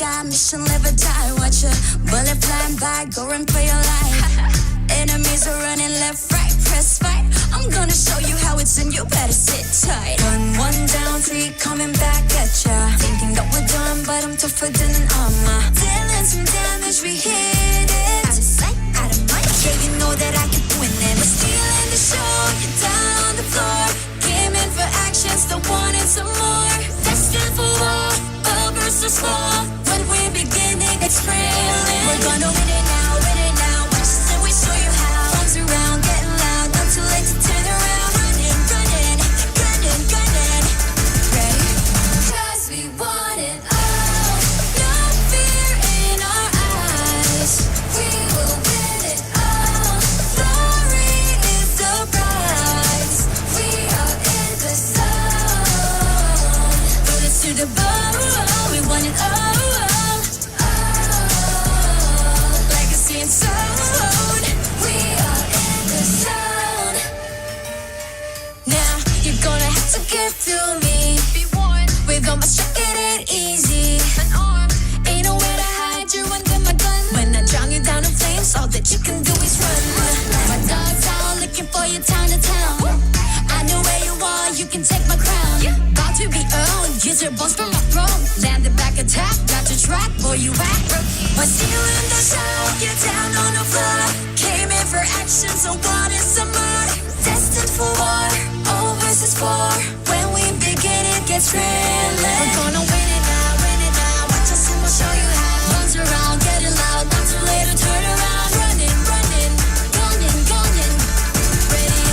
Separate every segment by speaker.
Speaker 1: sky, mission live or die. Watch a bullet flying by, go run for your life. Enemies are running left, right, press fight. I'm gonna show you how it's in, you better sit tight. One down, three coming back at ya. Thinking that we're done, but I'm tougher than an armor. Dealing some damage, we hit it. Out of sight, out of mind, yeah, you know that I keep winning. We're stealing the show, you're down on the floor. Came in for action, still wanting some more. Destined for war, all versus fall. When we begin, it gets thrilling. We're gonna win it now, win it now. Watch us and we show you how. Arms around, getting loud, not too late to turn around. Running, running, gunning, gunning. Ready? 'Cause we want it all. No fear in our eyes. We will win it all. Glory is the prize. We are in the zone. Bullets to the bone. We want it all. Legacy and sound. We are in the zone. Now you're gonna have to get through me. Be one. With all my strength, it ain't easy. An arm. Ain't nowhere to hide. You're under my gun. When I drown you down in flames, all that you can do is run. My dog's out looking for you town to town. I know where you are. You can take my crown. About to be owned. Use your bones for my throne. Landed back attack. Got your track. Boy, you act rookie. We're stealing the show. You're down on the floor. Came in for action, so what is some more? Destined for war. All versus four. When we begin, it gets thrilling. We're gonna win it now, win it now. Watch us and we'll show you how. Runs around, getting loud. Not too late to turn around. Running, running, gunning, gunning. Ready?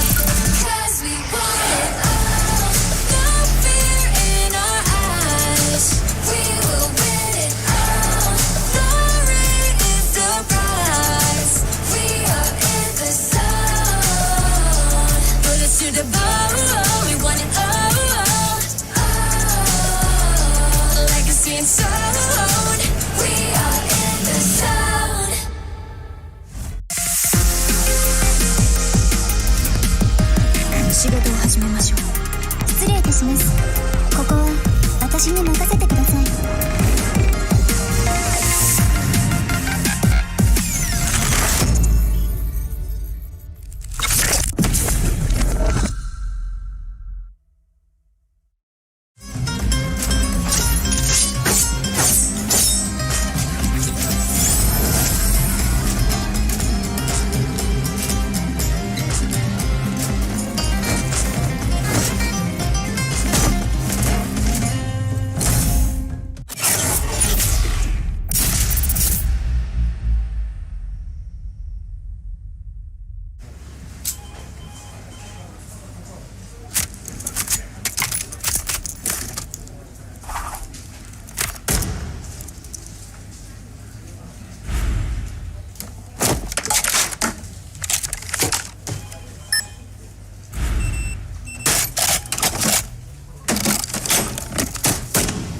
Speaker 1: 'Cause we want it all. No fear in our eyes. We will win it all. Glory is the prize. We are in the zone. Bullets to the bone. We want it all. Legacy and sound. We are in the zone. 仕事を始めましょう。
Speaker 2: 失礼いたします。ここは私に任せてください。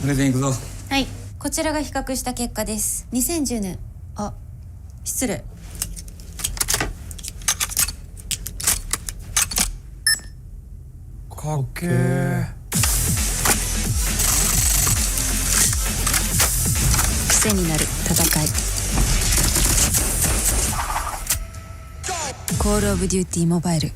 Speaker 3: プレゼン行くぞ。
Speaker 4: はい、こちらが比較した結果です。2010年、あ、失礼。
Speaker 3: かっけー。
Speaker 4: 癖になる戦い。コールオブデューティーモバイル。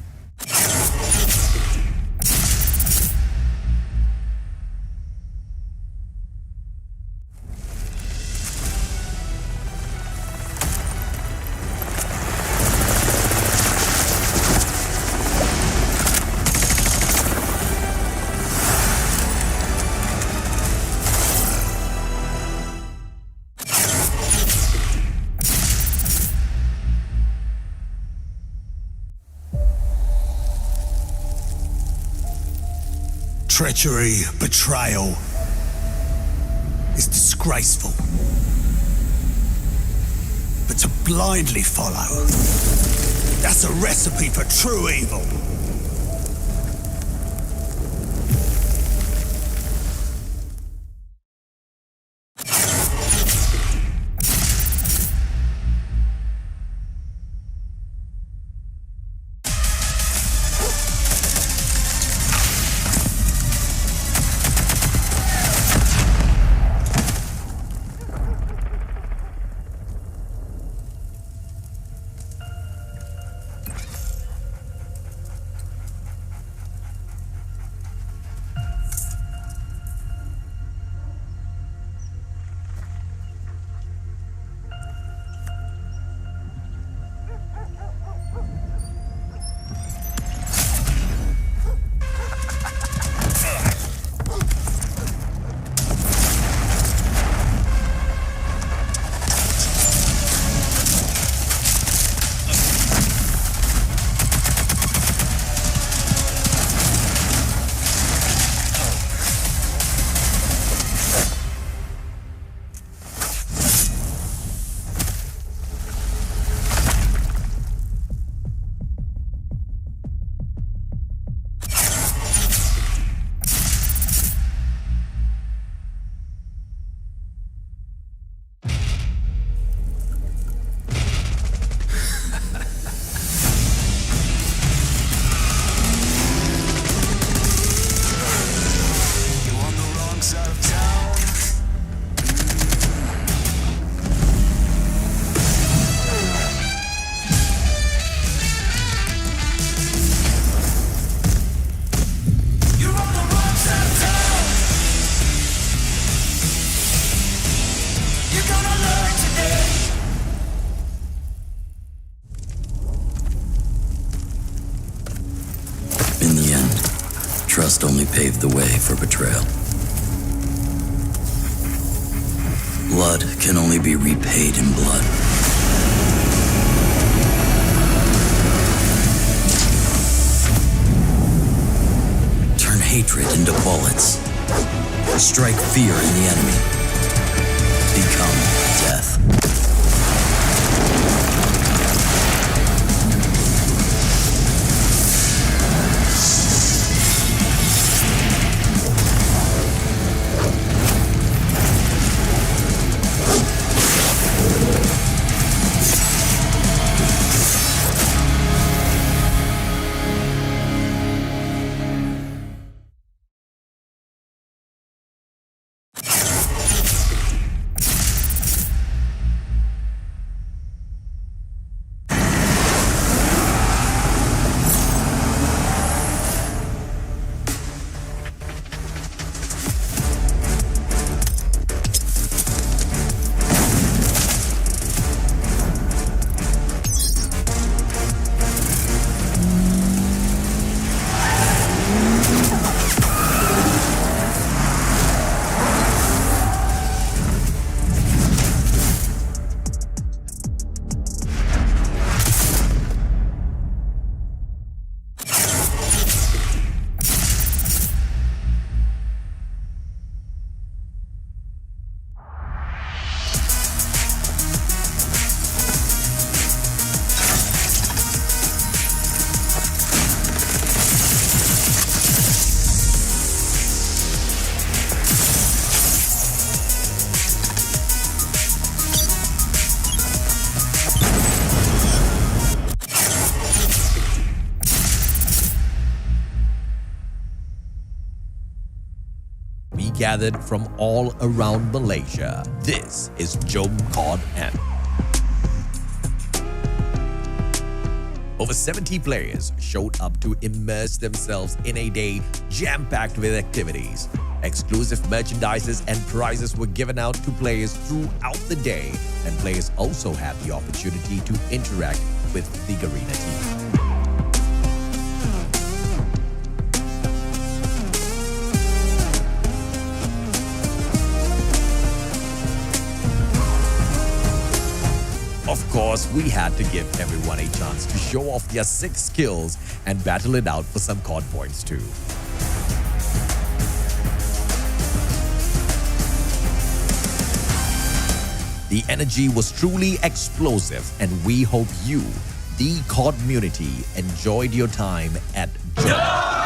Speaker 5: Treachery, betrayal is disgraceful. But to blindly follow, that's a recipe for true evil.
Speaker 6: Trust only paved the way for betrayal. Blood can only be repaid in blood. Turn hatred into bullets. Strike fear in the enemy. Become death.
Speaker 7: Gathered from all around Malaysia. This is Jom COD M. Over 70 players showed up to immerse themselves in a day jam-packed with activities. Exclusive merchandises and prizes were given out to players throughout the day, and players also had the opportunity to interact with the Garena team. Of course, we had to give everyone a chance to show off their sick skills and battle it out for some COD points too. The energy was truly explosive, and we hope you, the COD community, enjoyed your time at Jom COD.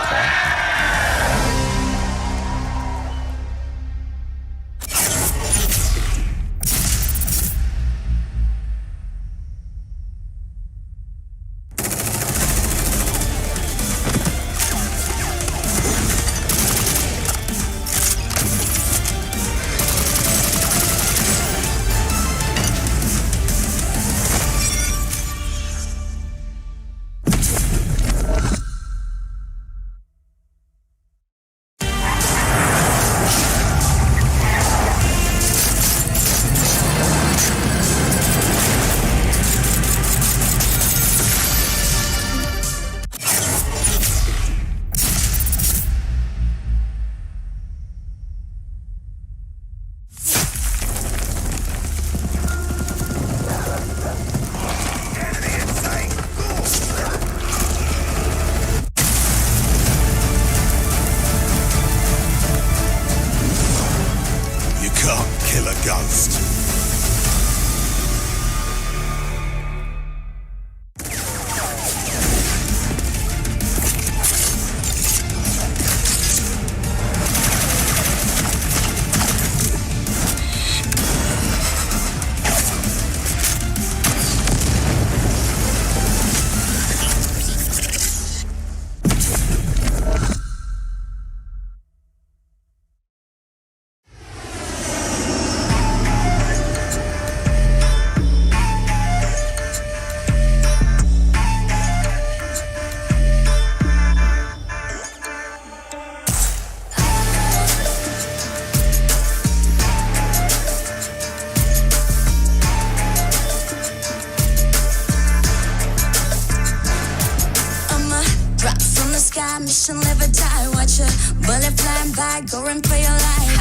Speaker 1: mission, live or die. Watch a bullet flying by, go and play your life.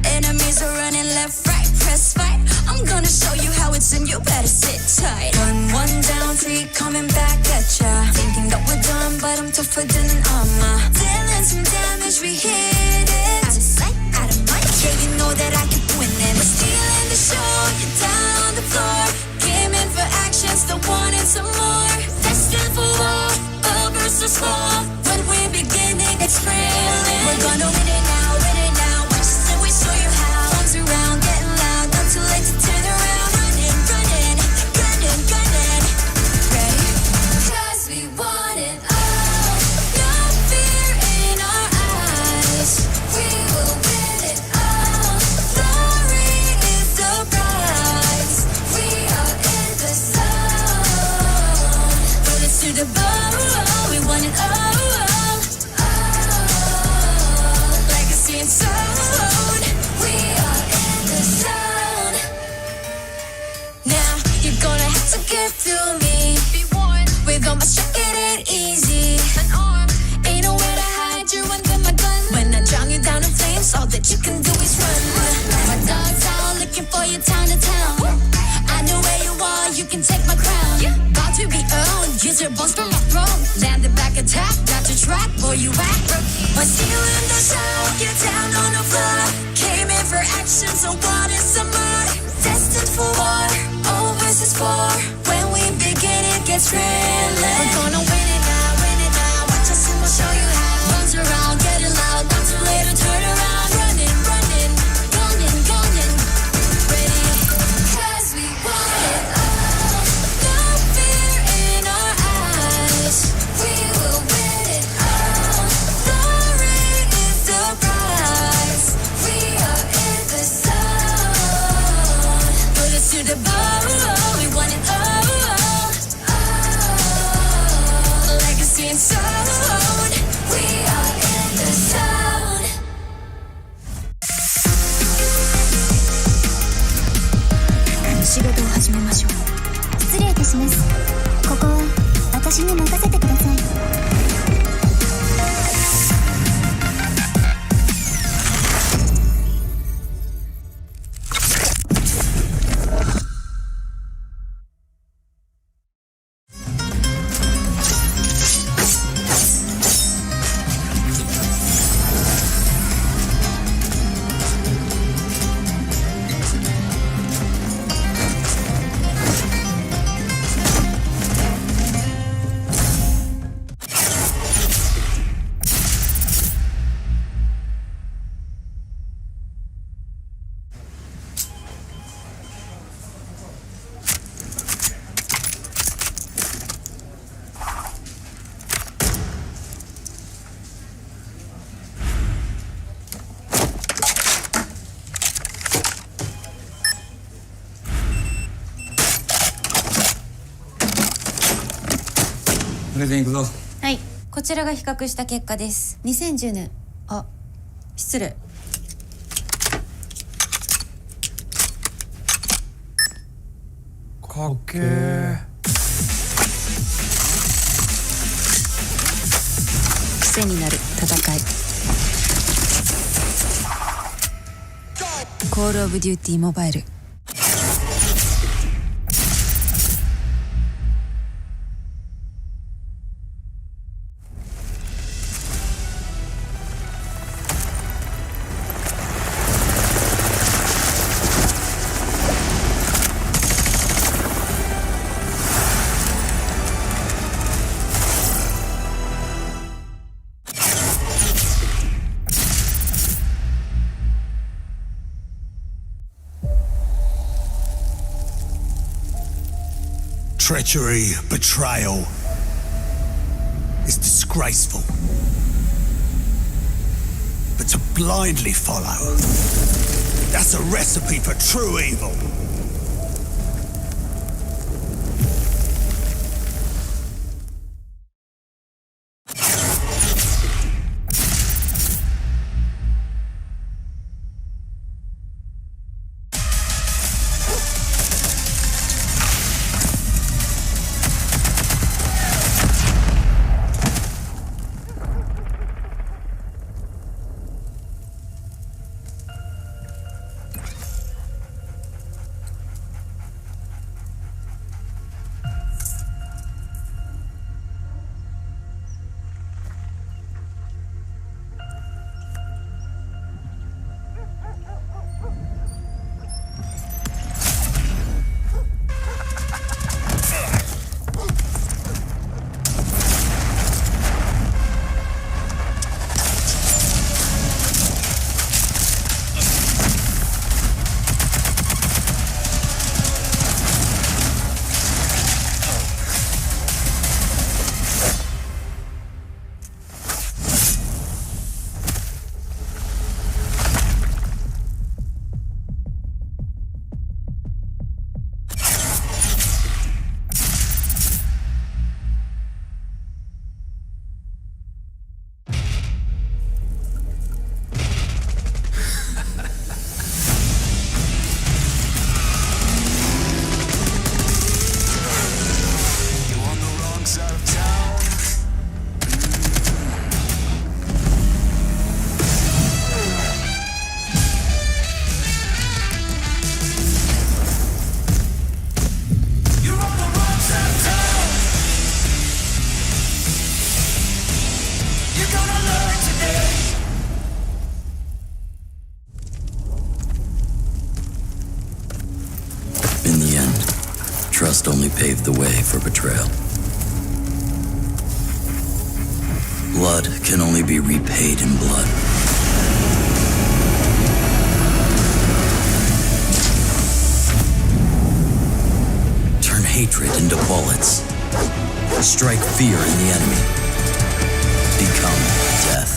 Speaker 1: Enemies are running left, right, press fight. I'm gonna show you how it's in, you better sit tight. One down, three coming back at ya. Thinking that we're done, but I'm tougher than an armor. Dealing some damage, we hit it. Out of sight, out of mind, yeah, you know that I keep winning. We're stealing the show, you're down on the floor. Came in for action, still wanting some more. Destined for war, all versus four. When we begin, it gets thrilling. We're gonna win it now, win it now. Watch us and we show you how. Arms around, getting loud, not too late to turn around. Running, running, gunning, gunning. Ready? 'Cause we want it all. No fear in our eyes. We will win it all. Glory is the prize. We are in the zone. Bullets to the bone. We want it all. Legacy and soul. We are in the zone. Now you're gonna have to get through me. Be one with all my strength, it ain't easy. An arm ain't nowhere to hide you under my gun. When I drown you down in flames, all that you can do is run. My dog's out looking for you town to town. I know where you are, you can take my crown. About to be owned, use your bones for my throne. Landed back attack, got your track, boy you act. We're stealing the show, you're down on the floor. Came in for action, so wanted some more. Destined for war, all versus four. When we begin, it gets thrilling. We're gonna win it now, watch us and we'll show you how. Runs around, getting loud, not too late to turn around. Running, running, gunning, gunning. Ready? 'Cause we want it all. No fear in our eyes. We will win it all. Glory is the prize. We are in the zone. Bullets to the bone. We want it all. Legacy and soul. We are in the zone.
Speaker 2: 仕事を始めましょう。失礼いたします。ここは私に任せてください。
Speaker 3: プレゼン行くぞ。
Speaker 4: はい、こちらが比較した結果です。2010年、あ、失礼。
Speaker 3: かっけー。
Speaker 4: 癖になる戦い。コールオブデューティーモバイル。
Speaker 5: Treachery, betrayal is disgraceful. But to blindly follow, that's a recipe for true evil.
Speaker 6: paved the way for betrayal. Blood can only be repaid in blood. Turn hatred into bullets. Strike fear in the enemy. Become death.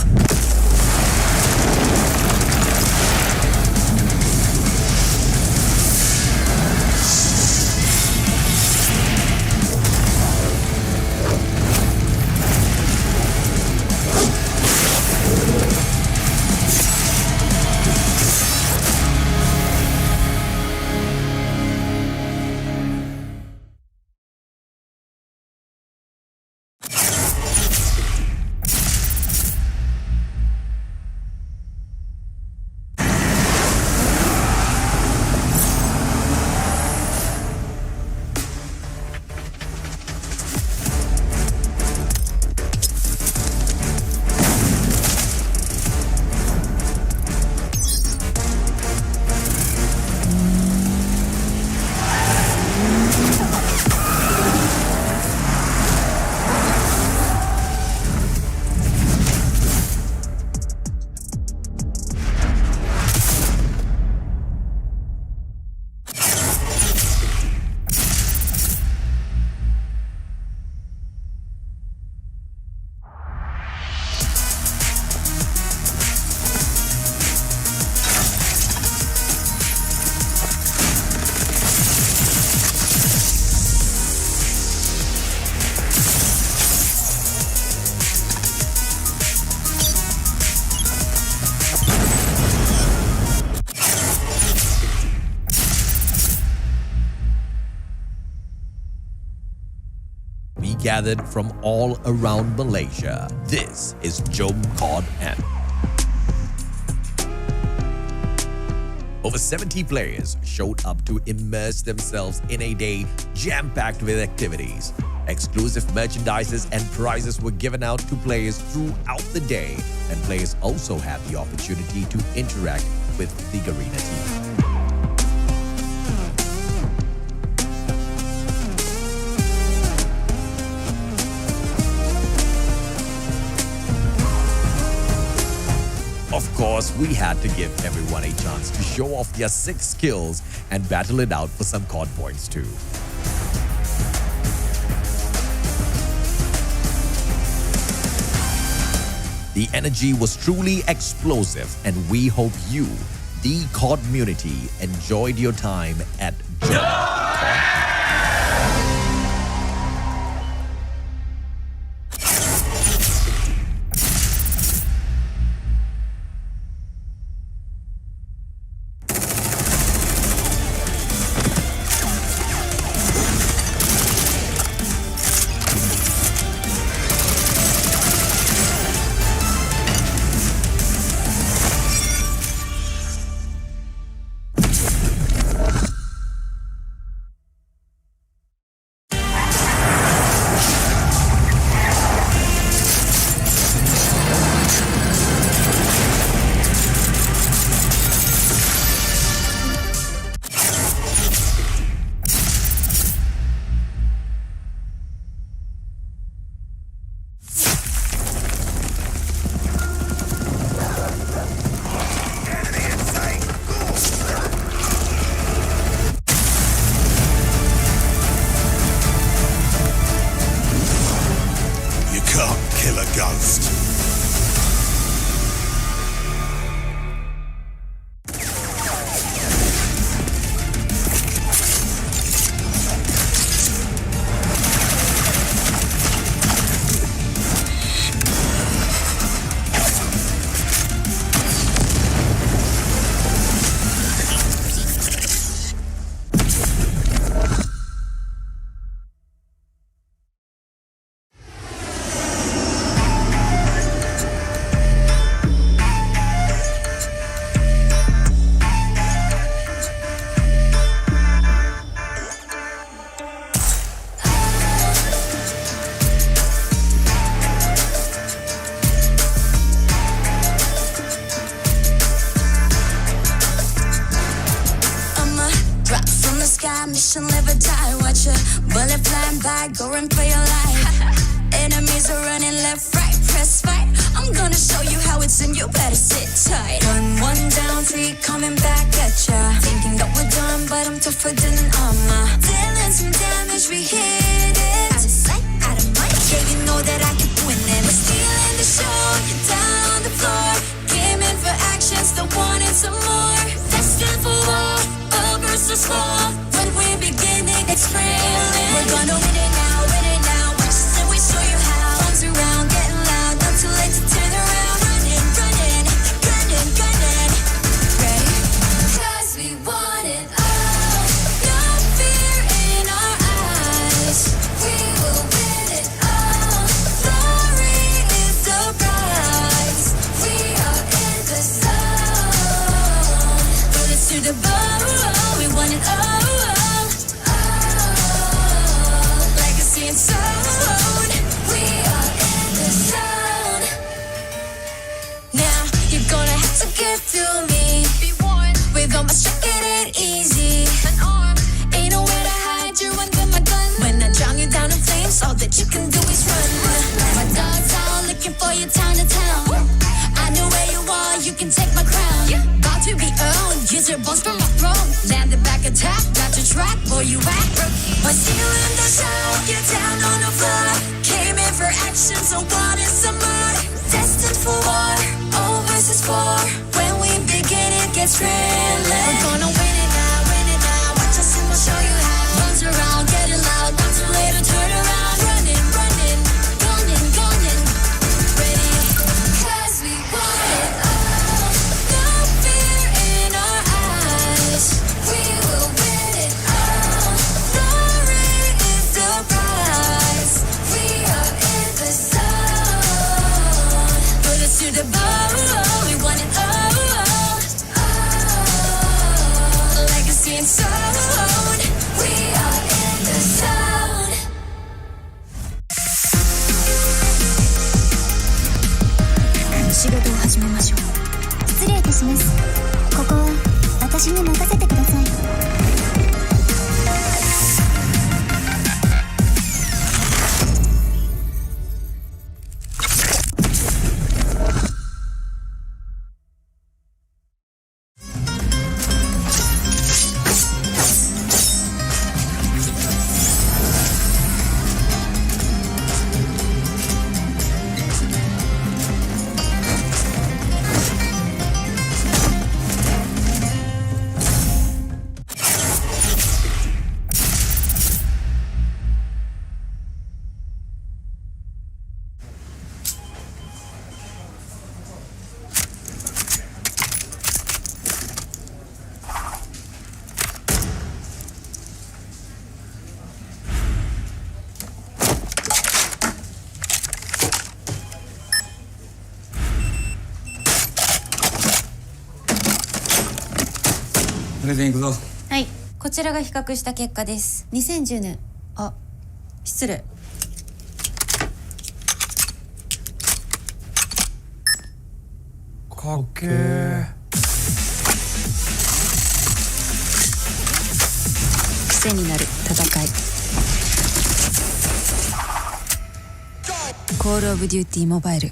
Speaker 7: We gathered from all around Malaysia. This is Jom COD N. Over 70 players showed up to immerse themselves in a day jam-packed with activities. Exclusive merchandises and prizes were given out to players throughout the day, and players also had the opportunity to interact with the Garena team. Of course, we had to give everyone a chance to show off their sick skills and battle it out for some COD points too. The energy was truly explosive, and we hope you, the COD community, enjoyed your time at Jom COD.
Speaker 1: mission, live or die. Watch a bullet flying by, go and play your life. Enemies are running left, right, press fight. I'm gonna show you how it's and you better sit tight. One down, three coming back at ya. Thinking that we're done, but I'm tougher than an armor. Dealing some damage, we hit it. Out of sight, out of mind. Yeah, you know that I keep winning. We're stealing the show, you're down on the floor. Came in for action, still wanting some more. Destined for war, all versus fall. When we begin, it gets thrilling. We're gonna win it now, win it now. Watch us and we show you how. Arms around, getting loud, not too late to turn around. Running, running, gunning, gunning. Ready? 'Cause we want it all. No fear in our eyes. We will win it all. Glory is the prize. We are in the zone. Bullets to the bone. We want it all. Legacy and sound. We are in the zone. Now you're gonna have to get through me. Be warned. With all my strength, it ain't easy. An arm, ain't nowhere to hide. You're under my gun. When I drown you down in flames, all that you can do is run. My dogs out looking for you town to town. I know where you are, you can take my crown. About to be owned, use your bones for my throne. Land the back attack, got your track, boy you act rookie. But still in the show, get down on the floor. Came in for action, so wanted some more. Destined for war, all versus four. When we begin, it gets thrilling. We're gonna win it now, watch us and we'll show you how. Runs around, getting loud, not too late to turn around. Running, running, gunning, gunning. Ready? 'Cause we want it all. No fear in our eyes. We will win it all. Glory is the prize. We are in the zone. Put us to the bone. We want it all. Legacy and sound. We are in the zone.
Speaker 2: 仕事を始めましょう。失礼いたします。ここは私に任せてください。
Speaker 3: プレゼン行くぞ。
Speaker 4: はい、こちらが比較した結果です。2010年、あ、失礼。
Speaker 3: かっけー。
Speaker 4: 癖になる戦い。コールオブデューティーモバイル。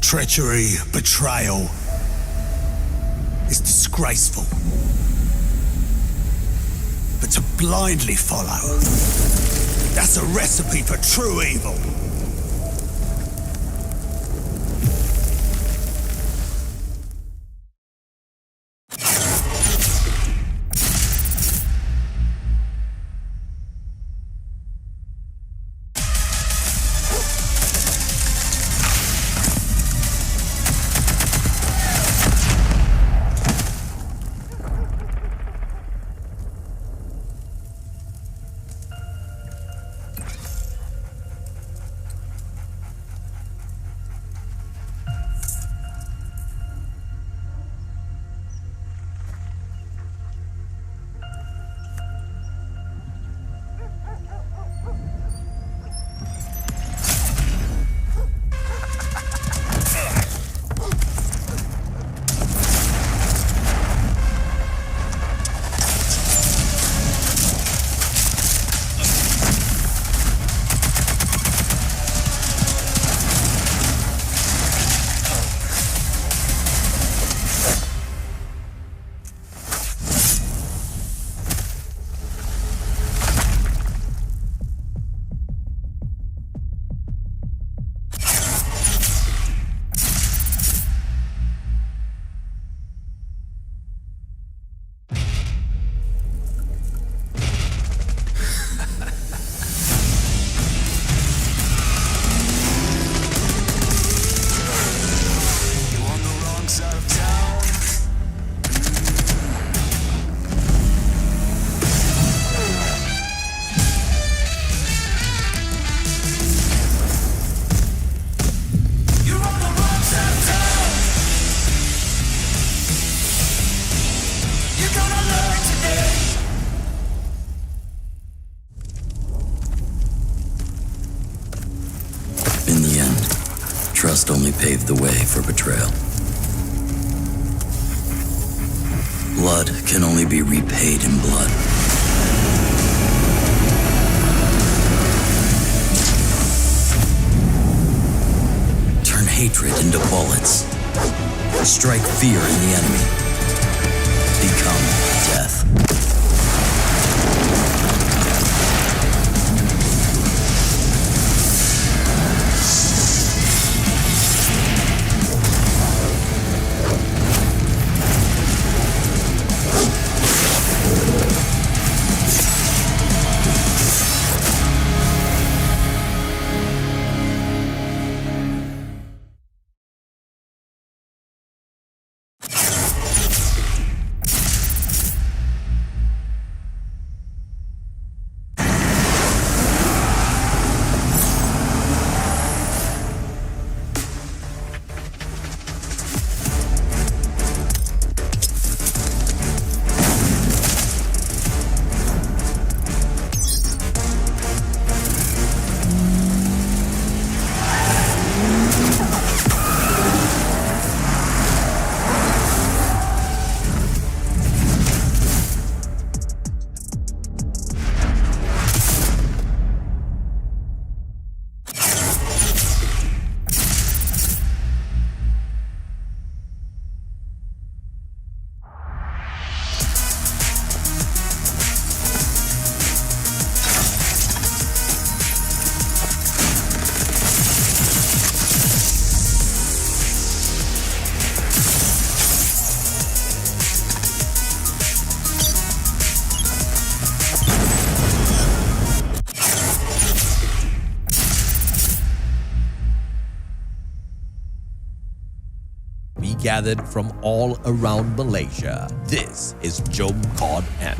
Speaker 5: Treachery, betrayal is disgraceful. But to blindly follow, that's a recipe for true evil.
Speaker 6: Trust only paved the way for betrayal. Blood can only be repaid in blood. Turn hatred into bullets. Strike fear in the enemy. Become death.
Speaker 7: Gathered from all around Malaysia. This is COD N.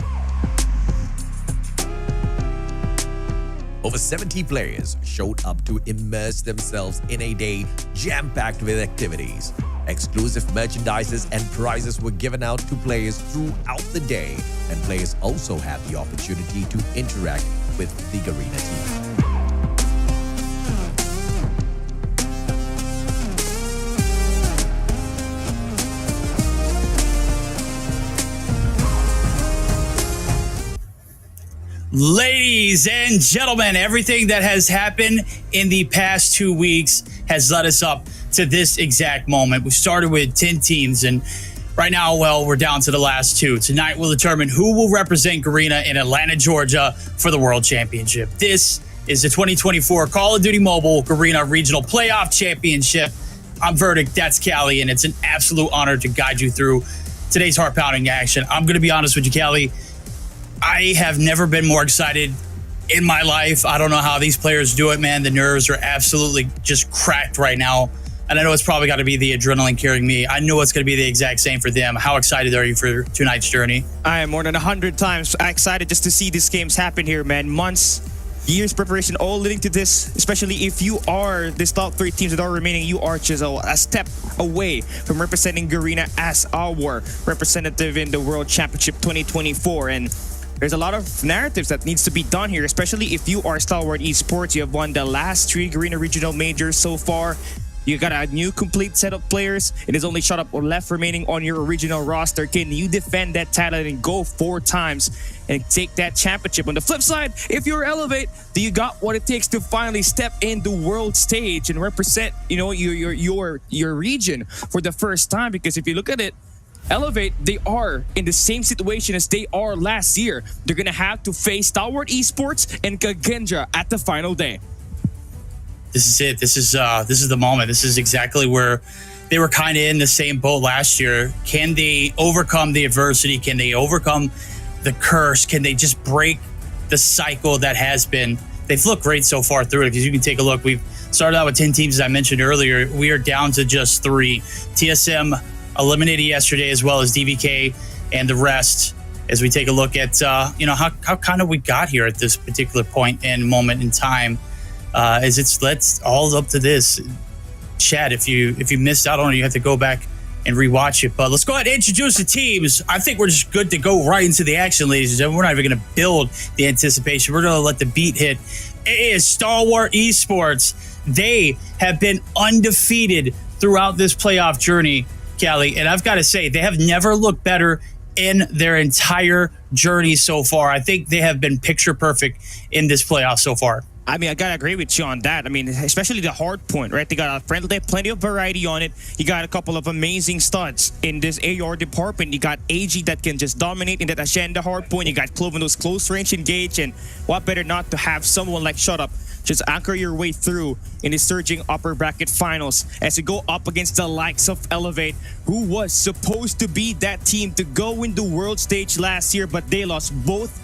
Speaker 7: Over 70 players showed up to immerse themselves in a day jam-packed with activities. Exclusive merchandises and prizes were given out to players throughout the day, and players also had the opportunity to interact with the Garena team.
Speaker 8: Ladies and gentlemen, everything that has happened in the past 2 weeks has led us up to this exact moment. We started with 10 teams, and right now, well, we're down to the last 2. Tonight, we'll determine who will represent Garena in Atlanta, Georgia for the World Championship. This is the 2024 Call of Duty Mobile Garena Regional Playoff Championship. I'm Verdict, that's Callie, and it's an absolute honor to guide you through today's heart-pounding action. I'm going to be honest with you, Callie. I have never been more excited in my life. I don't know how these players do it, man. The nerves are absolutely just cracked right now. And I know it's probably got to be the adrenaline carrying me. I know it's going to be the exact same for them. How excited are you for tonight's journey?
Speaker 9: I am more than 100 times excited just to see these games happen here, man. Months, years preparation, all leading to this. Especially if you are this top 3 teams that are remaining, you are just a step away from representing Garena as our representative in the World Championship 2024. And there's a lot of narratives that needs to be done here, especially if you are Stalwart Esports. You have won the last 3 Garena Regional Majors so far. You got a new complete set of players. It is only shot up or left remaining on your original roster. Can you defend that title and go 4 times and take that championship? On the flip side, if you're Elevate, do you got what it takes to finally step in the world stage and represent, you know, your region for the first time? Because if you look at it, Elevate, they are in the same situation as they are last year. They're gonna have to face Stalwart Esports and Kendra at the final day.
Speaker 8: This is it. This is the moment. This is exactly where they were kind of in the same boat last year. Can they overcome the adversity? Can they overcome the curse? Can they just break the cycle that has been? They've looked great so far through it, because you can take a look. We've started out with 10 teams, as I mentioned earlier. We are down to just 3. TSM eliminated yesterday, as well as DVK and the rest, as we take a look at how kind of we got here at this particular point and moment in time. Let's all up to this. Chad, if you missed out on it, you have to go back and rewatch it. But let's go ahead and introduce the teams. I think we're just good to go right into the action, ladies and gentlemen. We're not even going to build the anticipation. We're going to let the beat hit. It is Stalwart Esports They have been undefeated throughout this playoff journey, Callie. And I've got to say, they have never looked better in their entire journey so far. I think they have been picture perfect in this playoff so far.
Speaker 9: I mean, I gotta agree with you on that. I mean, especially the hard point, right? They got plenty of variety on it. You got a couple of amazing studs in this AR department. You got AG that can just dominate in that agenda hard point. You got Clove in those close range engage, and what better not to have someone like Shut Up just anchor your way through in the surging upper bracket finals as you go up against the likes of Elevate, who was supposed to be that team to go in the world stage last year, but they lost both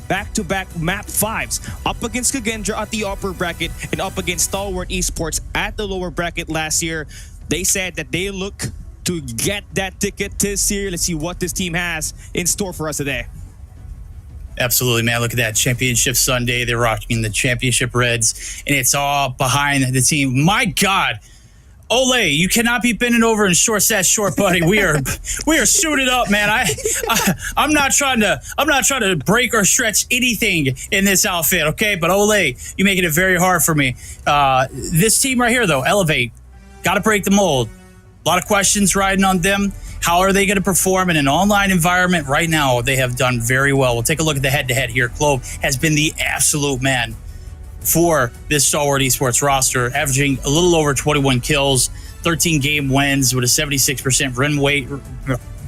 Speaker 9: back-to-back map 5s up against Kendra at the upper bracket and up against Stalwart Esports at the lower bracket last year. They said that they look to get that ticket this year. Let's see what this team has in store for us today.
Speaker 8: Absolutely, man. Look at that. Championship Sunday. They're rocking the championship reds, and it's all behind the team. My God. Ole, you cannot be bending over in short set short, buddy. We are suited up, man. I'm not trying to break or stretch anything in this outfit, okay? But Ole, you're making it very hard for me. This team right here, though, Elevate, got to break the mold. A lot of questions riding on them. How are they going to perform in an online environment? Right now, they have done very well. We'll take a look at the head-to-head here. Clove has been the absolute man for this Stalwart Esports roster, averaging a little over 21 kills, 13 game wins with a 76%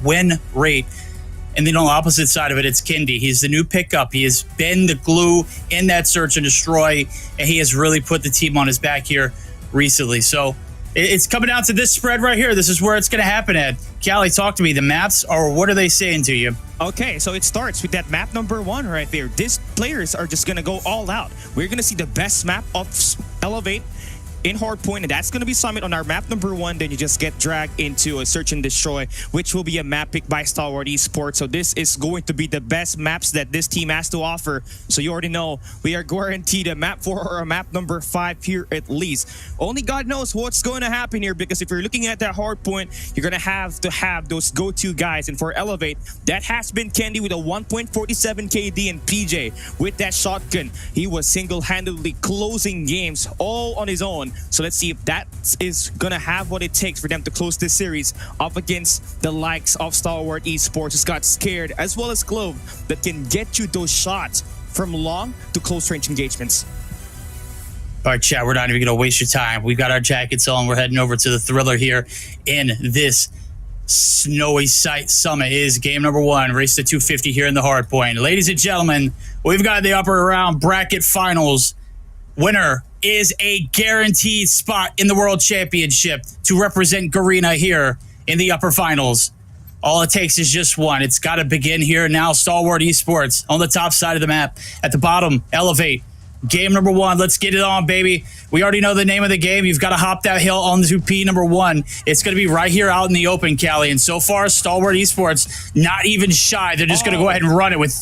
Speaker 8: win rate. And then on the opposite side of it, it's Kendi. He's the new pickup. He has been the glue in that search and destroy, and he has really put the team on his back here recently. So it's coming down to this spread right here. This is where it's going to happen at. Callie, talk to me. The maps, or what are they saying to you?
Speaker 9: Okay, so it starts with that map number 1 right there. These players are just going to go all out. We're going to see the best map of Elevate in Hardpoint, and that's going to be Summit on our map number 1. Then you just get dragged into a Search and Destroy, which will be a map picked by Stalwart Esports. So this is going to be the best maps that this team has to offer. So you already know we are guaranteed a map 4 or a map number 5 here at least. Only God knows what's going to happen here, because if you're looking at that Hardpoint, you're going to have those go-to guys. And for Elevate, that has been Kendi with a 1.47 KD, and PJ with that shotgun. He was single-handedly closing games all on his own. So let's see if that is going to have what it takes for them to close this series up against the likes of Stalwart Esports, who's got scared, as well as Clove, that can get you those shots from long to close range engagements.
Speaker 8: All right, chat, we're not even going to waste your time. We've got our jackets on. We're heading over to the thriller here in this snowy site summit. It is game number 1, race to 250 here in the Hardpoint. Ladies and gentlemen, we've got the upper round bracket finals. Winner is a guaranteed spot in the World Championship to represent Garena here in the upper finals. All it takes is just one. It's got to begin here now. Stalwart Esports on the top side of the map. At the bottom, Elevate. Game number 1. Let's get it on, baby. We already know the name of the game. You've got to hop that hill on to P number 1. It's going to be right here out in the open, Callie. And so far, Stalwart Esports not even shy. They're just going to go ahead and run it with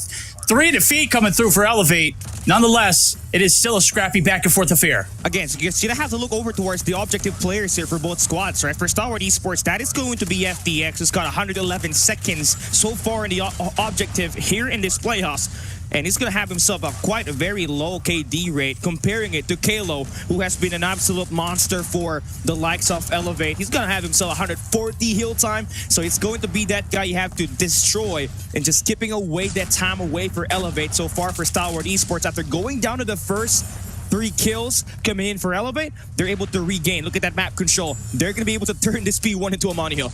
Speaker 8: 3 defeat coming through for Elevate. Nonetheless, it is still a scrappy back and forth affair.
Speaker 9: Again, so you're going to have to look over towards the objective players here for both squads, right? For Stalwart Esports, that is going to be FDX, who's got 111 seconds so far in the objective here in this playoffs. And he's going to have himself quite a very low KD rate, comparing it to Kalo, who has been an absolute monster for the likes of Elevate. He's going to have himself 140 heal time, so it's going to be that guy you have to destroy, and just skipping away that time away for Elevate so far for Stalwart Esports. After going down to the first 3 kills coming in for Elevate, they're able to regain. Look at that map control. They're going to be able to turn this P1 into a monohill.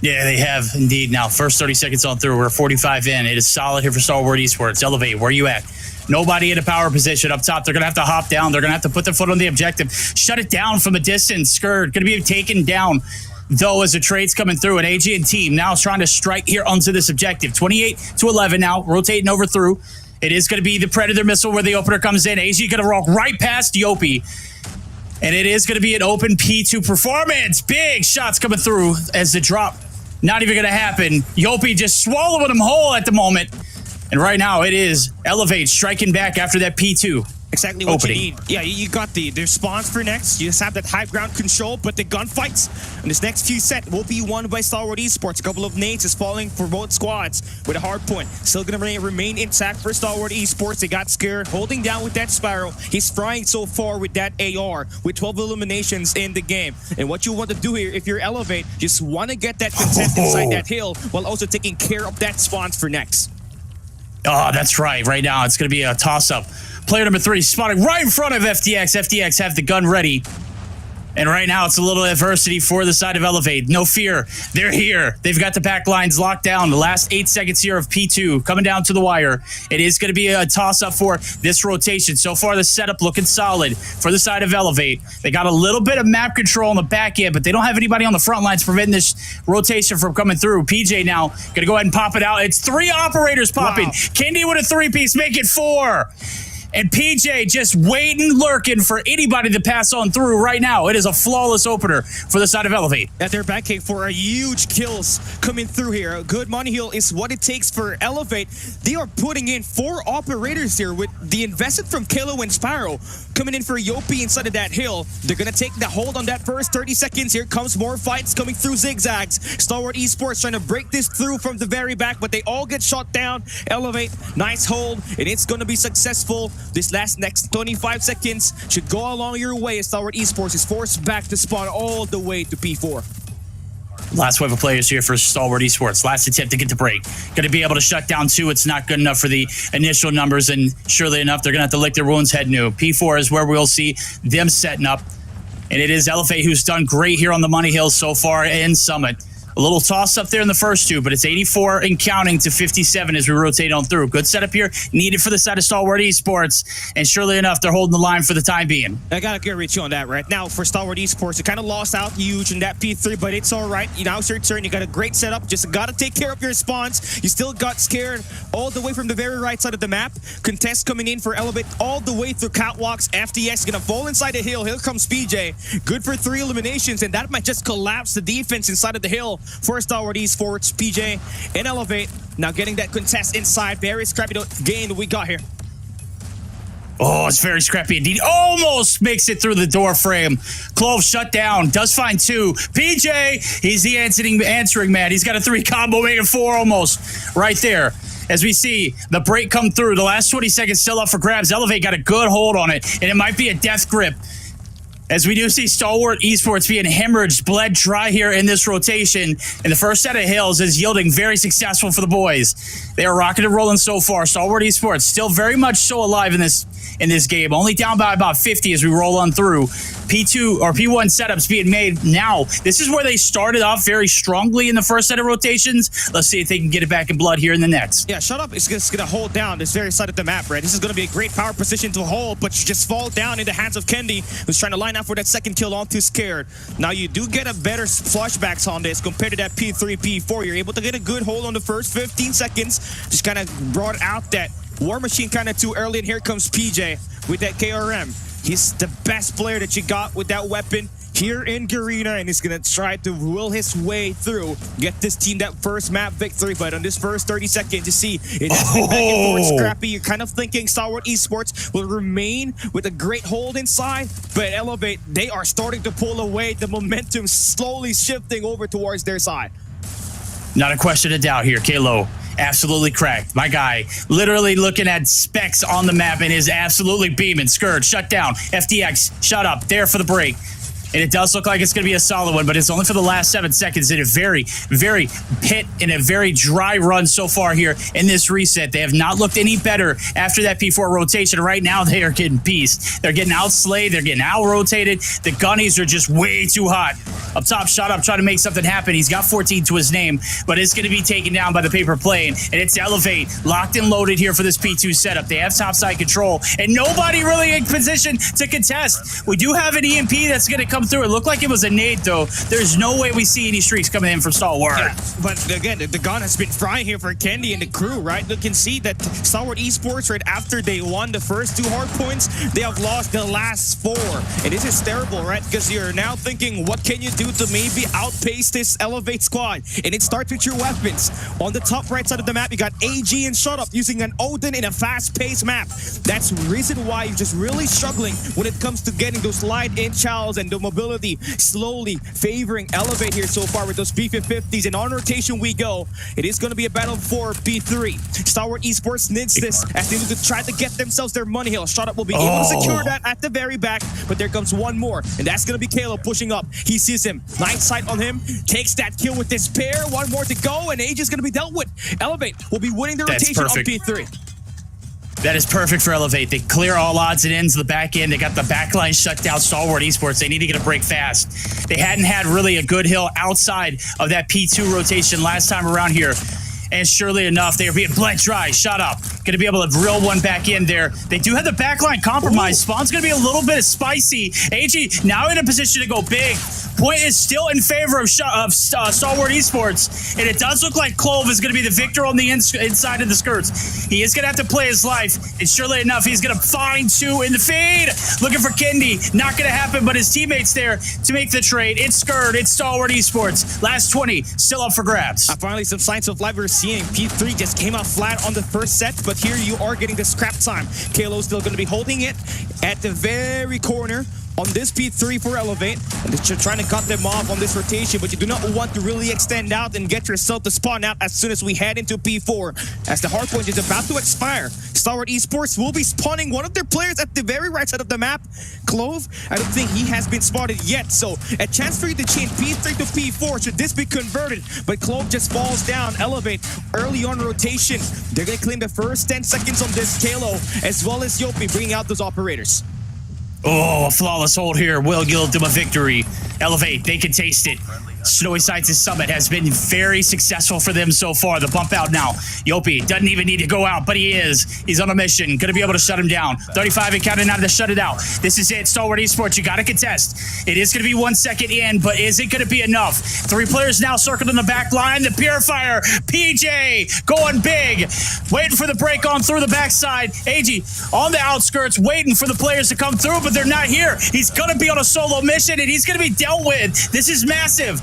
Speaker 8: Yeah, they have indeed. Now, first 30 seconds on through. We're 45 in. It is solid here for Stalwart Esports. Elevate, where you at? Nobody in a power position up top. They're going to have to hop down. They're going to have to put their foot on the objective. Shut it down from a distance. Skirt going to be taken down, though, as the trade's coming through. And AG and team now is trying to strike here onto this objective. 28-11 now, rotating over through. It is going to be the Predator missile where the opener comes in. AG going to roll right past Yopi. And it is going to be an open P2 performance. Big shots coming through as the drop. Not even going to happen. Yopi just swallowing him whole at the moment. And right now it is Elevate striking back after that P2.
Speaker 9: Exactly what
Speaker 8: opening.
Speaker 9: you need. Yeah, you got the response for next. You just have that high ground control, but the gunfights in this next few set will be won by Stalwart Esports. A couple of nades is falling for both squads with a hard point. Still gonna remain intact for Stalwart Esports. They got scared, holding down with that Sparrow. He's frying so far with that AR, with 12 eliminations in the game. And what you want to do here, if you're Elevate, just want to get that contest inside that hill while also taking care of that spawns for next.
Speaker 8: Oh, that's right. Right now, it's going to be a toss-up. Player number 3 spotting right in front of FTX. FTX have the gun ready. And right now, it's a little adversity for the side of Elevate. No fear. They're here. They've got the back lines locked down. The last 8 seconds here of P2 coming down to the wire. It is going to be a toss-up for this rotation. So far, the setup looking solid for the side of Elevate. They got a little bit of map control on the back end, but they don't have anybody on the front lines preventing this rotation from coming through. PJ now going to go ahead and pop it out. It's 3 operators popping.
Speaker 9: Wow.
Speaker 8: Kendi with a 3-piece, make it 4. And PJ just waiting, lurking for anybody to pass on through right now. It is a flawless opener for the side of Elevate.
Speaker 9: That they're backing for a huge kills coming through here. A good money hill is what it takes for Elevate. They are putting in 4 operators here with the invested from Kilo and Sparrow coming in for Yopi inside of that hill. They're going to take the hold on that first 30 seconds. Here comes more fights coming through zigzags. Stalwart Esports trying to break this through from the very back, but they all get shot down. Elevate, nice hold, and it's going to be successful. This next 25 seconds should go along your way as Stalwart Esports is forced back to spawn all the way to P4.
Speaker 8: Last wave of players here for Stalwart Esports. Last attempt to get the break. Going to be able to shut down 2. It's not good enough for the initial numbers, and surely enough, they're going to have to lick their wounds head new. P4 is where we'll see them setting up. And it is Elevate who's done great here on the Money Hills so far in Summit. A little toss up there in the first 2, but it's 84 and counting to 57 as we rotate on through. Good setup here, needed for the side of Stalwart Esports, and surely enough, they're holding the line for the time being.
Speaker 9: I gotta agree with you on that right now. For Stalwart Esports, you kind of lost out huge in that P3, but it's all right. Now it's your turn. You got a great setup. Just gotta take care of your spawns. You still got scared all the way from the very right side of the map. Contest coming in for Elevate all the way through catwalks. FTX gonna fall inside the hill. Here comes PJ. Good for 3 eliminations, and that might just collapse the defense inside of the hill for Stalwart Esports. PJ and Elevate now getting that contest inside. Very scrappy game we got here.
Speaker 8: Oh, it's very scrappy indeed. Almost makes it through the door frame. Clove shut down. Does find 2. PJ, he's the answering man. He's got a 3 combo, making 4 almost right there. As we see the break come through, the last 20 seconds still up for grabs. Elevate got a good hold on it, and it might be a death grip. As we do see Stalwart Esports being hemorrhaged, bled dry here in this rotation. And the first set of hills is yielding very successful for the boys. They are rocking and rolling so far. Stalwart Esports still very much so alive in this game. Only down by about 50 as we roll on through. P2 or P1 setups being made now. This is where they started off very strongly in the first set of rotations. Let's see if they can get it back in blood here in the next.
Speaker 9: Yeah, shut up. It's just going to hold down this very side of the map, right? This is going to be a great power position to hold, but you just fall down in the hands of Kendi, who's trying to line up for that second kill, all too scared. Now, you do get a better flashbacks on this compared to that P3, P4. You're able to get a good hold on the first 15 seconds. Just kind of brought out that War Machine kind of too early, and here comes PJ with that KRM. He's the best player that you got with that weapon here in Garena, and he's going to try to will his way through, get this team that first map victory. But on this first 30 seconds, you see it has been back and forth scrappy. You're kind of thinking Stalwart Esports will remain with a great hold inside, but Elevate, they are starting to pull away. The momentum slowly shifting over towards their side.
Speaker 8: Not a question of doubt here, Kalo. Absolutely cracked. My guy literally looking at specs on the map and is absolutely beaming. Scourge, shut down. FTX, shut up. There for the break. And it does look like it's going to be a solid one, but it's only for the last 7 seconds in a very, very pit and a very dry run so far here in this reset. They have not looked any better after that P4 rotation. Right now, they are getting pieced. They're getting outslayed. They're getting out-rotated. The gunnies are just way too hot. Up top, shot up, trying to make something happen. He's got 14 to his name, but it's going to be taken down by the paper plane. And it's Elevate, locked and loaded here for this P2 setup. They have topside control, and nobody really in position to contest. We do have an EMP that's going to come through. It looked like it was a nade, though. There's no way we see any streaks coming in from Stalwart.
Speaker 9: Yeah, but again, the gun has been frying here for Kendi and the crew, right? You can see that Stalwart Esports, right after they won the first 2 hard points, they have lost the last 4. And this is terrible, right? Because you're now thinking, what can you do do to maybe outpace this Elevate squad. And it starts with your weapons. On the top right side of the map, you got AG and Shut Up using an Odin in a fast-paced map. That's the reason why you're just really struggling when it comes to getting those light in chows and the mobility slowly favoring Elevate here so far with those P50s. And on rotation we go. It is going to be a battle for P3. Stalwart Esports needs this as they need to try to get themselves their money hill. Shut Up will be able to secure that at the very back, but there comes one more, and that's going to be Kalo pushing up. He sees him. Night sight on him. Takes that kill with this pair. One more to go, and Age is going to be dealt with. Elevate will be winning the rotation on P3.
Speaker 8: That is perfect for Elevate. They clear all odds and ends of the back end. They got the backline shut down. Stalwart Esports, they need to get a break fast. They hadn't had really a good hill outside of that P2 rotation last time around here. And surely enough, they are being bled dry. Shut Up. Going to be able to reel one back in there. They do have the backline compromised. Spawn's going to be a little bit spicy. AG now in a position to go big. Point is still in favor of Stalwart Esports. And it does look like Clove is going to be the victor on the inside of the skirts. He is going to have to play his life. And surely enough, he's going to find two in the feed. Looking for Kendi. Not going to happen, but his teammates there to make the trade. It's Skirt. It's Stalwart Esports. Last 20. Still up for grabs.
Speaker 9: Finally, some signs of life we're seeing. P3 just came out flat on the first set, but here you are getting the scrap time. Kalo's still going to be holding it at the very corner on this P3 for Elevate. And they're trying to cut them off on this rotation, but you do not want to really extend out and get yourself to spawn out as soon as we head into P4. As the hardpoint is about to expire, Stalwart Esports will be spawning one of their players at the very right side of the map. Clove, I don't think he has been spotted yet, so a chance for you to change P3 to P4 should this be converted. But Clove just falls down. Elevate early on rotation. They're going to claim the first 10 seconds on this Kalo, as well as Yopi bringing out those operators.
Speaker 8: Oh, a flawless hold here will yield them a victory. Elevate, they can taste it. Snowy Sights' Summit has been very successful for them so far. The bump out now. Yopi doesn't even need to go out, but he is. He's on a mission. Going to be able to shut him down. 35 and counting out to shut it out. This is it. Stalwart Esports, you got to contest. It is going to be 1 second in, but is it going to be enough? 3 players now circled in the back line. The Purifier, PJ, going big. Waiting for the break on through the backside. AG on the outskirts, waiting for the players to come through, but they're not here. He's going to be on a solo mission, and he's going to be dealt with. This is massive.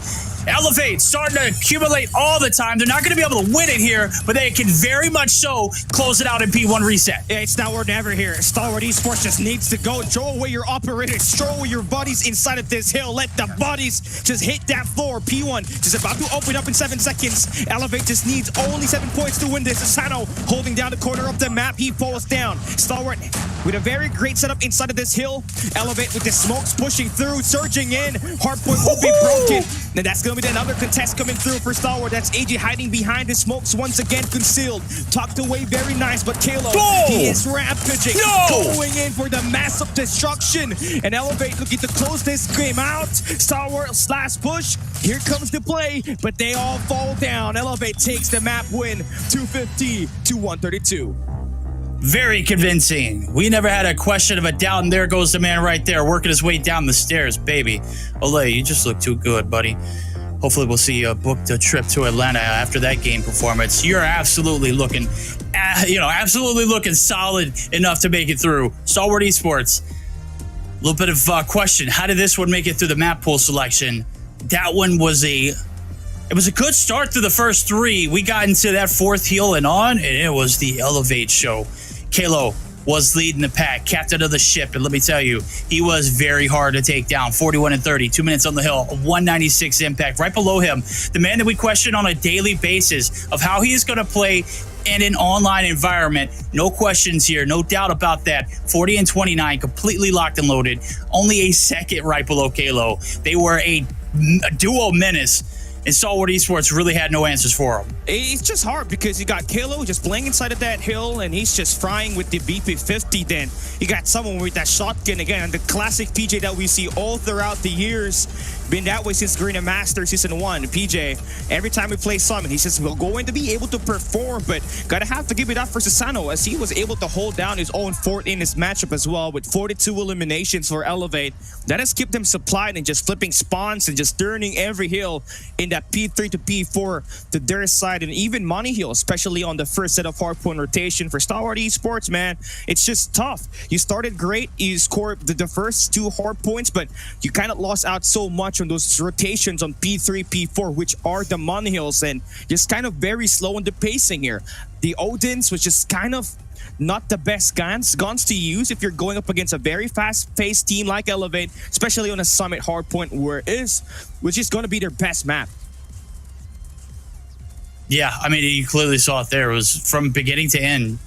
Speaker 8: Elevate starting to accumulate all the time. They're not going to be able to win it here, but they can very much so close it out in P1 reset.
Speaker 9: Yeah, it's now or never here. Stalwart Esports just needs to go. Throw away your operators. Throw away your buddies inside of this hill. Let the buddies just hit that floor. P1 just about to open up in 7 seconds. Elevate just needs only 7 points to win this. Asano holding down the corner of the map. He falls down. Stalwart with a very great setup inside of this hill. Elevate with the smokes pushing through, surging in. Hardpoint will be broken. And that's going to be another contest coming through for Stalwart. That's AG hiding behind the smokes once again, concealed. Tucked away, very nice, but Kalo, he is rampaging. Going in for the massive destruction. And Elevate looking to close this game out. Stalwart's last push. Here comes the play, but they all fall down. Elevate takes the map win, 250 to 132.
Speaker 8: Very convincing. We never had a question of a doubt, and there goes the man right there, working his way down the stairs, baby. Olay, you just look too good, buddy. Hopefully we'll see you booked a trip to Atlanta after that game performance. You're absolutely looking, absolutely looking solid enough to make it through. Stalwart Esports, a little bit of question. How did this one make it through the map pool selection? That one was it was a good start to the first 3. We got into that 4th heal and on, and it was the Elevate show. Kalo was leading the pack, captain of the ship, and let me tell you, he was very hard to take down. 41 and 30, 2 minutes on the hill, 196 impact. Right below him, the man that we question on a daily basis of how he is going to play in an online environment. No questions here, no doubt about that. 40 and 29, completely locked and loaded. Only a second right below Kalo. They were a duo menace. And Stalwart Esports really had no answers for him.
Speaker 9: It's just hard because you got Kalo just playing inside of that hill, and he's just frying with the BP50. Then you got someone with that shotgun again, the classic PJ that we see all throughout the years. Been that way since Garena Master Season 1. PJ, every time we play Summon, he says we're going to be able to perform, but gotta have to give it up for Sasano as he was able to hold down his own fort in this matchup as well with 42 eliminations for Elevate. That has kept them supplied and just flipping spawns and just turning every hill in that P3 to P4 to their side, and even money hill, especially on the first set of hardpoint rotation for Stalwart Esports, man. It's just tough. You started great, you scored the first 2 hardpoints, but you kind of lost out so much watch on those rotations on P3, P4, which are the money hills, and just kind of very slow on the pacing here. The Odins, which is kind of not the best guns to use if you're going up against a very fast-paced team like Elevate, especially on a Summit hardpoint which is going to be their best map.
Speaker 8: Yeah, I mean, you clearly saw it there. It was from beginning to end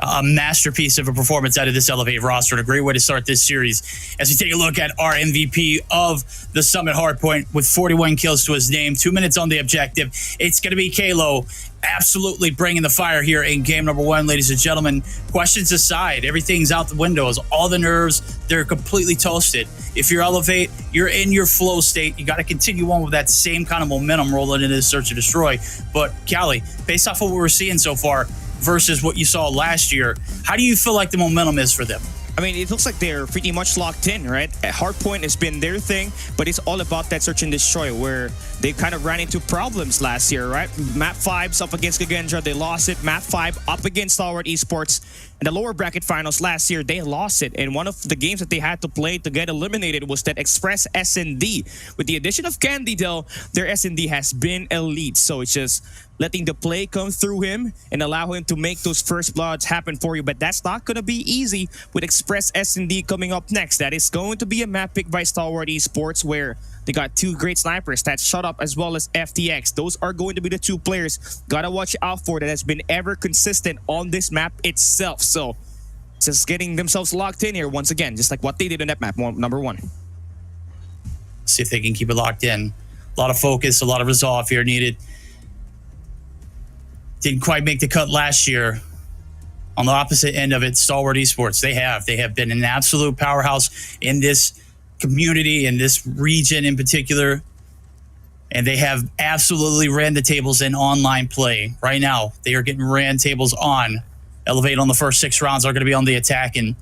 Speaker 8: a masterpiece of a performance out of this Elevate roster, and a great way to start this series. As we take a look at our MVP of the Summit hardpoint with 41 kills to his name, 2 minutes on the objective. It's going to be Kalo, absolutely bringing the fire here in game number 1, ladies and gentlemen. Questions aside, everything's out the windows. All the nerves, they're completely toasted. If you're Elevate, you're in your flow state. You got to continue on with that same kind of momentum rolling into this Search and Destroy. But Callie, based off of what we're seeing so far versus what you saw last year, how do you feel like the momentum is for them?
Speaker 9: I mean, it looks like they're pretty much locked in, right? Hardpoint has been their thing, but it's all about that Search and Destroy, where they kind of ran into problems last year, right? Map 5's up against Kendra, they lost it. Map 5 up against Stalwart Esports. In the lower bracket finals last year, they lost it. And one of the games that they had to play to get eliminated was that Express S&D. With the addition of Candy, though, their S&D has been elite. So it's just letting the play come through him and allow him to make those first bloods happen for you. But that's not going to be easy with Express S&D coming up next. That is going to be a map pick by Stalwart Esports, where they got 2 great snipers, that's Shut Up as well as FTX. Those are going to be the 2 players gotta watch out for that has been ever consistent on this map itself. So just getting themselves locked in here once again, just like what they did in that map number 1.
Speaker 8: See if they can keep it locked in. A lot of focus, a lot of resolve here needed. Didn't quite make the cut last year. On the opposite end of it, Stalwart Esports, they have been an absolute powerhouse in this community, in this region in particular, and they have absolutely ran the tables in online play. Right now, they are getting ran tables on. Elevate on the first 6 rounds are going to be on the attack, and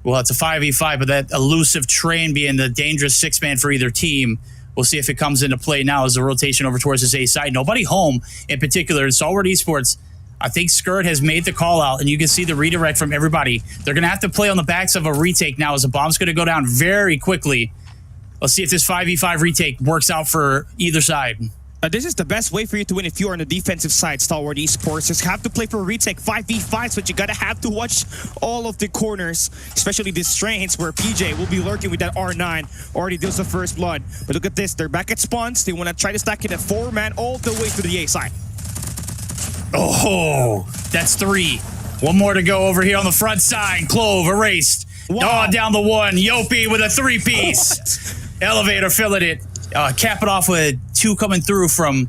Speaker 8: well, it's a 5v5, but that elusive Train being the dangerous 6-man for either team. We'll see if it comes into play now as the rotation over towards his A side. Nobody home in particular. Stalwart Esports, I think Skirt has made the call out, and you can see the redirect from everybody. They're going to have to play on the backs of a retake now, as the bomb's going to go down very quickly. Let's see if this 5v5 retake works out for either side.
Speaker 9: This is the best way for you to win if you are on the defensive side, Stalwart Esports. Just have to play for a retake 5v5, but you gotta have to watch all of the corners, especially these trains where PJ will be lurking with that R9. Already deals the first blood. But look at this, they're back at spawns. They want to try to stack it at 4-man all the way to the A side.
Speaker 8: Oh, that's 3. One more to go over here on the front side. Clove erased.
Speaker 9: Wow.
Speaker 8: Oh, down the 1. Yopi with a 3-piece. Elevator filling it. Cap it off with 2 coming through from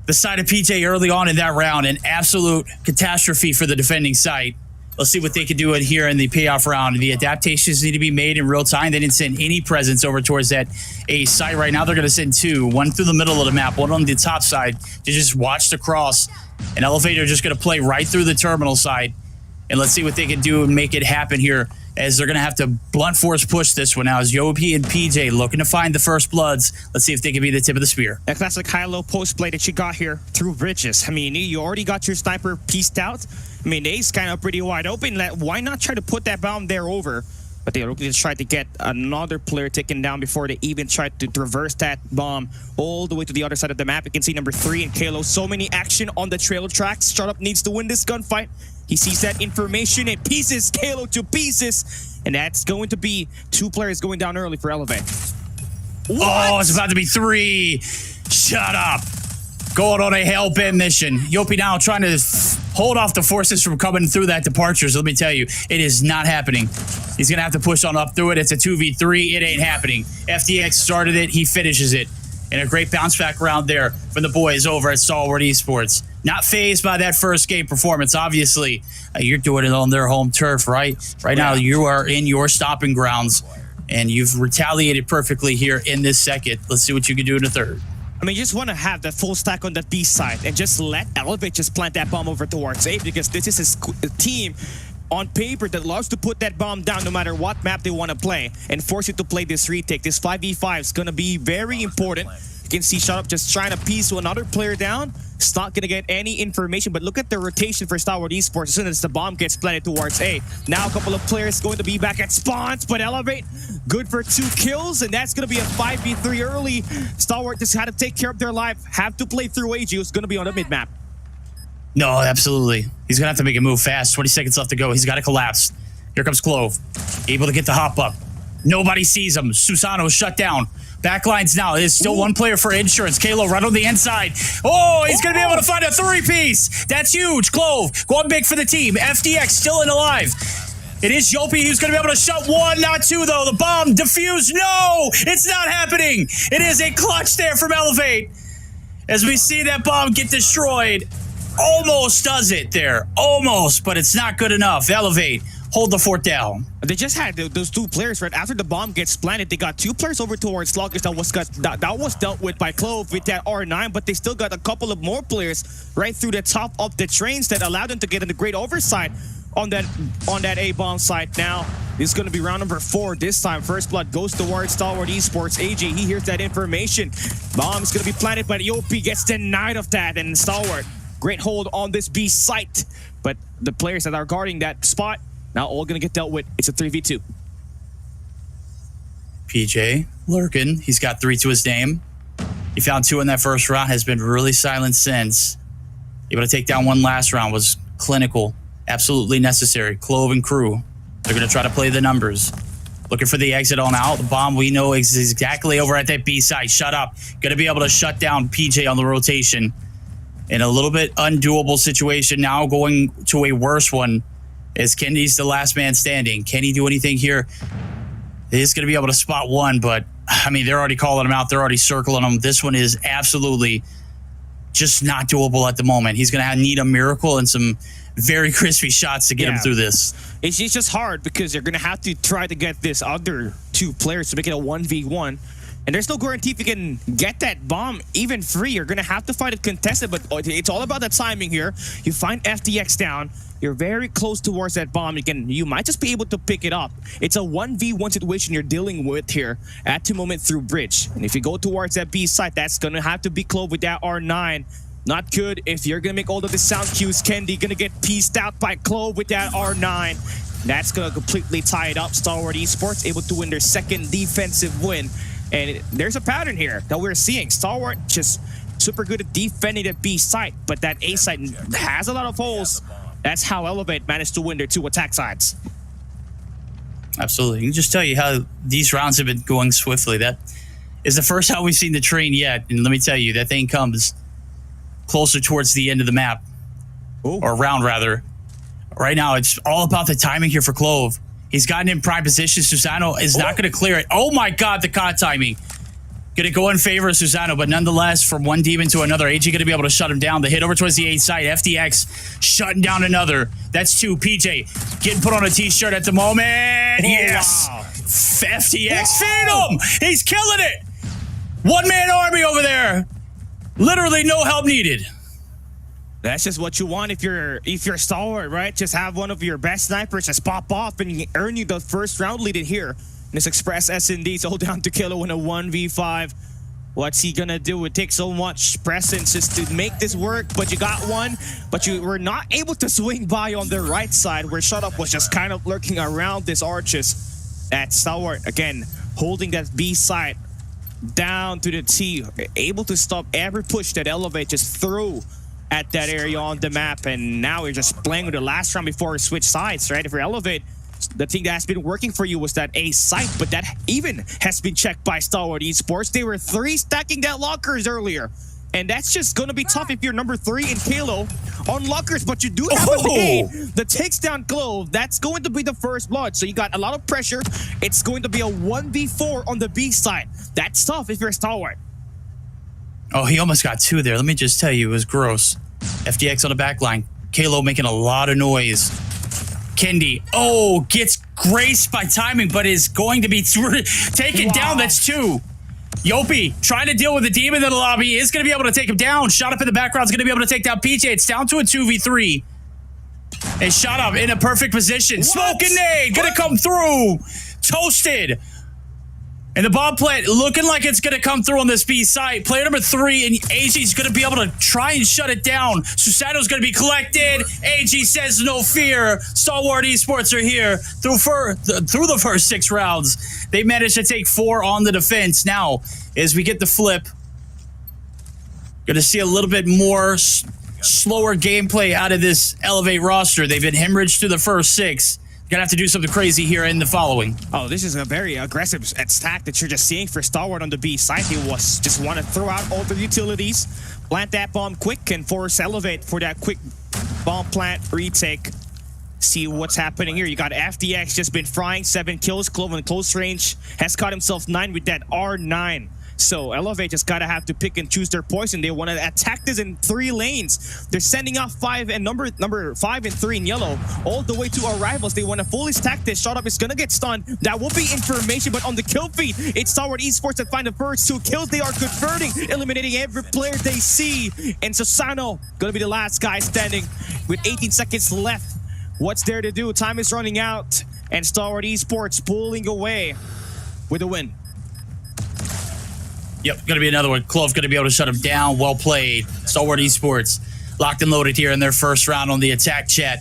Speaker 8: the side of PJ early on in that round. An absolute catastrophe for the defending side. Let's see what they can do in here in the payoff round. The adaptations need to be made in real time. They didn't send any presence over towards that A site. Right now, they're going to send 2. One through the middle of the map, one on the top side to just watch the cross. An Elevator just going to play right through the terminal side. And let's see what they can do and make it happen here, as they're going to have to blunt force push this one now, as Yopi and PJ looking to find the first bloods. Let's see if they can be the tip of the spear.
Speaker 9: That classic high-low post play that you got here through bridges. I mean, you already got your sniper pieced out. I mean, the A's kind of pretty wide open. Why not try to put that bomb there over? But they just tried to get another player taken down before they even tried to traverse that bomb all the way to the other side of the map. You can see number 3 and Kalo. So many action on the trail tracks. Shut Up needs to win this gunfight. He sees that information and pieces Kalo to pieces. And that's going to be 2 players going down early for Elevate.
Speaker 8: Oh, it's about to be 3. Shut up. Going on a hell-bent mission. Yopi now trying to hold off the forces from coming through that departures. Let me tell you, it is not happening. He's going to have to push on up through it. It's a 2v3. It ain't happening. FTX started it. He finishes it. And a great bounce back round there from the boys over at Stalwart Esports. Not phased by that first game performance. Obviously, you're doing it on their home turf, right? Right now, you are in your stopping grounds, and you've retaliated perfectly here in this second. Let's see what you can do in the third.
Speaker 9: I mean, you just want to have that full stack on that B side and just let Elevate just plant that bomb over towards A, because this is a team on paper that loves to put that bomb down no matter what map they want to play and force you to play this retake. This 5v5 is going to be very important, can see Shut Up just trying to piece another player down. It's not going to get any information, but look at the rotation for Stalwart Esports as soon as the bomb gets planted towards A. Now a couple of players going to be back at spawns, but Elevate good for 2 kills, and that's going to be a 5v3 early. Stalwart just had to take care of their life, have to play through AG, who's going to be on the mid-map.
Speaker 8: No, absolutely. He's going to have to make a move fast. 20 seconds left to go. He's got to collapse. Here comes Clove. Able to get the hop up. Nobody sees him. Susano shut down. Backlines now. There's still one player for insurance. Kalo right on the inside. Oh, he's going to be able to find a 3-piece. That's huge. Clove going big for the team. FDX still in alive. It is Yopi who's going to be able to shut 1, not 2, though. The bomb defused. No, it's not happening. It is a clutch there from Elevate. As we see that bomb get destroyed. Almost does it there. Almost, but it's not good enough. Elevate. Hold the fort down.
Speaker 9: They just had those 2 players, right? After the bomb gets planted, they got 2 players over towards Sluggish that was dealt with by Clove with that R9, but they still got a couple of more players right through the top of the trains that allowed them to get in the great oversight on that A-bomb site. Now, this is going to be round number 4. This time, First Blood goes towards Stalwart Esports. AJ, he hears that information. Bomb is going to be planted, but EOP gets denied of that, and Stalwart, great hold on this B site. But the players that are guarding that spot, now all going to get dealt with. It's a 3v2.
Speaker 8: PJ lurking. He's got 3 to his name. He found 2 in that first round. Has been really silent since. Able to take down 1 last round. Was clinical. Absolutely necessary. Clove and crew. They're going to try to play the numbers. Looking for the exit on out. The bomb we know is exactly over at that B side. Shut up. Going to be able to shut down PJ on the rotation. In a little bit undoable situation. Now going to a worse one. As Kenny's the last man standing. Can he do anything here? He's going to be able to spot 1, but I mean, they're already calling him out. They're already circling him. This one is absolutely just not doable at the moment. He's going to need a miracle and some very crispy shots to get him through this.
Speaker 9: It's just hard because they're going to have to try to get this other 2 players to make it a 1v1. And there's no guarantee if you can get that bomb even free. You're going to have to fight it contested, but it's all about the timing here. You find FDX down. You're very close towards that bomb. You might just be able to pick it up. It's a 1v1 situation you're dealing with here at the moment through bridge. And if you go towards that B site, that's going to have to be Clove with that R9. Not good if you're going to make all of the sound cues. Kendi going to get pieced out by Clove with that R9. That's going to completely tie it up. Stalwart Esports able to win their 2nd defensive win. And there's a pattern here that we're seeing. Stalwart just super good at defending that B site, but that A site has a lot of holes. That's how Elevate managed to win their 2 attack sides.
Speaker 8: Absolutely. I can just tell you how these rounds have been going swiftly. That is the first time we've seen the train yet. And let me tell you, that thing comes closer towards the end of the map.
Speaker 9: Ooh.
Speaker 8: Or round, rather. Right now, it's all about the timing here for Clove. He's gotten in prime position. Susano is not going to clear it. Oh my God, the COD timing. Going to go in favor of Susano, but nonetheless, from one demon to another, AG going to be able to shut him down. The hit over towards the A side. FDX shutting down another. That's 2. PJ getting put on a t-shirt at the moment. Yes.
Speaker 9: Wow.
Speaker 8: FDX. Feed him. He's killing it. One-man army over there. Literally no help needed.
Speaker 9: That's just what you want if you're Stalwart, right? Just have one of your best snipers just pop off and earn you the first round lead in here. This Express S&D's all down to Kilo in a 1v5. What's he gonna do? It takes so much presence just to make this work, but you got one. But you were not able to swing by on the right side where Shut Up was just kind of lurking around this arches. At Stalwart, again, holding that B side down to the T, able to stop every push that Elevate just threw at that area on the map. And now we're just playing with the last round before we switch sides, right? If you're Elevate, the thing that has been working for you was that A site, but that even has been checked by Stalwart Esports. They were 3 stacking that lockers earlier. And that's just going to be tough if you're number 3 in Kalo on lockers, but you do have a nade that takes down Clove. That's going to be the first blood. So you got a lot of pressure. It's going to be a 1v4 on the B side. That's tough if you're Stalwart.
Speaker 8: Oh, he almost got 2 there. Let me just tell you, it was gross. FDX on the back line. Kalo making a lot of noise. Kendi, gets graced by timing, but is going to be taken down. That's 2. Yopi trying to deal with the demon in the lobby, is going to be able to take him down. Shot Up in the background is going to be able to take down PJ. It's down to a 2v3. And Shot Up in a perfect position. Smoking nade, going to come through. Toasted. And the bomb plant looking like it's going to come through on this B site. Player number 3, and AG's going to be able to try and shut it down. Susano's going to be collected. AG says no fear. Stalwart Esports are here through the first 6 rounds. They managed to take 4 on the defense. Now, as we get the flip, going to see a little bit more slower gameplay out of this Elevate roster. They've been hemorrhaged through the first 6. Gonna have to do something crazy here in the following.
Speaker 9: Oh, this is a very aggressive attack that you're just seeing for Stalwart on the B side. He was just want to throw out all the utilities, plant that bomb quick, and force Elevate for that quick bomb plant retake. See what's happening here. You got FDX just been frying 7 kills. Clove in close range has caught himself 9 with that R9. So Elevate just gotta have to pick and choose their poison. They want to attack this in 3 lanes. They're sending off 5 and number 5 and 3 in yellow all the way to our rivals. They want to fully stack this. Shot up is gonna get stunned. That will be information, but on the kill feed, it's Stalwart Esports that find the first 2 kills. They are converting, eliminating every player they see. And Susano gonna be the last guy standing with 18 seconds left. What's there to do? Time is running out, and Stalwart Esports pulling away with a win.
Speaker 8: Yep, gonna be another one. Clove gonna be able to shut him down. Well played. Stalwart Esports locked and loaded here in their first round on the attack chat.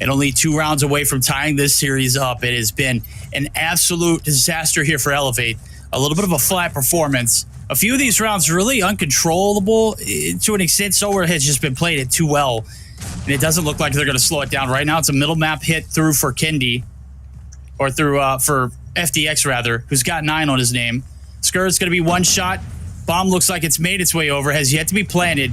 Speaker 8: And only 2 rounds away from tying this series up. It has been an absolute disaster here for Elevate. A little bit of a flat performance. A few of these rounds really uncontrollable to an extent. Stalwart has just been playing it too well. And it doesn't look like they're gonna slow it down. Right now it's a middle map hit through for Kendi. Or through for FDX rather, who's got 9 on his name. Skur's going to be 1 shot. Bomb looks like it's made its way over. Has yet to be planted.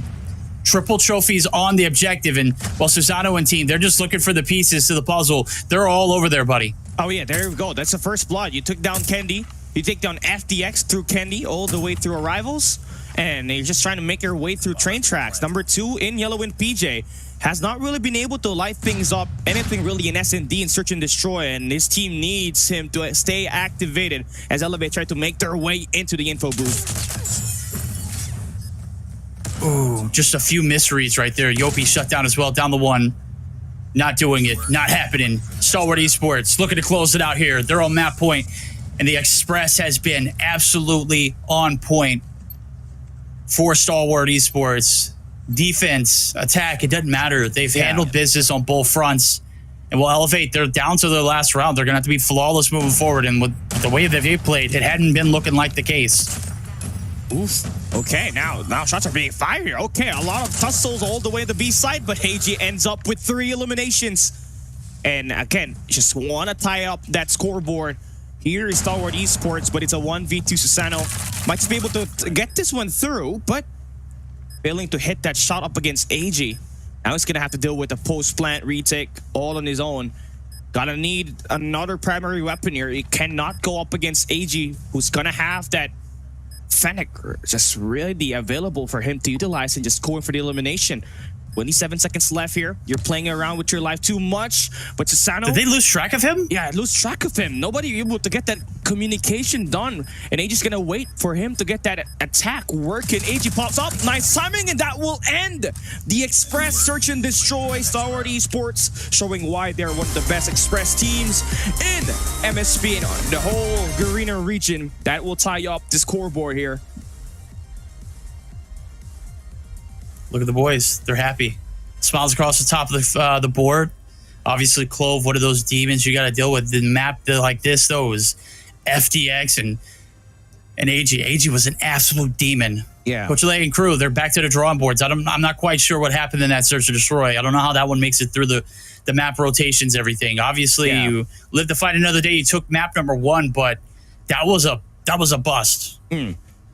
Speaker 8: Triple trophies on the objective. And while Susano and team, they're just looking for the pieces to the puzzle. They're all over there, buddy.
Speaker 9: Oh, yeah, there we go. That's the first blood. You took down Kendi. You take down FDX through Kendi all the way through Arrivals. And you're just trying to make your way through train tracks. Number 2 in yellow and PJ has not really been able to light things up, anything really in S&D in Search and Destroy, and his team needs him to stay activated as Elevate try to make their way into the info booth.
Speaker 8: Ooh, just a few misreads right there. Yopi shut down as well, down the 1. Not doing it, not happening. Stalwart Esports looking to close it out here. They're on map point, and the Express has been absolutely on point for Stalwart Esports. Defense, attack, it doesn't matter. They've handled business on both fronts. And will Elevate, they're down to their last round. They're going to have to be flawless moving forward. And with the way that they've played, it hadn't been looking like the case.
Speaker 9: Oof. Okay, now shots are being fired here. Okay, a lot of tussles all the way to the B side, but KAGE ends up with 3 eliminations. And again, just want to tie up that scoreboard. Here is Stalwart Esports, but it's a 1v2. Susano might just be able to get this one through, but failing to hit that shot up against AG. Now he's going to have to deal with a post-plant retake all on his own. Gonna need another primary weapon here. He cannot go up against AG, who's going to have that Fennec just really available for him to utilize and just going for the elimination. 27 seconds left here. You're playing around with your life too much. But Susano...
Speaker 8: Did they lose track of him?
Speaker 9: Yeah, lose track of him. Nobody able to get that communication done. And AG's gonna wait for him to get that attack working. AG pops up. Nice timing, and that will end the Express Search and Destroy. Stalwart Esports showing why they're one of the best Express teams in MSP and the whole Garena region. That will tie up the scoreboard here.
Speaker 8: Look at the boys. They're happy. Smiles across the top of the board. Obviously, Clove, what are those demons you got to deal with? The map like this, those FDX and AG. AG was an absolute demon.
Speaker 9: Yeah.
Speaker 8: Coach Lay and crew, they're back to the drawing boards. I'm not quite sure what happened in that Search and Destroy. I don't know how that one makes it through the map rotations, everything. Obviously, you live to fight another day. You took map number 1, but that was a bust.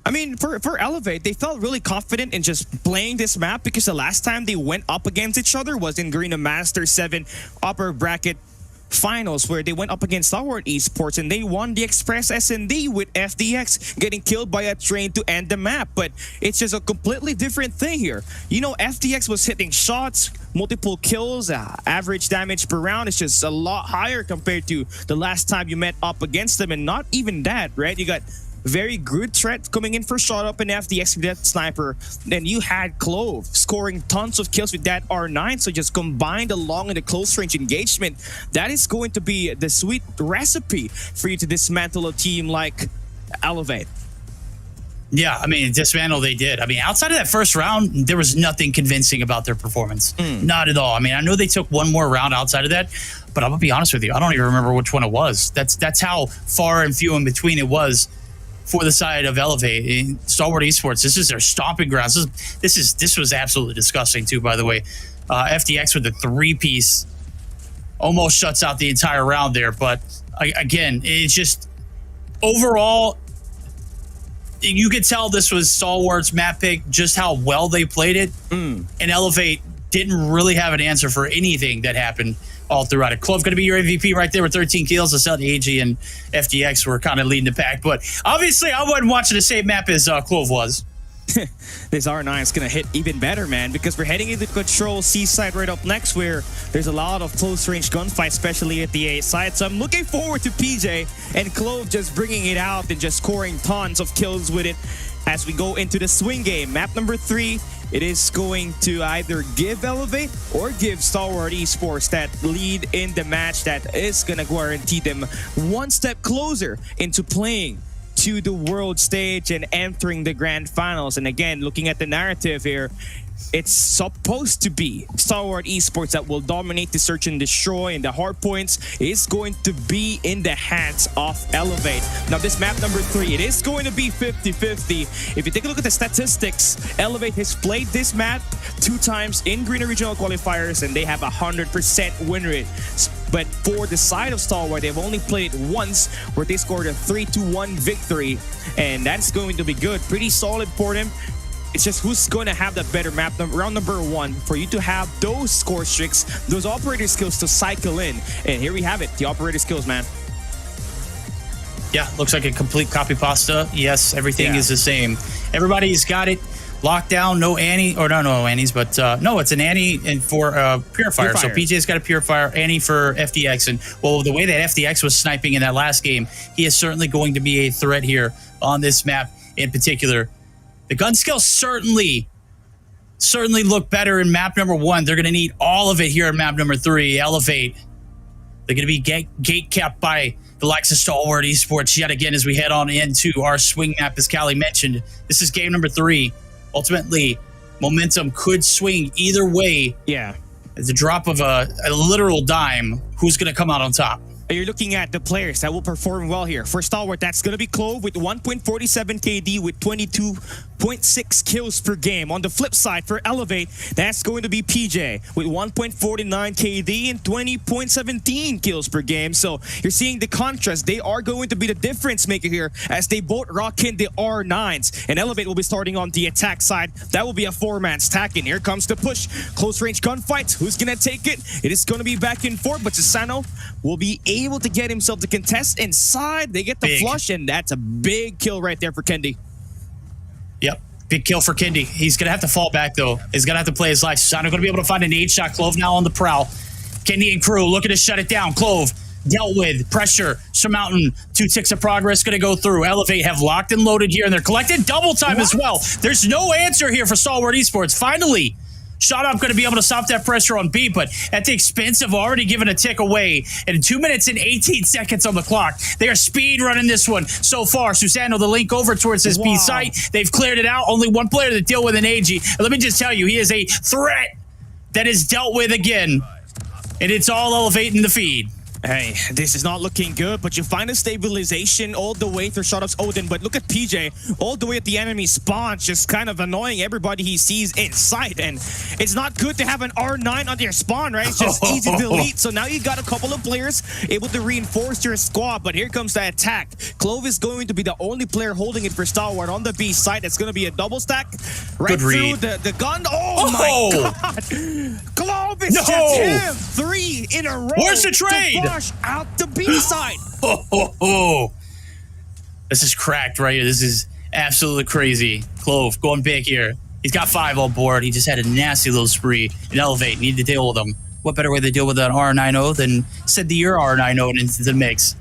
Speaker 9: I mean, for Elevate, they felt really confident in just playing this map because the last time they went up against each other was in Garena Master 7 upper bracket finals, where they went up against Stalwart Esports and they won the Express S&D with FDX getting killed by a train to end the map. But it's just a completely different thing here. You know, FDX was hitting shots, multiple kills, average damage per round is just a lot higher compared to the last time you met up against them. And not even that, right? You got very good threat coming in for shot up and FDX with that sniper. Then you had Clove scoring tons of kills with that R9. So just combined along in the close range engagement, that is going to be the sweet recipe for you to dismantle a team like Elevate.
Speaker 8: Yeah, I mean, dismantle they did. I mean, outside of that first round, there was nothing convincing about their performance. Not at all. I mean, I know they took one more round outside of that, but I'm gonna be honest with you, I don't even remember which one it was. That's how far and few in between it was for the side of Elevate. In Stalwart Esports, this is their stomping grounds. This was absolutely disgusting too, by the way. FDX with the 3-piece almost shuts out the entire round there, but again, it's just overall, you could tell this was Stalwart's map pick, just how well they played it. And Elevate didn't really have an answer for anything that happened all throughout it. Clove going to be your MVP right there with 13 kills. I said AG and FDX were kind of leading the pack, but obviously I wasn't watching the same map as Clove was.
Speaker 9: This R9 is going to hit even better, man, because we're heading into Control Seaside right up next, where there's a lot of close-range gunfights, especially at the A side. So I'm looking forward to PJ and Clove just bringing it out and just scoring tons of kills with it as we go into the swing game. Map number 3, it is going to either give Elevate or give Stalwart Esports that lead in the match that is going to guarantee them one step closer into playing to the world stage and entering the grand finals. And again, looking at the narrative here, it's supposed to be Stalwart Esports that will dominate the search and destroy, and the hard points is going to be in the hands of Elevate. Now this map number 3, it is going to be 50-50. If you take a look at the statistics, Elevate has played this map 2 times in Garena Regional Qualifiers, and they have 100% win rate. But for the side of Stalwart, they've only played it once, where they scored a 3-1 victory, and that's going to be good. Pretty solid for them. It's just who's going to have that better map. Round number 1, for you to have those score streaks, those operator skills to cycle in. And here we have it, the operator skills, man.
Speaker 8: Yeah, looks like a complete copy pasta. Yes, everything is the same. Everybody's got it locked down. No Annie, or no Annie's, but no, it's an Annie and for Purifier. So PJ's got a Purifier, Annie for FDX. And well, the way that FDX was sniping in that last game, he is certainly going to be a threat here on this map in particular. The gun skills certainly look better in map number 1. They're going to need all of it here in map number 3. Elevate. They're going to be gate capped by the likes of Stalwart Esports yet again as we head on into our swing map, as Callie mentioned. This is game number 3. Ultimately, momentum could swing either way.
Speaker 9: Yeah.
Speaker 8: At the drop of a literal dime, who's going to come out on top?
Speaker 9: You're looking at the players that will perform well here. For Stalwart, that's going to be Clove with 1.47 KD with 22.6 kills per game. On the flip side, for Elevate, that's going to be PJ with 1.49 KD and 20.17 kills per game. So you're seeing the contrast. They are going to be the difference maker here as they both rock in the R9s. And Elevate will be starting on the attack side. That will be a 4-man stack. And here comes the push. Close range gunfight. Who's going to take it? It is going to be back and forth, but Susano will be able to get himself to contest inside. They get the flush, and that's a big kill right there for Kendi.
Speaker 8: Yep, big kill for Kendi. He's going to have to fall back, though. He's going to have to play his life. Susano going to be able to find an 8-shot. Clove now on the prowl. Kendi and crew looking to shut it down. Clove dealt with pressure, surmounting 2 ticks of progress, going to go through. Elevate have locked and loaded here, and they're collecting double time as well. There's no answer here for Stalwart Esports. Finally, Shot Up going to be able to stop that pressure on B, but at the expense of already giving a tick away. And 2 minutes and 18 seconds on the clock. They are speed running this one so far. Susano, the link over towards this B site. They've cleared it out. Only one player to deal with an AG. And let me just tell you, he is a threat that is dealt with again. And it's all Elevate in the feed.
Speaker 9: Hey, this is not looking good, but you find a stabilization all the way through Shot Up's Odin. But look at PJ, all the way at the enemy spawn, just kind of annoying everybody he sees in sight. And it's not good to have an R9 on your spawn, right? It's just easy to delete. So now you got a couple of players able to reinforce your squad. But here comes the attack. Clove is going to be the only player holding it for Stalwart on the B side. It's going to be a double stack right through the gun. Oh my God! Clove is just him. 3 in a row.
Speaker 8: Where's the trade?
Speaker 9: Out the B side.
Speaker 8: This is cracked right here. This is absolutely crazy. Clove going big here. He's got 5 on board. He just had a nasty little spree. And Elevate need to deal with him. What better way to deal with an R9O than send your R9O into the mix?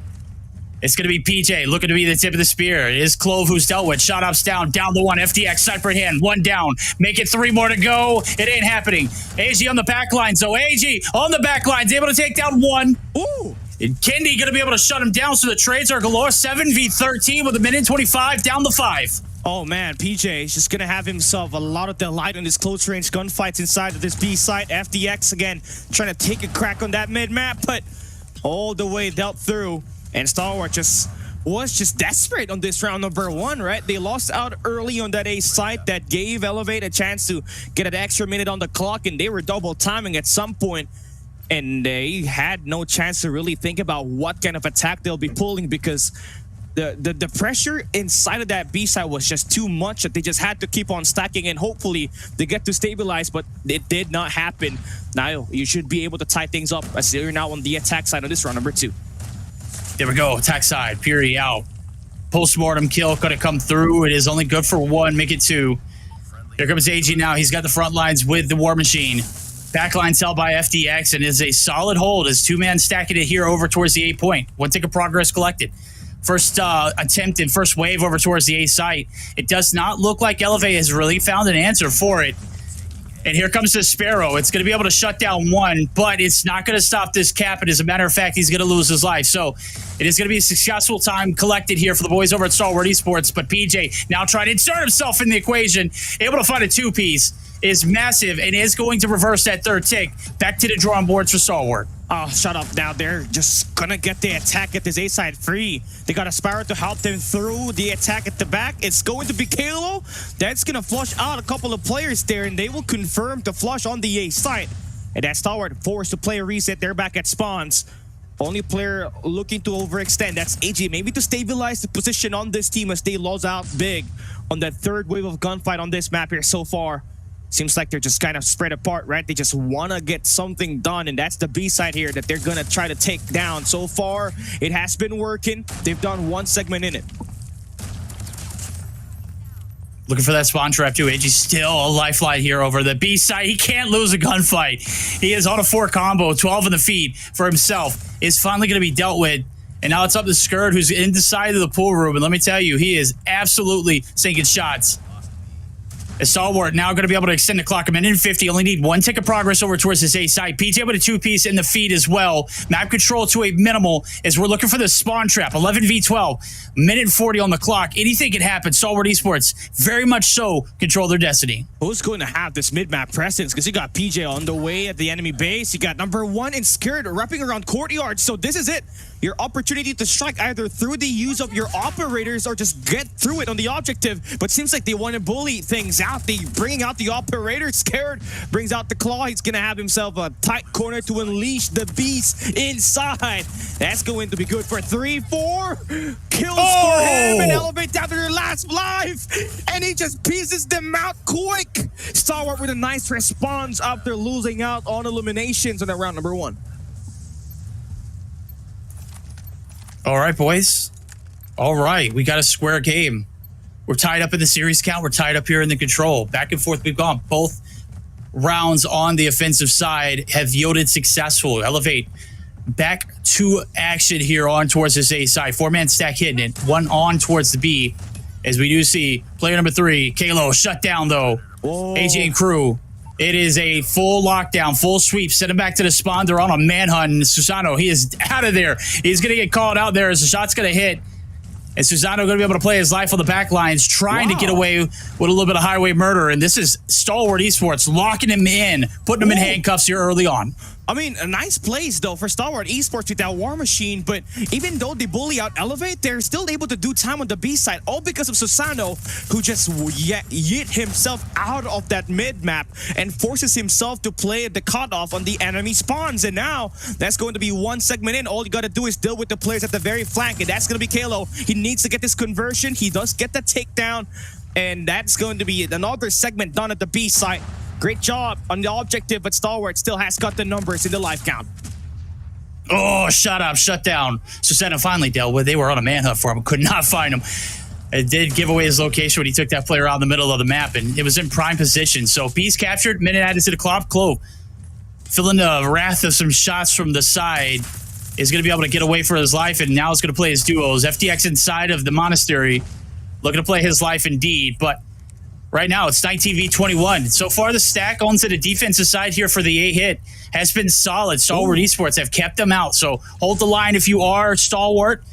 Speaker 8: It's going to be PJ looking to be the tip of the spear. It is Clove who's dealt with. Shot Up's down the 1. FDX sniper hand. 1 down. Make it 3 more to go. It ain't happening. AG on the back lines. So AG on the back lines able to take down 1.
Speaker 9: Ooh.
Speaker 8: Kendi going to be able to shut him down, so the trades are galore. 7v13 with a minute 25 down the 5.
Speaker 9: Oh man, PJ is just gonna have himself a lot of delight on his close range gunfights inside of this B site. FDX again trying to take a crack on that mid map, but all the way dealt through. And Stalwart was just desperate on this round number 1, right? They lost out early on that A site that gave Elevate a chance to get an extra minute on the clock, and they were double timing at some point. And they had no chance to really think about what kind of attack they'll be pulling, because the pressure inside of that B side was just too much that they just had to keep on stacking, and hopefully they get to stabilize, but it did not happen. Now you should be able to tie things up as you're now on the attack side on this round number 2.
Speaker 8: There we go, attack side, Fury out. Postmortem kill could have come through. It is only good for 1, make it 2. Here comes AG now, he's got the front lines with the War Machine. Backline's held by FDX and is a solid hold as 2-man stacking it here over towards the A point. 1 tick of progress collected. First attempt and first wave over towards the A site. It does not look like Elevate has really found an answer for it. And here comes the Sparrow. It's going to be able to shut down 1, but it's not going to stop this cap. And as a matter of fact, he's going to lose his life. So it is going to be a successful time collected here for the boys over at Stalwart Esports. But PJ now trying to insert himself in the equation, able to find a 2-piece, is massive and is going to reverse that 3rd tick. Back to the drawing boards for Stalwart.
Speaker 9: Oh, shut up now. They're just gonna get the attack at this A side free. They got a Sparrow to help them through the attack at the back. It's going to be Kalo. That's gonna flush out a couple of players there, and they will confirm the flush on the A side. And that Stalwart forced to play a reset. They're back at spawns. Only player looking to overextend, that's AG. Maybe to stabilize the position on this team as they lose out big on that 3rd wave of gunfight on this map here so far. Seems like they're just kind of spread apart, right? They just want to get something done, and that's the B side here that they're going to try to take down. So far, it has been working. They've done 1 segment in it.
Speaker 8: Looking for that spawn trap too. AG's still a lifeline here over the B side. He can't lose a gunfight. He is on a 4 combo, 12 in the feed for himself. Is finally going to be dealt with. And now it's up to Skurd, who's in the side of the pool room. And let me tell you, he is absolutely sinking shots. Stalwart now going to be able to extend the clock. A minute and 50. Only need 1 tick of progress over towards this A side. PJ with a 2-piece in the feed as well. Map control to a minimal as we're looking for the spawn trap. 11v12. Minute 40 on the clock. Anything can happen. Stalwart Esports very much so control their destiny.
Speaker 9: Who's going to have this mid-map presence? Because you got PJ on the way at the enemy base. You got number 1 and Scared wrapping around courtyard. So this is it. Your opportunity to strike either through the use of your operators or just get through it on the objective. But seems like they want to bully things out. They bringing out the operator. Scared brings out the claw. He's going to have himself a tight corner to unleash the beast inside. That's going to be good for 3-4 kills for him, and Elevate down to their last life. And he just pieces them out quick. Stalwart with a nice response after losing out on eliminations on that round number 1.
Speaker 8: All right, boys. All right, we got a square game. We're tied up in the series count. We're tied up here in the control. Back and forth we've gone. Both rounds on the offensive side have yielded successful. Elevate back to action here on towards this A side. 4-man stack hitting it. 1 on towards the B. As we do see player number 3, Kalo, shut down though.
Speaker 9: Whoa.
Speaker 8: AJ and crew. It is a full lockdown, full sweep. Send him back to the spawn. They're on a manhunt. And Susano, he is out of there. He's going to get called out there as the shot's going to hit. And Susano going to be able to play his life on the back lines, trying to get away with a little bit of highway murder. And this is Stalwart Esports locking him in, putting him in handcuffs here early on.
Speaker 9: I mean, a nice place, though, for Stalwart Esports with that War Machine, but even though they bully out Elevate, they're still able to do time on the B side, all because of Susano, who just yeet himself out of that mid-map and forces himself to play the cutoff on the enemy spawns. And now, that's going to be 1 segment in. All you got to do is deal with the players at the very flank, and that's going to be Kalo. He needs to get this conversion. He does get the takedown, and that's going to be another segment done at the B side. Great job on the objective, but Stalwart still has got the numbers in the life count.
Speaker 8: Oh, shut up, shut down. Susano finally dealt with. They were on a manhunt for him, could not find him. It did give away his location when he took that player out in the middle of the map, and it was in prime position. So Beast captured, minute added to the clock. Clove, feeling the wrath of some shots from the side, is going to be able to get away for his life, and now is going to play his duos. FTX inside of the monastery, looking to play his life indeed, but Right now, it's 19v21. So far, the stack onto the defensive side here for the A hit has been solid. Stalwart Esports have kept them out. So hold the line if you are Stalwart.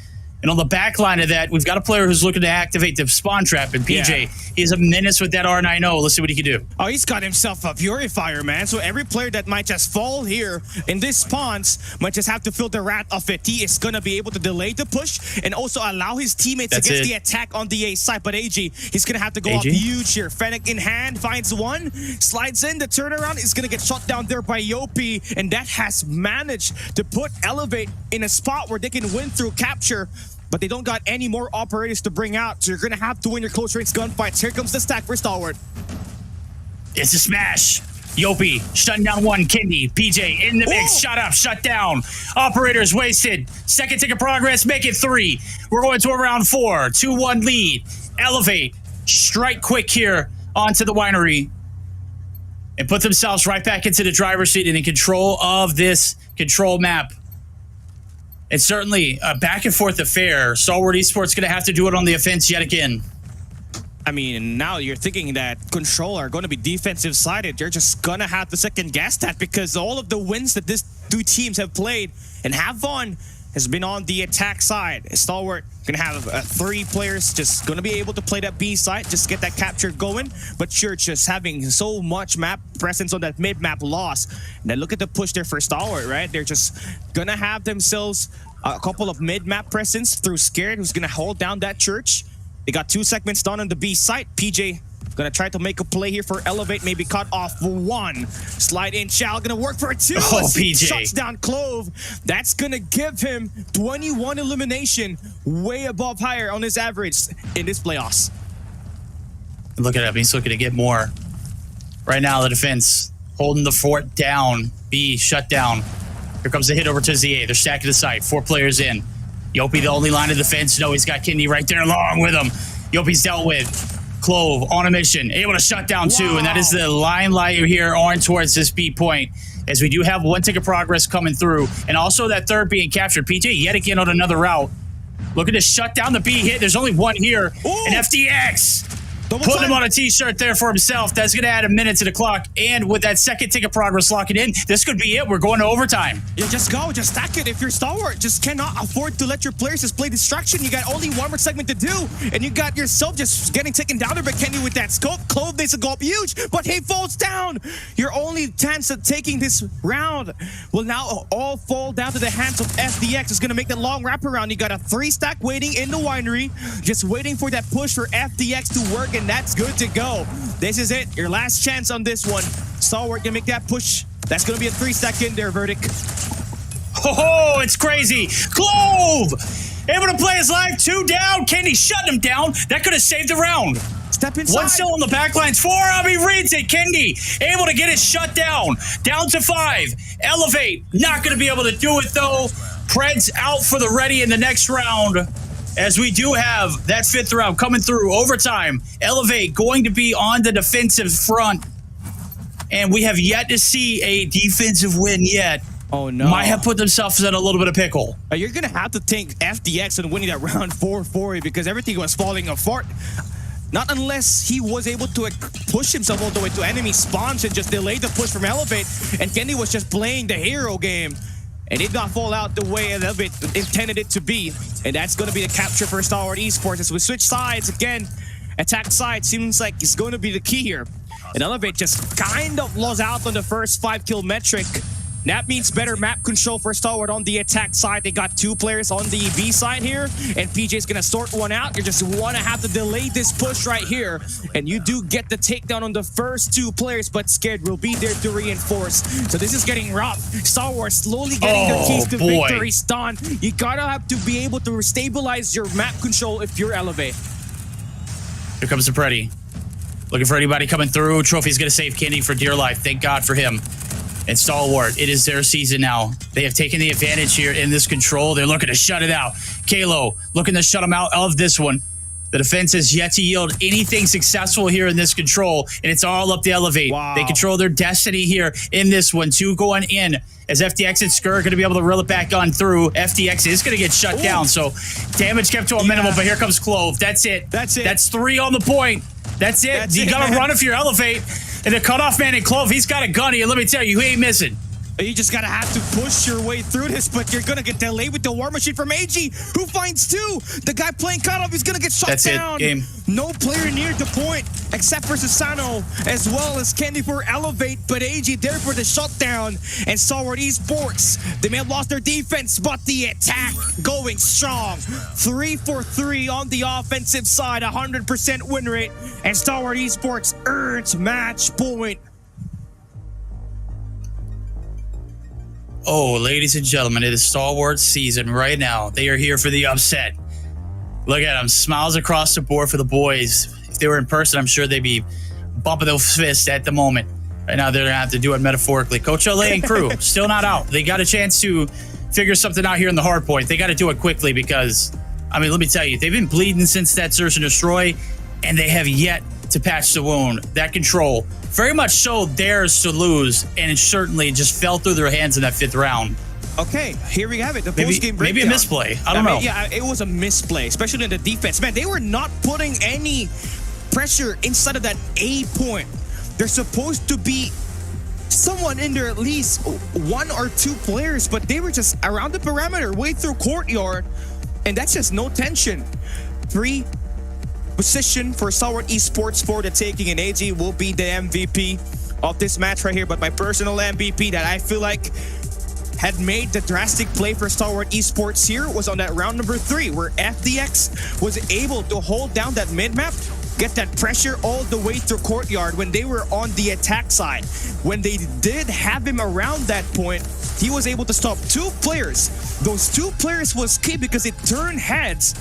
Speaker 8: And on the back line of that, we've got a player who's looking to activate the spawn trap. And PJ, he's a menace with that R90. Let's see what he can do.
Speaker 9: Oh, he's got himself a purifier, man. So every player that might just fall here in this spawns might just have to feel the wrath of it. He is going to be able to delay the push and also allow his teammates to get the attack on the A side. But AG, he's going to have to go up huge here. Fennec in hand, finds one, slides in. The turnaround is going to get shot down there by Yopi. And that has managed to put Elevate in a spot where they can win through capture. But they don't got any more operators to bring out, so you're going to have to win your close range gunfights. Here comes the stack for Stalwart.
Speaker 8: It's a smash. Yopi shutting down one. Kendi, PJ in the mix. Shut up, shut down. Operators wasted. Second tick of progress, make it 3. We're going to a round 4. 2-1 lead. Elevate. Strike quick here onto the winery. And put themselves right back into the driver's seat and in control of this control map. It's certainly a back and forth affair. Stalwart Esports going to have to do it on the offense yet again.
Speaker 9: I mean, now you're thinking that Control are going to be defensive sided. You're just going to have to second guess that because all of the wins that these two teams have played and have won has been on the attack side. Stalwart going to have 3 players just going to be able to play that B side, just get that capture going. But you're just having so much map presence on that mid-map loss. And then look at the push there for Stalwart, right? They're just going to have themselves a couple of mid-map presence through Scared, who's going to hold down that church. They got 2 segments done on the B side. PJ gonna try to make a play here for Elevate, maybe cut off for 1. Slide in, Chow gonna work for 2.
Speaker 8: PJ
Speaker 9: shuts down Clove. That's gonna give him 21 elimination, way above higher on his average in this playoffs.
Speaker 8: Look at him, he's looking to get more. Right now, the defense holding the fort down. B shut down. Here comes the hit over to ZA. They're stacking the site. 4 players in. Yopi, the only line of defense. No, he's got Kendi right there along with him. Yopi's dealt with. Clove on a mission, able to shut down 2, and that is the line light here on towards this B point, as we do have 1 tick of progress coming through, and also that 3rd being captured. PJ yet again on another route, looking to shut down the B hit. There's only 1 here, and FDX putting him on a t-shirt there for himself. That's going to add a minute to the clock, and with that 2nd tick of progress locking in, this could be it. We're going to overtime.
Speaker 9: Yeah, just go, just stack it. If you're Stalwart, just cannot afford to let your players just play distraction. You got only 1 more segment to do, and you got yourself just getting taken down there by Kenny with that scope. Clove needs to go up huge, but he falls down. Your only chance of taking this round will now all fall down to the hands of FDX. It's going to make the long wraparound. You got a 3 stack waiting in the winery, just waiting for that push for FDX to work, and that's good to go. This is it. Your last chance on this one. Stalwart gonna make that push. That's gonna be a 3 stack in there, Verdict.
Speaker 8: Oh, it's crazy. Clove able to play his life. 2 down. Kenny shut him down. That could have saved the round.
Speaker 9: Step inside.
Speaker 8: 1 still on the back lines. 4. He reads it. Kendi able to get it shut down. Down to 5. Elevate. Not going to be able to do it, though. Pred's out for the ready in the next round, as we do have that 5th round coming through. Overtime. Elevate going to be on the defensive front. And we have yet to see a defensive win yet.
Speaker 9: Oh, no.
Speaker 8: Might have put themselves in a little bit of pickle.
Speaker 9: You're going to have to take FDX and winning that round 4-4 because everything was falling apart. Not unless he was able to push himself all the way to enemy spawns and just delay the push from Elevate. And Kenny was just playing the hero game. And it did not fall out the way Elevate intended it to be. And that's going to be the capture for Stalwart Esports. As we switch sides again, attack side seems like it's going to be the key here. And Elevate just kind of lost out on the first 5-kill metric. That means better map control for Stalwart on the attack side. They got 2 players on the B side here, and PJ's gonna sort one out. You just wanna have to delay this push right here, and you do get the takedown on the first 2 players, but Scared will be there to reinforce. So this is getting rough. Stalwart slowly getting their keys to victory. Stun. You gotta have to be able to stabilize your map control if you're Elevate.
Speaker 8: Here comes the Pretty. Looking for anybody coming through. Trophy's gonna save Kenny for dear life. Thank God for him. And Stalwart, it is their season now. They have taken the advantage here in this control. They're looking to shut it out. Kalo looking to shut them out of this one. The defense has yet to yield anything successful here in this control, and it's all up to Elevate.
Speaker 9: Wow.
Speaker 8: They control their destiny here in this one. 2 going in, as FDX and Skur are going to be able to reel it back on through. FDX is going to get shut down, so damage kept to a minimum, but here comes Clove. That's it.
Speaker 9: That's it.
Speaker 8: That's 3 on the point. That's it.
Speaker 9: That's
Speaker 8: you
Speaker 9: it,
Speaker 8: got to
Speaker 9: man.
Speaker 8: run if you're Elevate. And the cutoff man in Clove, he's got a gunny, and let me tell you, he ain't missing.
Speaker 9: You just gotta have to push your way through this, but you're gonna get delayed with the war machine from AG, who finds two. The guy playing cutoff is gonna get shot
Speaker 8: That's
Speaker 9: down.
Speaker 8: it, game.
Speaker 9: No player near the point except for Susano, as well as Candy for Elevate, but AG there for the shutdown. And Stalwart Esports, they may have lost their defense, but the attack going strong. 3 for 3 on the offensive side, 100% win rate, and Stalwart Esports earns match point.
Speaker 8: Oh, ladies and gentlemen, it is Stalwart season right now. They are here for the upset. Look at them. Smiles across the board for the boys. If they were in person, I'm sure they'd be bumping those fists at the moment. Right now, they're going to have to do it metaphorically. Coach LA and crew, still not out. They got a chance to figure something out here in the hard point. They got to do it quickly because, I mean, let me tell you, they've been bleeding since that search and destroy, and they have yet to patch the wound. That control, very much so theirs to lose, and it certainly just fell through their hands in that 5th round.
Speaker 9: Okay, here we have it. The
Speaker 8: Maybe,
Speaker 9: post-game
Speaker 8: maybe a
Speaker 9: breakdown.
Speaker 8: misplay. I don't know.
Speaker 9: Yeah, it was a misplay, especially in the defense. Man, they were not putting any pressure inside of that A point. There's supposed to be someone in there, at least 1 or 2 players, but they were just around the perimeter, way through courtyard, and that's just no tension. 3 position for Stalwart Esports for the taking, and AG will be the MVP of this match right here. But my personal MVP that I feel like had made the drastic play for Stalwart Esports here was on that round number 3, where FDX was able to hold down that mid-map, get that pressure all the way through courtyard when they were on the attack side. When they did have him around that point, he was able to stop 2 players. Those 2 players was key because it turned heads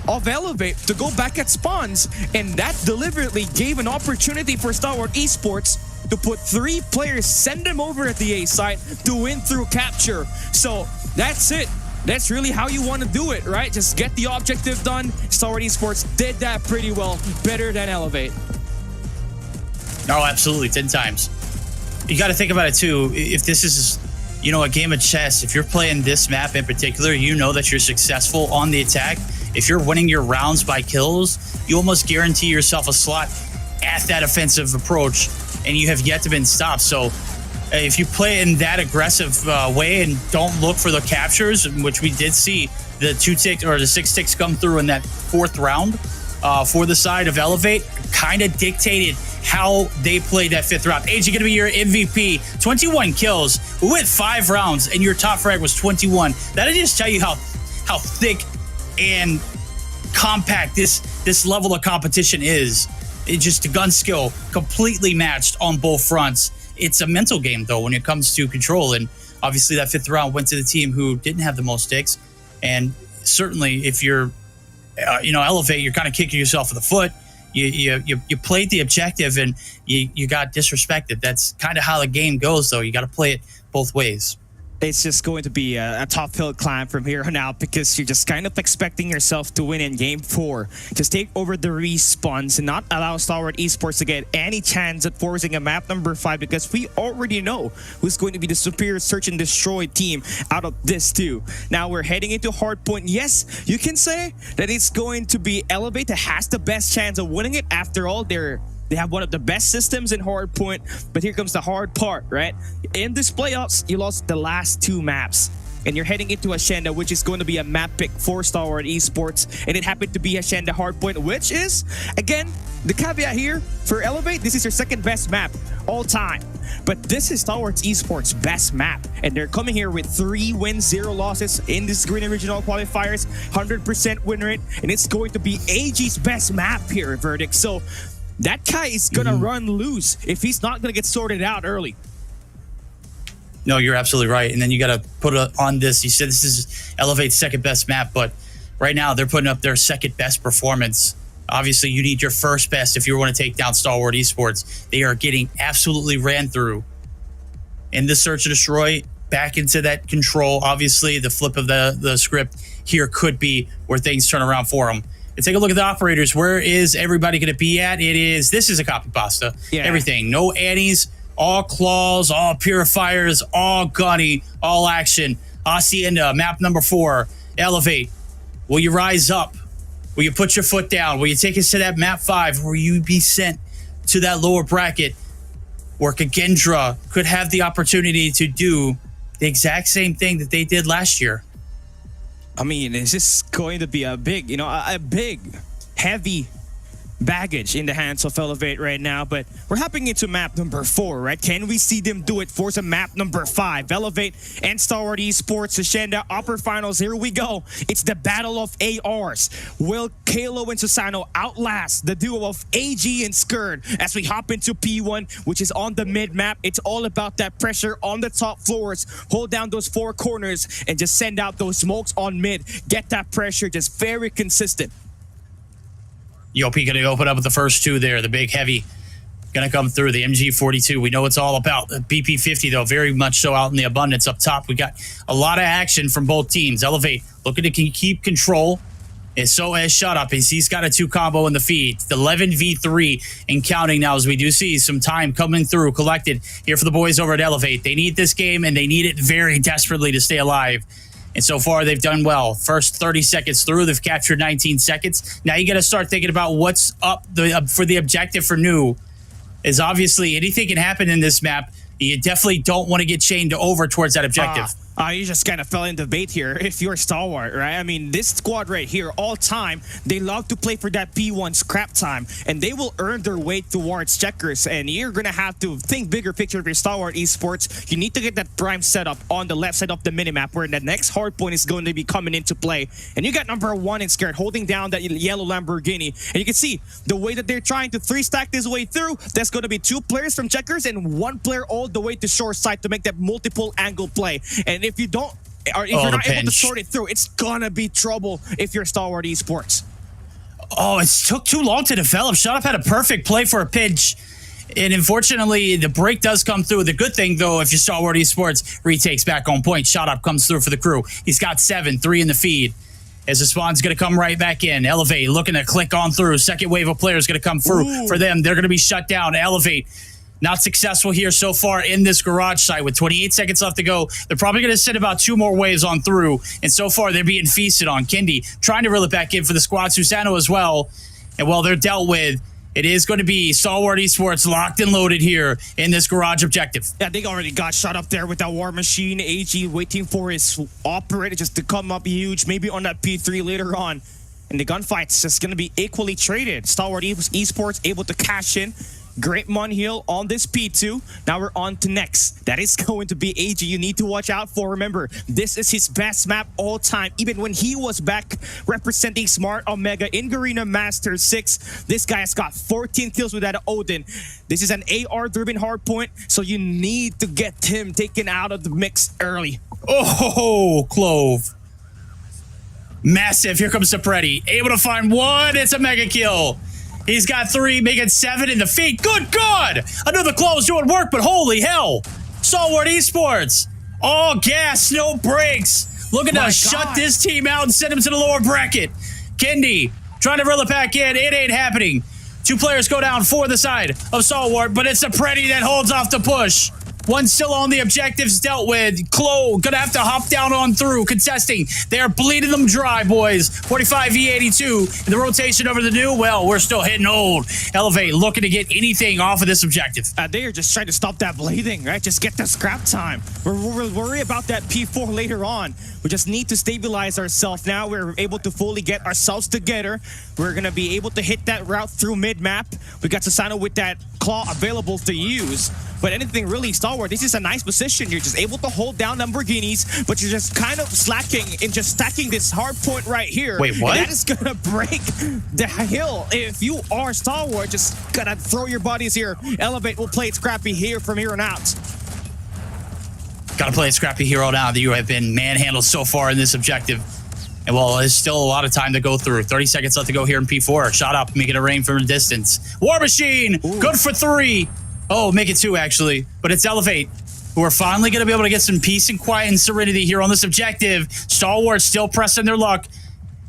Speaker 9: of Elevate to go back at spawns, and that deliberately gave an opportunity for Stalwart Esports to put 3 players, send them over at the A site to win through capture. So that's it. That's really how you want to do it, right? Just get the objective done. Stalwart Esports did that pretty well, better than Elevate.
Speaker 8: No, absolutely, 10 times. You got to think about it too. If this is, you know, a game of chess, if you're playing this map in particular, you know that you're successful on the attack. If you're winning your rounds by kills, you almost guarantee yourself a slot at that offensive approach, and you have yet to been stopped. So if you play in that aggressive way and don't look for the captures, which we did see the 2 ticks or the 6 ticks come through in that 4th round for the side of Elevate, kind of dictated how they played that 5th round. AG going to be your MVP, 21 kills. We went 5 rounds, and your top frag was 21. That'll just tell you how thick and compact this level of competition is. It's just the gun skill completely matched on both fronts. It's a mental game though when it comes to control, and obviously that 5th round went to the team who didn't have the most ticks. And certainly if you're Elevate, you're kind of kicking yourself in the foot. You played the objective and you got disrespected. That's kind of how the game goes though. You got to play it both ways.
Speaker 9: It's just going to be a tough hill climb from here on out because you're just kind of expecting yourself to win in game 4. Just take over the respawns and not allow Stalwart Esports to get any chance at forcing a map number 5, because we already know who's going to be the superior search and destroy team out of this 2. Now we're heading into hardpoint. Yes, you can say that it's going to be Elevate that has the best chance of winning it. After all, they have one of the best systems in hardpoint, but here comes the hard part, right? In this playoffs, you lost the last 2 maps, and you're heading into Hacienda, which is going to be a map pick for Stalwart Esports, and it happened to be Hacienda hardpoint, which is, again, the caveat here for Elevate, this is your 2nd best map all time. But this is Stalwart Esports' best map, and they're coming here with 3 wins, 0 losses in this Garena Regional Qualifiers, 100% win rate, and it's going to be AG's best map here, Verdict. So that guy is going to run loose if he's not going to get sorted out early.
Speaker 8: No, you're absolutely right. And then you got to put on this. You said this is Elevate's 2nd best map, but right now they're putting up their 2nd best performance. Obviously, you need your 1st best if you want to take down Stalwart Esports. They are getting absolutely ran through in the search and destroy, back into that control. Obviously, the flip of the script here could be where things turn around for them. And take a look at the operators. Where is everybody going to be at? This is a copy pasta.
Speaker 9: Yeah.
Speaker 8: Everything. No Annies, all claws, all purifiers, all gunny, all action. Hacienda, map number 4, Elevate. Will you rise up Will you put your foot down? Will you take us to that map 5? Will you be sent to that lower bracket where Kendra could have the opportunity to do the exact same thing that they did last year?
Speaker 9: I mean, it's just going to be a big, a big, heavy baggage in the hands of Elevate right now, but we're hopping into map number 4, right? Can we see them do it for some map number 5? Elevate and Stalwart Esports, Agenda Upper Finals. Here we go. It's the battle of ARs. Will Kalo and Susano outlast the duo of AG and Skird as we hop into P1, which is on the mid map? It's all about that pressure on the top floors. Hold down those 4 corners and just send out those smokes on mid. Get that pressure just very consistent.
Speaker 8: Yop going to open up with the first 2 there. The big heavy going to come through. The MG42, we know it's all about. The BP50, though, very much so out in the abundance up top. We got a lot of action from both teams. Elevate looking to keep control. And so has Shut Up. He's got a 2 combo in the feed. 11v3 and counting now, as we do see some time coming through, collected here for the boys over at Elevate. They need this game, and they need it very desperately to stay alive. And so far, they've done well. First 30 seconds through, they've captured 19 seconds. Now you got to start thinking about what's up for the objective for New. Is obviously anything can happen in this map. You definitely don't want to get chained over towards that objective.
Speaker 9: You just kind of fell into bait here if you're Stalwart, right? I mean, this squad right here, all time, they love to play for that P1 scrap time, and they will earn their way towards checkers, and you're going to have to think bigger picture of your Stalwart Esports. You need to get that prime setup on the left side of the minimap where the next hard point is going to be coming into play. And you got number 1 in Skird holding down that yellow Lamborghini, and you can see the way that they're trying to 3-stack this way through. That's going to be 2 players from checkers and 1 player all the way to short side to make that multiple angle play. And if you don't, or if you're not able to sort it through, it's gonna be trouble if you're Stalwart Esports.
Speaker 8: Oh, it took too long to develop. Shut Up had a perfect play for a pinch. And unfortunately, the break does come through. The good thing, though, if you're Stalwart Esports, retakes back on point. Shut Up comes through for the crew. He's got 7, 3 in the feed. As the spawn's going to come right back in. Elevate looking to click on through. Second wave of players going to come through for them. They're going to be shut down. Elevate. Not successful here so far in this garage site with 28 seconds left to go. They're probably going to send about 2 more waves on through. And so far, they're being feasted on. Kendi trying to reel it back in for the squad. Susano as well. And while they're dealt with, it is going to be Stalwart Esports locked and loaded here in this garage objective.
Speaker 9: Yeah, they already got shot up there with that war machine. AG waiting for his operator just to come up huge, maybe on that P3 later on. And the gunfight's just going to be equally traded. Stalwart Esports able to cash in. Great Monheal on this P2. Now we're on to next. That is going to be AG. You need to watch out for. Remember, this is his best map all time. Even when he was back representing Smart Omega in Garena Master 6, this guy has got 14 kills with that Odin. This is an AR-driven hardpoint, so you need to get him taken out of the mix early.
Speaker 8: Oh, Clove. Massive. Here comes Sapretti. Able to find 1. It's a mega kill. He's got 3, making 7 in the feet. Good God! I know the Clove's doing work, but holy hell! Stalwart Esports. All gas, no brakes. Looking to shut this team out and send them to the lower bracket. Kendi trying to reel it back in. It ain't happening. 2 players go down for the side of Stalwart, but it's Sapretti that holds off the push. 1 still on the objectives dealt with. Chloe gonna have to hop down on through, contesting. They're bleeding them dry, boys. 45 v82. And the rotation over the New, well, we're still hitting old. Elevate looking to get anything off of this objective.
Speaker 9: They are just trying to stop that bleeding, right? Just get the scrap time. We'll worry about that P4 later on. We just need to stabilize ourselves now. We're able to fully get ourselves together. We're gonna be able to hit that route through mid-map. We got Susano with that claw available to use. But anything really, Stalwart, this is a nice position. You're just able to hold down Lamborghinis, but you're just kind of slacking in just stacking this hard point right here.
Speaker 8: Wait, what?
Speaker 9: And that is gonna break the hill. If you are Stalwart, just gotta throw your bodies here. Elevate will play it scrappy here from here on out.
Speaker 8: Gotta play a scrappy hero now that you have been manhandled so far in this objective. And well, there's still a lot of time to go through. 30 seconds left to go here in P4. Shot up, making it rain from a distance. War Machine, good for 3. Oh, make it 2 actually. But it's Elevate, who are finally going to be able to get some peace and quiet and serenity here on this objective. Stalwart still pressing their luck.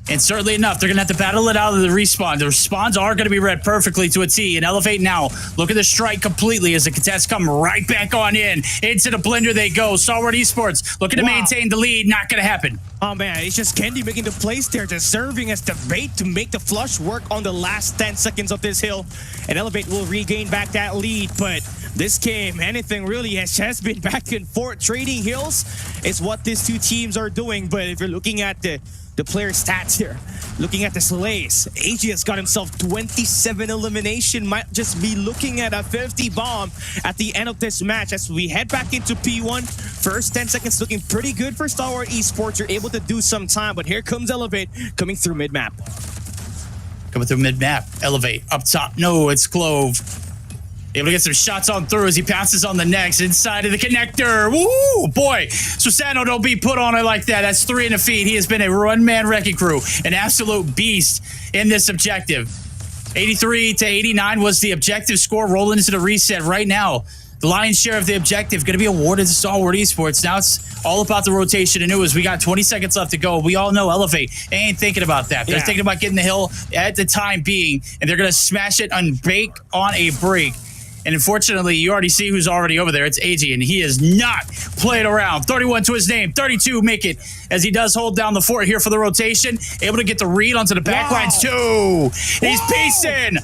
Speaker 8: And certainly enough, they're going to have to battle it out of the respawn. The respawns are going to be read perfectly to a T. And Elevate now. Look at the strike completely as the contests come right back on in. Into the blender they go. Stalwart Esports looking to maintain the lead. Not going to happen.
Speaker 9: Oh man, it's just Kendi making the plays there, just serving as the bait to make the flush work on the last 10 seconds of this hill. And Elevate will regain back that lead, but this game, anything really has been back and forth. Trading hills is what these two teams are doing, but if you're looking at the player stats here, looking at the slays, AG has got himself 27 elimination, might just be looking at a 50 bomb at the end of this match as we head back into P1. First 10 seconds looking pretty good for Stalwart Esports. You're able to do some time, but here comes Elevate coming through mid-map.
Speaker 8: Coming through mid-map. Elevate up top. No, it's Clove. Able to get some shots on through as he passes on the next inside of the connector. Woo, boy. Susano, don't be put on it like that. That's 3 in the feed. He has been a one-man wrecking crew, an absolute beast in this objective. 83 to 89 was the objective score. Rolling into the reset right now. The lion's share of the objective going to be awarded to Stalwart Esports. Now it's all about the rotation and news. We got 20 seconds left to go. We all know Elevate ain't thinking about that. They're thinking about getting the hill at the time being, and they're going to smash it and bake on a break. And unfortunately, you already see who's already over there. It's AG, and he is not playing around. 31 to his name, 32 make it as he does hold down the fort here for the rotation. Able to get the read onto the back lines too. He's pacing.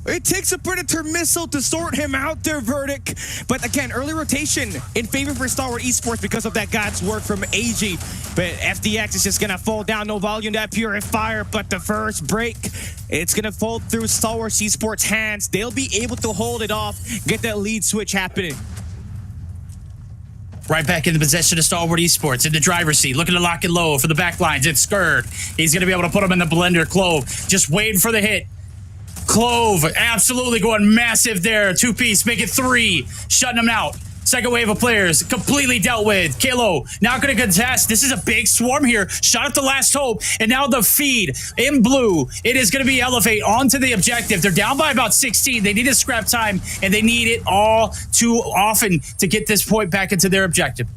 Speaker 9: It takes a Predator missile to sort him out there, Verdict. But again, early rotation in favor for Stalwart Esports because of that God's work from AG. But FDX is just going to fall down. No volume, that purifier. But the first break, it's going to fall through Stalwart Esports' hands. They'll be able to hold it off, get that lead switch happening.
Speaker 8: Right back in the possession of Stalwart Esports in the driver's seat, looking to lock it low for the back lines. It's Skurd. He's going to be able to put him in the blender. Clove just waiting for the hit. Clove absolutely going massive there. 2-piece, make it 3. Shutting them out. Second wave of players completely dealt with. Kalo now going to contest. This is a big swarm here. Shot at the last hope. And now the feed in blue. It is going to be Elevate onto the objective. They're down by about 16. They need a scrap time, and they need it all too often to get this point back into their objective.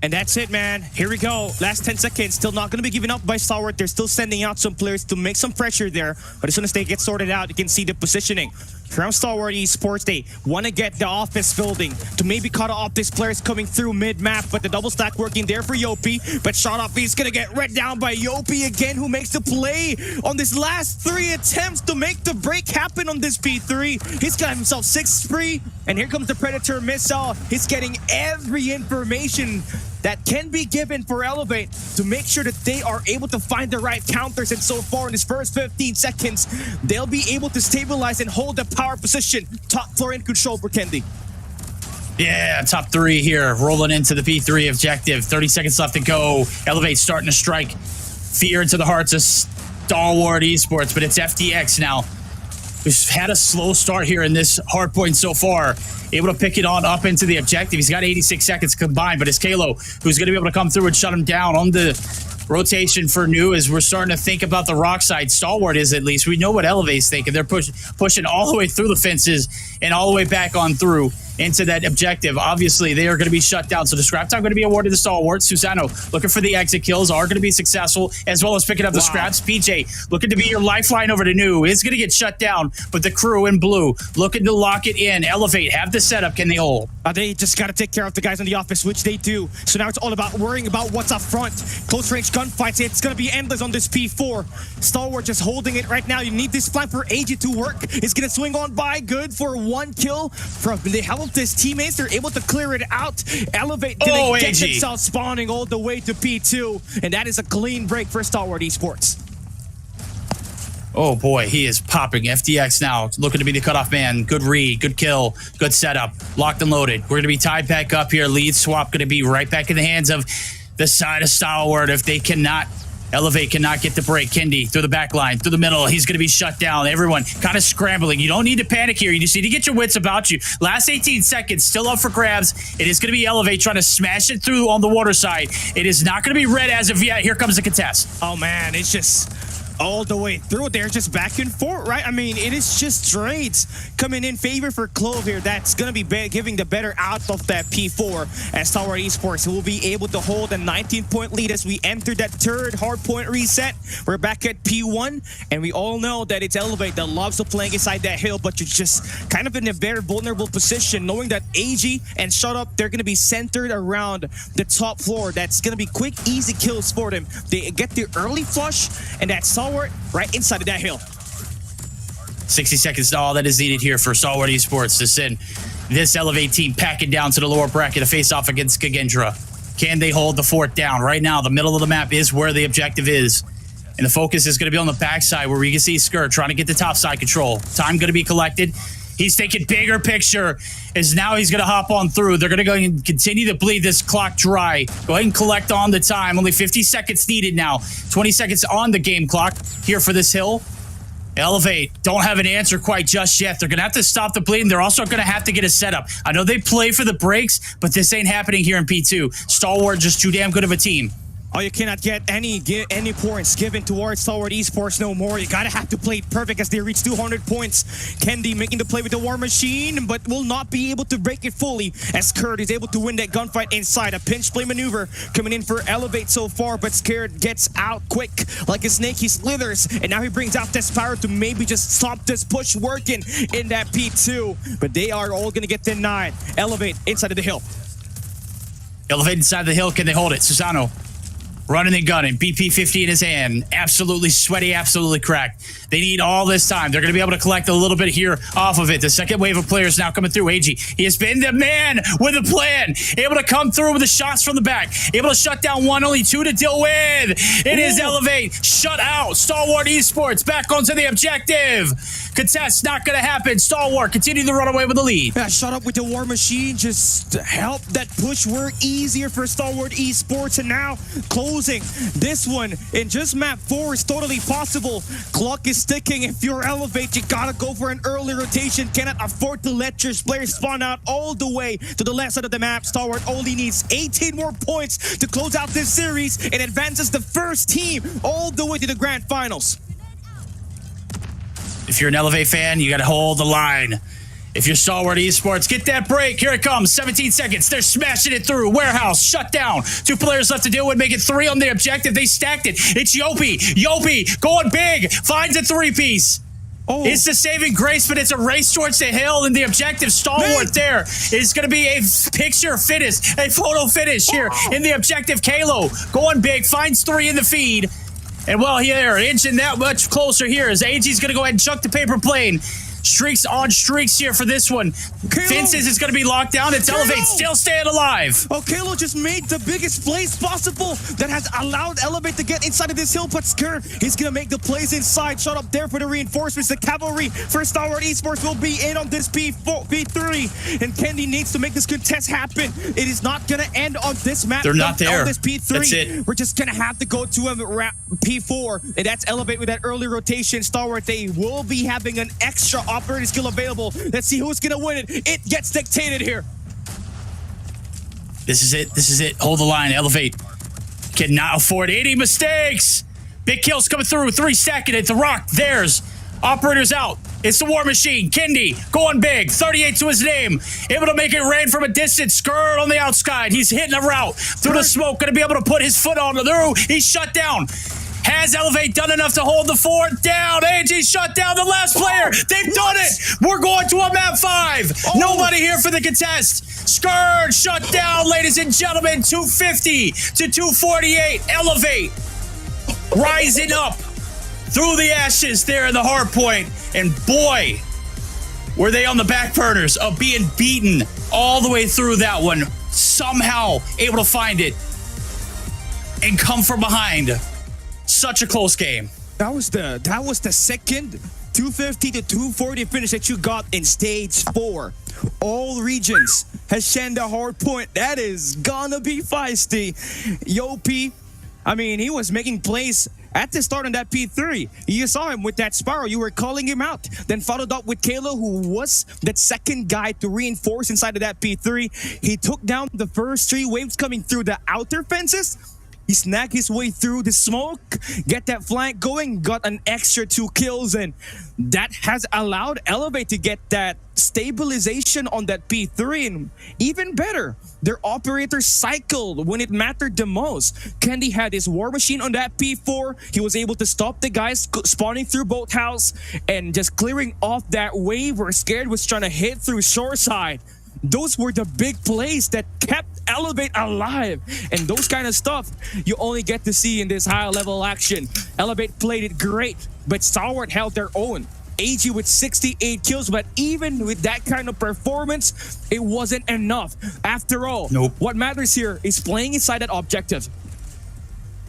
Speaker 9: And that's it, man. Here we go. Last 10 seconds. Still not going to be given up by Stalwart. They're still sending out some players to make some pressure there. But as soon as they get sorted out, you can see the positioning from Stalwart Esports. They want to get the office building to maybe cut off these players coming through mid-map. But the double stack working there for Yopi. But shot off, he's going to get read down by Yopi again, who makes the play on this last 3 attempts to make the break happen on this P3. He's got himself 6 free. And here comes the Predator missile. He's getting every information that can be given for Elevate to make sure that they are able to find the right counters. And so far in this first 15 seconds, they'll be able to stabilize and hold the power position. Top floor in control for Kendi.
Speaker 8: Yeah, top 3 here, rolling into the P3 objective. 30 seconds left to go. Elevate starting to strike fear into the hearts of Stalwart Esports, but it's FDX now, who's had a slow start here in this hard point so far. Able to pick it on up into the objective. He's got 86 seconds combined, but it's Kalo who's going to be able to come through and shut him down on the rotation for new as we're starting to think about the rock side. Stalwart is at least. We know what Elevate's thinking. They're pushing all the way through the fences and all the way back on through into that objective. Obviously, they are going to be shut down. So the scrap time going to be awarded to Stalwart. Susano looking for the exit kills, are going to be successful, as well as picking up the scraps. PJ looking to be your lifeline over to new. Is going to get shut down, but the crew in blue looking to lock it in. Elevate, have the setup. Can they hold?
Speaker 9: They just got to take care of the guys in the office, which they do. So now it's all about worrying about what's up front. Close range gunfights. It's going to be endless on this P4. Stalwart just holding it right now. You need this flank for AG to work. It's going to swing on by. Good for 1 kill from the help of his teammates. They're able to clear it out. Elevate going to get themselves spawning all the way to P2. And that is a clean break for Stalwart Esports.
Speaker 8: Oh boy, he is popping. FDX now looking to be the cutoff man. Good read, good kill, good setup. Locked and loaded. We're going to be tied back up here. Lead swap going to be right back in the hands of the side of Stalwart. If they cannot, Elevate cannot get the break. Kendi through the back line, through the middle. He's going to be shut down. Everyone kind of scrambling. You don't need to panic here. You just need to get your wits about you. Last 18 seconds, still up for grabs. It is going to be Elevate trying to smash it through on the water side. It is not going to be red as of yet. Here comes the contest.
Speaker 9: Oh man, it's just... all the way through. They're just back and forth, right? I mean, it is just trades coming in favor for Clove here. That's going to be giving the better out of that P4 as Stalwart Esports will be able to hold a 19-point lead as we enter that third hardpoint reset. We're back at P1, and we all know that it's Elevate that loves to playing inside that hill, but you're just kind of in a very vulnerable position knowing that AG and Shut Up, they're going to be centered around the top floor. That's going to be quick, easy kills for them. They get the early flush, and that's Stalwart right inside of that hill.
Speaker 8: 60 seconds to all that is needed here for Stalwart Esports to send this Elevate team packing down to the lower bracket to face off against Kendra. Can they hold the fort down? Right now, the middle of the map is where the objective is. And the focus is going to be on the backside where we can see Skirt trying to get the top side control. Time going to be collected. He's thinking bigger picture as now he's going to hop on through. They're going to go and continue to bleed this clock dry. Go ahead and collect on the time. Only 50 seconds needed now. 20 seconds on the game clock here for this hill. Elevate don't have an answer quite just yet. They're going to have to stop the bleeding. They're also going to have to get a setup. I know they play for the breaks, but this ain't happening here in P2. Stalwart just too damn good of a team.
Speaker 9: Oh, you cannot get any points given towards Stalwart Esports no more. You gotta have to play it perfect as they reach 200 points. Kendi making the play with the War Machine, but will not be able to break it fully as Kurt is able to win that gunfight inside. A pinch play maneuver coming in for Elevate so far, but Scared gets out quick. Like a snake, he slithers, and now he brings out Despiro to maybe just stop this push working in that P2. But they are all gonna get denied. Elevate inside of the hill.
Speaker 8: Elevate inside the hill. Can they hold it? Susano running and gunning. BP-50 in his hand. Absolutely sweaty, absolutely cracked. They need all this time. They're going to be able to collect a little bit here off of it. The second wave of players now coming through. AG, he has been the man with a plan. Able to come through with the shots from the back. Able to shut down one, only two to deal with. It is Elevate. Shut out. Stalwart Esports back onto the objective. Contest not going to happen. Stalwart continue to run away with the lead.
Speaker 9: Yeah, Shut Up with the War Machine. Just help that push work easier for Stalwart Esports. And now closing this one in just map 4 is totally possible. Clock is ticking. If you're Elevate, you gotta go for an early rotation. Cannot afford to let your players spawn out all the way to the left side of the map. Stalwart only needs 18 more points to close out this series and advances the first team all the way to the grand finals.
Speaker 8: If you're an Elevate fan, you got to hold the line. If you're Stalwart Esports, get that break. Here it comes. 17 seconds. They're smashing it through. Warehouse shut down. 2 players left to deal with. Make it 3 on the objective. They stacked it. It's Yopi. Yopi going big. Finds a 3-piece.
Speaker 9: Oh.
Speaker 8: It's the saving grace, but it's a race towards the hill and the objective. Stalwart there is going to be a picture finish, a photo finish here in the objective. Kalo going big. Finds 3 in the feed. And well, here, inching that much closer here as AG's going to go ahead and chuck the paper plane. Streaks on streaks here for this one. Fences is going to be locked down. It's Elevate still staying alive.
Speaker 9: Oh, Kalo just made the biggest plays possible that has allowed Elevate to get inside of this hill, but Sker, he's going to make the plays inside. Shut up there for the reinforcements. The cavalry for Stalwart Esports will be in on this P3, and Kendi needs to make this contest happen. It is not going to end on this map.
Speaker 8: They're not there.
Speaker 9: On this P3.
Speaker 8: That's it.
Speaker 9: We're just going to have to go to a P4, and that's Elevate with that early rotation. Stalwart, they will be having an extra operator skill available. Let's see who's gonna win it. It gets dictated here.
Speaker 8: This is it. This is it. Hold the line. Elevate cannot afford any mistakes. Big kills coming through. 3 stacking it. The Rock. Theirs. Operators out. It's the War Machine. Kendi going big. 38 to his name. Able to make it rain from a distance. Skirt on the outside. He's hitting a route through the smoke. Gonna be able to put his foot on through. He's shut down. Has Elevate done enough to hold the fort down? AG shut down the last player. They've done it. We're going to a map 5. Nobody here for the contest. Skirt shut down, ladies and gentlemen. 250 to 248. Elevate rising up through the ashes there in the hard point. And boy, were they on the back burners of being beaten all the way through that one. Somehow able to find it and come from behind. Such a close game.
Speaker 9: That was the second 250 to 240 finish that you got in stage 4. All regions has shed a hard point. That is gonna be feisty. Yopi, I mean, he was making plays at the start on that P3. You saw him with that Sparrow. You were calling him out. Then followed up with Kalo, who was that second guy to reinforce inside of that P3. He took down the first 3 waves coming through the outer fences. He snagged his way through the smoke, get that flank going, got an extra 2 kills, and that has allowed Elevate to get that stabilization on that P3. And even better, their operator cycled when it mattered the most. Candy had his war machine on that P4. He was able to stop the guys spawning through boathouse and just clearing off that wave where Scared was trying to hit through shoreside. Those were the big plays that kept Elevate alive. And those kind of stuff you only get to see in this high level action. Elevate played it great, but Stalwart held their own. AG with 68 kills, but even with that kind of performance, it wasn't enough. After all, what matters here is playing inside that objective.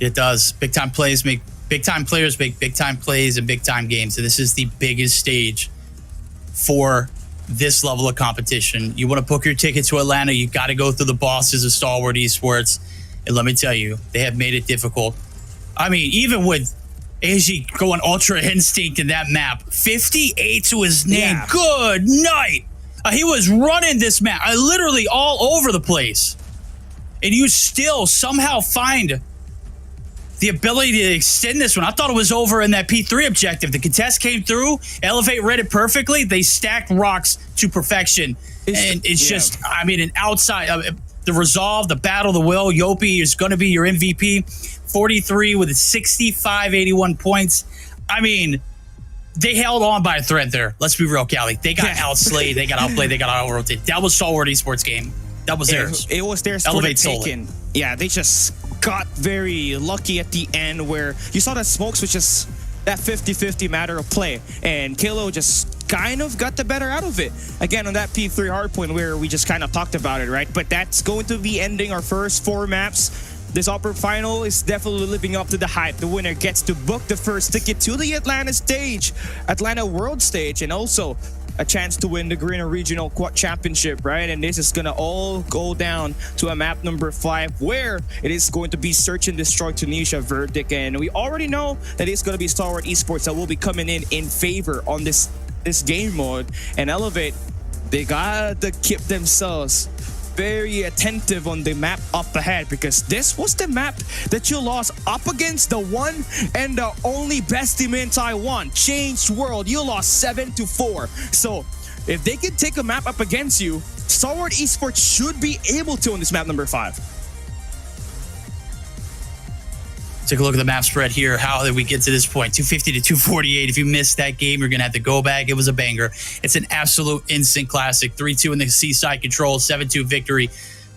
Speaker 8: It does. Big time players make big time plays in big time games. And this is the biggest stage for this level of competition. You want to book your ticket to Atlanta, you got to go through the bosses of Stalwart Esports. And let me tell you, they have made it difficult. I mean, even with AG going Ultra Instinct in that map, 58 to his name. Yeah. Good night. He was running this map, literally all over the place. And you still somehow find the ability to extend this one. I thought it was over in that P3 objective. The contest came through, Elevate read it perfectly. They stacked rocks to perfection. And it's just, I mean, an outside, the resolve, the battle, the will. Yopi is going to be your MVP. 43 with 65, 81 points. I mean, they held on by a thread there. Let's be real, Callie. They got outslayed, they got outplayed, they got out-rotated. That was Stalwart Esports game. That was theirs.
Speaker 9: It was theirs.
Speaker 8: Elevate
Speaker 9: taken. Yeah, they just got very lucky at the end where you saw that Smokes was just that 50-50 matter of play. And Kalo just kind of got the better out of it. Again, on that P3 hardpoint where we just kind of talked about it, right? But that's going to be ending our first 4 maps. This upper final is definitely living up to the hype. The winner gets to book the first ticket to the Atlanta stage, Atlanta World Stage, and also a chance to win the Garena Regional Championship, right? And this is gonna all go down to a map number 5 where it is going to be Search and Destroy Tunisia verdict. And we already know that it's gonna be Stalwart Esports that will be coming in favor on this game mode. And Elevate, they gotta keep themselves very attentive on the map up ahead, because this was the map that you lost up against the one and the only best team in Taiwan, Changed World. You lost 7-4. So if they can take a map up against you, Stalwart Esports should be able to on this map number 5.
Speaker 8: Take a look at the map spread here. How did we get to this point? 250 to 248. If you missed that game, you're going to have to go back. It was a banger. It's an absolute instant classic. 3-2 in the Seaside Control, 7-2 victory.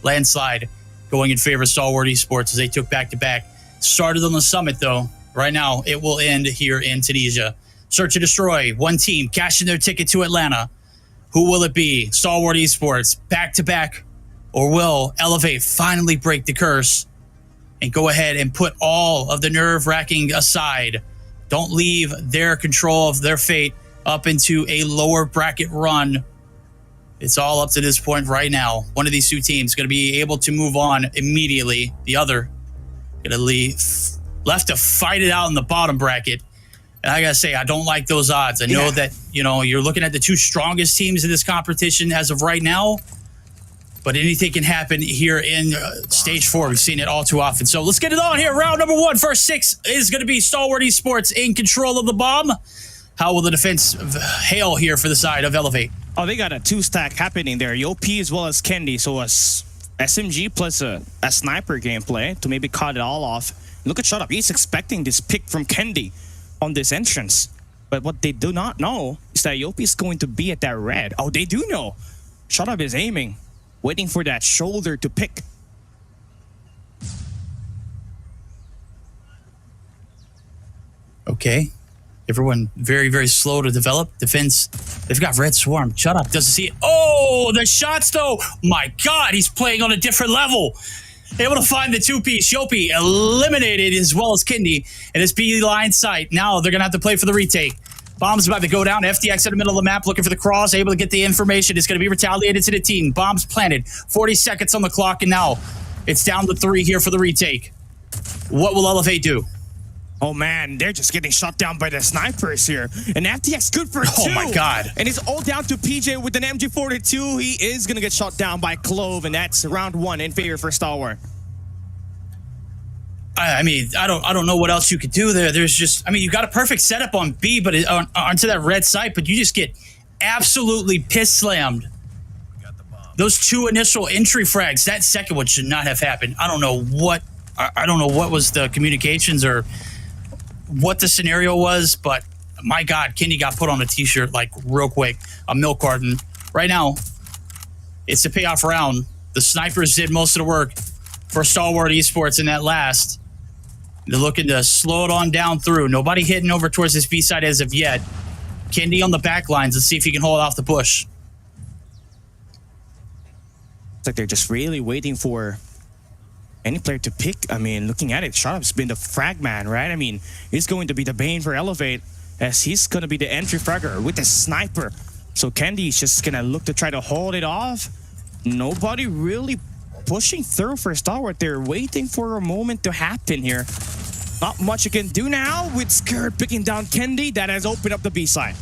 Speaker 8: Landslide going in favor of Stalwart Esports as they took back-to-back. Started on the summit, though. Right now, it will end here in Tunisia. Search and Destroy, one team cashing their ticket to Atlanta. Who will it be? Stalwart Esports, back-to-back, or will Elevate finally break the curse and go ahead and put all of the nerve-wracking aside? Don't leave their control of their fate up into a lower bracket run. It's all up to this point right now. One of these two teams going to be able to move on immediately. The other going to leave left to fight it out in the bottom bracket. And I got to say, I don't like those odds. I know that, you're looking at the two strongest teams in this competition as of right now. But anything can happen here in Stage 4. We've seen it all too often. So let's get it on here. Round number 1, first 6 is going to be Stalwart Esports in control of the bomb. How will the defense hail here for the side of Elevate?
Speaker 9: Oh, they got a 2-stack happening there. Yopi as well as Kendi. So a SMG plus a sniper gameplay to maybe cut it all off. Look at Shut Up. He's expecting this pick from Kendi on this entrance. But what they do not know is that Yopi is going to be at that red. Oh, they do know. Shut Up is aiming, waiting for that shoulder to pick.
Speaker 8: Okay. Everyone very, very slow to develop. Defense, they've got Red Swarm. Shut Up, doesn't see it. Oh, the shots though. My God, he's playing on a different level. Able to find the 2-piece. Yopi eliminated as well as Kendi in his B-line sight. Now they're going to have to play for the retake. Bomb's about to go down. FTX in the middle of the map looking for the cross. Able to get the information. It's going to be retaliated to the team. Bomb's planted. 40 seconds on the clock, and now it's down to 3 here for the retake. What will Elevate do?
Speaker 9: Oh man, they're just getting shot down by the snipers here. And FTX good for 2.
Speaker 8: Oh my God.
Speaker 9: And it's all down to PJ with an MG42. He is going to get shot down by Clove, and that's round 1 in favor for Stalwart.
Speaker 8: I mean, I don't know what else you could do there. There's just, I mean, you got a perfect setup on B, but onto that red site, but you just get absolutely piss slammed. Those two initial entry frags, that second one should not have happened. I don't know what was the communications or what the scenario was, but my God, Kenny got put on a t-shirt like real quick, a milk carton. Right now, it's the payoff round. The snipers did most of the work for Stalwart Esports in that last. They're looking to slow it on down through. Nobody hitting over towards this B side as of yet. Kendi on the back lines. Let's see if he can hold off the push.
Speaker 9: It's like they're just really waiting for any player to pick. I mean, looking at it, Shotup's been the frag man, right? I mean, he's going to be the bane for Elevate as he's going to be the entry fragger with the sniper. So Kendi's just going to look to try to hold it off. Nobody really pushing through for Stalwart. They're waiting for a moment to happen here. Not much you can do now with Skirt picking down Kendi. That has opened up the B side.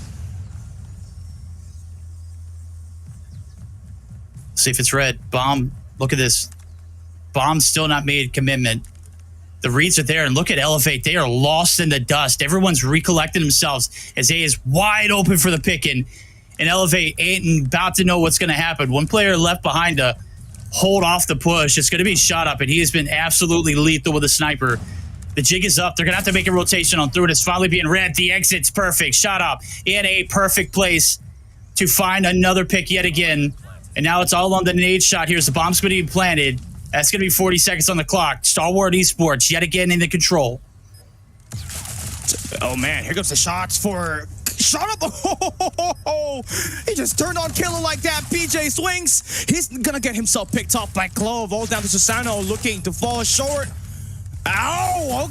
Speaker 8: See if it's red. Bomb. Look at this. Bomb still not made commitment. The reads are there, and look at Elevate. They are lost in the dust. Everyone's recollecting themselves as A is wide open for the picking, and Elevate ain't about to know what's going to happen. One player left behind to hold off the push. It's going to be shot up, and he has been absolutely lethal with a sniper. The jig is up. They're going to have to make a rotation on through it. It's finally being red. The exit's perfect. Shot up in a perfect place to find another pick yet again. And now it's all on the nade shot. Here's the bomb's going to be planted. That's going to be 40 seconds on the clock. Stalwart Esports yet again in the control.
Speaker 9: Oh, man. Here comes the shots for... Shot up! Oh, he just turned on Killer like that. BJ swings. He's going to get himself picked off by Clove. All down to Susano looking to fall short. Ow!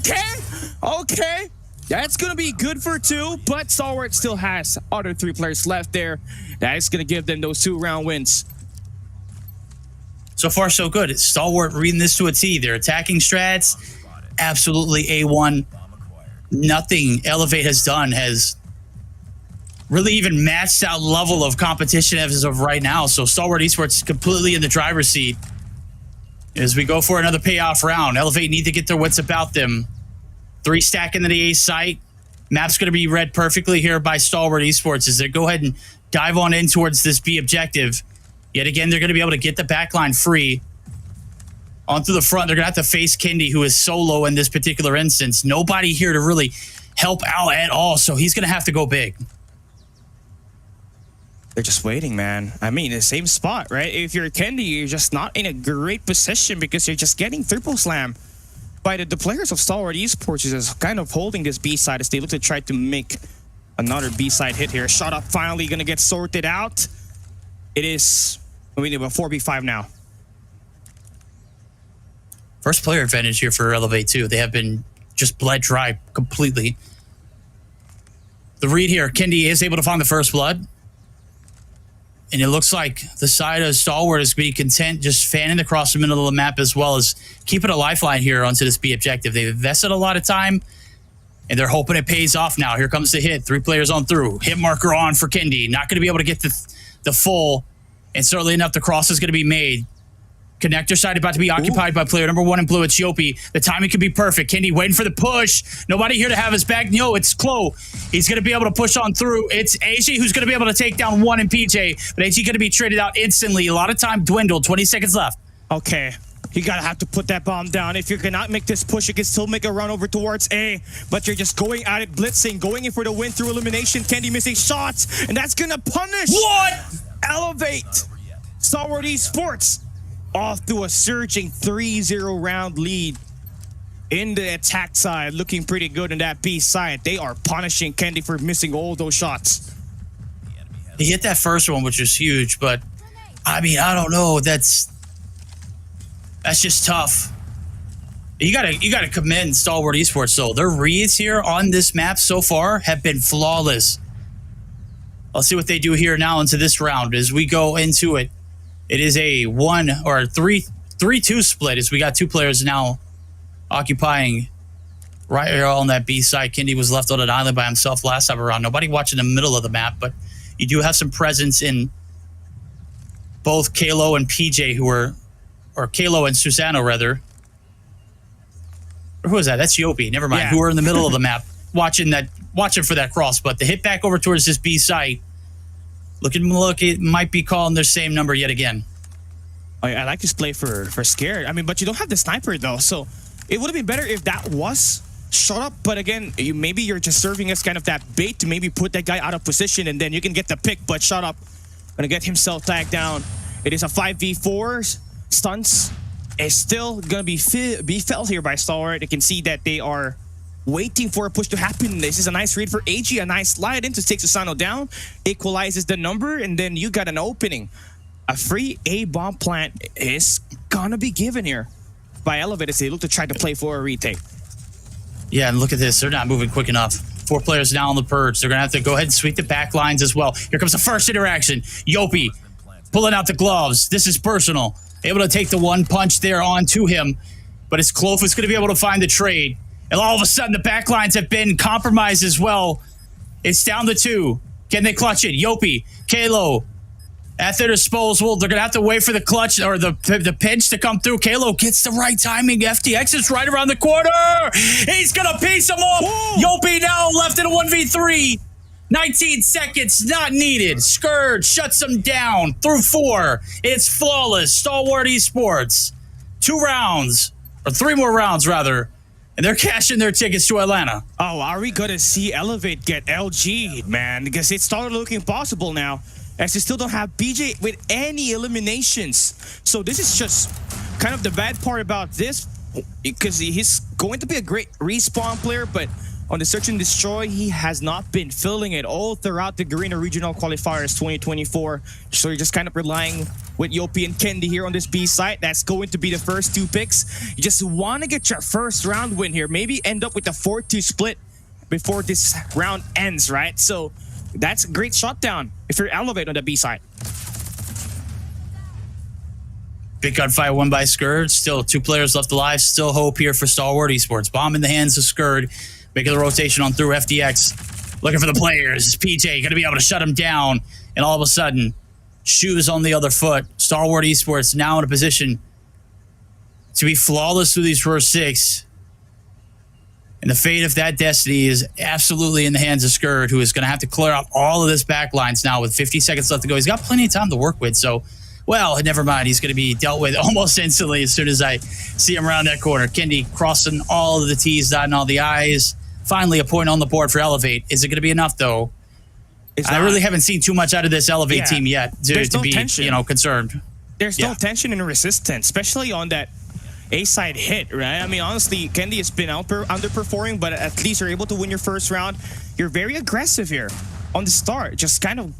Speaker 9: Okay. That's going to be good for two, but Stalwart still has other three players left there. That is going to give them those 2-round wins.
Speaker 8: So far, so good. It's Stalwart reading this to a T. They're attacking strats. Absolutely A1. Nothing Elevate has done has really even matched that level of competition as of right now. So Stalwart Esports is completely in the driver's seat as we go for another payoff round. Elevate need to get their wits about them. 3 stack into the A site. Map's going to be read perfectly here by Stalwart Esports as they go ahead and dive on in towards this B objective. Yet again, they're going to be able to get the backline free. Onto the front, they're going to have to face Kendi, who is solo in this particular instance. Nobody here to really help out at all, so he's going to have to go big.
Speaker 9: They're just waiting, man. I mean, the same spot, right? If you're Kendi, you're just not in a great position because you're just getting triple slam by the players of Stalwart Esports, is just kind of holding this B side as they look to try to make another B side hit here. Shot up finally going to get sorted out. It is, we need about 4v5 now.
Speaker 8: First player advantage here for Elevate too. They have been just bled dry completely. The read here, Kendi is able to find the first blood. And it looks like the side of Stalwart is being content just fanning across the middle of the map as well as keeping a lifeline here onto this B objective. They've invested a lot of time and they're hoping it pays off now. Here comes the hit. 3 players on through. Hit marker on for Kendi. Not going to be able to get the full, and certainly enough, the cross is going to be made. Connector side about to be occupied by player number 1 in blue. It's Yopi. The timing could be perfect. Kendi waiting for the push. Nobody here to have his back. No, it's Klo. He's going to be able to push on through. It's AG who's going to be able to take down 1 in PJ, but AG going to be traded out instantly. A lot of time dwindled. 20 seconds left.
Speaker 9: Okay. You gotta have to put that bomb down. If you cannot make this push, you can still make a run over towards A, but you're just going at it, blitzing, going in for the win through elimination. Kendi missing shots, and that's gonna punish
Speaker 8: what?
Speaker 9: Elevate Stalwart Esports off to a surging 3-0 round lead in the attack side, looking pretty good in that B side. They are punishing Kendi for missing all those shots.
Speaker 8: He hit that first one, which was huge, but I mean, I don't know. That's just tough. You gotta commend Stalwart Esports though. Their reads here on this map so far have been flawless. I'll see what they do here now into this round as we go into it. It is a 1 or 3-2 split as we got 2 players now occupying right here on that B side. Kendi was left on an island by himself last time around. Nobody watching the middle of the map, but you do have some presence in both Kalo and PJ who are, or Kalo and Susano rather. who is that? That's Yopi. Never mind.
Speaker 9: Yeah.
Speaker 8: Who are in the middle of the map watching for that cross. But the hit back over towards this B site. Look, it might be calling their same number yet again.
Speaker 9: I like this play for Scared. I mean, but you don't have the sniper though, so it would have been better if that was shut up. But again, maybe you're just serving as kind of that bait to maybe put that guy out of position, and then you can get the pick. But shut up, gonna get himself tagged down. It is a 5v4. Stunts is still gonna be felt here by Stalwart. You can see that they are waiting for a push to happen. This is a nice read for AG, a nice slide in to take Susano down, equalizes the number, and then you got an opening. A free A-bomb plant is gonna be given here by Elevate as they look to try to play for a retake.
Speaker 8: Yeah, and look at this. They're not moving quick enough. 4 players now on the purge. They're gonna have to go ahead and sweep the back lines as well. Here comes the first interaction. Yopi pulling out the gloves. This is personal. Able to take the one punch there onto him, but it's Clove who's gonna be able to find the trade. And all of a sudden, the back lines have been compromised as well. It's down to 2. Can they clutch it? Yopi, Kalo, at their disposal. They're going to have to wait for the clutch or the pinch to come through. Kalo gets the right timing. FTX is right around the corner. He's going to piece him off. Yopi now left in a 1v3. 19 seconds not needed. Scourge shuts him down through 4. It's flawless. Stalwart Esports. 2 rounds, or 3 more rounds rather. And they're cashing their tickets to Atlanta.
Speaker 9: Oh, are we gonna see Elevate get LG'd, man? Because it started looking possible now, as they still don't have BJ with any eliminations. So this is just kind of the bad part about this, because he's going to be a great respawn player, but on the Search and Destroy, he has not been filling it all throughout the Garena Regional Qualifiers 2024. So you're just kind of relying with Yopi and Kendi here on this B site. That's going to be the first 2 picks. You just want to get your first round win here. Maybe end up with a 4-2 split before this round ends, right? So that's a great shutdown if you're Elevate on the B side.
Speaker 8: Big gunfight won by Scourge. Still 2 players left alive. Still hope here for Stalwart Esports. Bomb in the hands of Scourge. Making the rotation on through FDX. Looking for the players. Is PJ going to be able to shut him down? And all of a sudden, shoes on the other foot. Stalwart Esports now in a position to be flawless through these first 6. And the fate of that destiny is absolutely in the hands of Scourge, who is going to have to clear out all of this backlines now with 50 seconds left to go. He's got plenty of time to work with, so, well, never mind. He's going to be dealt with almost instantly as soon as I see him around that corner. Kendi crossing all of the T's, dotting all the I's. Finally, a point on the board for Elevate. Is it going to be enough, though? I really haven't seen too much out of this Elevate team yet to be, concerned.
Speaker 9: There's no tension and resistance, especially on that A-side hit, right? I mean, honestly, Kendi has been underperforming, but at least you're able to win your first round. You're very aggressive here on the start, just kind of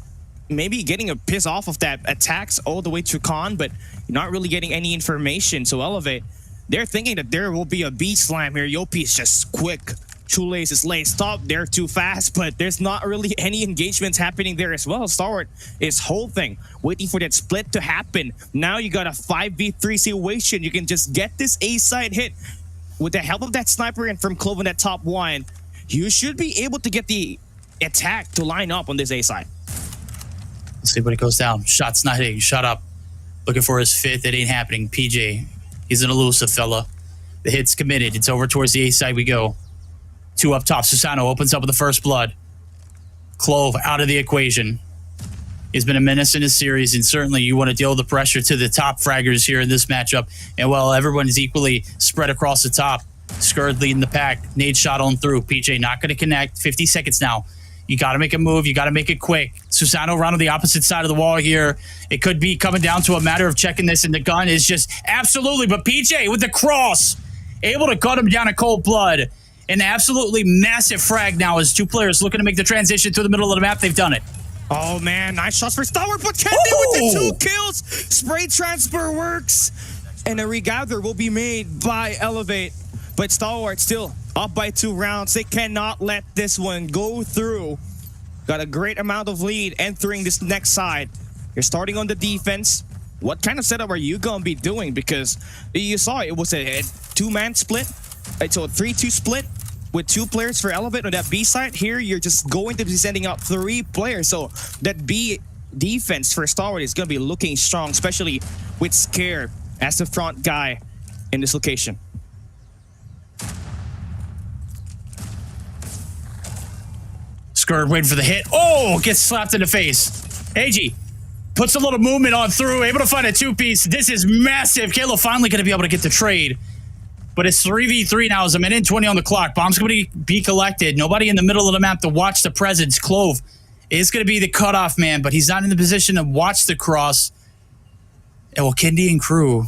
Speaker 9: maybe getting a piss off of that attacks all the way to Con, but you're not really getting any information. So Elevate, they're thinking that there will be a B slam here. Yopi is just quick. Shoelace is late stop. They're too fast, but there's not really any engagements happening there as well. Stalwart is holding, waiting for that split to happen. Now you got a 5v3 situation. You can just get this A-side hit with the help of that sniper and from Clove in that top 1. You should be able to get the attack to line up on this A-side.
Speaker 8: Let's see when it goes down. Shots not hitting. Shut up. Looking for his 5th. It ain't happening. PJ, he's an elusive fella. The hit's committed. It's over towards the A-side we go. 2 up top. Susano opens up with the first blood. Clove out of the equation. He's been a menace in his series, and certainly you want to deal with the pressure to the top fraggers here in this matchup. And while everyone is equally spread across the top, Scourge leading the pack. Nade shot on through. PJ not going to connect. 50 seconds now. You got to make a move. You got to make it quick. Susano around on the opposite side of the wall here. It could be coming down to a matter of checking this, and the gun is just absolutely. But PJ with the cross, able to cut him down in cold blood. An absolutely massive frag now as 2 players looking to make the transition through the middle of the map. They've done it.
Speaker 9: Oh, man. Nice shots for Stalwart, but Kendi with the 2 kills. Spray transfer works. And a regather will be made by Elevate. But Stalwart still up by 2 rounds. They cannot let this one go through. Got a great amount of lead entering this next side. You're starting on the defense. What kind of setup are you going to be doing? Because you saw it was a 2-man split. So a 3-2 split with 2 players for Elevate on that B side. Here, you're just going to be sending out 3 players. So that B defense for Stalwart is going to be looking strong, especially with Scare as the front guy in this location.
Speaker 8: skirt, waiting for the hit. Oh, gets slapped in the face. AG puts a little movement on through, able to find a two-piece. This is massive. Kalo finally going to be able to get the trade. But it's 3v3 now. It's a minute and 20 on the clock. Bomb's going to be collected. Nobody in the middle of the map to watch the presence. Clove is going to be the cutoff man, but he's not in the position to watch the cross. And well, Kendi and crew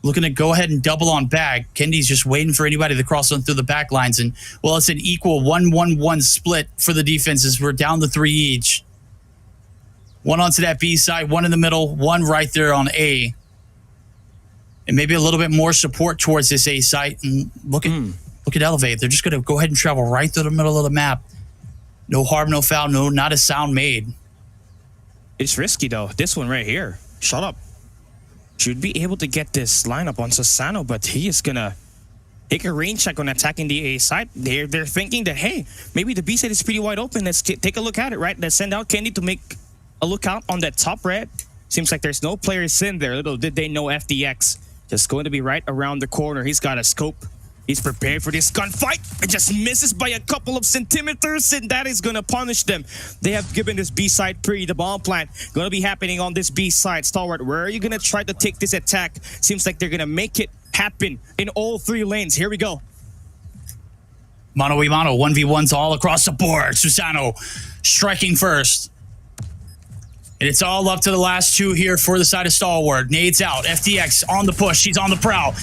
Speaker 8: looking to go ahead and double on back. Kendi's just waiting for anybody to cross on through the back lines. And, well, it's an equal 1-1-1 split for the defenses. We're down to 3 each. One onto that B side, one in the middle, one right there on A. And maybe a little bit more support towards this A site. And look at Elevate. They're just going to go ahead and travel right through the middle of the map. No harm, no foul, no, not a sound made.
Speaker 9: It's risky, though. This one right here. Shut up. Should be able to get this lineup on Susano, but he is going to take a range check on attacking the A side. They're thinking that, hey, maybe the B side is pretty wide open. Let's take a look at it, right? Let's send out Kendi to make a lookout on that top red. Seems like there's no players in there. Little did they know FDX just going to be right around the corner. He's got a scope. He's prepared for this gunfight. It just misses by a couple of centimeters, and that is going to punish them. They have given this B side pre. The bomb plant going to be happening on this B side. Stalwart, where are you going to try to take this attack? Seems like they're going to make it happen in all 3 lanes. Here we go.
Speaker 8: Mano y mano, 1v1s all across the board. Susano striking first. And it's all up to the last 2 here for the side of Stalwart. Nades out. FDX on the push. He's on the prowl.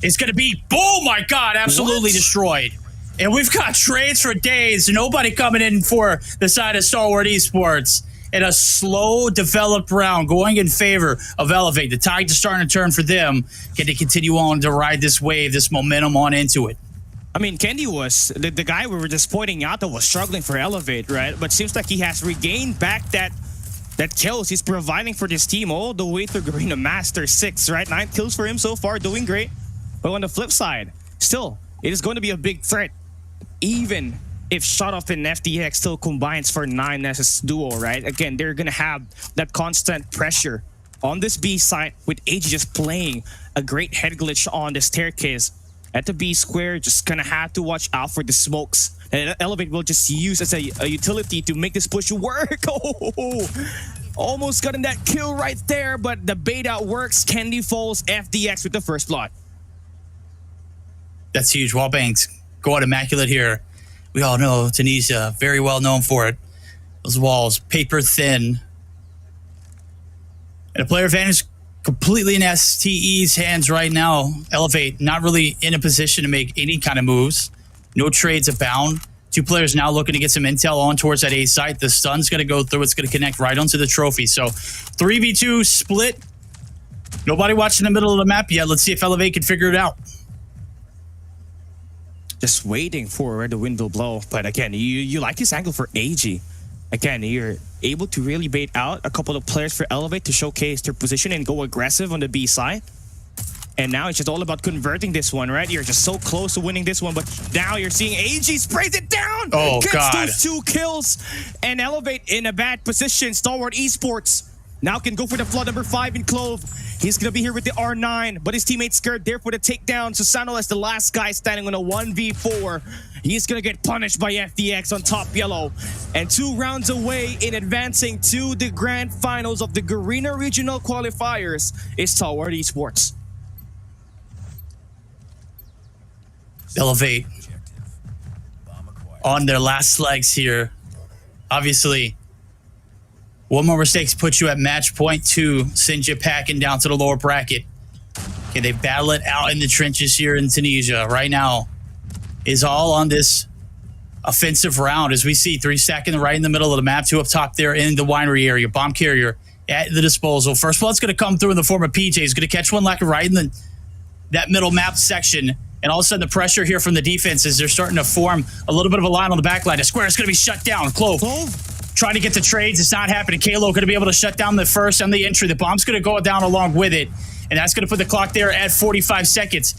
Speaker 8: It's going to be, oh my God, absolutely destroyed. And we've got trades for days. Nobody coming in for the side of Stalwart Esports. And a slow developed round going in favor of Elevate. The tide is starting to turn for them. Can they continue on to ride this wave, this momentum on into it?
Speaker 9: I mean, Kendi was the guy we were just pointing out that was struggling for Elevate, right? But seems like he has regained back that kills he's providing for this team all the way through Garena Master 6, right? 9 kills for him so far, doing great. But on the flip side, still, it is going to be a big threat. Even if Shutoff and FDX still combines for 9 as a duo, right? Again, they're going to have that constant pressure on this B side with AG just playing a great head glitch on the staircase. At the B square, just going to have to watch out for the smokes. And Elevate will just use as a utility to make this push work. Oh, almost gotten that kill right there, but the bait out works. Kendi falls, FDX with the first blood.
Speaker 8: That's huge. Wallbangs go out immaculate here. We all know Tunisia, very well known for it. Those walls, paper thin. And a player advantage completely in STE's hands right now. Elevate, not really in a position to make any kind of moves. No trades abound. 2 players now looking to get some intel on towards that A site. The stun's going to go through. It's going to connect right onto the trophy. So 3v2 split. Nobody watching the middle of the map yet. Let's see if Elevate can figure it out.
Speaker 9: Just waiting for where the wind will blow. But again, you like this angle for AG. Again, you're able to really bait out a couple of players for Elevate to showcase their position and go aggressive on the B side. And now it's just all about converting this one, right? You're just so close to winning this one, but now you're seeing AG sprays it down!
Speaker 8: Oh,
Speaker 9: Gets
Speaker 8: God.
Speaker 9: those 2 kills and Elevate in a bad position. Stalwart Esports now can go for the flood number 5 in Clove. He's going to be here with the R9, but his teammates scared there for the takedown. Susano as the last guy standing on a 1v4. He's going to get punished by FDX on top yellow. And 2 rounds away in advancing to the grand finals of the Garena Regional Qualifiers is Stalwart Esports.
Speaker 8: Elevate on their last legs here. Obviously, one more mistake puts you at match point 2, sends you packing down to the lower bracket. Okay, they battle it out in the trenches here in Tunisia. Right now is all on this offensive round as we see 3 stacking right in the middle of the map, 2 up top there in the winery area. Bomb carrier at the disposal. First blood's going to come through in the form of PJ. He's going to catch one like right in that middle map section. And all of a sudden, the pressure here from the defenses, they're starting to form a little bit of a line on the back line. The square is going to be shut down. Clove trying to get the trades. It's not happening. Kalo going to be able to shut down the first and the entry. The bomb's going to go down along with it. And that's going to put the clock there at 45 seconds.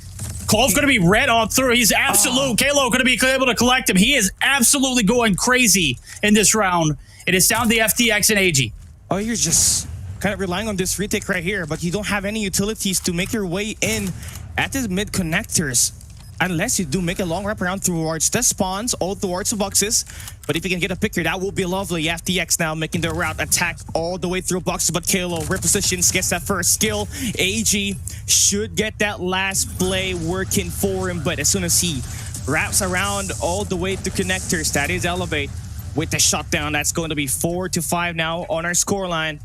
Speaker 8: Clove's going to be red on through. He's absolute. Kalo going to be able to collect him. He is absolutely going crazy in this round. It is down to the FTX and AG.
Speaker 9: Oh, you're just kind of relying on this retake right here, but you don't have any utilities to make your way in at the mid connectors. unless you do make a long wraparound towards the spawns, all towards the boxes. But if you can get a pick here, that will be lovely. FTX now making the route attack all the way through boxes, but Kalo repositions, gets that first skill. AG should get that last play working for him, but as soon as he wraps around all the way to connectors, that is Elevate with the shutdown. That's going to be 4-5 now on our scoreline.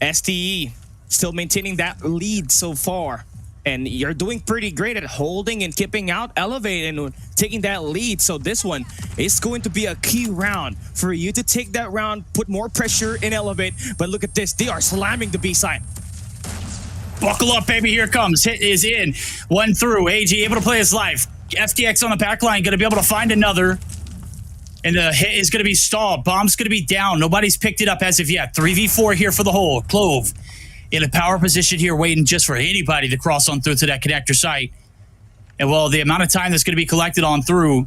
Speaker 9: STE still maintaining that lead so far. And you're doing pretty great at holding and keeping out Elevate and taking that lead. So this one is going to be a key round for you to take that round, put more pressure in Elevate. But look at this, they are slamming the B side.
Speaker 8: Buckle up, baby. Here it comes. Hit is in. One through. AG able to play his life. FTX on the back line. Going to be able to find another. And the hit is going to be stalled. Bomb's going to be down. Nobody's picked it up as of yet. 3v4 here for the hole. Clove in a power position here, waiting just for anybody to cross on through to that connector site. And well, the amount of time that's going to be collected on through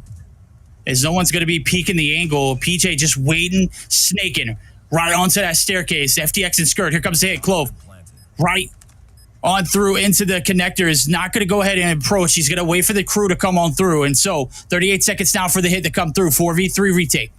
Speaker 8: is no one's going to be peeking the angle. PJ just waiting, snaking right onto that staircase. FTX and Skirt. Here comes the hit. Clove right on through into the connector. Is not going to go ahead and approach. He's going to wait for the crew to come on through. And so 38 seconds now for the hit to come through. 4v3 retake.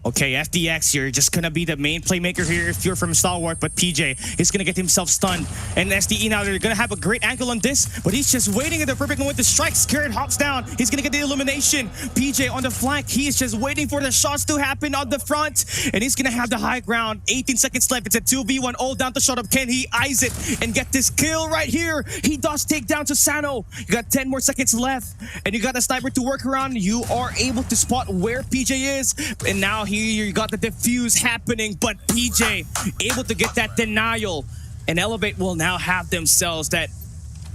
Speaker 9: Okay, FDX, you're just gonna be the main playmaker here if you're from Stalwart, but PJ is gonna get himself stunned. And SDE now, they're gonna have a great angle on this, but he's just waiting at the perfect moment to strike. Scared hops down. He's gonna get the elimination. PJ on the flank. He is just waiting for the shots to happen on the front, and he's gonna have the high ground. 18 seconds left. It's a 2v1 all down to shut up. Can he eyes it and get this kill right here? He does take down to Sano. You got 10 more seconds left, and you got a sniper to work around. You are able to spot where PJ is, and now here you got the defuse happening, but PJ able to get that denial, and Elevate will now have themselves that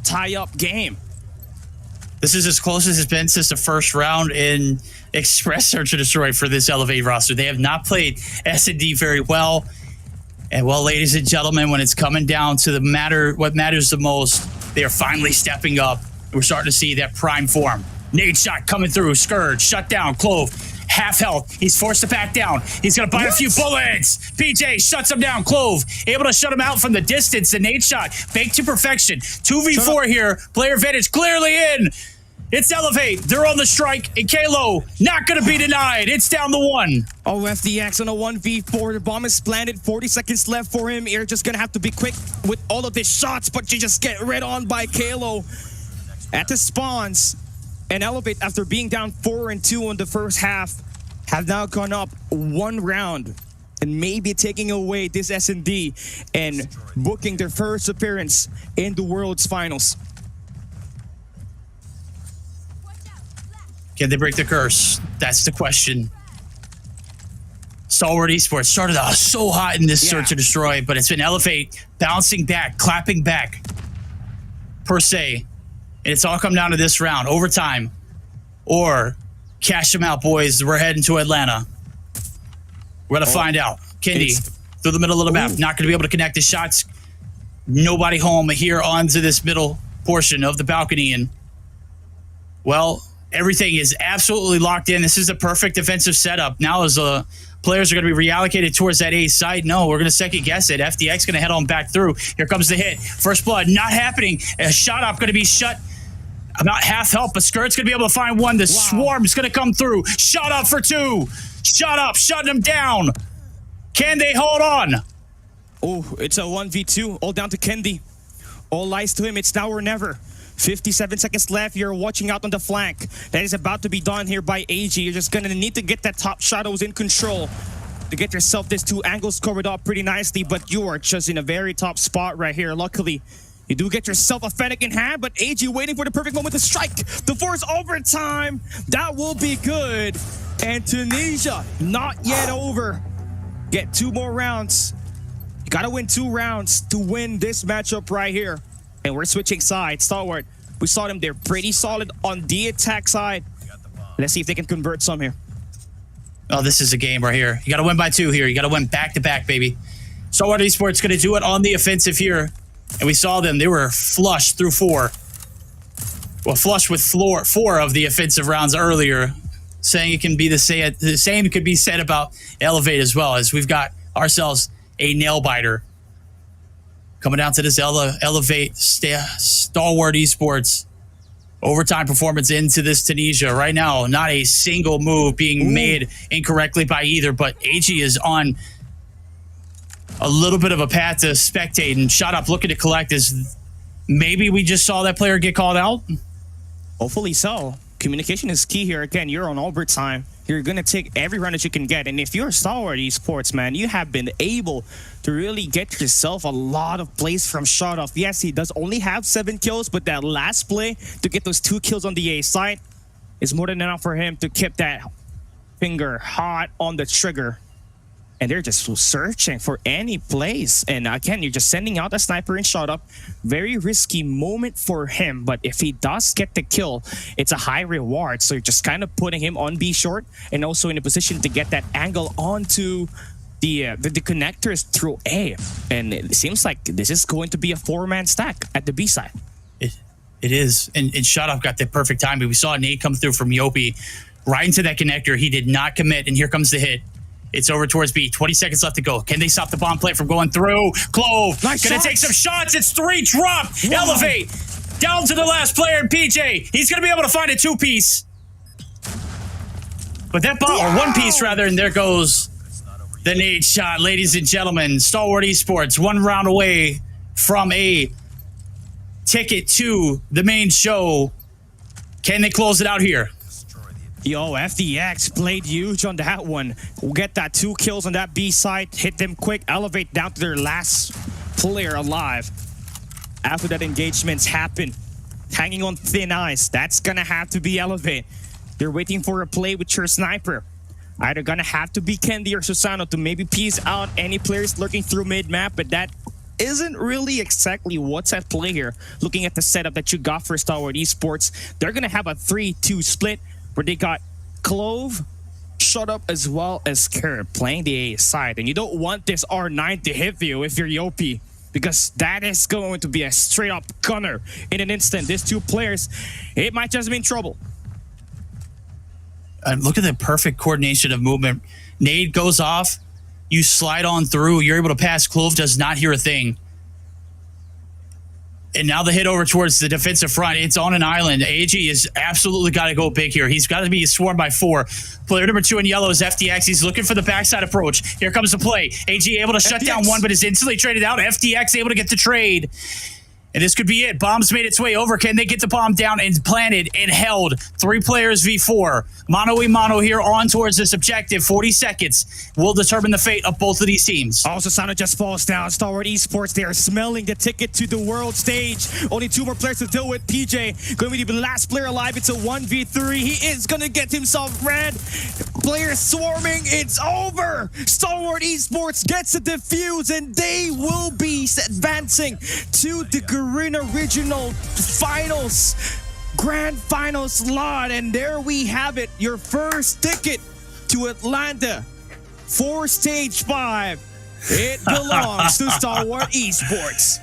Speaker 9: tie-up game.
Speaker 8: This is as close as it's been since the first round in Express Search and Destroy for this Elevate roster. They have not played S&D very well. And well, ladies and gentlemen, when it's coming down to what matters the most, they are finally stepping up. We're starting to see that prime form. Nade shot coming through. Scourge, shut down. Clove, half health. He's forced to back down. He's going to bite a few bullets. PJ shuts him down. Clove able to shut him out from the distance. The nade shot baked to perfection. 2v4 here. Player advantage clearly in. It's Elevate. They're on the strike. And Kalo not going to be denied. It's down to one.
Speaker 9: Oh, FDX on a 1v4. The bomb is planted. 40 seconds left for him. You're just going to have to be quick with all of these shots, but you just get read on by Kalo at the spawns. And Elevate, after being down 4-2 in the first half, have now gone up one round and maybe taking away this S&D and booking their first appearance in the World's Finals.
Speaker 8: Can they break the curse? That's the question. Stalwart Esports started out so hot in this Search and Destroy, but it's been Elevate bouncing back, clapping back, per se. And it's all come down to this round, overtime, or cash them out, boys. We're heading to Atlanta. We're going to find out. Kendi, through the middle of the map, not going to be able to connect the shots. Nobody home here onto this middle portion of the balcony. And, well, everything is absolutely locked in. This is a perfect defensive setup. Now as players are going to be reallocated towards that A side, no, we're going to second guess it. FDX going to head on back through. Here comes the hit. First blood, not happening. A shot up going to be shut. About half health, but Skirt's going to be able to find one. The swarm's going to come through. Shot up for two. Shut up, shutting them down. Can they hold on?
Speaker 9: Oh, it's a 1v2, all down to Kendi. All lies to him, it's now or never. 57 seconds left, you're watching out on the flank. That is about to be done here by AG. You're just gonna need to get that top shadows in control to get yourself these two angles covered up pretty nicely, but you are just in a very top spot right here. Luckily, you do get yourself a Fennec in hand, but AG waiting for the perfect moment to strike. The force overtime, that will be good. And Tunisia, not yet over. Get 2 more rounds. You gotta win 2 rounds to win this matchup right here. And we're switching sides. Stalwart, we saw them, they're pretty solid on the attack side. Let's see if they can convert some here.
Speaker 8: Oh, this is a game right here. You gotta win by 2 here. You gotta win back-to-back, baby. Stalwart Esports gonna do it on the offensive here. And we saw them, they were flush through 4. Well, flush with 4 of the offensive rounds earlier. Saying it can be the same could be said about Elevate as well, as we've got ourselves a nail biter. Coming down to this Elevate Stalwart Esports Overtime performance into this Tunisia. Right now, not a single move being made incorrectly by either, but AG is on a little bit of a path to spectate, and Shot Up looking to collect. Is maybe we just saw that player get called out?
Speaker 9: Hopefully so. Communication is key here. Again, you're on overtime. You're going to take every round that you can get. And if you're Stalwart Esports, man, you have been able to really get yourself a lot of plays from Shot Off. Yes, he does only have 7 kills, but that last play to get those 2 kills on the A side is more than enough for him to keep that finger hot on the trigger. And they're just searching for any plays. And again, you're just sending out a sniper and Shot Up. Very risky moment for him. But if he does get the kill, it's a high reward. So you're just kind of putting him on B short and also in a position to get that angle onto the connectors through A. And it seems like this is going to be a 4-man stack at the B side.
Speaker 8: It is. And Shot Up got the perfect timing. We saw a nade come through from Yopi right into that connector. He did not commit. And here comes the hit. It's over towards B. 20 seconds left to go. Can they stop the bomb play from going through? Clove.
Speaker 9: Nice
Speaker 8: Gonna
Speaker 9: shots.
Speaker 8: take some shots. It's 3. Drop.
Speaker 9: Wow.
Speaker 8: Elevate. Down to the last player, PJ. He's gonna be able to find a 2-piece. But that bomb, or 1-piece rather, and there goes the nade shot. Ladies and gentlemen, Stalwart Esports 1 round away from a ticket to the main show. Can they close it out here?
Speaker 9: Yo, FDX played huge on that one. We'll get that 2 kills on that B side, hit them quick, elevate down to their last player alive. After that engagements happen, hanging on thin ice, that's gonna have to be Elevate. You're waiting for a play with your sniper. Either gonna have to be Kendi or Susano to maybe piece out any players lurking through mid-map, but that isn't really exactly what's at play here. Looking at the setup that you got for Stalwart Esports, they're gonna have a 3-2 split where they got Clove, Shut Up, as well as Kerr playing the A side. And you don't want this R9 to hit you if you're Yopi, because that is going to be a straight up gunner in an instant. These 2 players, it might just be in trouble.
Speaker 8: Look at the perfect coordination of movement. Nade goes off, you slide on through, you're able to pass. Clove does not hear a thing. And now the hit over towards the defensive front. It's on an island. AG has absolutely got to go big here. He's got to be swarmed by 4. Player number 2 in yellow is FDX. He's looking for the backside approach. Here comes the play. AG able to shut down 1, but is instantly traded out. FDX able to get the trade. And this could be it. Bomb's made its way over. Can they get the bomb down and planted and held? 3 players v4. Mano y mano here on towards this objective. 40 seconds will determine the fate of both of these teams.
Speaker 9: Also, Sana just falls down. Stalwart Esports, they are smelling the ticket to the world stage. Only 2 more players to deal with. PJ going to be the last player alive. It's a 1v3. He is going to get himself red. Players swarming. It's over. Stalwart Esports gets a defuse, and they will be advancing to the Garena Regional Finals. Grand Final slot, and there we have it. Your first ticket to Atlanta for Stage 5. It belongs to Stalwart Esports.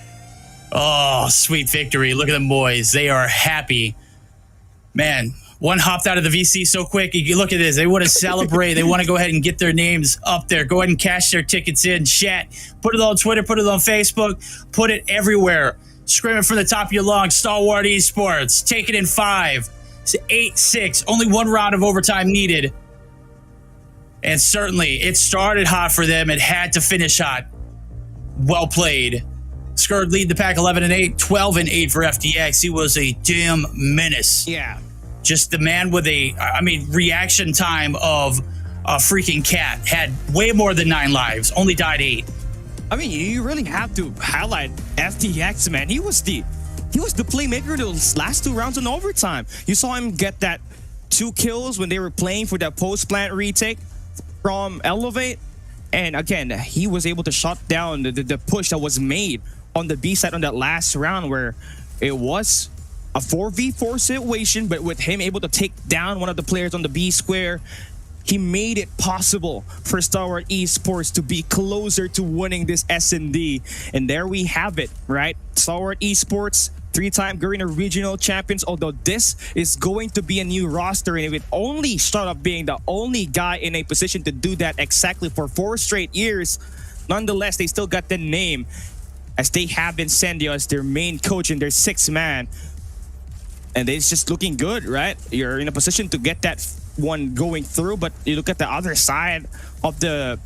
Speaker 8: Oh, sweet victory. Look at them boys. They are happy. Man, one hopped out of the VC so quick. You look at this. They want to celebrate. They want to go ahead and get their names up there. Go ahead and cash their tickets in. Chat. Put it on Twitter. Put it on Facebook. Put it everywhere. Screaming from the top of your lungs. Stalwart Esports. Take it in 5. It's 8-6. Only 1 round of overtime needed. And certainly, it started hot for them. It had to finish hot. Well played. Skurd lead the pack 11-8, 12-8 for FDX. He was a damn menace.
Speaker 9: Yeah.
Speaker 8: Just the man with reaction time of a freaking cat. Had way more than 9 lives. Only died 8.
Speaker 9: I mean, you really have to highlight FDX, man. He was the playmaker those last 2 rounds in overtime. You saw him get that 2 kills when they were playing for that post-plant retake from Elevate. And again, he was able to shut down the push that was made on the B side on that last round, where it was a 4v4 situation, but with him able to take down one of the players on the B square, he made it possible for Stalwart Esports to be closer to winning this S&D. And there we have it, right? Stalwart Esports, 3-time Garena Regional Champions, although this is going to be a new roster, and if it only Shut Up being the only guy in a position to do that exactly for 4 straight years, nonetheless, they still got the name, as they have Incendio as their main coach and their 6th man. and it's just looking good, right? You're in a position to get that one going through, but you look at the other side of the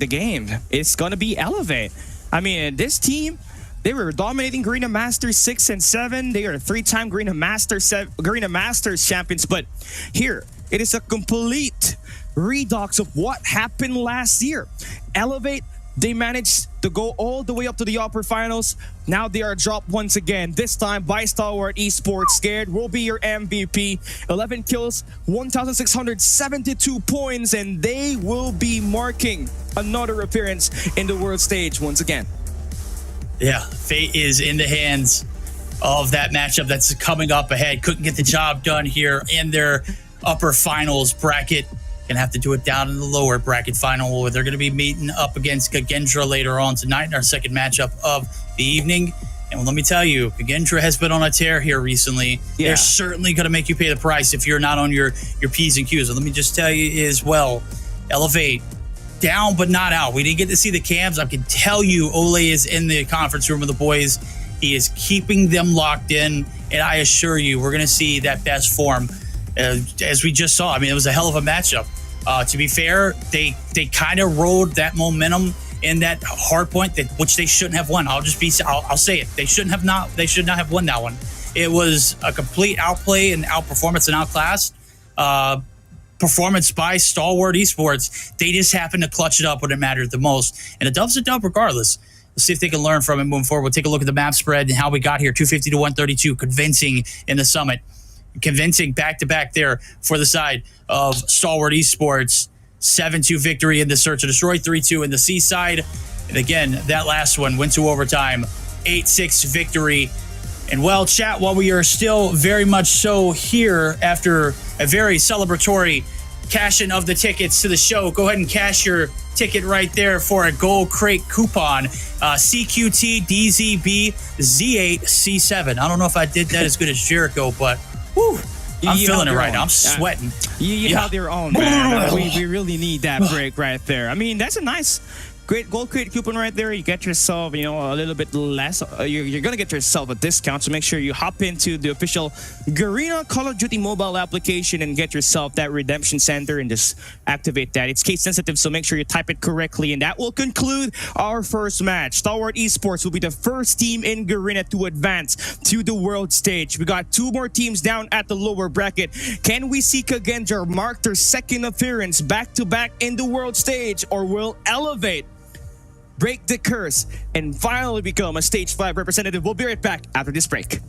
Speaker 9: game, it's gonna be Elevate. I mean, this team, they were dominating Garena Masters 6 and 7. They are 3-time Garena Masters champions, but here it is a complete redux of what happened last year. Elevate, they managed to go all the way up to the upper finals. Now they are dropped once again, this time by Stalwart Esports. Scared will be your MVP. 11 kills, 1,672 points, and they will be marking another appearance in the world stage once again.
Speaker 8: Yeah, fate is in the hands of that matchup that's coming up ahead. Couldn't get the job done here in their upper finals bracket. Gonna have to do it down in the lower bracket final, where they're gonna be meeting up against Kendra later on tonight in our second matchup of the evening. And let me tell you, Kendra has been on a tear here recently.
Speaker 9: Yeah.
Speaker 8: They're certainly gonna make you pay the price if you're not on your P's and Q's. And let me just tell you as well, Elevate, down but not out. We didn't get to see the cams. I can tell you Ole is in the conference room with the boys. He is keeping them locked in, and I assure you we're gonna see that best form as we just saw. I mean, it was a hell of a matchup. To be fair, they kind of rode that momentum in that hard point, which they shouldn't have won. I'll say it. They should not have won that one. It was a complete outplay and outperformance and outclass performance by Stalwart Esports. They just happened to clutch it up when it mattered the most, and a dub's a dub regardless. Let's see if they can learn from it moving forward. We'll take a look at the map spread and how we got here. 250 to 132, convincing in the summit. Convincing back-to-back there for the side of Stalwart Esports. 7-2 victory in the Search and Destroy, 3-2 in the Seaside. And again, that last one went to overtime. 8-6 victory. And well, chat, while we are still very much so here after a very celebratory cash-in of the tickets to the show, go ahead and cash your ticket right there for a gold crate coupon. CQT DZB Z8 C7. I don't know if I did that as good as Jericho, but whew, I'm feeling it right now. I'm sweating.
Speaker 9: You held your own, man. we really need that break right there. I mean, that's a nice, great gold crate coupon right there. You get yourself, a little bit less. You're going to get yourself a discount, so make sure you hop into the official Garena Call of Duty mobile application and get yourself that redemption center and just activate that. It's case sensitive, so make sure you type it correctly. And that will conclude our first match. Stalwart Esports will be the first team in Garena to advance to the world stage. We got 2 more teams down at the lower bracket. Can we see KAGE mark their second appearance back-to-back in the world stage, or will Elevate break the curse and finally become a Stage 5 representative? We'll be right back after this break.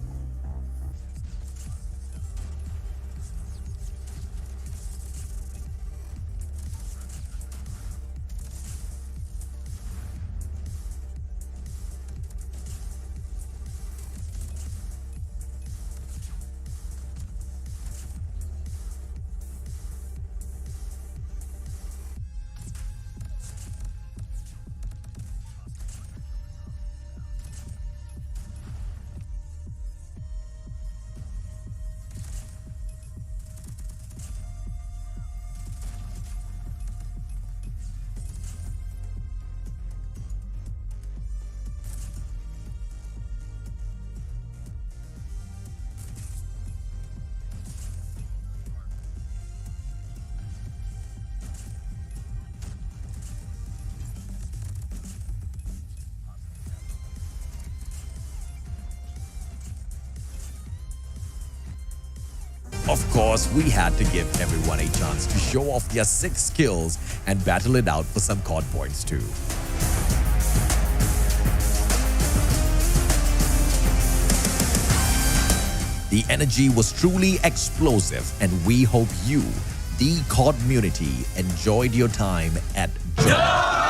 Speaker 7: Of course, we had to give everyone a chance to show off their 6 skills and battle it out for some COD points too. The energy was truly explosive, and we hope you, the COD community, enjoyed your time at COD.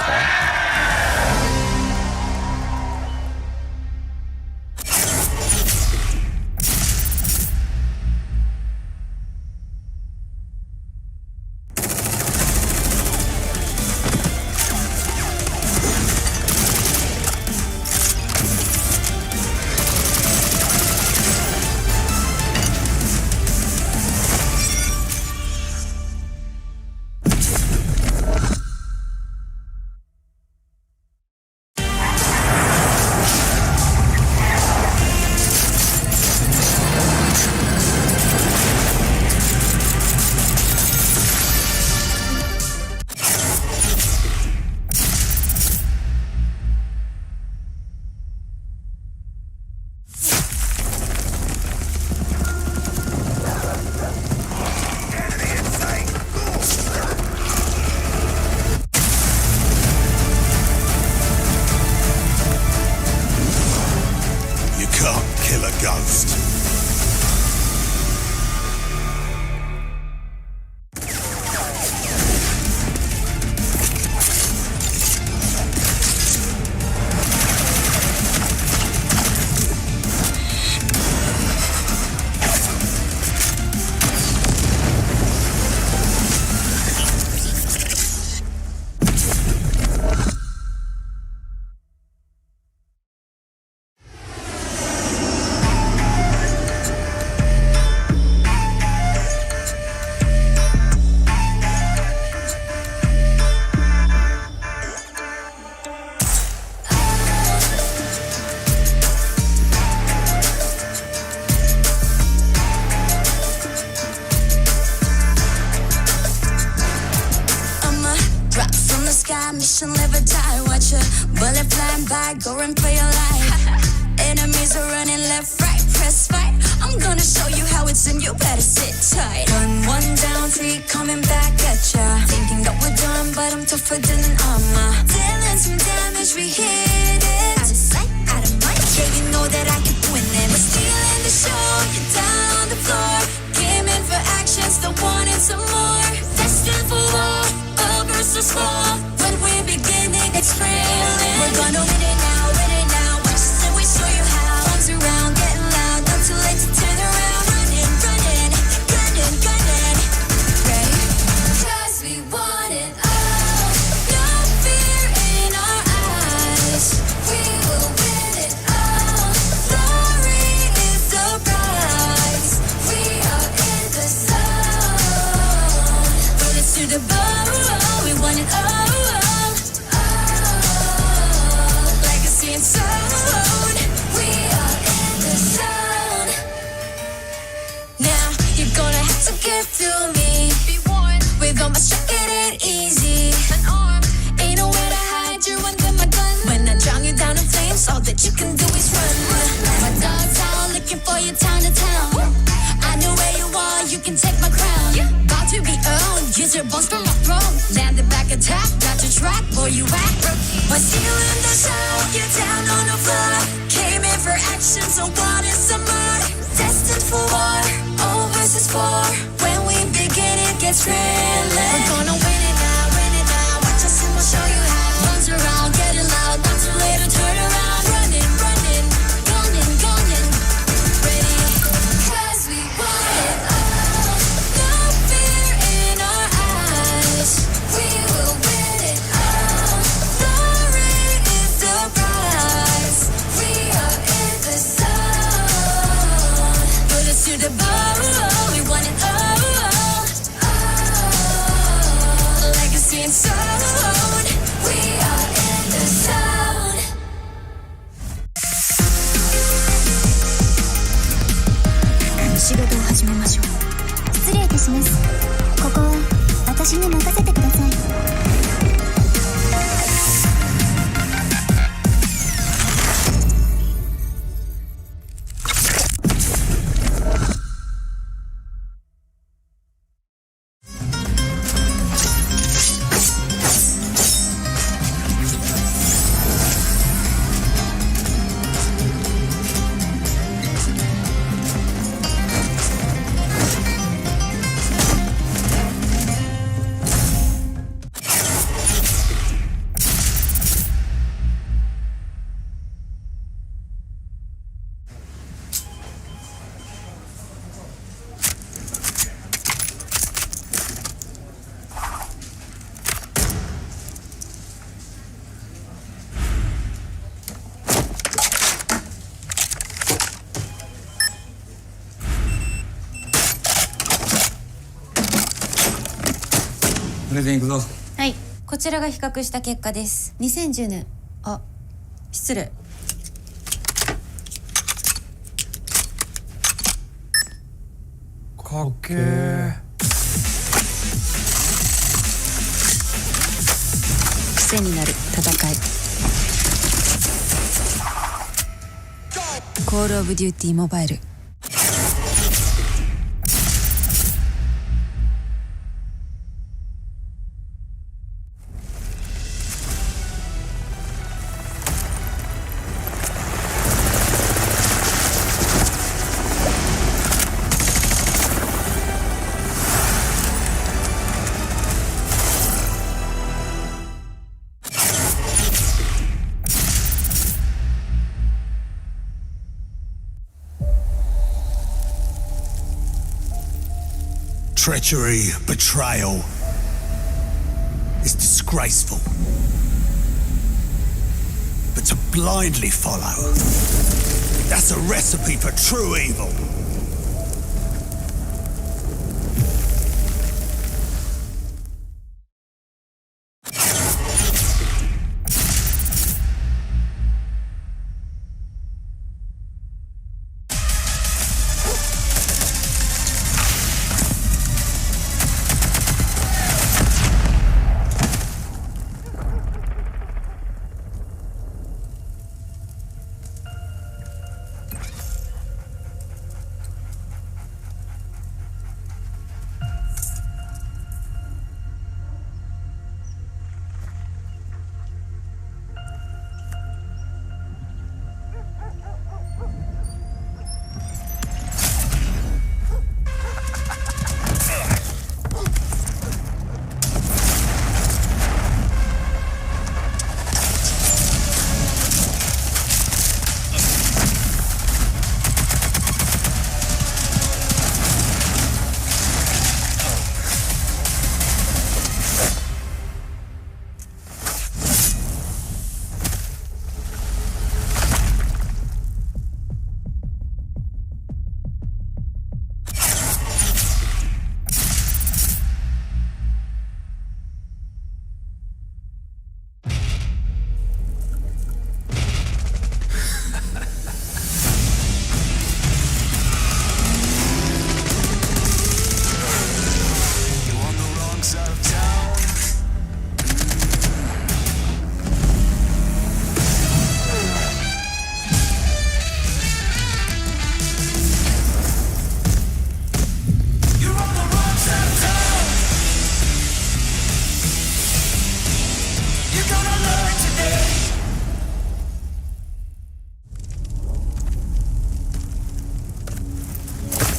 Speaker 5: kill a ghost.
Speaker 1: Mission live or die. Watch a bullet flying by, go run for your life. Enemies are running left, right, press fight. I'm gonna show you how it's in, you better sit tight. One down, three coming back at ya. Thinking that we're done, but I'm tougher than an armor. Dealing some damage, we hit it. Out of sight, out of mind, yeah, you know that I keep winning. We're stealing the show, you're down on the floor. Came in for action, still wanting some more. Destined for war, all versus four. When we begin it's thrilling. We're gonna win it now, win it now. Watch us and we show you how. Arms around, getting loud, not too late to turn around. Running, running, gunning, gunning. Ready? 'Cause we want it all. No fear in our eyes. We will win it all. Glory is the prize. We are in the zone. Bullets to the bone. We want it all. Zone. We are in the zone. Now you're gonna have to give to me. Be warned, with all my shit, it ain't easy. An arm, ain't nowhere to hide. You're under my gun. When I drown you down in flames, all that you can do is run. My dog's out looking for you town to town. I know where you are, you can take my crown. About to be owned, use your bones for my throne. Land the back attack, got your track, boy you act. When stealing the show, you're down on the floor. Came in for action, so what is some more? Destined for war, all versus four. When we begin, it gets thrilling. We're gonna win it now, watch us and we'll show you how. Runs around, getting loud, not too late to turn around. Running, running, gunning, gunning. Ready? 'Cause we want it all. No fear in our eyes. We will win it all. Glory is the prize. We are in the zone. Put us to the bone. We want it all. Legacy and zone. We are in the zone.
Speaker 2: 仕事を始めましょう。失礼いたします。ここは私に任せてください。
Speaker 3: プレゼン行くぞ。
Speaker 4: はい、こちらが比較した結果です。2010年、あ、失礼。
Speaker 3: かっけー。
Speaker 4: 癖になる戦い。コールオブデューティーモバイル。
Speaker 5: Treachery, betrayal is disgraceful. But to blindly follow, that's a recipe for true evil.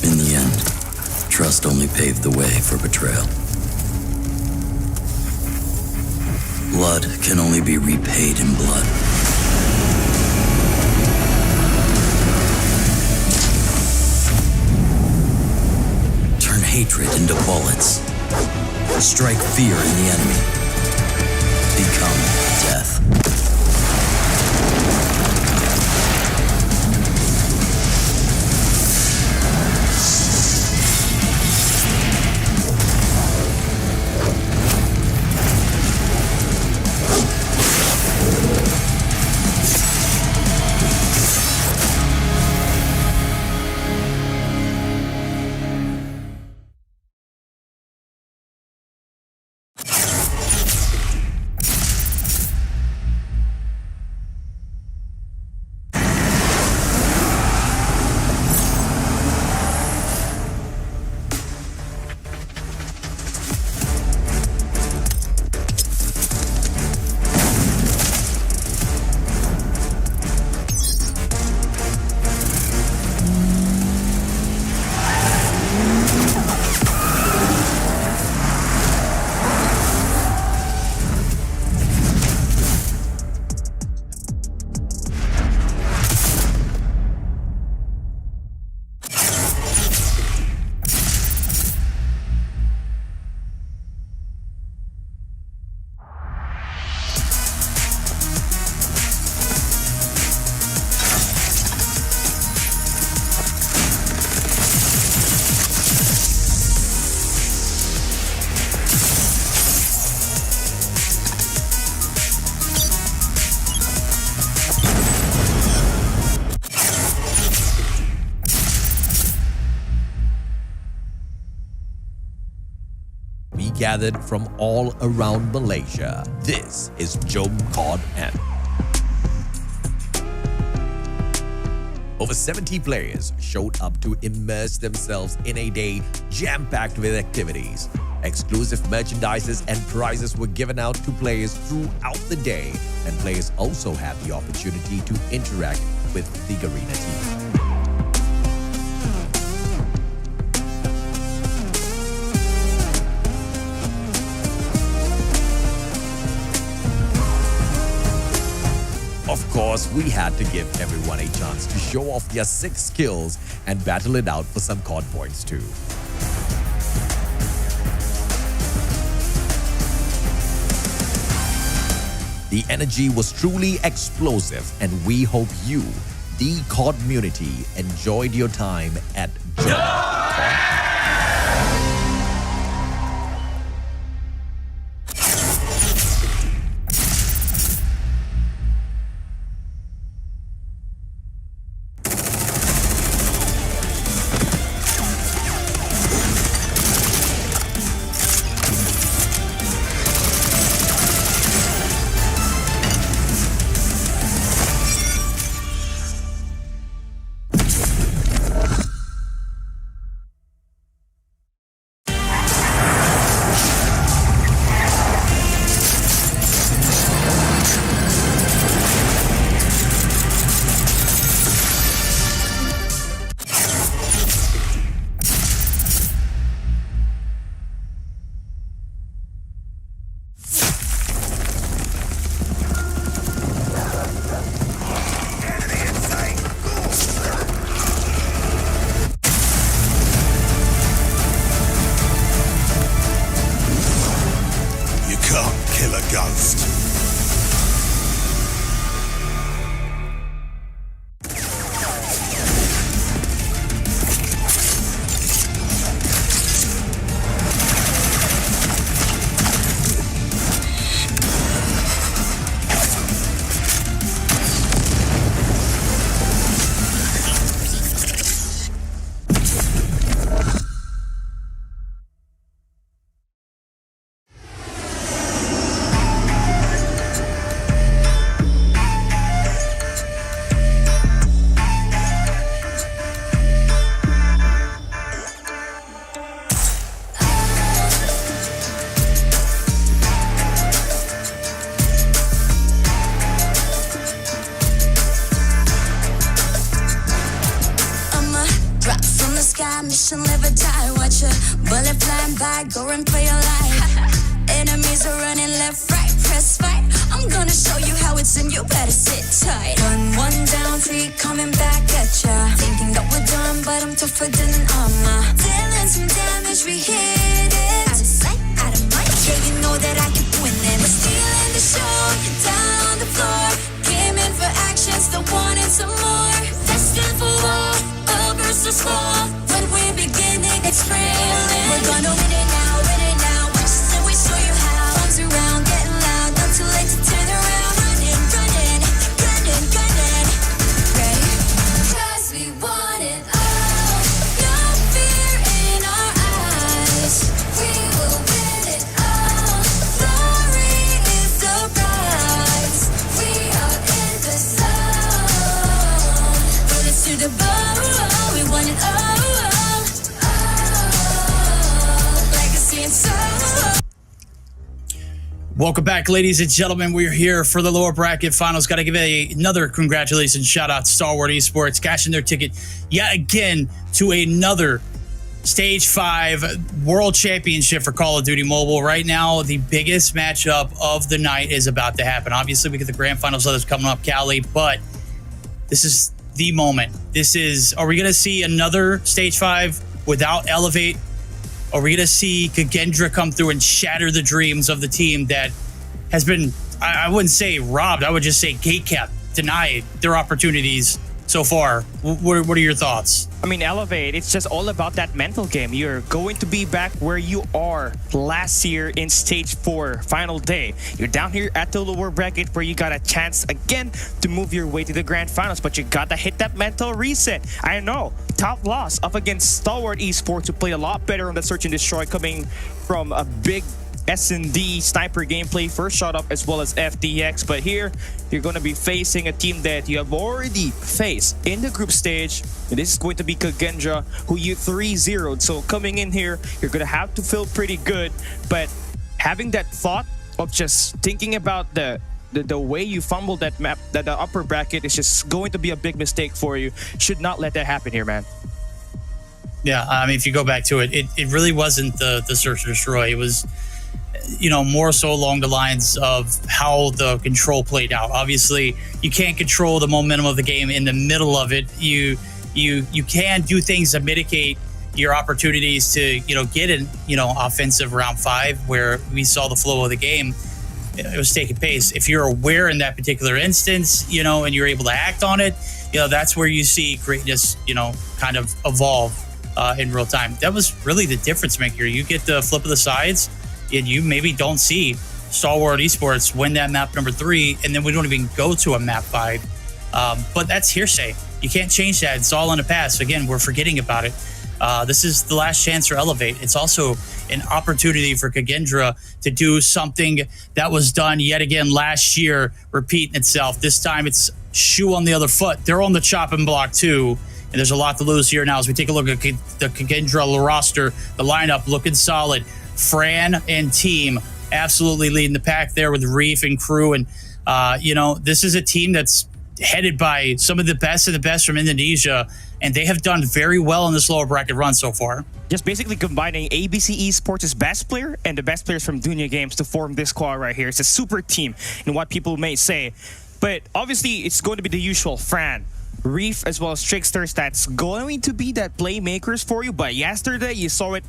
Speaker 6: In the end, trust only paved the way for betrayal. Blood can only be repaid in blood. Turn hatred into bullets. Strike fear in the enemy. Become death.
Speaker 7: We gathered from all around Malaysia. This is COD N. Over 70 players showed up to immerse themselves in a day jam-packed with activities. Exclusive merchandises and prizes were given out to players throughout the day, and players also had the opportunity to interact with the Garena team. Of course, we had to give everyone a chance to show off their sick skills and battle it out for some COD points too. The energy was truly explosive, and we hope you, the COD community, enjoyed your time at
Speaker 1: mission live or die. Watch a bullet flying by, go and play your life. Enemies are running left, right, press fight. I'm gonna show you how it's in, you better sit tight. One down, three coming back at ya. Thinking that we're done, but I'm tougher than an armor. Dealing some damage, we hit it. Out of sight, out of mind, yeah, you know that I keep winning. We're stealing the show, you're down on the floor. Came in for action, still wanting some more. Destined for war, a burst of small. When we're beginning, it's thrilling. We're gonna win it now, win it now. Watch us and we show you how. Arms around, getting loud, not too late to turn around. Running, running, gunning, gunning. Ready? 'Cause we want it all. No fear in our eyes. We will win it all. Glory is the prize. We are in the zone. Bullets to the bone. We want it all.
Speaker 8: Welcome back, ladies and gentlemen. We're here for the lower bracket finals. Got to give another congratulations shout out to Stalwart Esports, cashing their ticket yet again to another Stage 5 World Championship for Call of Duty Mobile. Right now, the biggest matchup of the night is about to happen. Obviously, we get the grand finals others coming up, Cali, but this is the moment. Are we going to see another Stage 5 without Elevate? Are we going to see Kendra come through and shatter the dreams of the team that has been, I wouldn't say robbed, I would just say gatekept, denied their opportunities so far? What are your thoughts?
Speaker 9: I mean, Elevate, it's just all about that mental game. You're going to be back where you are last year in Stage 4, final day. You're down here at the lower bracket where you got a chance again to move your way to the grand finals, but you gotta hit that mental reset. I know, top loss up against Stalwart Esports, who played a lot better on the Search and Destroy, coming from a big S&D sniper gameplay, first shot up, as well as FDX. But here you're going to be facing a team that you have already faced in the group stage, and this is going to be Kendra, who you 3-0'd. So coming in here, you're going to have to feel pretty good, but having that thought of just thinking about the way you fumbled that map, that the upper bracket, is just going to be a big mistake for you. Should not let that happen here, man.
Speaker 8: Yeah, I mean, if you go back to it, it really wasn't the Search and Destroy. It was, you know, more so along the lines of how the control played out. Obviously, you can't control the momentum of the game in the middle of it. You can do things to mitigate your opportunities to, you know, get an, you know, offensive round 5 where we saw the flow of the game. it was taking place. If you're aware in that particular instance, you know, and you're able to act on it, you know, that's where you see greatness, you know, kind of evolve in real time. That was really the difference maker. You get the flip of the sides, and you maybe don't see Stalwart Esports win that map number 3, and then we don't even go to a map 5. But that's hearsay. You can't change that. It's all in the past. Again, we're forgetting about it. This is the last chance for Elevate. It's also an opportunity for Kendra to do something that was done yet again last year, repeating itself. This time it's shoe on the other foot. They're on the chopping block too, and there's a lot to lose here now as we take a look at the Kendra roster, the lineup looking solid. Fran and team absolutely leading the pack there with Reef and crew, and you know, this is a team that's headed by some of the best of the best from Indonesia, and they have done very well in this lower bracket run so far.
Speaker 9: Just basically combining ABC Esports' best player and the best players from Dunya Games to form this squad right here. It's a super team in what people may say. But obviously, it's going to be the usual Fran, Reef, as well as Tricksters that's going to be that playmakers for you. But yesterday, you saw it.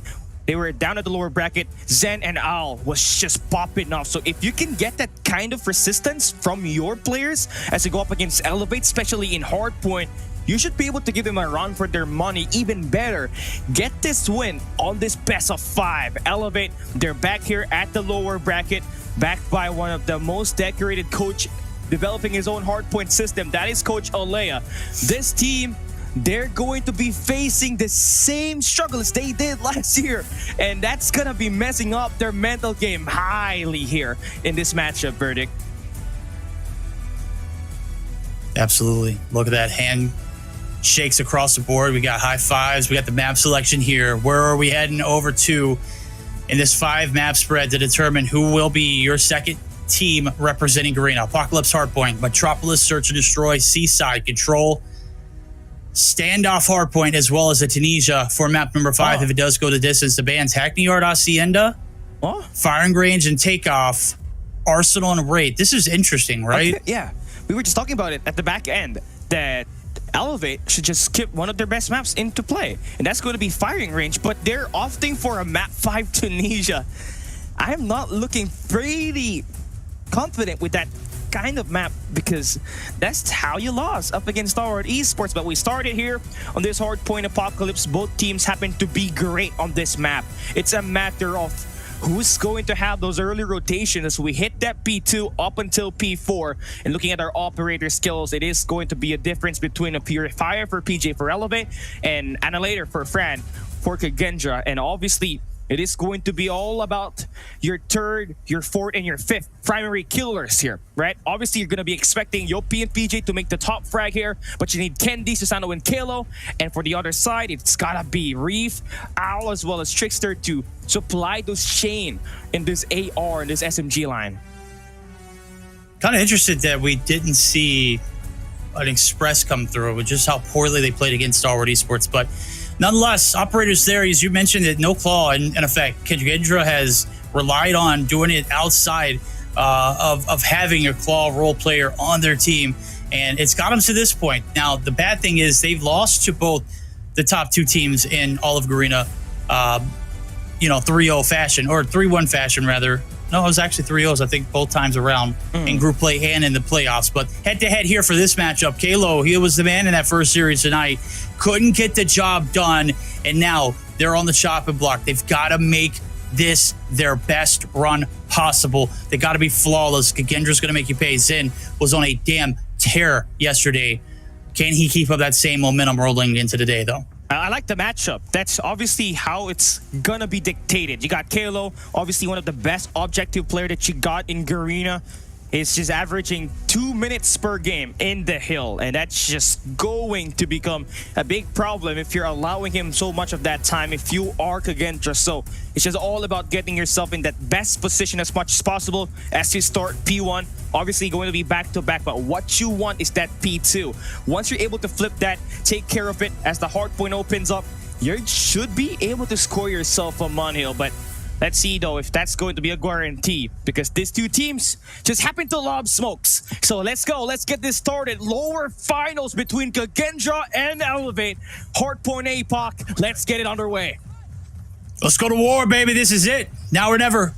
Speaker 9: They were down at the lower bracket. Zen and Al was just popping off. So if you can get that kind of resistance from your players as you go up against Elevate, especially in hardpoint, you should be able to give them a run for their money. Even better, get this win on this best of 5. Elevate, they're back here at the lower bracket, backed by one of the most decorated coach developing his own hardpoint system. That is Coach Olea. This team, they're going to be facing the same struggles they did last year, and that's gonna be messing up their mental game highly here in this matchup, Verdict.
Speaker 8: Absolutely. Look at that hand shakes across the board. We got high fives. We got the map selection here. Where are we heading over to in this 5 map spread to determine who will be your second team representing Garena? Apocalypse Hardpoint, Metropolis Search and Destroy, Seaside Control, Standoff Hardpoint, as well as the Tunisia for map number 5. If it does go the distance, the bands Hackney Yard, Hacienda, Firing Range and Takeoff, Arsenal and Raid. This is interesting, right?
Speaker 9: Okay, yeah, we were just talking about it at the back end that Elevate should just skip one of their best maps into play, and that's going to be Firing Range, but they're opting for a map 5 Tunisia. I'm not looking pretty confident with that kind of map because that's how you lost up against Stalwart Esports. But we started here on this hardpoint Apocalypse. Both teams happen to be great on this map. It's a matter of who's going to have those early rotations as we hit that P2 up until P4. And looking at our operator skills, it is going to be a difference between a Purifier for PJ for Elevate and Annihilator for Fran for Kendra. And obviously, it is going to be all about your 3rd, your 4th, and your 5th primary killers here, right? Obviously, you're going to be expecting Yopi and PJ to make the top frag here, but you need Kendi, Susano, and Kalo. And for the other side, it's got to be Reef, Owl, as well as Trickster to supply those chain in this AR, in this SMG line.
Speaker 8: Kind of interested that we didn't see an Express come through with just how poorly they played against Stalwart Esports, but nonetheless, operators there, as you mentioned, that no claw in effect. Kendra has relied on doing it outside of having a claw role player on their team, and it's got them to this point. Now, the bad thing is they've lost to both the top 2 teams in all of Garena, 3-0 fashion, or 3-1 fashion, rather. No, it was actually 3-0s, I think, both times around in group play and in the playoffs. But head-to-head here for this matchup, Kalo, he was the man in that first series tonight. Couldn't get the job done, and now they're on the chopping block. They've got to make this their best run possible. They got to be flawless. Kendra's going to make you pay. Zen was on a damn tear yesterday. Can he keep up that same momentum rolling into the day, though?
Speaker 9: I like the matchup. That's obviously how it's gonna be dictated. You got Kalo, obviously one of the best objective player that you got in Garena. He's just averaging 2 minutes per game in the hill, and that's just going to become a big problem if you're allowing him so much of that time if you are Kendra. So it's just all about getting yourself in that best position as much as possible as you start P1. Obviously going to be back-to-back, but what you want is that P2. Once you're able to flip that, take care of it as the hardpoint opens up, you should be able to score yourself a Monhill, but let's see, though, if that's going to be a guarantee, because these 2 teams just happen to lob smokes. So let's go. Let's get this started. Lower finals between Kendra and Elevate. Hardpoint APOC. Let's get it underway.
Speaker 8: Let's go to war, baby. This is it. Now or never.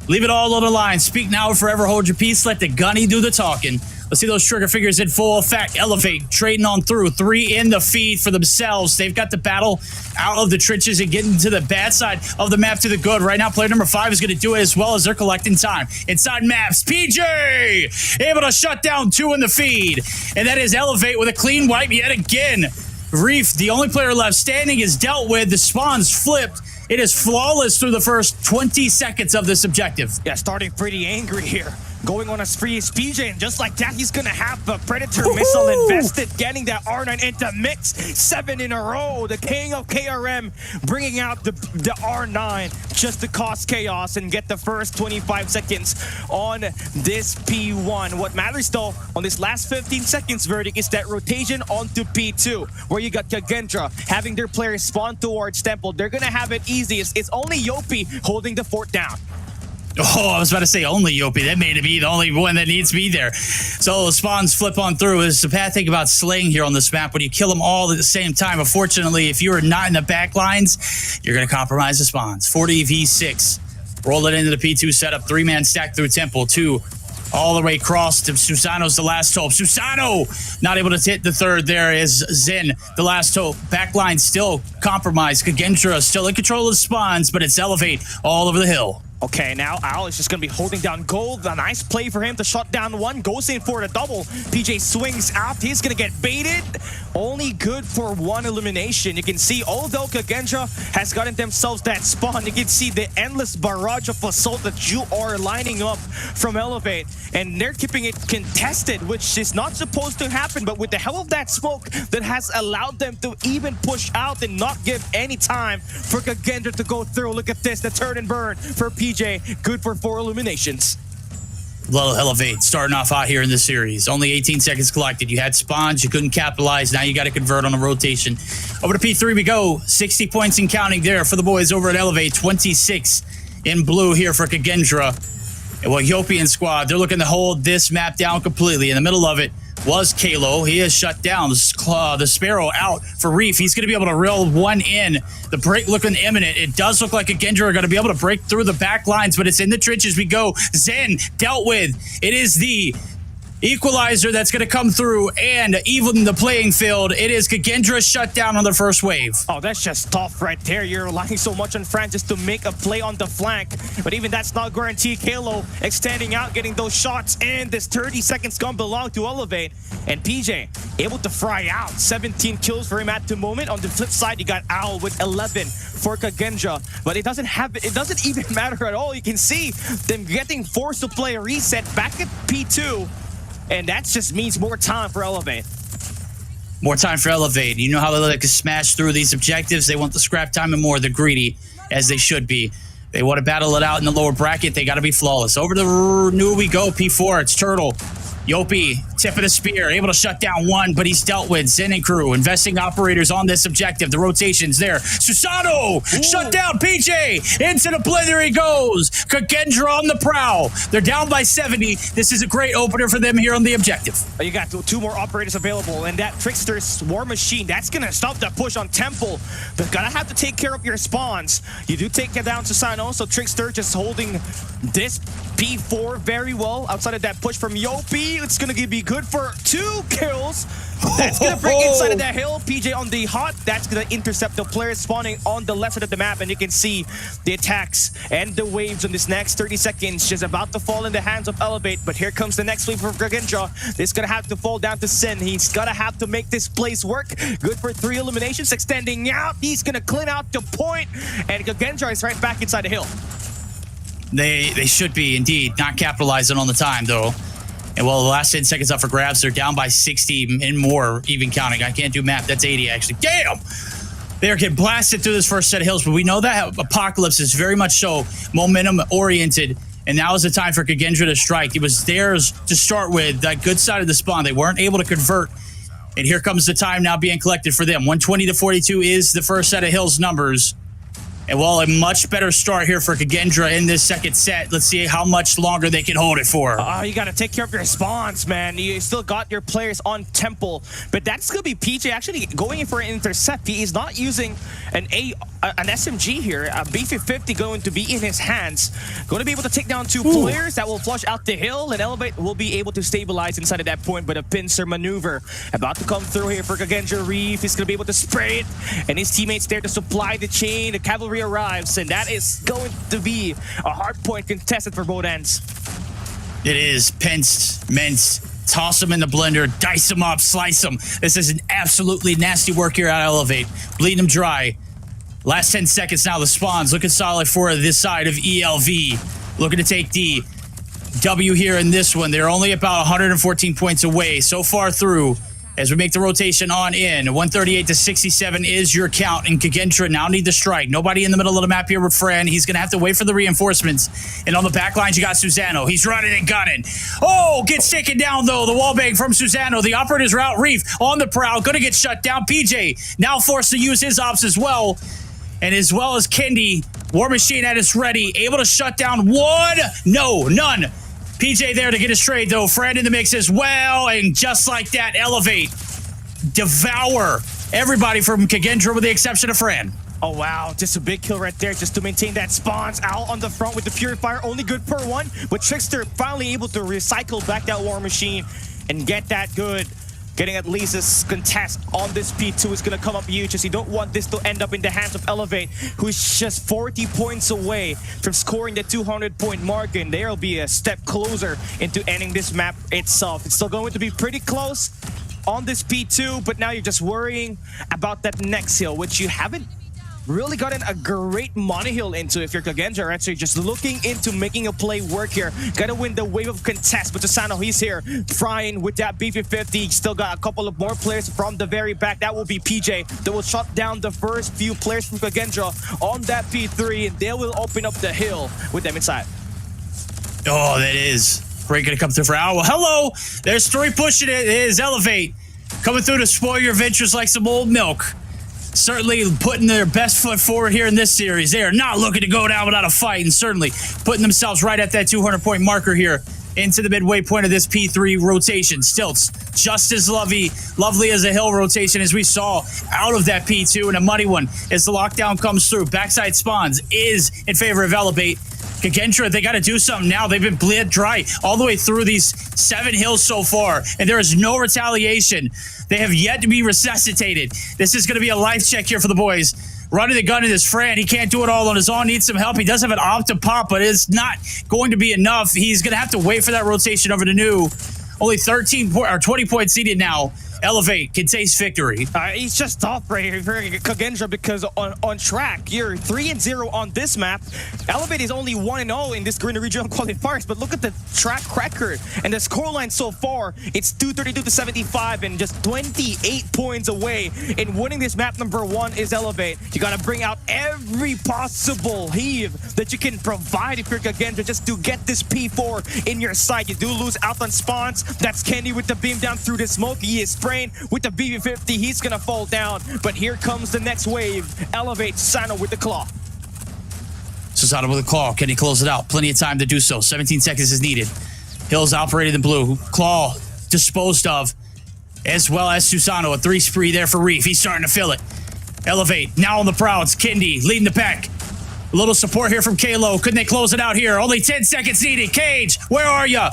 Speaker 8: Leave it all on the line. Speak now or forever hold your peace. Let the gunny do the talking. Let's see those trigger figures in full effect. Elevate, trading on through. 3 in the feed for themselves. They've got the battle out of the trenches and getting to the bad side of the map to the good. Right now, player number 5 is going to do it as well as they're collecting time. Inside maps, PJ able to shut down 2 in the feed. And that is Elevate with a clean wipe yet again. Reef, the only player left standing, is dealt with. The spawn's flipped. It is flawless through the first 20 seconds of this objective.
Speaker 9: Yeah, starting pretty angry here. Going on a spree is PJ, and just like that, he's gonna have the Predator missile invested, getting that R9 into mix. 7 in a row. The king of KRM bringing out the R9 just to cause chaos and get the first 25 seconds on this P1. What matters though, on this last 15 seconds verdict is that rotation onto P2, where you got KAGE having their players spawn towards Temple. They're gonna have it easy. It's only Yopi holding the fort down.
Speaker 8: Oh, I was about to say only Yopi. That may be the only one that needs to be there. So spawns flip on through. Is the bad thing about slaying here on this map when you kill them all at the same time. Unfortunately, if you're not in the back lines, you're going to compromise the spawns. 40v6. Roll it into the P2 setup. 3-man stack through Temple. 2 all the way across to Susano's the last hope. Susano not able to hit the third. There is Zen, the last hope. Backline still compromised. KAGE still in control of the spawns, but it's Elevate all over the hill.
Speaker 9: Okay, now Al is just going to be holding down gold. A nice play for him to shut down 1. Goes in for the double. PJ swings out. He's going to get baited. Only good for 1 elimination. You can see, although KAGE has gotten themselves that spawn, you can see the endless barrage of assault that you are lining up from Elevate. And they're keeping it contested, which is not supposed to happen. But with the help of that smoke, that has allowed them to even push out and not give any time for KAGE to go through. Look at this, the turn and burn for PJ. Good for 4 eliminations.
Speaker 8: Little Elevate starting off hot here in this series. Only 18 seconds collected. You had spawns, you couldn't capitalize. Now you got to convert on a rotation. Over to P3 we go. 60 points and counting there for the boys over at Elevate. 26 in blue here for KAGE. And well, Yopi and squad, they're looking to hold this map down completely. In the middle of it was Kalo. He is shut down. The Sparrow out for Reef. He's going to be able to reel 1 in. The break looking imminent. It does look like KAGE are going to be able to break through the back lines, but it's in the trenches we go. Zen dealt with. It is the equalizer that's going to come through and even the playing field. It is KAGE shut down on the first wave.
Speaker 9: Oh, that's just tough right there. You're relying so much on Francis to make a play on the flank, but even that's not guaranteed. Kalo extending out, getting those shots, and this 30 seconds gonna belong to Elevate. And PJ able to fry out. 17 kills for him at the moment. On the flip side, you got Owl with 11 for KAGE, but it doesn't even matter at all. You can see them getting forced to play a reset back at P2. And that just means more time for Elevate.
Speaker 8: More time for Elevate. You know how they like to smash through these objectives. They want the scrap time and more. They're greedy, as they should be. They want to battle it out in the lower bracket. They got to be flawless. Over to new we go. P4. It's Turtle. Yopi, tip of the spear, able to shut down 1, but he's dealt with. Zen and crew investing operators on this objective. The rotation's there. Susano, shut down PJ. Into the blender he goes. KAGE on the prowl. They're down by 70. This is a great opener for them here on the objective.
Speaker 9: You got 2 more operators available, and that Trickster's War Machine, that's going to stop that push on Temple. They're going to have to take care of your spawns. You do take it down to Susano, so Trickster just holding this P4 very well. Outside of that push from Yopi, it's going to be good for 2 kills. That's going to bring inside of that hill. PJ on the hot. That's going to intercept the players spawning on the left side of the map. And you can see the attacks and the waves in this next 30 seconds just about to fall in the hands of Elevate. But here comes the next wave for KAGE. This going to have to fall down to Sin. He's going to have to make this place work. Good for 3 eliminations. Extending out. He's going to clean out the point. And KAGE is right back inside the hill.
Speaker 8: They should be, indeed. Not capitalizing on the time, though. And well, the last 10 seconds up for grabs. They're down by 60 and more, even counting. I can't do math. That's 80, actually. Damn! They're getting blasted through this first set of hills, but we know that Apocalypse is very much so momentum-oriented, and now is the time for KAGE to strike. It was theirs to start with, that good side of the spawn. They weren't able to convert, and here comes the time now being collected for them. 120 to 42 is the first set of hills numbers. And well, a much better start here for KAGE in this second set. Let's see how much longer they can hold it for.
Speaker 9: You got to take care of your spawns, man. You still got your players on Temple. But that's going to be PJ actually going in for an intercept. He is not using an an SMG here, a B50 going to be in his hands. Going to be able to take down two players that will flush out the hill, and Elevate will be able to stabilize inside of that point, but a pincer maneuver about to come through here for KAGE. Reef is going to be able to spray it, and his teammates there to supply the chain. The cavalry arrives, and that is going to be a hard point contested for both ends.
Speaker 8: It is pinched, minced. Toss them in the blender, dice them up, slice them. This is an absolutely nasty work here at Elevate. Bleeding them dry. Last 10 seconds now, the spawns looking solid for this side of ELV. Looking to take D. W here in this one. They're only about 114 points away so far through. As we make the rotation on in, 138 to 67 is your count, and KAGE now need to strike. Nobody in the middle of the map here with Fran. He's going to have to wait for the reinforcements. And on the back lines, you got Susano. He's running and gunning. Oh, gets taken down, though. The wallbang from Susano. The operator's route, Reef, on the prowl. Going to get shut down. PJ now forced to use his ops as well. And as well as Kendi, War Machine at his ready. Able to shut down one. No, none. PJ there to get us trade, though. Fran in the mix as well. And just like that, Elevate, devour everybody from KAGE with the exception of Fran.
Speaker 9: Oh, wow. Just a big kill right there just to maintain that spawns out on the front with the Purifier. Only good per one, but Trickster finally able to recycle back that War Machine and get that good. Getting at least this contest on this P2 is going to come up huge, as you don't want this to end up in the hands of Elevate, who's just 40 points away from scoring the 200-point mark, and they'll be a step closer into ending this map itself. It's still going to be pretty close on this P2, but now you're just worrying about that next hill, which you haven't really gotten a great money hill into if you're KAGE, right? So you're just looking into making a play work here. Gotta win the wave of contest, but Susano, he's here, frying with that B50. Still got a couple of more players from the very back. That will be PJ that will shut down the first few players from KAGE on that P3, and they will open up the hill with them inside.
Speaker 8: Oh, that is. Break gonna come through for Owl. Hello! There's three pushing it. It is Elevate. Coming through to spoil your ventures like some old milk. Certainly putting their best foot forward here in this series. They are not looking to go down without a fight, and certainly putting themselves right at that 200-point marker here into the midway point of this P3 rotation. Stilts, just as lovely as a hill rotation as we saw out of that P2, and a muddy one as the lockdown comes through. Backside spawns is in favor of Elevate. KAGE, they got to do something now. They've been bled dry all the way through these 7 hills so far, and there is no retaliation. They have yet to be resuscitated. This is going to be a life check here for the boys. Running the gun in his Fran. He can't do it all on his own. Needs some help. He does have an op to pop, but it's not going to be enough. He's going to have to wait for that rotation over to New. Only 20 points seeded now. Elevate can taste victory.
Speaker 9: He's just off right here for KAGE, because on track, you're 3-0 on this map. Elevate is only 1-0 in this Garena Regional Qualifiers, but look at the track record and the scoreline so far. It's 232 to 75, and just 28 points away in winning this map. Number 1 is Elevate. You got to bring out every possible heave that you can provide if you're KAGE just to get this P4 in your sight. You do lose out on spawns. That's Kendi with the beam down through the smoke. He is spraying with the BB50. He's gonna fall down, but here comes the next wave. Elevate Susano with the claw.
Speaker 8: Susano with a claw. Can he close it out? Plenty of time to do so. 17 seconds is needed. Hills operated in blue. Claw disposed of, as well as Susano. A 3 spree there for Reef. He's starting to fill it. Elevate now on the prowl. It's Kendi leading the pack. A little support here from Kalo. Couldn't they close it out here? Only 10 seconds needed. KAGE, where are ya?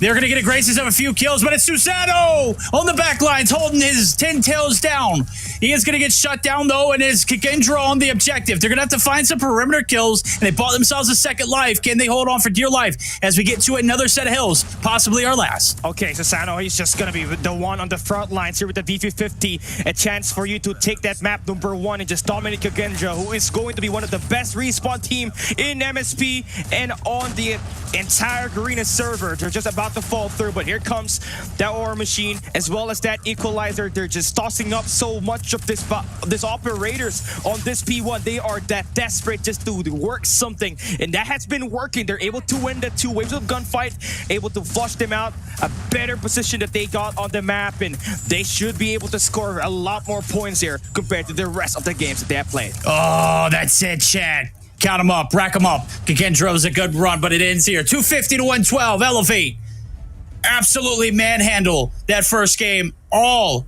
Speaker 8: They're going to get a graces of a few kills, but it's Susano on the back lines holding his 10 tails down. He is going to get shut down, though, and is KAGE on the objective. They're going to have to find some perimeter kills, and they bought themselves a second life. Can they hold on for dear life as we get to another set of hills, possibly our last?
Speaker 9: Okay, Susano, he's just going to be the one on the front lines here with the V50. A chance for you to take that map number 1 and just dominate KAGE, who is going to be one of the best respawn team in MSP and on the entire Garena server. They're just about to fall through, but here comes that War Machine as well as that Equalizer. They're just tossing up so much of this operators on this P1. They are that desperate just to work something, and that has been working. They're able to win the 2 waves of gunfight, able to flush them out. A better position that they got on the map, and they should be able to score a lot more points here compared to the rest of the games that they have played.
Speaker 8: Oh, that's it, Chad. Count them up, rack them up. KAGE was a good run, but it ends here. 250 to 112. Elevate. Absolutely manhandle that first game. All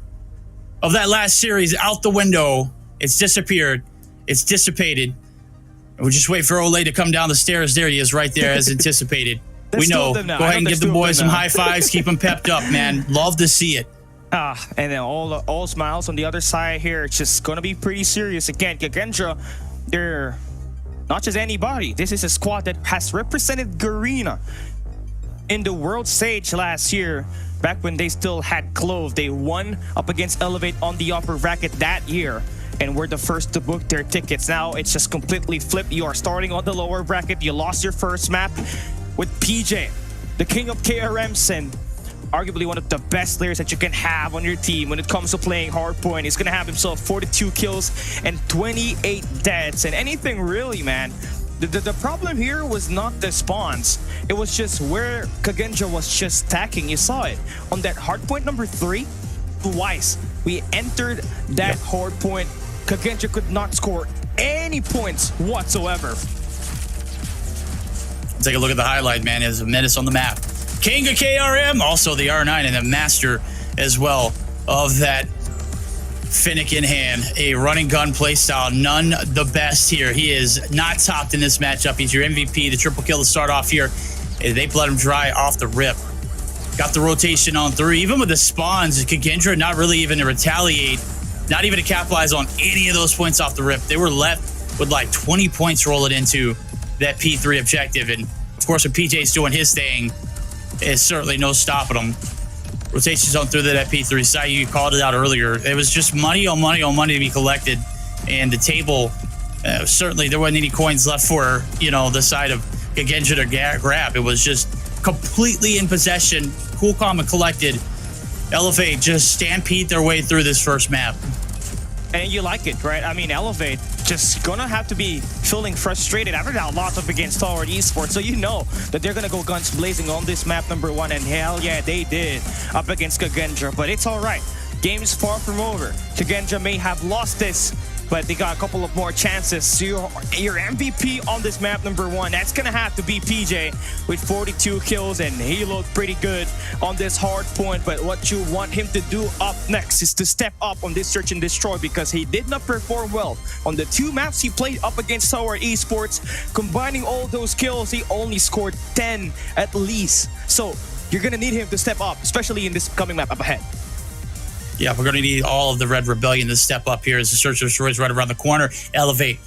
Speaker 8: of that last series out the window. It's disappeared. It's dissipated. We'll just wait for Ole to come down the stairs. There he is, right there, as anticipated. We know. Go ahead and give the boys some high fives. Keep them pepped up, man. Love to see it.
Speaker 9: And then all smiles on the other side here. It's just gonna be pretty serious again. Kendra, they're not just anybody. This is a squad that has represented Garena in the world stage last year. Back when they still had Clove, they won up against Elevate on the upper bracket that year and were the first to book their tickets. Now it's just completely flipped. You are starting on the lower bracket. You lost your first map with PJ, the king of KRMs, and arguably one of the best players that you can have on your team when it comes to playing hardpoint. He's gonna have himself 42 kills and 28 deaths, and anything really, man. The problem here was not the spawns. It was just where KAGE was just stacking. You saw it on that hardpoint number 3 twice. We entered that hardpoint. KAGE could not score any points whatsoever.
Speaker 8: Take a look at the highlight, man. There's a menace on the map. King of KRM, also the R9 and the master as well of that Finnick in hand. A running gun playstyle, none the best here. He is not topped in this matchup. He's your MVP, the triple kill to start off here. They let him dry off the rip. Got the rotation on through. Even with the spawns, KAGE not really even to retaliate, not even to capitalize on any of those points off the rip. They were left with like 20 points rolling into that P3 objective. And of course, when PJ's doing his thing, it's certainly no stopping them. Rotations on through that P3 side. You called it out earlier. It was just money on money on money to be collected. And the table, certainly there wasn't any coins left for, the side of KAGE to grab. It was just completely in possession, cool, calm, and collected. Elevate just stampede their way through this first map.
Speaker 9: And you like it, right? I mean, Elevate just gonna have to be feeling frustrated after that loss up against Stalwart Esports. So you know that they're gonna go guns blazing on this map number 1, and hell yeah, they did up against KAGE. But it's all right. Game's far from over. KAGE may have lost this, but they got a couple of more chances. So your MVP on this map number 1, that's gonna have to be PJ with 42 kills, and he looked pretty good on this hard point. But what you want him to do up next is to step up on this search and destroy, because he did not perform well on the 2 maps he played up against Stalwart Esports. Combining all those kills, he only scored 10 at least. So you're gonna need him to step up, especially in this coming map up ahead.
Speaker 8: Yeah, we're going to need all of the Red Rebellion to step up here as the search and destroy is right around the corner. Elevate,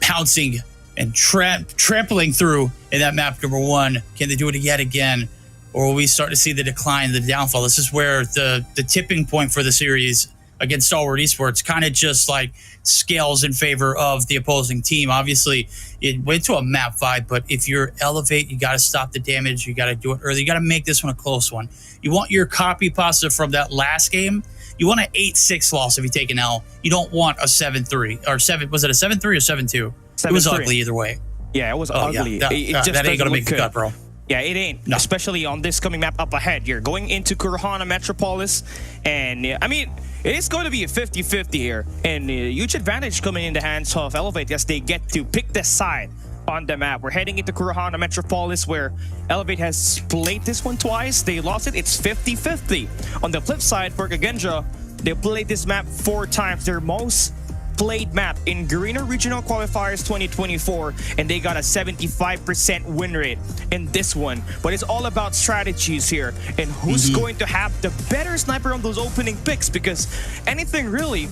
Speaker 8: pouncing and trampling through in that map number 1. Can they do it yet again? Or will we start to see the decline, the downfall? This is where the tipping point for the series against Stalwart Esports kind of just like scales in favor of the opposing team. Obviously, it went to a map fight, but if you're Elevate, you got to stop the damage. You got to do it early. You got to make this one a close one. You want your copy pasta from that last game. You want an 8-6 loss if you take an L. You don't want a 7-3 or 7. Was it a 7-3 or 7-2? It was ugly either way.
Speaker 9: Yeah, it was ugly.
Speaker 8: Yeah.
Speaker 9: It just
Speaker 8: that ain't gonna make the
Speaker 9: good.
Speaker 8: cut, bro.
Speaker 9: Yeah, it ain't. No. Especially on this coming map up ahead. You're going into Kurhana Metropolis, and I mean, it is going to be a 50-50 here, and huge advantage coming in the hands of Elevate as they get to pick the side on the map. We're heading into Kurhana Metropolis, where Elevate has played this one twice. They lost it. It's 50-50. On the flip side, for KAGE, they played this map 4 times. Their most played map in Garena Regional Qualifiers 2024, and they got a 75% win rate in this one. But it's all about strategies here and who's going to have the better sniper on those opening picks, because anything really,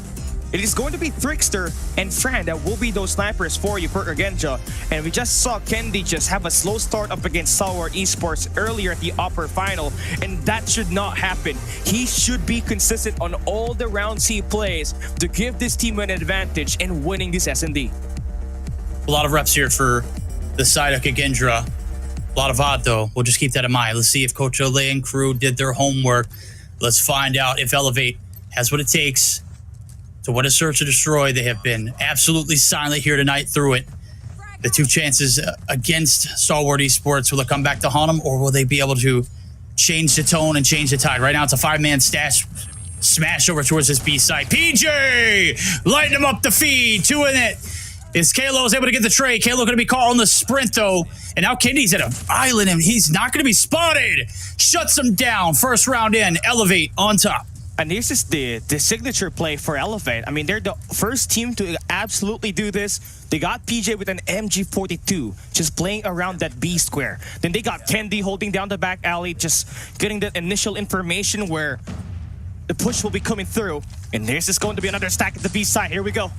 Speaker 9: it is going to be Trickster and Fran that will be those snipers for you, for KAGE. And we just saw Kendi just have a slow start up against Stalwart Esports earlier at the upper final, and that should not happen. He should be consistent on all the rounds he plays to give this team an advantage in winning this S&D.
Speaker 8: A lot of reps here for the side of KAGE. A lot of VOD, though. We'll just keep that in mind. Let's see if Coach Ole and crew did their homework. Let's find out if Elevate has what it takes to win a search and destroy. They have been absolutely silent here tonight through it. The 2 chances against Stalwart Esports, will it come back to haunt them, or will they be able to change the tone and change the tide? Right now, it's a 5-man stash smash over towards this B side. PJ lighting him up the feed. 2 in it. Is Kalo is able to get the trade. Kalo going to be calling the sprint, though. And now Kendi's at an island, and he's not going to be spotted. Shuts him down. First round in. Elevate on top.
Speaker 9: And this is the signature play for Elevate. I mean, they're the first team to absolutely do this. They got PJ with an MG42, just playing around that B square. Then they got Kendi holding down the back alley, just getting that initial information where the push will be coming through. And there's just going to be another stack at the B side. Here we go.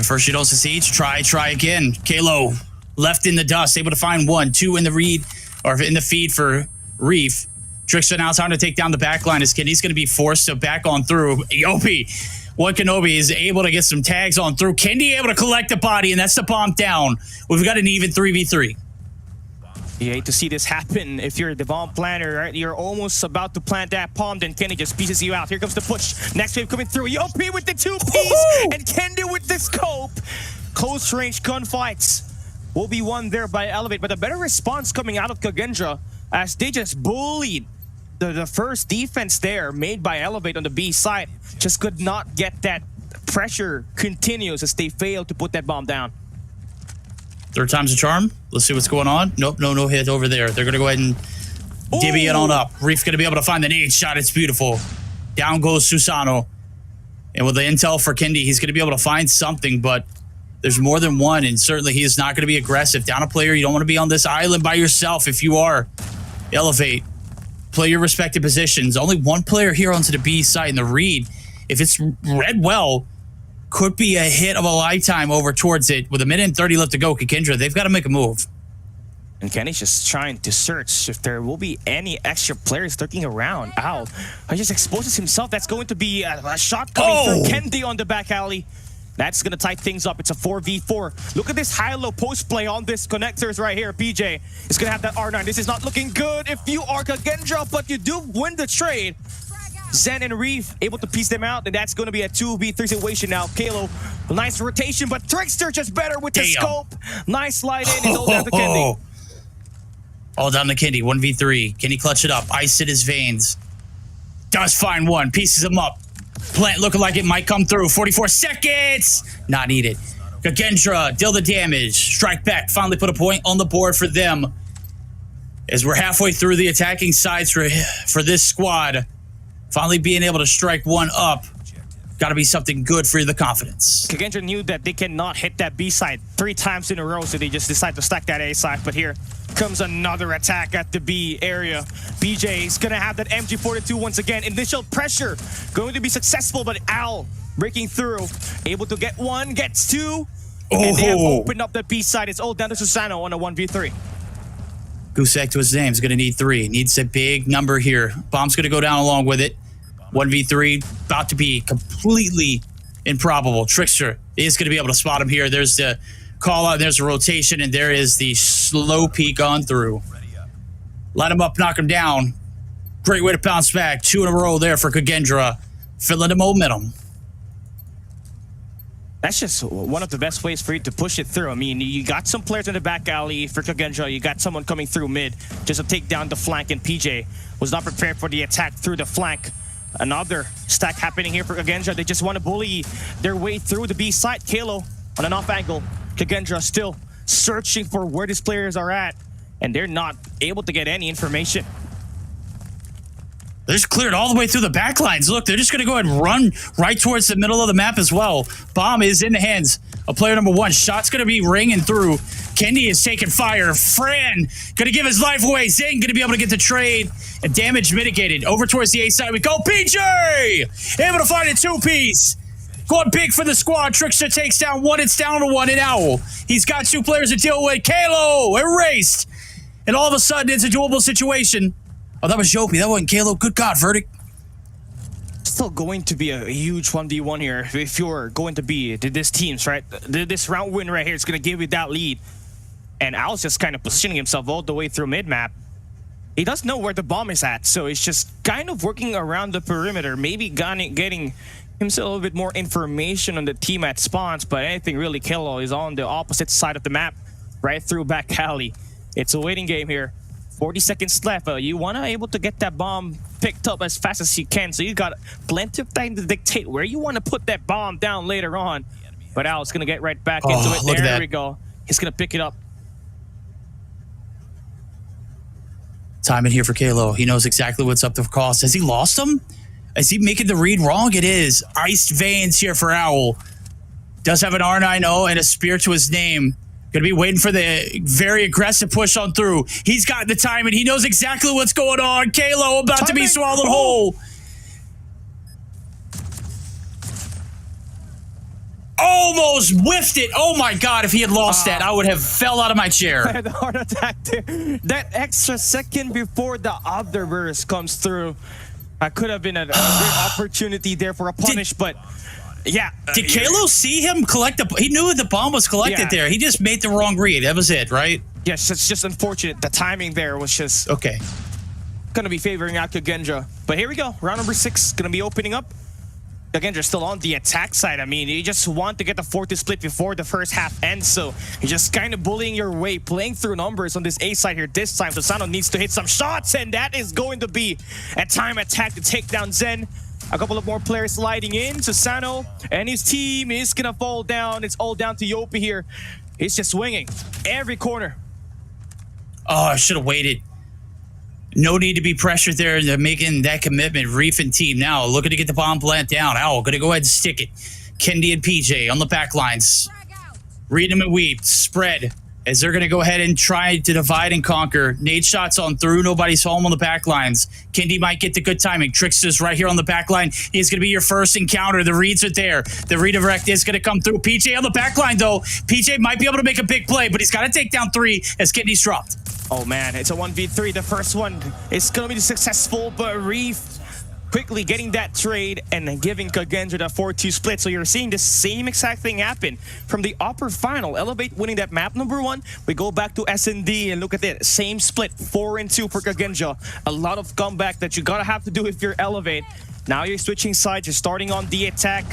Speaker 8: First you don't succeed, try again. Kalo left in the dust, able to find 1, 2 in the read, or in the feed for Reef. Trickster now time to take down the back line. As Kenny's going to be forced to back on through. Yopi, One Kenobi is able to get some tags on through. Kendi able to collect the body, and that's the bomb down. We've got an even 3v3.
Speaker 9: You hate to see this happen if you're the bomb planner, right? You're almost about to plant that bomb, then Kendi just pieces you out. Here comes the push. Next wave coming through. Yopi with the 2-piece, and Kendi with the scope. Close range gunfights will be won there by Elevate, but a better response coming out of Kendra as they just bullied the first defense there made by Elevate on the B side. Just could not get that pressure continuous as they failed to put that bomb down.
Speaker 8: Third time's a charm. Let's see what's going on. Nope, no hit over there. They're going to go ahead and divvy it on up. Reef going to be able to find the nade shot. It's beautiful. Down goes Susano. And with the intel for Kendi, he's going to be able to find something, but there's more than one, and certainly he is not going to be aggressive. Down a player, you don't want to be on this island by yourself if you are. Elevate. Play your respective positions. Only one player here onto the B side in the read. If it's read well, could be a hit of a lifetime over towards it. With a minute and 30 left to go, Kendra, they've got to make a move.
Speaker 9: And Kenny's just trying to search if there will be any extra players lurking around. Ow. He just exposes himself. That's going to be a shot coming from Kendi on the back alley. That's going to tie things up. It's a 4v4. Look at this high-low post play on this connectors right here. PJ is going to have that R9. This is not looking good if you are Kendra, but you do win the trade. Zen and Reef able to piece them out, and that's going to be a 2v3 situation now. Kalo, nice rotation, but Trickster just better with the scope. Nice slide in. It's all down to Kendi.
Speaker 8: All down to Kendi. 1v3. Can he clutch it up? Ice in his veins. Does find one. Pieces him up. Plant looking like it might come through. 44 seconds. Not needed. Kendra, deal the damage. Strike back. Finally put a point on the board for them. As we're halfway through the attacking sides for this squad. Finally being able to strike one up. Got to be something good for the confidence.
Speaker 9: Kendra knew that they cannot hit that B side 3 times in a row, so they just decided to stack that A side. But here comes another attack at the B area. BJ is going to have that MG42 once again. Initial pressure going to be successful, but Al breaking through. Able to get 1, gets 2. And they have opened up the B side. It's all down to Susano on a 1v3.
Speaker 8: Gusek to his name is going to need 3. Needs a big number here. Bomb's going to go down along with it. 1v3 about to be completely improbable. Trickster is going to be able to spot him here. There's the call out, there's a rotation, and there is the slow peek on through. Light him up, knock him down. Great way to bounce back. 2 in a row there for Kendra. Filling the momentum.
Speaker 9: That's just one of the best ways for you to push it through. I mean, you got some players in the back alley for Kendra. You got someone coming through mid just to take down the flank, and PJ was not prepared for the attack through the flank. Another stack happening here for Kendra. They just want to bully their way through the B side. Kalo on an off angle. Kendra still searching for where these players are at, and they're not able to get any information.
Speaker 8: They're just cleared all the way through the back lines. Look, they're just going to go ahead and run right towards the middle of the map as well. Bomb is in the hands of player number 1. Shot's going to be ringing through. Kendi is taking fire. Fran going to give his life away. Zane going to be able to get the trade. And damage mitigated. Over towards the A side we go. PJ! Able to find a 2-piece. Going big for the squad. Trickster takes down 1. It's down to 1 in Owl. He's got 2 players to deal with. Kalo erased. And all of a sudden, it's a doable situation. Oh, that was Jopi. That wasn't Kalo. Good God, verdict.
Speaker 9: Still going to be a huge 1v1 here if you're going to be this team's, right? This round win right here is going to give you that lead. And Al's just kind of positioning himself all the way through mid-map. He does know where the bomb is at, so he's just kind of working around the perimeter, maybe getting himself a little bit more information on the team at spawns, but anything really, Kalo is on the opposite side of the map, right through back alley. It's a waiting game here. 40 seconds left. You want to able to get that bomb picked up as fast as you can, so you got plenty of time to dictate where you want to put that bomb down later on. But Al's going to get right back into it. There we go. He's going to pick it up.
Speaker 8: Time in here for Kalo. He knows exactly what's up to cost. Has he lost him? Is he making the read wrong? It is. Iced Veins here for Owl. Does have an R90 and a spear to his name. Gonna be waiting for the very aggressive push on through. He's got the time and he knows exactly what's going on. Kalo about to be swallowed whole. Almost whiffed it. Oh my God, if he had lost that, I would have fell out of my chair.
Speaker 9: I had a heart attack there. That extra second before the other burst comes through, I could have been a great opportunity there for a punish, but yeah.
Speaker 8: Did Kalo see him collect the... He knew the bomb was collected there. He just made the wrong read. That was it, right?
Speaker 9: Yes, it's just unfortunate. The timing there was just...
Speaker 8: Okay.
Speaker 9: Going to be favoring out Kendra. But here we go. Round number 6 going to be opening up. Kendra still on the attack side. I mean, you just want to get the 4-2 split before the first half ends. So you're just kind of bullying your way, playing through numbers on this A side here this time. Susano needs to hit some shots, and that is going to be a time attack to take down Zen. A couple of more players sliding in. Susano and his team is going to fall down. It's all down to Yopi here. He's just swinging every corner.
Speaker 8: Oh, I should have waited. No need to be pressured there. They're making that commitment. Reef and team now looking to get the bomb plant down. Owl going to go ahead and stick it. Kendi and PJ on the back lines. Read them and weep. Spread as they're going to go ahead and try to divide and conquer. Nade shots on through. Nobody's home on the back lines. Kendi might get the good timing. Trickster's right here on the back line. He's going to be your first encounter. The reads are there. The redirect is going to come through. PJ on the back line, though. PJ might be able to make a big play, but he's got to take down 3 as Kendi's dropped.
Speaker 9: Oh man, it's a 1v3. The first one is going to be successful, but Reef quickly getting that trade and giving Kendra the 4-2 split. So you're seeing the same exact thing happen from the upper final. Elevate winning that map number 1. We go back to S&D and look at it. Same split, 4-2 for Kendra. A lot of comeback that you gotta have to do if you're Elevate. Now you're switching sides. You're starting on the attack.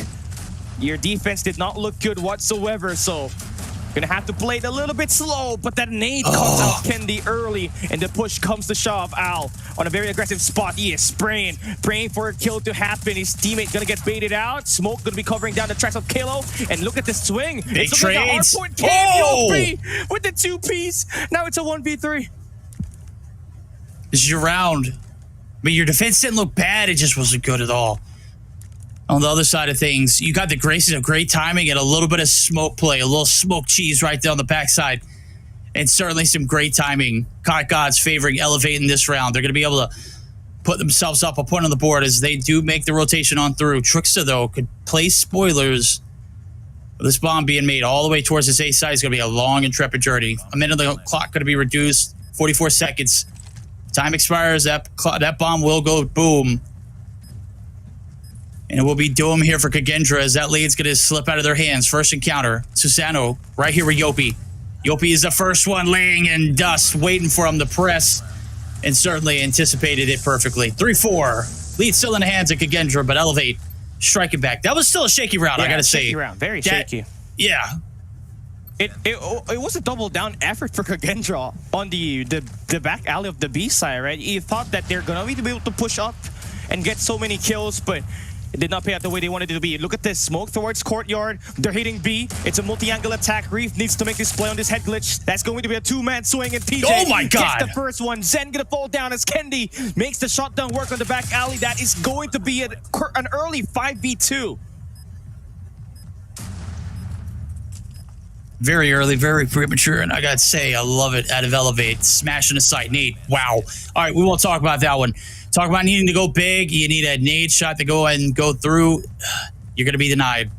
Speaker 9: Your defense did not look good whatsoever, so gonna have to play it a little bit slow, but that nade comes out Kendi early, and the push comes to shove. Owl on a very aggressive spot. He is praying for a kill to happen. His teammate gonna get baited out. Smoke gonna be covering down the tracks of Kalo, and look at this swing.
Speaker 8: Big
Speaker 9: it's like a
Speaker 8: trades.
Speaker 9: hard point KO with the 2-piece. Now it's a 1v3.
Speaker 8: This is your round. But your defense didn't look bad. It just wasn't good at all. On the other side of things, you got the graces of great timing and a little bit of smoke play, a little smoke cheese right there on the backside. And certainly some great timing. COD Gods favoring Elevate in this round. They're going to be able to put themselves up a point on the board as they do make the rotation on through. Trickster, though, could place spoilers. This bomb being made all the way towards this A side is going to be a long, intrepid journey. A minute of the clock going to be reduced. 44 seconds. Time expires. That bomb will go boom. And it will be doom here for Kendra as that lead's going to slip out of their hands. First encounter. Susano right here with Yopi. Yopi is the first one laying in dust, waiting for him to press, and certainly anticipated it perfectly. 3-4. Lead still in the hands of Kendra, but Elevate striking back. That was still a shaky round,
Speaker 9: yeah,
Speaker 8: I got to say.
Speaker 9: Shaky round. Very shaky.
Speaker 8: Yeah.
Speaker 9: It was a double down effort for Kendra on the back alley of the B side, right? You thought that they're going to be able to push up and get so many kills, but it did not pay out the way they wanted it to be. Look at this. Smoke towards courtyard. They're hitting B. It's a multi-angle attack. Reef needs to make this play on this head glitch. That's going to be a 2-man swing, and PJ
Speaker 8: oh my God,
Speaker 9: gets the first one. Zen gonna fall down as Kendi makes the shotgun work on the back alley. That is going to be an early 5v2.
Speaker 8: Very early, very premature, and I gotta say, I love it out of Elevate. Smashing a sight. Nade, wow. All right, we won't talk about that one. Talk about needing to go big. You need a nade shot to go ahead and go through. You're gonna be denied.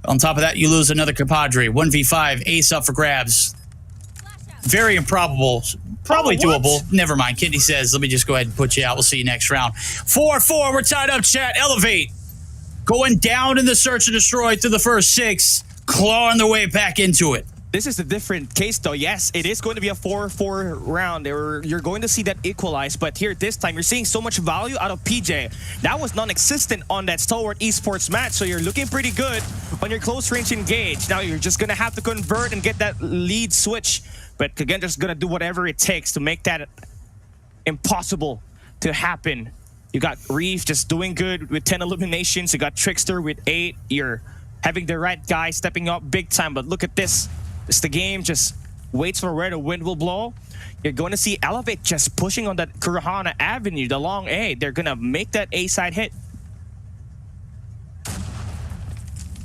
Speaker 8: On top of that, you lose another compadre. 1v5, ace up for grabs. Very improbable. Probably doable. Never mind. Kendi says, let me just go ahead and put you out. We'll see you next round. 4-4, we're tied up, chat. Elevate. Going down in the search and destroy through the first 6. Clawing their way back into it.
Speaker 9: This is a different case, though. Yes, it is going to be a 4-4 round. You're going to see that equalize, but here this time, you're seeing so much value out of PJ. That was non-existent on that Stalwart esports match, so you're looking pretty good on your close range engage. Now you're just going to have to convert and get that lead switch, but Kendra's going to do whatever it takes to make that impossible to happen. You got Reef just doing good with 10 eliminations. You got Trickster with 8. You're having the right guy stepping up big time, but look at this. It's the game just waits for where the wind will blow. You're going to see Elevate just pushing on that Kurahana Avenue, the long A. They're going to make that A side hit.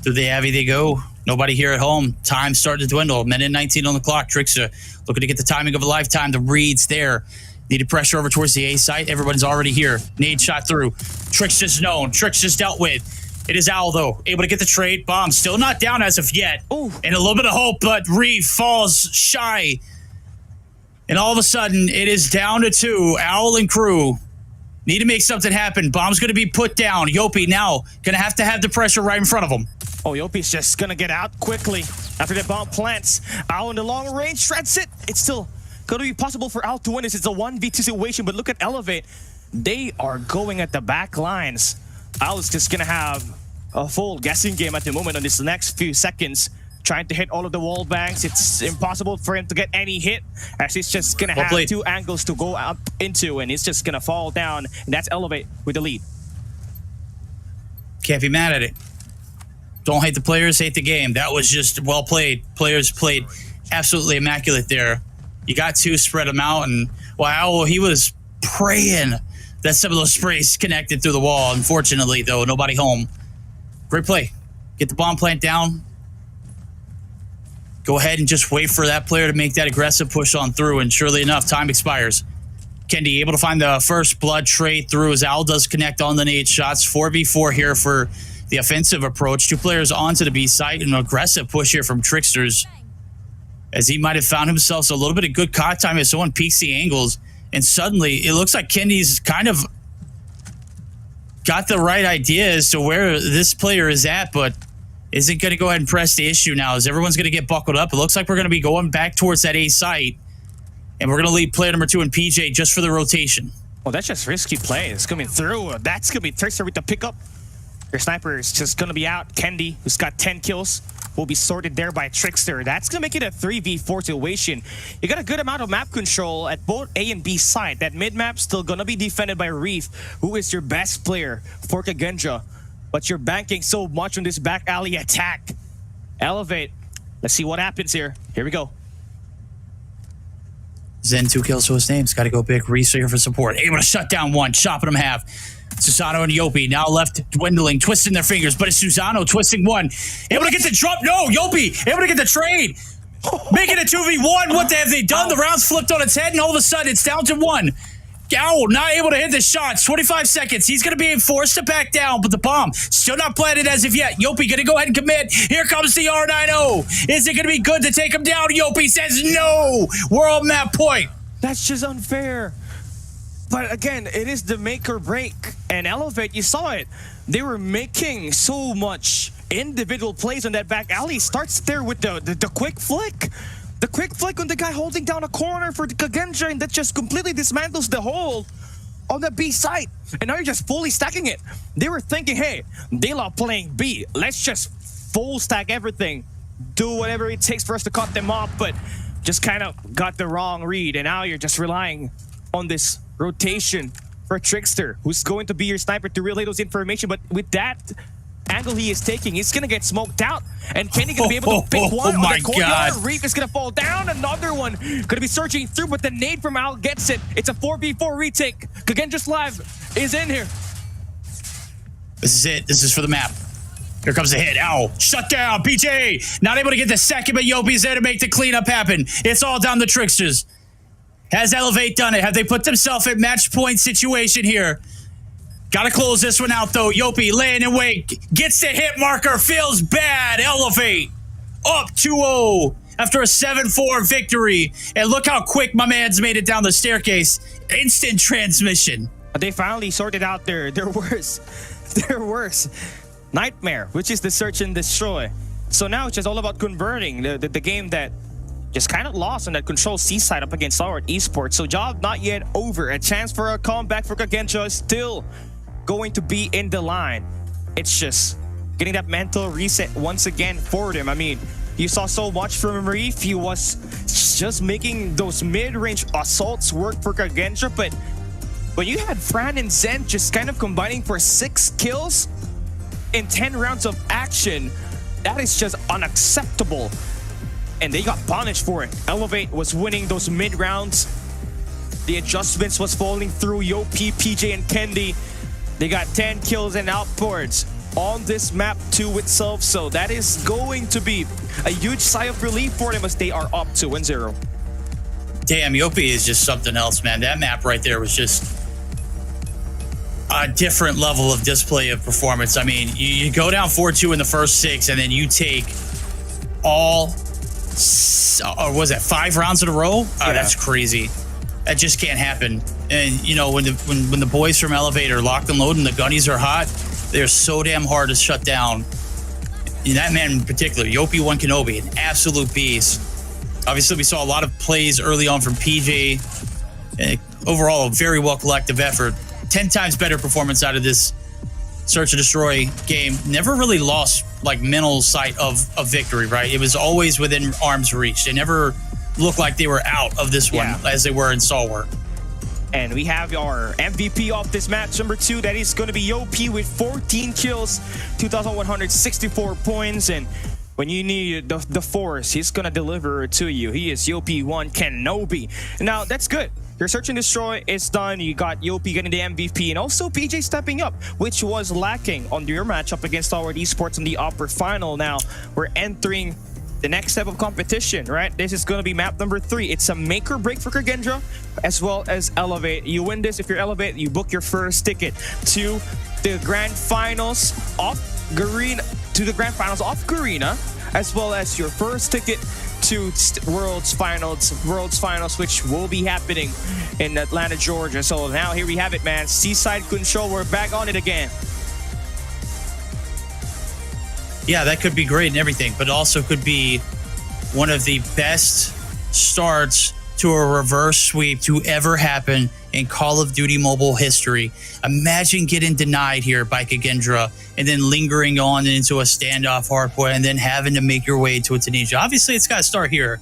Speaker 8: Through the Abbey they go. Nobody here at home. Time starting to dwindle. Minute 19 on the clock. Trickster looking to get the timing of a lifetime. The reads there. Needed pressure over towards the A site. Everybody's already here. Nade shot through. Trickster's known. Trickster's dealt with. It is Owl, though, able to get the trade. Bomb still not down as of yet.
Speaker 9: Ooh.
Speaker 8: And a little bit of hope, but Reeve falls shy. And all of a sudden, it is down to 2. Owl and crew need to make something happen. Bomb's going to be put down. Yopi now going to have the pressure right in front of him.
Speaker 9: Oh, Yopi's just going to get out quickly after the bomb plants. Owl in the long range shreds it. It's still going to be possible for Owl to win this. It's a 1v2 situation, but look at Elevate. They are going at the back lines. Owl's just going to have a full guessing game at the moment on this next few seconds, trying to hit all of the wall bangs. It's impossible for him to get any hit, as he's just going to have 2 angles to go up into, and he's just going to fall down, and that's Elevate with the lead.
Speaker 8: Can't be mad at it. Don't hate the players, hate the game. That was just well played. Players played absolutely immaculate there. You got 2, spread them out, and wow, he was praying that some of those sprays connected through the wall. Unfortunately, though, nobody home. Great play. Get the bomb plant down. Go ahead and just wait for that player to make that aggressive push on through, and surely enough, time expires. Kendi able to find the first blood trade through as Al does connect on the nade shots. 4v4 here for the offensive approach. 2 players onto the B site, and an aggressive push here from Tricksters, as he might have found himself a little bit of good COD time as someone peeks the angles, and suddenly it looks like Kendi's kind of got the right idea as to where this player is at, but isn't going to go ahead and press the issue now, as everyone's going to get buckled up. It looks like we're going to be going back towards that A site, and we're going to leave player number 2 and PJ just for the rotation.
Speaker 9: Well, that's just risky play. It's coming through. That's going to be Trickster with the pickup. Your sniper is just going to be out. Kendi, who's got 10 kills, will be sorted there by Trickster. That's going to make it a 3v4 situation. You got a good amount of map control at both A and B side. That mid-map still going to be defended by Reef, who is your best player for KAGE. But you're banking so much on this back alley attack. Elevate. Let's see what happens here. Here we go.
Speaker 8: Zen 2 kills to his name. He's got to go big. Reese here for support. Able to shut down 1, chopping him half. Susano and Yopi now left dwindling, twisting their fingers, but it's Susano twisting 1. Able to get the drop. No, Yopi able to get the trade. Making it 2v1. What have they done? The round's flipped on its head, and all of a sudden it's down to 1. Owl not able to hit the shots. 25 seconds. He's going to be forced to back down, but the bomb still not planted as of yet. Yopi going to go ahead and commit. Here comes the R90. Is it going to be good to take him down? Yopi says no. We're on that point.
Speaker 9: That's just unfair. But again, it is the make or break. And Elevate, you saw it. They were making so much individual plays on that back alley. Starts there with the quick flick. The quick flick on the guy holding down a corner for the KAGE, and that just completely dismantles the hole on the B site. And now you're just fully stacking it. They were thinking, hey, they love playing B. Let's just full stack everything. Do whatever it takes for us to cut them off, but just kind of got the wrong read. And now you're just relying on this rotation for Trickster, who's going to be your sniper to relay those information. But with that angle he is taking, he's gonna get smoked out, and Kenny gonna be able to pick one on the courtyard. Reef is gonna fall down, another one gonna be searching through, but the nade from Al gets it. It's a 4v4 retake. KAGE Live is in here.
Speaker 8: This is it. This is for the map. Here comes the hit. Ow. Shut down. PJ not able to get the second, but Yopi's there to make the cleanup happen. It's all down the Tricksters. Has Elevate done it? Have they put themselves at match point situation here? Gotta close this one out, though. Yopi laying in wait. Gets the hit marker. Feels bad. Elevate. Up 2-0 after a 7-4 victory. And look how quick my man's made it down the staircase. Instant transmission.
Speaker 9: They finally sorted out their worst nightmare, which is the search and destroy. So now it's just all about converting the game that just kind of lost on that Control C side up against Stalwart Esports. So job not yet over. A chance for a comeback for KAGE is still going to be in the line. It's just getting that mental reset once again for him. I mean, you saw so much from Reef. He was just making those mid-range assaults work for KAGE, but when you had Fran and Zen just kind of combining for 6 kills in 10 rounds of action, that is just unacceptable. and they got punished for it. Elevate was winning those mid rounds. The adjustments was falling through. Yopi, PJ, and Kendi. They got 10 kills and outboards on this map too itself. So that is going to be a huge sigh of relief for them as they are up 2-0.
Speaker 8: Damn, Yopi is just something else, man. That map right there was just a different level of display of performance. I mean, you go down 4-2 in the first 6, and then you take all, or was that 5 rounds in a row?
Speaker 9: Yeah.
Speaker 8: That's crazy. That just can't happen. And you know, when the boys from Elevate are locked and loaded and the gunnies are hot, they're so damn hard to shut down. And that man in particular, Yopi One Kenobi, an absolute beast. Obviously, we saw a lot of plays early on from PJ. And overall, a very well collective effort. 10 times better performance out of this Search and Destroy game. Never really lost like mental sight of victory, right? It was always within arm's reach. They never looked like they were out of this one as they were in Stalwart.
Speaker 9: And we have our MVP off this match, number 2. That is going to be Yopi with 14 kills, 2,164 points. And when you need the force, he's going to deliver to you. He is Yopi One Kenobi. Now, that's good. Your Search and Destroy is done. You got Yopi getting the MVP and also PJ stepping up, which was lacking on your matchup against Stalwart Esports in the upper final. Now, we're entering the next step of competition, right? This is going to be map number 3. It's a make or break for Kendra as well as Elevate. You win this. If you're Elevate, you book your first ticket to the grand finals of Garena, as well as your first ticket to World's Finals, which will be happening in Atlanta, Georgia. So now here we have it, man. Seaside Control, we're back on it again.
Speaker 8: Yeah, that could be great and everything, but also could be one of the best starts to a reverse sweep to ever happen in Call of Duty mobile history. Imagine getting denied here by Kendra and then lingering on into a standoff hardcore and then having to make your way to a Tunisia. Obviously, it's got to start here.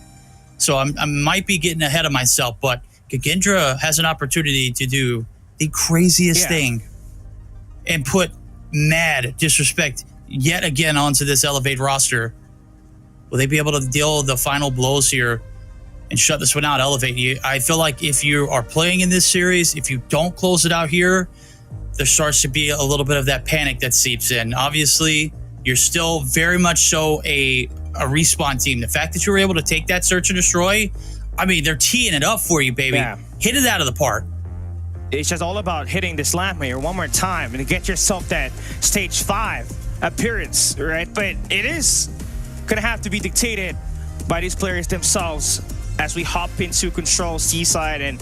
Speaker 8: So I might be getting ahead of myself, but Kendra has an opportunity to do the craziest thing and put mad disrespect yet again onto this Elevate roster. Will they be able to deal the final blows here and shut this one out? Elevate, I feel like if you are playing in this series, if you don't close it out here, there starts to be a little bit of that panic that seeps in. Obviously, you're still very much so a respawn team. The fact that you were able to take that Search and Destroy, I mean, they're teeing it up for you, baby.
Speaker 9: Yeah.
Speaker 8: Hit it out of the park.
Speaker 9: It's just all about hitting the slam here one more time and get yourself that stage 5 appearance, right? But it is gonna have to be dictated by these players themselves as we hop into Control Seaside, and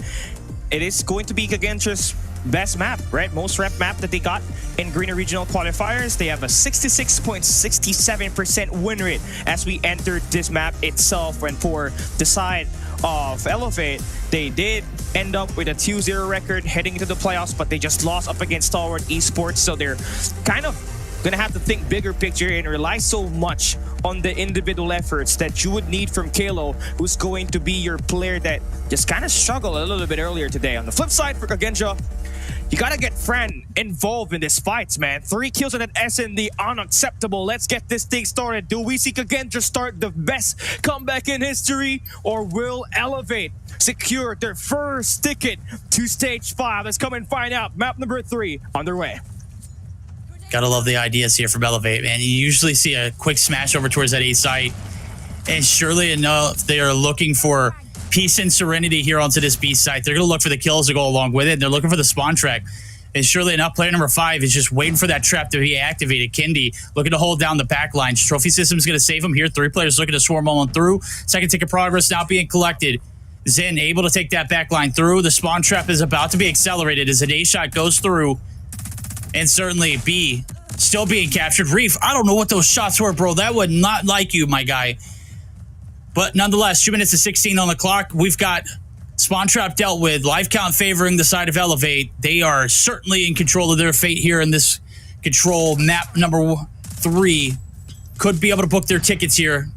Speaker 9: it is going to be Kegendra's best map, right? Most rep map that they got in Garena Regional Qualifiers. They have a 66.67% win rate as we entered this map itself. And for the side of Elevate, they did end up with a 2-0 record heading into the playoffs, but they just lost up against Stalwart Esports, so they're kind of gonna have to think bigger picture and rely so much on the individual efforts that you would need from Kalo, who's going to be your player that just kind of struggled a little bit earlier today. On the flip side for Kendra, you gotta get Fran involved in this fights, man. 3 kills on an SND, unacceptable. Let's get this thing started. Do we see Kendra start the best comeback in history, or will Elevate secure their first ticket to stage 5? Let's come and find out. Map number 3 underway.
Speaker 8: Gotta love the ideas here from Elevate, man. You usually see a quick smash over towards that A site, and surely enough, they are looking for peace and serenity here onto this B site. They're gonna look for the kills to go along with it, and they're looking for the spawn track. And surely enough, player number 5 is just waiting for that trap to be activated. Kendi looking to hold down the back lines. Trophy system's gonna save him here. 3 players looking to swarm on through. Second ticket progress now being collected. Zen able to take that back line through. The spawn trap is about to be accelerated as an A shot goes through. And certainly B still being captured. Reef, I don't know what those shots were, bro. That would not like you, my guy. But nonetheless, 2 minutes to 16 on the clock. We've got spawn trap dealt with. Life count favoring the side of Elevate. They are certainly in control of their fate here in this Control map number 3. Could be able to book their tickets here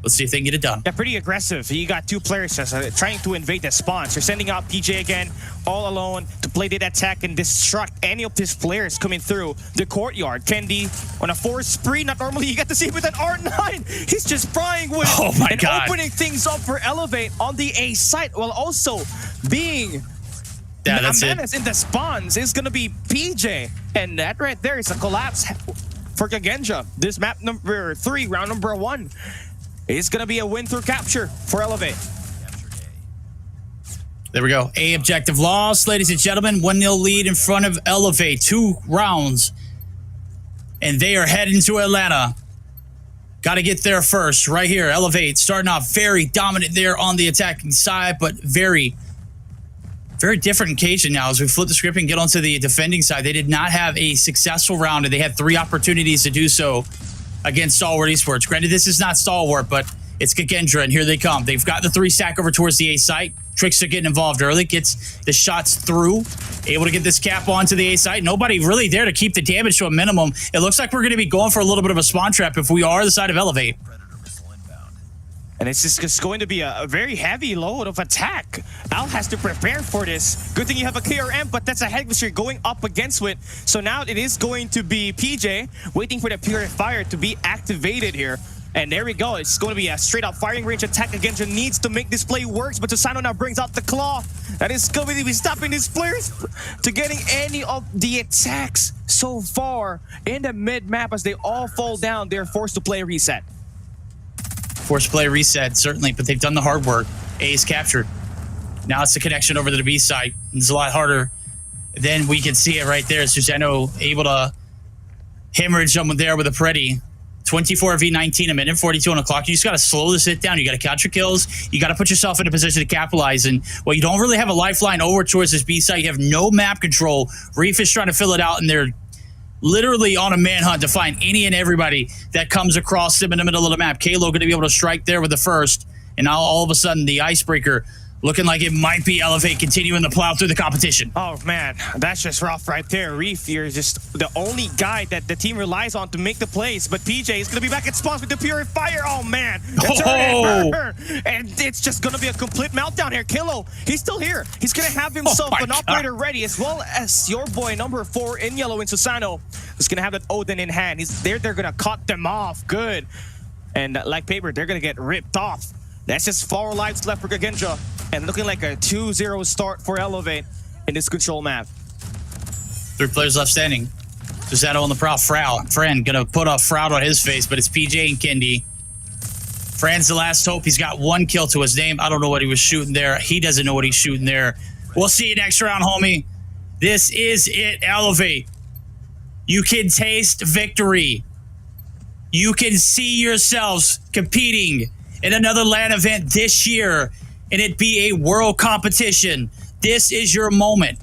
Speaker 8: Let's see if they can get it done.
Speaker 9: Yeah, pretty aggressive. You got two players trying to invade the spawns. You're sending out PJ again, all alone, to play that attack and destruct any of his players coming through the courtyard. Kendi on a force spree. Not normally you get to see with an R9. He's just frying with and opening things up for Elevate on the A site, while also being a menace in the spawns is going to be PJ. And that right there is a collapse for Kagenja. This map number 3, round number 1. It's going to be a win through capture for Elevate.
Speaker 8: There we go. A objective lost, ladies and gentlemen. 1-0 lead in front of Elevate. 2 rounds. And they are heading to Atlanta. Got to get there first. Right here, Elevate starting off very dominant there on the attacking side, but very different occasion now as we flip the script and get onto the defending side. They did not have a successful round, and they had 3 opportunities to do so against Stalwart Esports. Granted, this is not Stalwart, but it's Kendra, and here they come. They've got the 3 stack over towards the A site. Trickster getting involved early, gets the shots through, able to get this cap onto the A site. Nobody really there to keep the damage to a minimum. It looks like we're going to be going for a little bit of a spawn trap if we are the side of Elevate.
Speaker 9: And it's just going to be a very heavy load of attack. Al has to prepare for this. Good thing you have a KRM, but that's a headwind you're going up against with. So now it is going to be PJ waiting for the Purifier to be activated here. And there we go. It's going to be a straight-up firing range attack. Against needs to make this play work, but Susano now brings out the claw. That is going to be stopping these players to getting any of the attacks so far in the mid-map. As they all fall down, they're forced to play a reset.
Speaker 8: Forced play reset, certainly, but they've done the hard work. A is captured. Now it's the connection over to the B site. It's a lot harder than we can see it right there. Susano able to hemorrhage someone there with a Pretty. 24v19, a minute 42 on the clock. You just got to slow the sit down. You got to count your kills. You got to put yourself in a position to capitalize. And, well, you don't really have a lifeline over towards this B site. You have no map control. Reef is trying to fill it out, and they're literally on a manhunt to find any and everybody that comes across them in the middle of the map. Kalo going to be able to strike there with the first. And now all of a sudden the icebreaker looking like it might be Elevate continuing to plow through the competition.
Speaker 9: Oh, man, that's just rough right there. Reef, you're just the only guy that the team relies on to make the plays. But PJ is going to be back at spawns with the Purifier. Oh, man. And it's just going to be a complete meltdown here. Kilo, he's still here. He's going to have himself an operator ready, as well as your boy number 4 in yellow in Susano. He's going to have that Odin in hand. He's there. They're going to cut them off. Good. And like paper, they're going to get ripped off. That's just 4 lives left for Kagenja. And looking like a 2-0 start for Elevate in this control map.
Speaker 8: 3 players left standing. Susano on the prowl. Friend gonna put a frown on his face, but it's PJ and Kendi. Fran's the last hope. He's got 1 kill to his name. I don't know what he was shooting there. He doesn't know what he's shooting there. We'll see you next round, homie. This is it, Elevate. You can taste victory. You can see yourselves competing in another LAN event this year, and it be a world competition. This is your moment.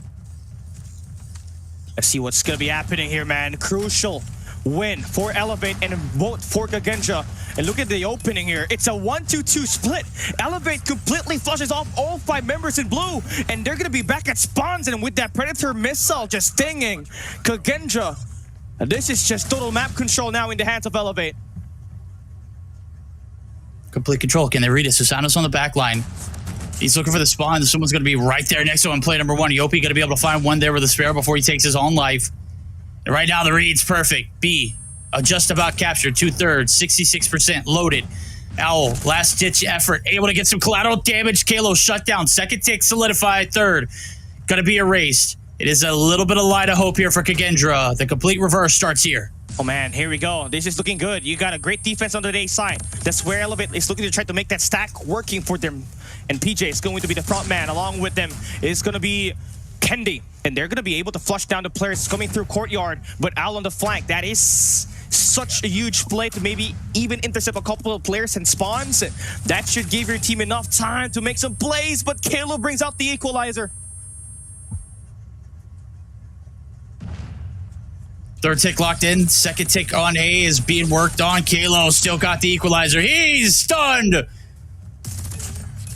Speaker 9: Let's see what's going to be happening here, man. Crucial win for Elevate and vote for Kagenja. And look at the opening here. It's a 1-2-2 split. Elevate completely flushes off all 5 members in blue, and they're going to be back at spawns, and with that Predator missile just stinging Kagenja. And this is just total map control now in the hands of Elevate.
Speaker 8: Complete control. Can they read it? Susano's on the back line. He's looking for the spawn. Someone's going to be right there next to him. Play number 1. Yopi going to be able to find one there with a spare before he takes his own life. And right now the read's perfect. B, just about captured. 2/3, 66% loaded. Owl, last ditch effort. Able to get some collateral damage. Kalo shut down. Second tick solidified. 3rd, going to be erased. It is a little bit of light of hope here for Kagendra. The complete reverse starts here.
Speaker 9: Oh man, here we go. This is looking good. You got a great defense on the A side. That's where Elevate is looking to try to make that stack working for them. And PJ is going to be the front man. Along with them is going to be Kendi. And they're going to be able to flush down the players coming through courtyard. But Al on the flank, that is such a huge play to maybe even intercept a couple of players and spawns. That should give your team enough time to make some plays. But Kalo brings out the equalizer.
Speaker 8: 3rd tick locked in. 2nd tick on A is being worked on. Kalo still got the equalizer. He's stunned.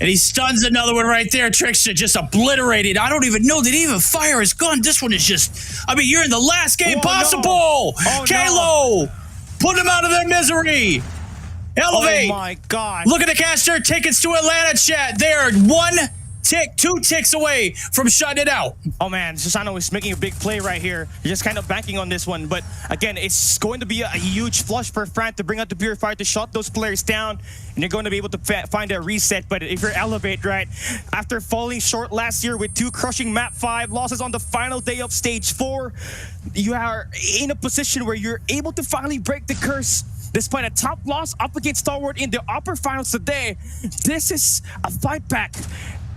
Speaker 8: And he stuns another one right there. Trickster just obliterated. I don't even know. Did he even fire his gun? This one is just, I mean, you're in the last game possible.
Speaker 9: No.
Speaker 8: Kalo, put him out of their misery. Elevate.
Speaker 9: Oh my God.
Speaker 8: Look at the caster tickets to Atlanta chat. They are 2 ticks away from shutting it out.
Speaker 9: Oh man, Susano is making a big play right here. You're just kind of banking on this one. But again, it's going to be a huge flush for Fran to bring out the Purifier to shut those players down. And you're going to be able to find a reset. But if you're Elevate, right, after falling short last year with 2 crushing map 5 losses on the final day of stage 4, you are in a position where you're able to finally break the curse. Despite a top loss up against Stalwart in the upper finals today, this is a fight back.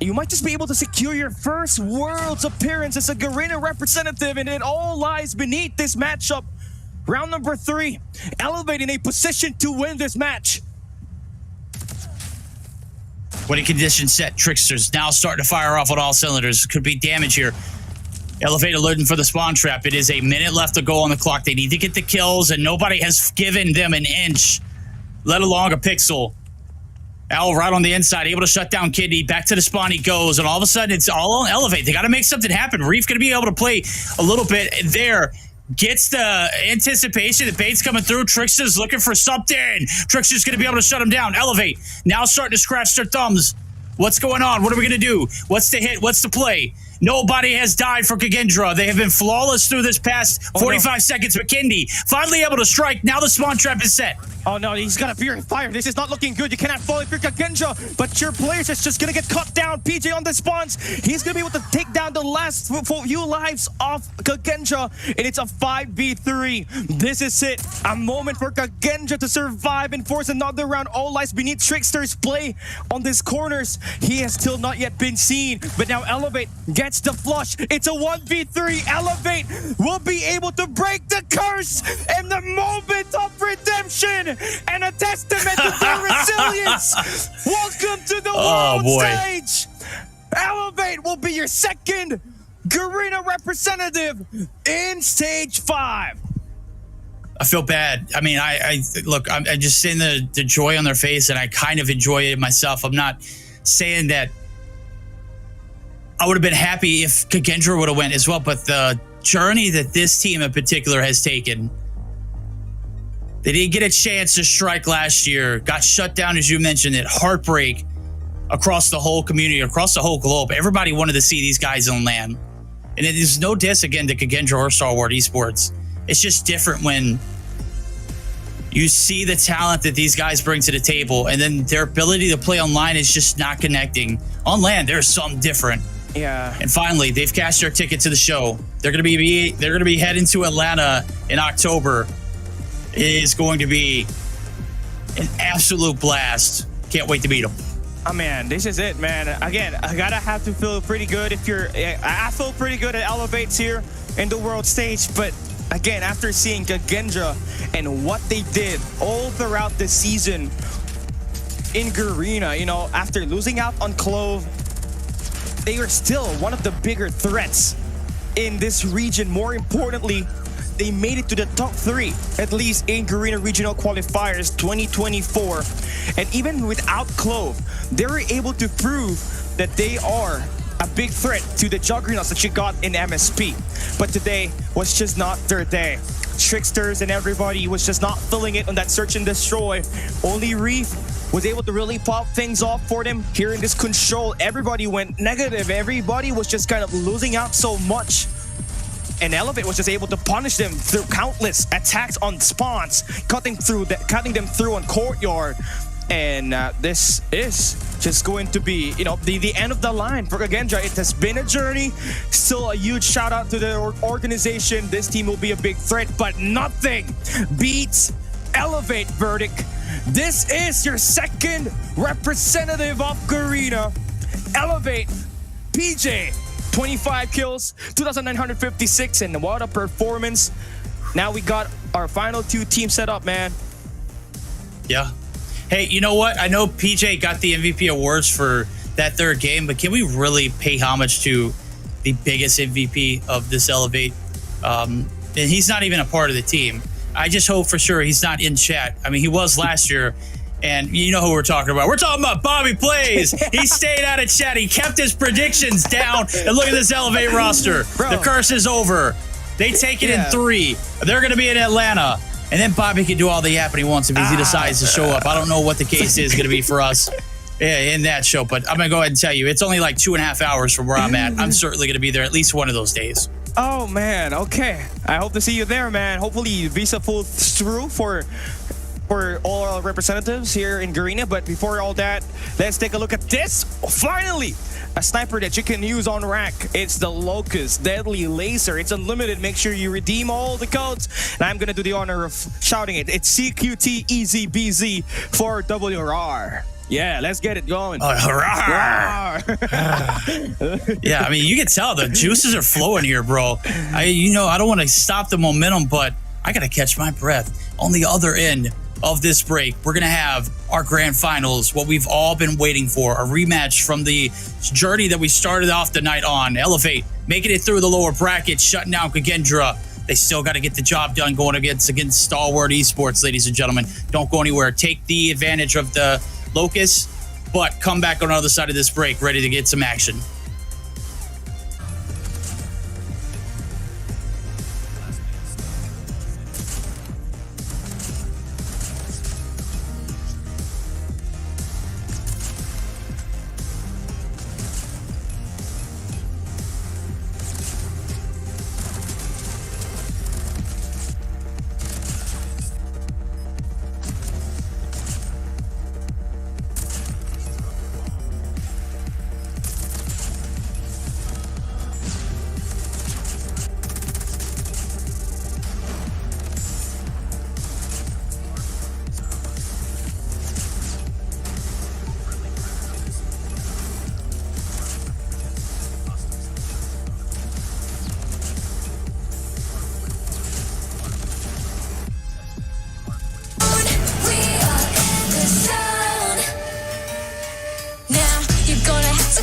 Speaker 9: You might just be able to secure your first Worlds appearance as a Garena representative, and it all lies beneath this matchup. Round number 3, Elevate in a position to win this match.
Speaker 8: Winning conditions set. Tricksters now starting to fire off on all cylinders. Could be damage here. Elevate alerting for the spawn trap. It is a minute left to go on the clock. They need to get the kills, and nobody has given them an inch, let alone a pixel. Owl right on the inside, able to shut down Kidney. Back to the spawn he goes, and all of a sudden it's all on Elevate. They got to make something happen. Reef going to be able to play a little bit there. Gets the anticipation. The bait's coming through. Trickster's looking for something. Trickster's going to be able to shut him down. Elevate now starting to scratch their thumbs. What's going on? What are we going to do? What's the hit? What's the play? Nobody has died for Kendra. They have been flawless through this past 45 seconds. McKindy finally able to strike. Now the spawn trap is set.
Speaker 9: Oh no, he's got a Purifier. This is not looking good. You cannot fall if you're Kendra, but your players is just gonna get cut down. PJ on the spawns. He's gonna be able to take down the last few lives of Kendra, and it's a 5v3. This is it. A moment for Kendra to survive and force another round. All lies beneath Trickster's play on these corners. He has still not yet been seen, but now Elevate gets the flush. It's a 1v3. Elevate will be able to break the curse and the moment of redemption. And a testament to their resilience. Welcome to the world stage. Elevate will be your second Garena representative in stage 5.
Speaker 8: I feel bad. I mean, I look, I'm just seeing the joy on their face, and I kind of enjoy it myself. I'm not saying that I would have been happy if Kendra would have went as well, but the journey that this team in particular has taken. They didn't get a chance to strike last year. Got shut down, as you mentioned it. Heartbreak across the whole community, across the whole globe. Everybody wanted to see these guys on land. And it is no diss, again, to Kendra or Stalwart Esports. It's just different when you see the talent that these guys bring to the table, and then their ability to play online is just not connecting. On land, there's something different.
Speaker 9: Yeah.
Speaker 8: And finally, they've cashed their ticket to the show. They're gonna be heading to Atlanta in October. It is going to be an absolute blast. Can't wait to meet them.
Speaker 9: Oh man, this is it, man. Again, I gotta have to feel pretty good if you're. I feel pretty good at Elevates here in the world stage, but again, after seeing Kendra and what they did all throughout the season in Garena, you know, after losing out on Clove, they are still one of the bigger threats in this region. More importantly, they made it to the top 3, at least in Garena Regional Qualifiers 2024. And even without Clove, they were able to prove that they are a big threat to the juggernauts that you got in MSP. But today was just not their day. Tricksters and everybody was just not filling it on that search and destroy. Only Reef was able to really pop things off for them here in this control. Everybody went negative. Everybody was just kind of losing out so much. And Elevate was just able to punish them through countless attacks on spawns, cutting them through on courtyard. And this is just going to be, you know, the end of the line for Kendra. It has been a journey. Still a huge shout out to the organization. This team will be a big threat, but nothing beats Elevate verdict. This is your second representative of Garena. Elevate, PJ. 25 kills, 2,956, and what a performance. Now we got our final 2 teams set up, man.
Speaker 8: Yeah. Hey, you know what? I know PJ got the MVP awards for that 3rd game, but can we really pay homage to the biggest MVP of this Elevate? And he's not even a part of the team. I just hope for sure he's not in chat. I mean, he was last year. And you know who we're talking about. We're talking about Bobby Plays. He stayed out of chat. He kept his predictions down. And look at this Elevate roster.
Speaker 9: Bro.
Speaker 8: The curse is over. They take it in 3. They're going to be in Atlanta. And then Bobby can do all the yapping he wants if he decides to show up. I don't know what the case is going to be for us in that show, but I'm going to go ahead and tell you, it's only like 2.5 hours from where I'm at. I'm certainly going to be there at least one of those days.
Speaker 9: Oh man, okay. I hope to see you there, man. Hopefully visa pulls through for all our representatives here in Garena. But before all that, let's take a look at this. Finally, a sniper that you can use on rack. It's the Locust Deadly Laser. It's unlimited. Make sure you redeem all the codes. And I'm gonna do the honor of shouting it. It's CQT Easy BZ for WR. Yeah, let's get it going.
Speaker 8: Yeah, I mean, you can tell the juices are flowing here, bro. I don't want to stop the momentum, but I got to catch my breath. On the other end of this break, we're going to have our grand finals, what we've all been waiting for, a rematch from the journey that we started off the night on. Elevate, making it through the lower bracket, shutting down Kendra. They still got to get the job done going against Stalwart Esports, ladies and gentlemen. Don't go anywhere. Take the advantage of the Locust, but come back on the other side of this break ready to get some action.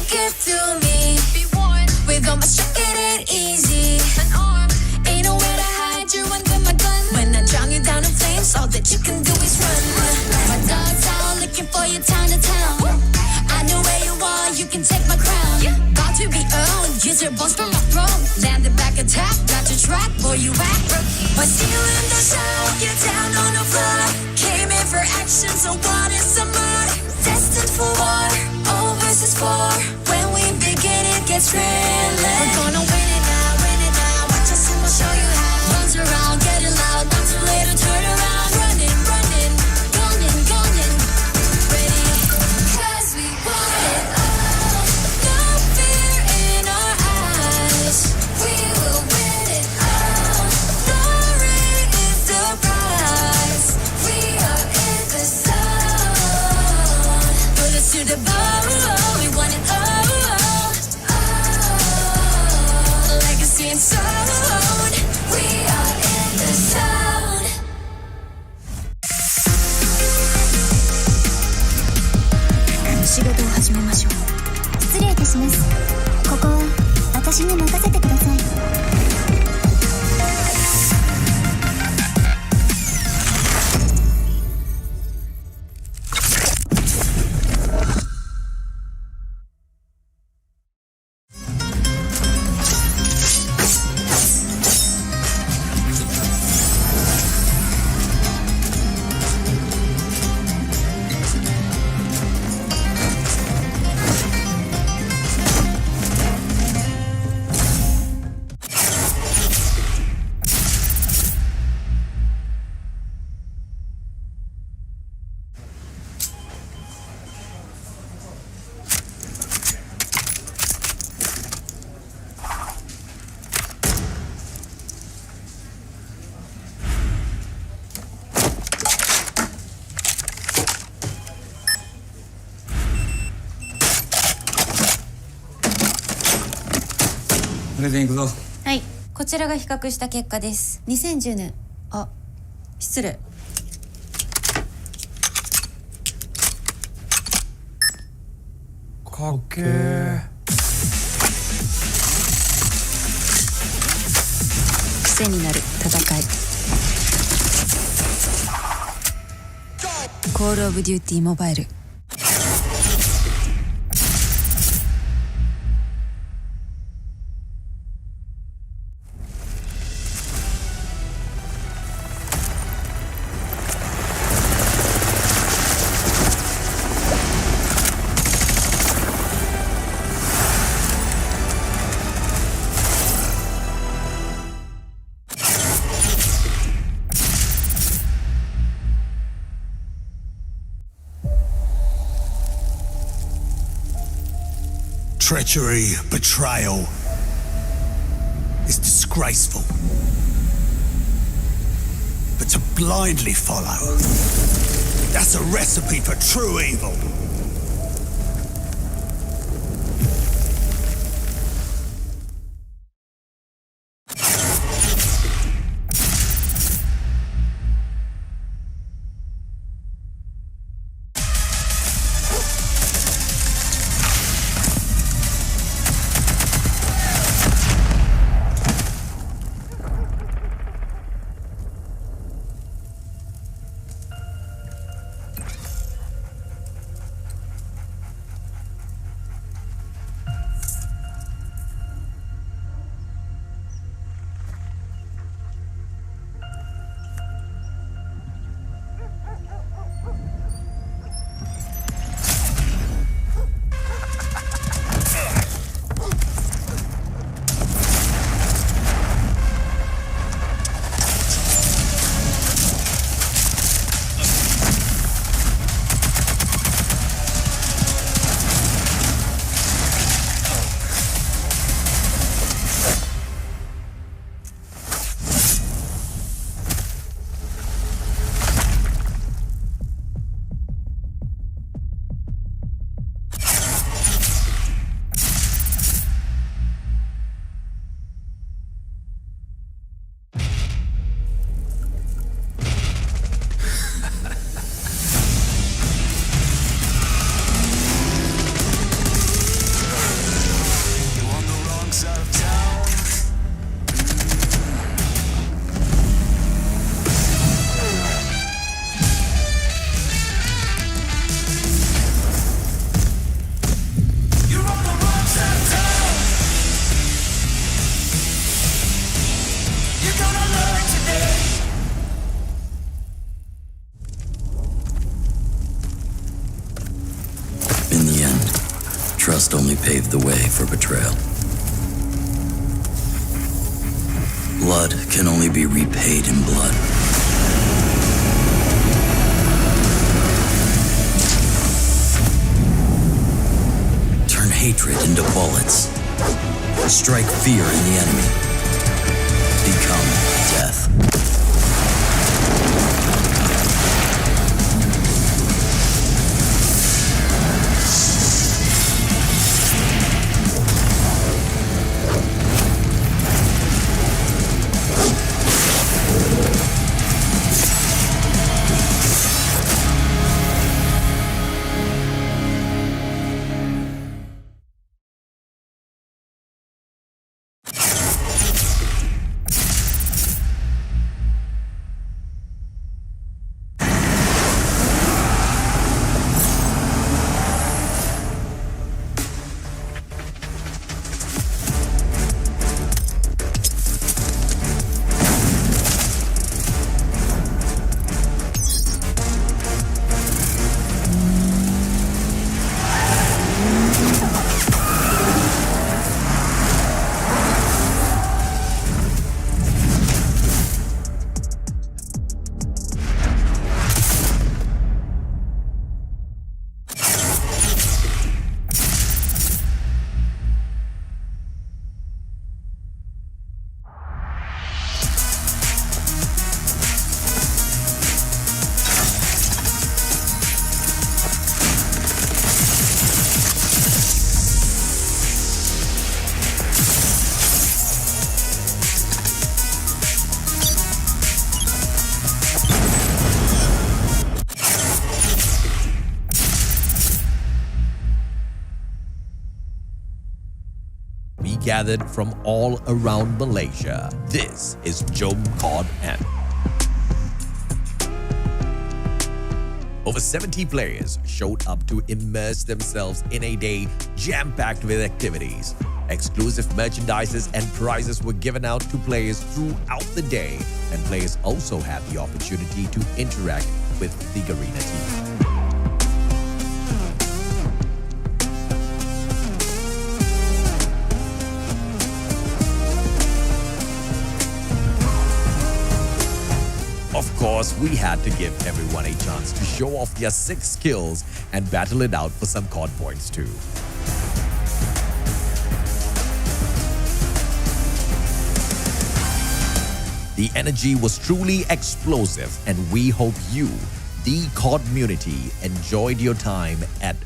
Speaker 1: Give to me. Be warned, with all my shit, it ain't easy. An arm, ain't nowhere to hide. You're under my gun. When I drown you down in flames, all that you can do is run. My dog's out looking for you town to town. I know where you are, you can take my crown. About to be owned, use your bones for my throne. Landed back attack, got your track, boy you act. I see you in the show, you're down on the floor. Came in for action, so what is some more? Destined for war, all versus 4. When we begin, it gets real. We're gonna win it now. Watch us and we'll show you how. Runs around, getting loud, not too late to turn around. Running, gunning, ready. 'Cause we want it all. No fear in our eyes. We will win it all. Glory is the prize. We are in the zone. Put us to the bone. We want it all. Legacy and sound. We are in the zone.
Speaker 2: 仕事を始めましょう。失礼いたします。ここは私に任せてください。
Speaker 3: プレゼン行くぞ。
Speaker 4: はい、こちらが比較した結果です。2010年、失礼。
Speaker 3: かっけー。
Speaker 4: 癖になる戦い。コールオブデューティーモバイル。
Speaker 5: Treachery, betrayal is disgraceful. But to blindly follow, that's a recipe for true evil.
Speaker 6: In the end, trust only paved the way for betrayal. Blood can only be repaid in blood. Turn hatred into bullets. Strike fear in the enemy. Become death.
Speaker 7: Gathered from all around Malaysia. This is COD N. Over 70 players showed up to immerse themselves in a day jam-packed with activities. Exclusive merchandises and prizes were given out to players throughout the day, and players also had the opportunity to interact with the Garena team. Of course, we had to give everyone a chance to show off their 6 skills and battle it out for some COD points too. The energy was truly explosive, and we hope you, the COD community, enjoyed your time at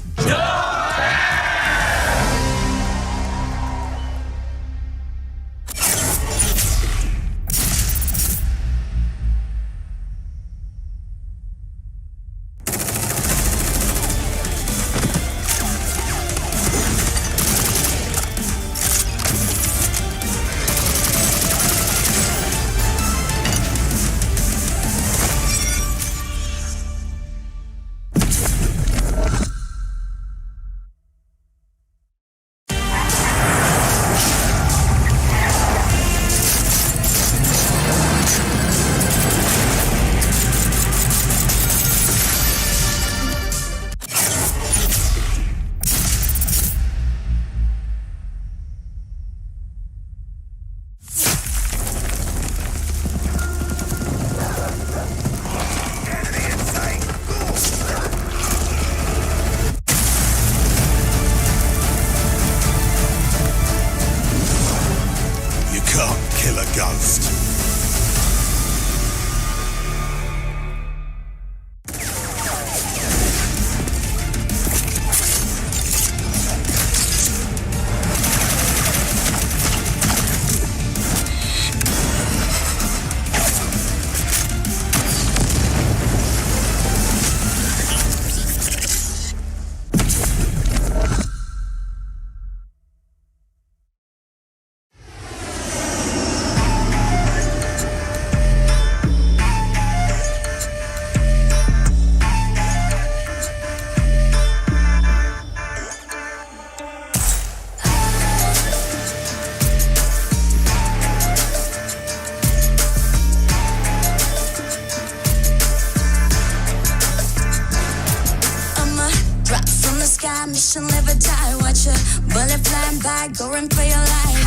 Speaker 1: mission live or die. Watch a bullet flying by, go and play your life.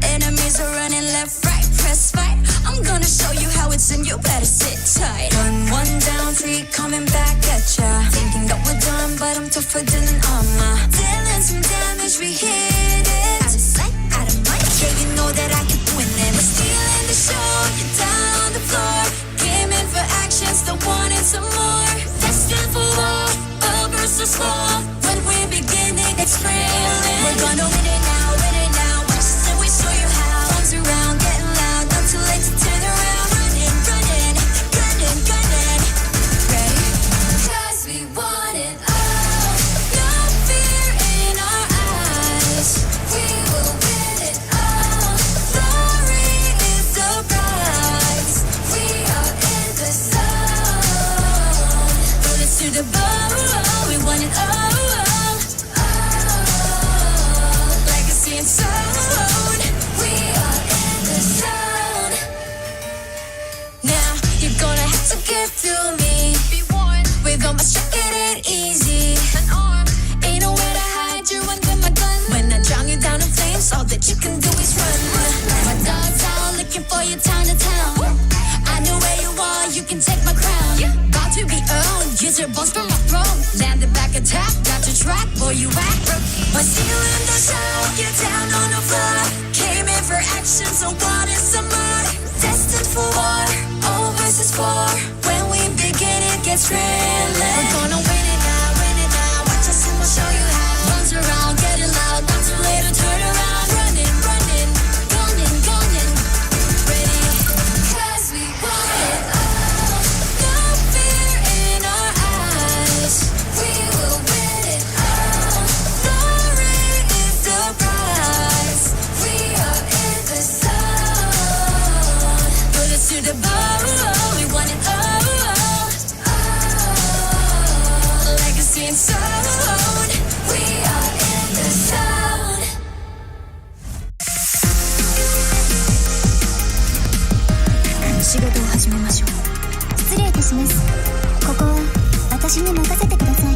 Speaker 1: Enemies are running left, right, press fight. I'm gonna show you how it's in, you better sit tight. One down, 3 coming back at ya. Thinking that we're done, but I'm tougher than an armor. Dealing some damage, we hit it. Out of sight, out of mind, yeah, you know that I can win it. We're stealing the show, you're down on the floor. Came in for action, still wanting some more. Destined for war, all versus war. When we begin it, it's thrilling. We're gonna win it now, win it now. Watch us and we show you how. Arms around, getting loud, not too late to turn around. Running, running, gunning, gunning. Ready? 'Cause we want it all. No fear in our eyes. We will win it all. Glory is the prize. We are in the zone. Bullets to the bone, we want it all. Legacy and sound. We are in the zone. Now you're gonna have to get through me. Be warned, with all my strength, it ain't easy. An arm, ain't nowhere to hide. You're under my gun. When I drown you down in flames, all that you can do is run. My dog's out looking for you town to town. I know where you are, you can take my crown. About to be owned, use your bones from my throne. Landed back attack, got your track, boy you act. When stealing the show, you're down on the floor. Came in for action, so what is some more? Destined for war, all versus 4. When we begin, it gets thrilling. We're gonna win it now, win it now. Watch us and we'll show you how. Runs around, getting loud, not too late to turn around. Running, running, gunning, gunning. Ready? 'Cause we want it all. No fear in our eyes. We will win it all. Glory is the prize. We are in the zone. Bullets to the bone, we want it all. Legacy and sound. We are in the zone.
Speaker 2: 仕事を始めましょう。失礼いたします。ここは私に任せてください。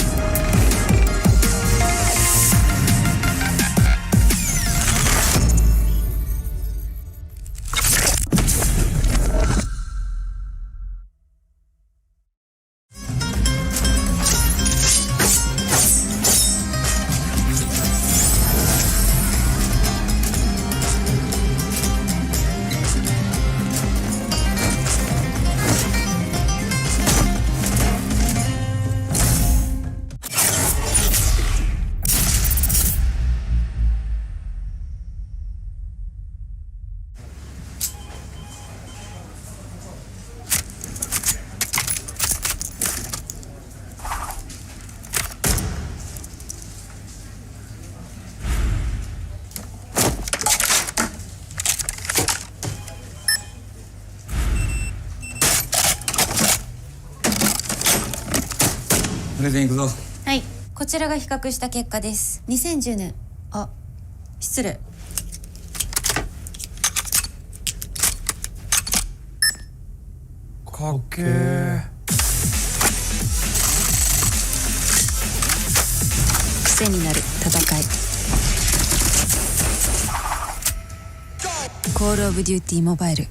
Speaker 3: プレゼン行くぞ。
Speaker 4: はい、こちらが比較した結果です。2010年、あ、失礼。
Speaker 3: かっけー。
Speaker 4: 癖になる戦い。コールオブデューティーモバイル。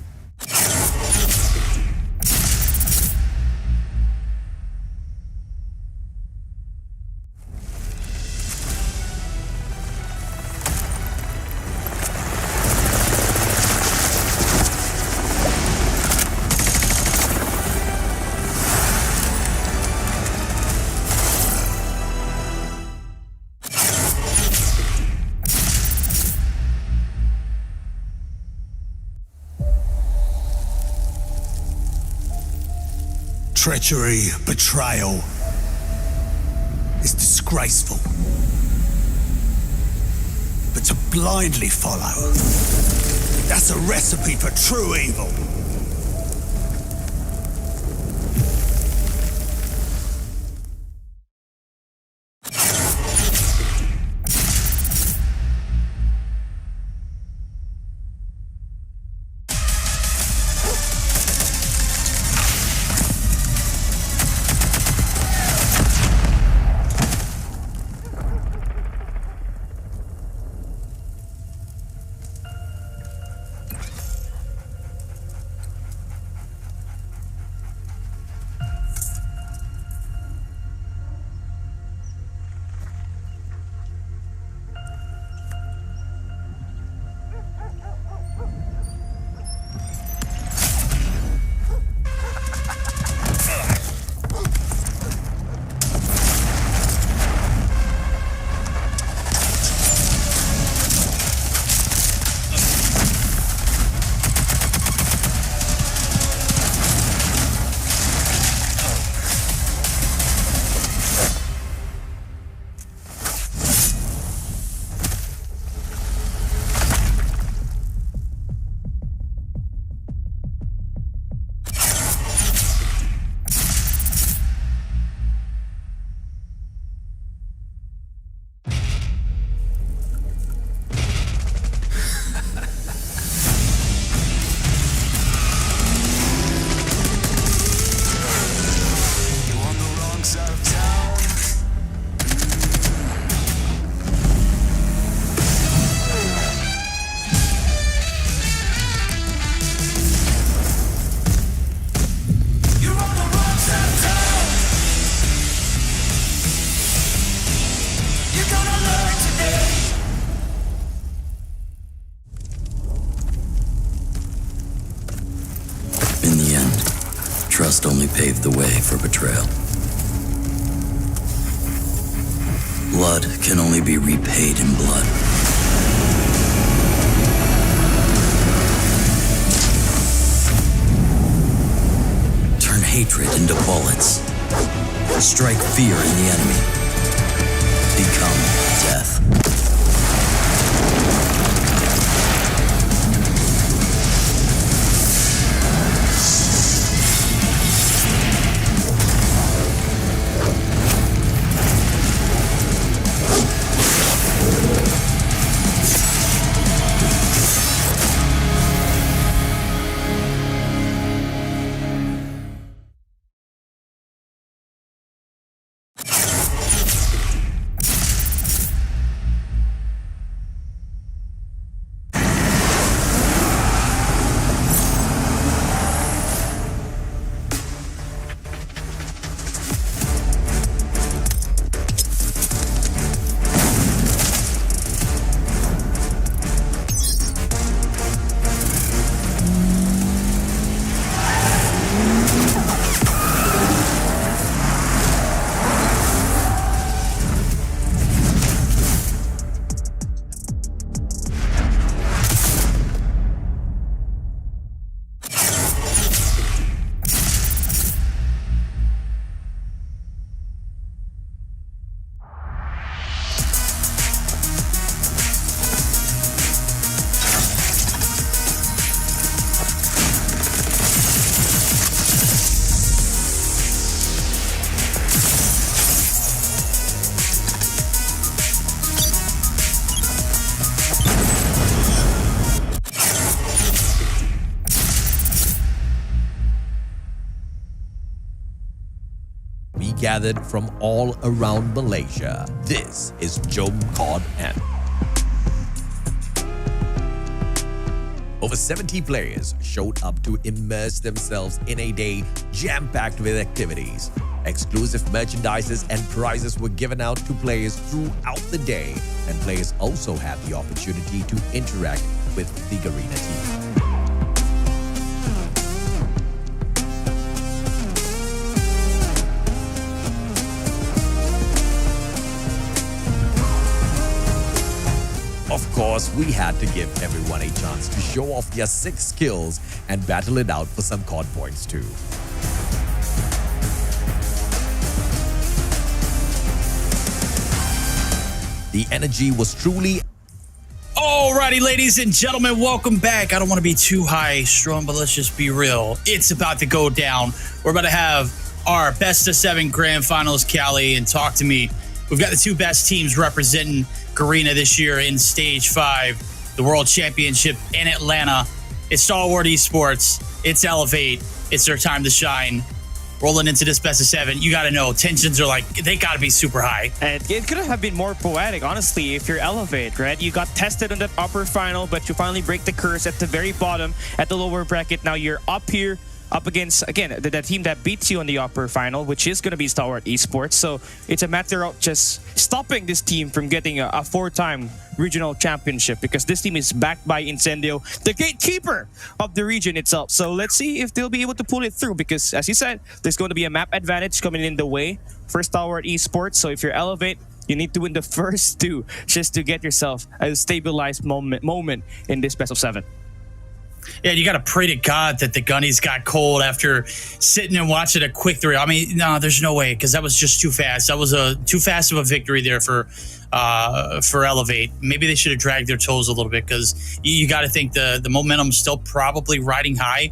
Speaker 5: Treachery, betrayal is disgraceful. But to blindly follow, that's a recipe for true evil.
Speaker 6: Trust only paved the way for betrayal. Blood can only be repaid in blood. Turn hatred into bullets. Strike fear in the enemy. Become death.
Speaker 7: We gathered from all around Malaysia. This is Jom COD N. Over 70 players showed up to immerse themselves in a day jam-packed with activities. Exclusive merchandises and prizes were given out to players throughout the day, and players also had the opportunity to interact with the Garena team. Of course, we had to give everyone a chance to show off their 6 skills and battle it out for some COD points too. The energy was truly...
Speaker 8: Alrighty, ladies and gentlemen, welcome back. I don't want to be too high strung, but let's just be real. It's about to go down. We're about to have our best of 7 grand finals, Cali, and talk to me. We've got the 2 best teams representing Garena this year in Stage 5, the World Championship in Atlanta. It's Stalwart Esports. It's Elevate. It's their time to shine. Rolling into this best of 7, you got to know, tensions are like, they got to be super high.
Speaker 9: And it could have been more poetic, honestly, if you're Elevate, right? You got tested on that upper final, but you finally break the curse at the very bottom, at the lower bracket. Now you're up here, up against, again, the team that beats you in the upper final, which is going to be Stalwart Esports. So it's a matter of just stopping this team from getting a 4-time regional championship, because this team is backed by Incendio, the gatekeeper of the region itself. So let's see if they'll be able to pull it through, because as you said, there's going to be a map advantage coming in the way for Stalwart Esports. So if you're Elevate, you need to win the first 2 just to get yourself a stabilized moment in this best of 7.
Speaker 8: Yeah, you got to pray to God that the gunnies got cold after sitting and watching a quick 3. I mean, no, there's no way, because that was just too fast. That was too fast of a victory there for Elevate. Maybe they should have dragged their toes a little bit, because you got to think the momentum's still probably riding high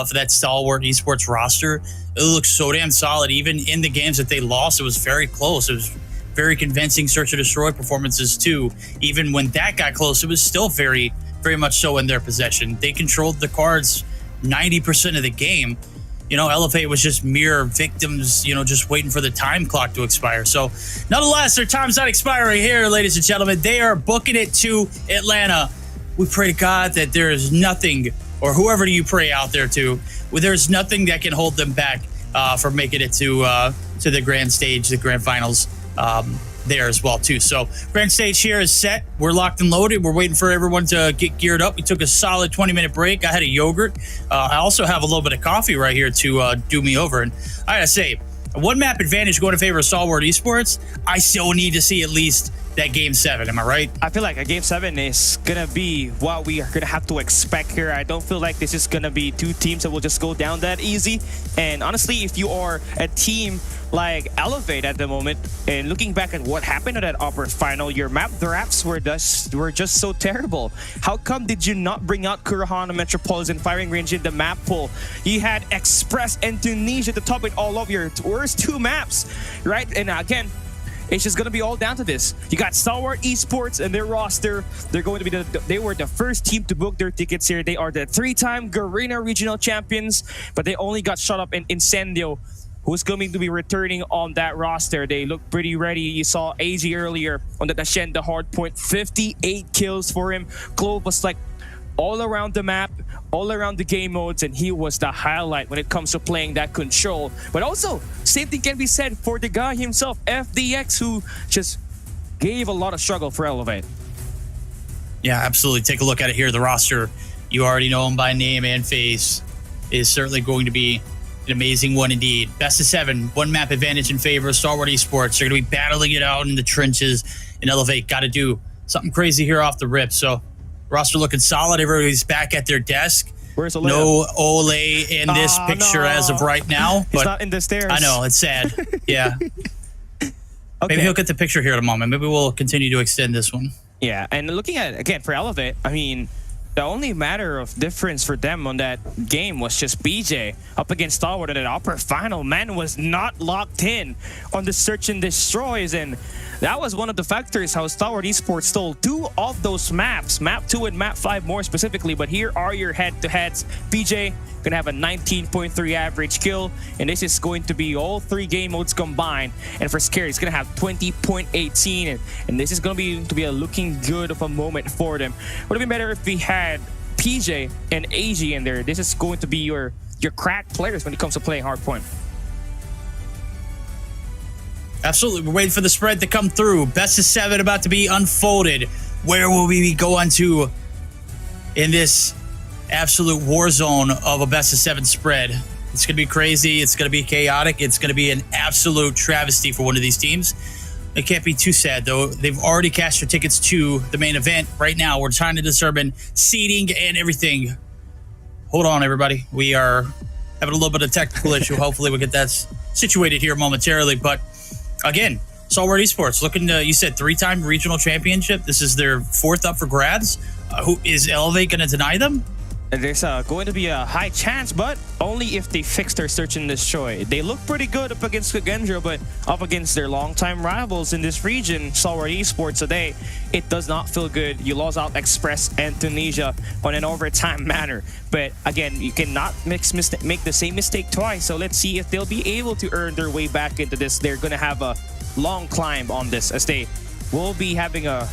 Speaker 8: for that Stalwart Esports roster. It looks so damn solid. Even in the games that they lost, it was very close. It was very convincing search and destroy performances too. Even when that got close, it was still very much so in their possession. They controlled the cards 90% of the game. You know, Elevate was just mere victims, you know, just waiting for the time clock to expire. So, nonetheless, their time's not expiring here, ladies and gentlemen. They are booking it to Atlanta. We pray to God that there is nothing, or whoever you pray out there to, there's nothing that can hold them back from making it to the grand stage, the grand finals. There as well too. So grand stage here is set. We're locked and loaded. We're waiting for everyone to get geared up. We took a solid 20-minute break. I had a yogurt. I also have a little bit of coffee right here to do me over. And I gotta say, one map advantage going in favor of Stalwart Esports. I still need to see at least that game 7. Am I right?
Speaker 9: I feel like a game 7 is gonna be what we are gonna have to expect here. I don't feel like this is gonna be 2 teams that will just go down that easy. And honestly, if you are a team like Elevate at the moment, and looking back at what happened in that upper final, your map drafts were just so terrible. How come did you not bring out Kurahana Metropolitan firing range in the map pool? You had Express and Tunisia to top it all of your worst 2 maps, right? And again, it's just gonna be all down to this. You got Stalwart Esports and their roster. They're going to be they were the first team to book their tickets here. They are the 3-time Garena Regional Champions, but they only got shut up in Incendio, who's going to be returning on that roster. They look pretty ready. You saw AG earlier on the Dashen, the hard point, 58 kills for him. Clove was like all around the map, all around the game modes, and he was the highlight when it comes to playing that control. But also, same thing can be said for the guy himself, FDX, who just gave a lot of struggle for Elevate.
Speaker 8: Yeah, absolutely. Take a look at it here. The roster, you already know him by name and face, is certainly going to be an amazing one indeed. Best of 7, 1 map advantage in favor of Stalwart Esports. They're going to be battling it out in the trenches and Elevate. Got to do something crazy here off the rip. So roster looking solid. Everybody's back at their desk.
Speaker 9: Where's Ole?
Speaker 8: No Ole in this picture as of right now.
Speaker 9: He's not in the stairs.
Speaker 8: I know, it's sad. Yeah.
Speaker 9: Okay.
Speaker 8: Maybe he'll get the picture here in a moment. Maybe we'll continue to extend this one.
Speaker 9: Yeah, and looking at it, again, for Elevate, I mean, The only matter of difference for them on that game was just BJ up against Stalwart in an upper final. Man was not locked in on the search and destroys, and that was one of the factors how Stalwart Esports stole 2 of those maps, map 2 and map 5 more specifically. But here are your head-to-heads. BJ gonna have a 19.3 average kill, and this is going to be all 3 game modes combined. And for Scary, he's gonna have 20.18, and this is gonna be a looking good of a moment for them. Would have been better if we had PJ and AG in there. This is going to be your crack players when it comes to playing hardpoint.
Speaker 8: Absolutely. We're waiting for the spread to come through. Best of 7 about to be unfolded. Where will we go on to in this absolute war zone of a best of 7 spread? It's going to be crazy. It's going to be chaotic. It's going to be an absolute travesty for one of these teams. It can't be too sad, though. They've already cashed their tickets to the main event. Right now, we're trying to determine seeding and everything. Hold on, everybody. We are having a little bit of technical issue. Hopefully, we'll get that situated here momentarily. But again, Stalwart Esports looking to, you said 3-time regional championship. This is their 4th up for grabs. Who is Elevate going to deny them?
Speaker 9: There's going to be a high chance, but only if they fix their search and destroy. They look pretty good up against Kendra, but up against their longtime rivals in this region, Stalwart Esports today, it does not feel good. You lost out Express and Tunisia on an overtime manner. But again, you cannot make the same mistake twice. So let's see if they'll be able to earn their way back into this. They're going to have a long climb on this, as they will be having a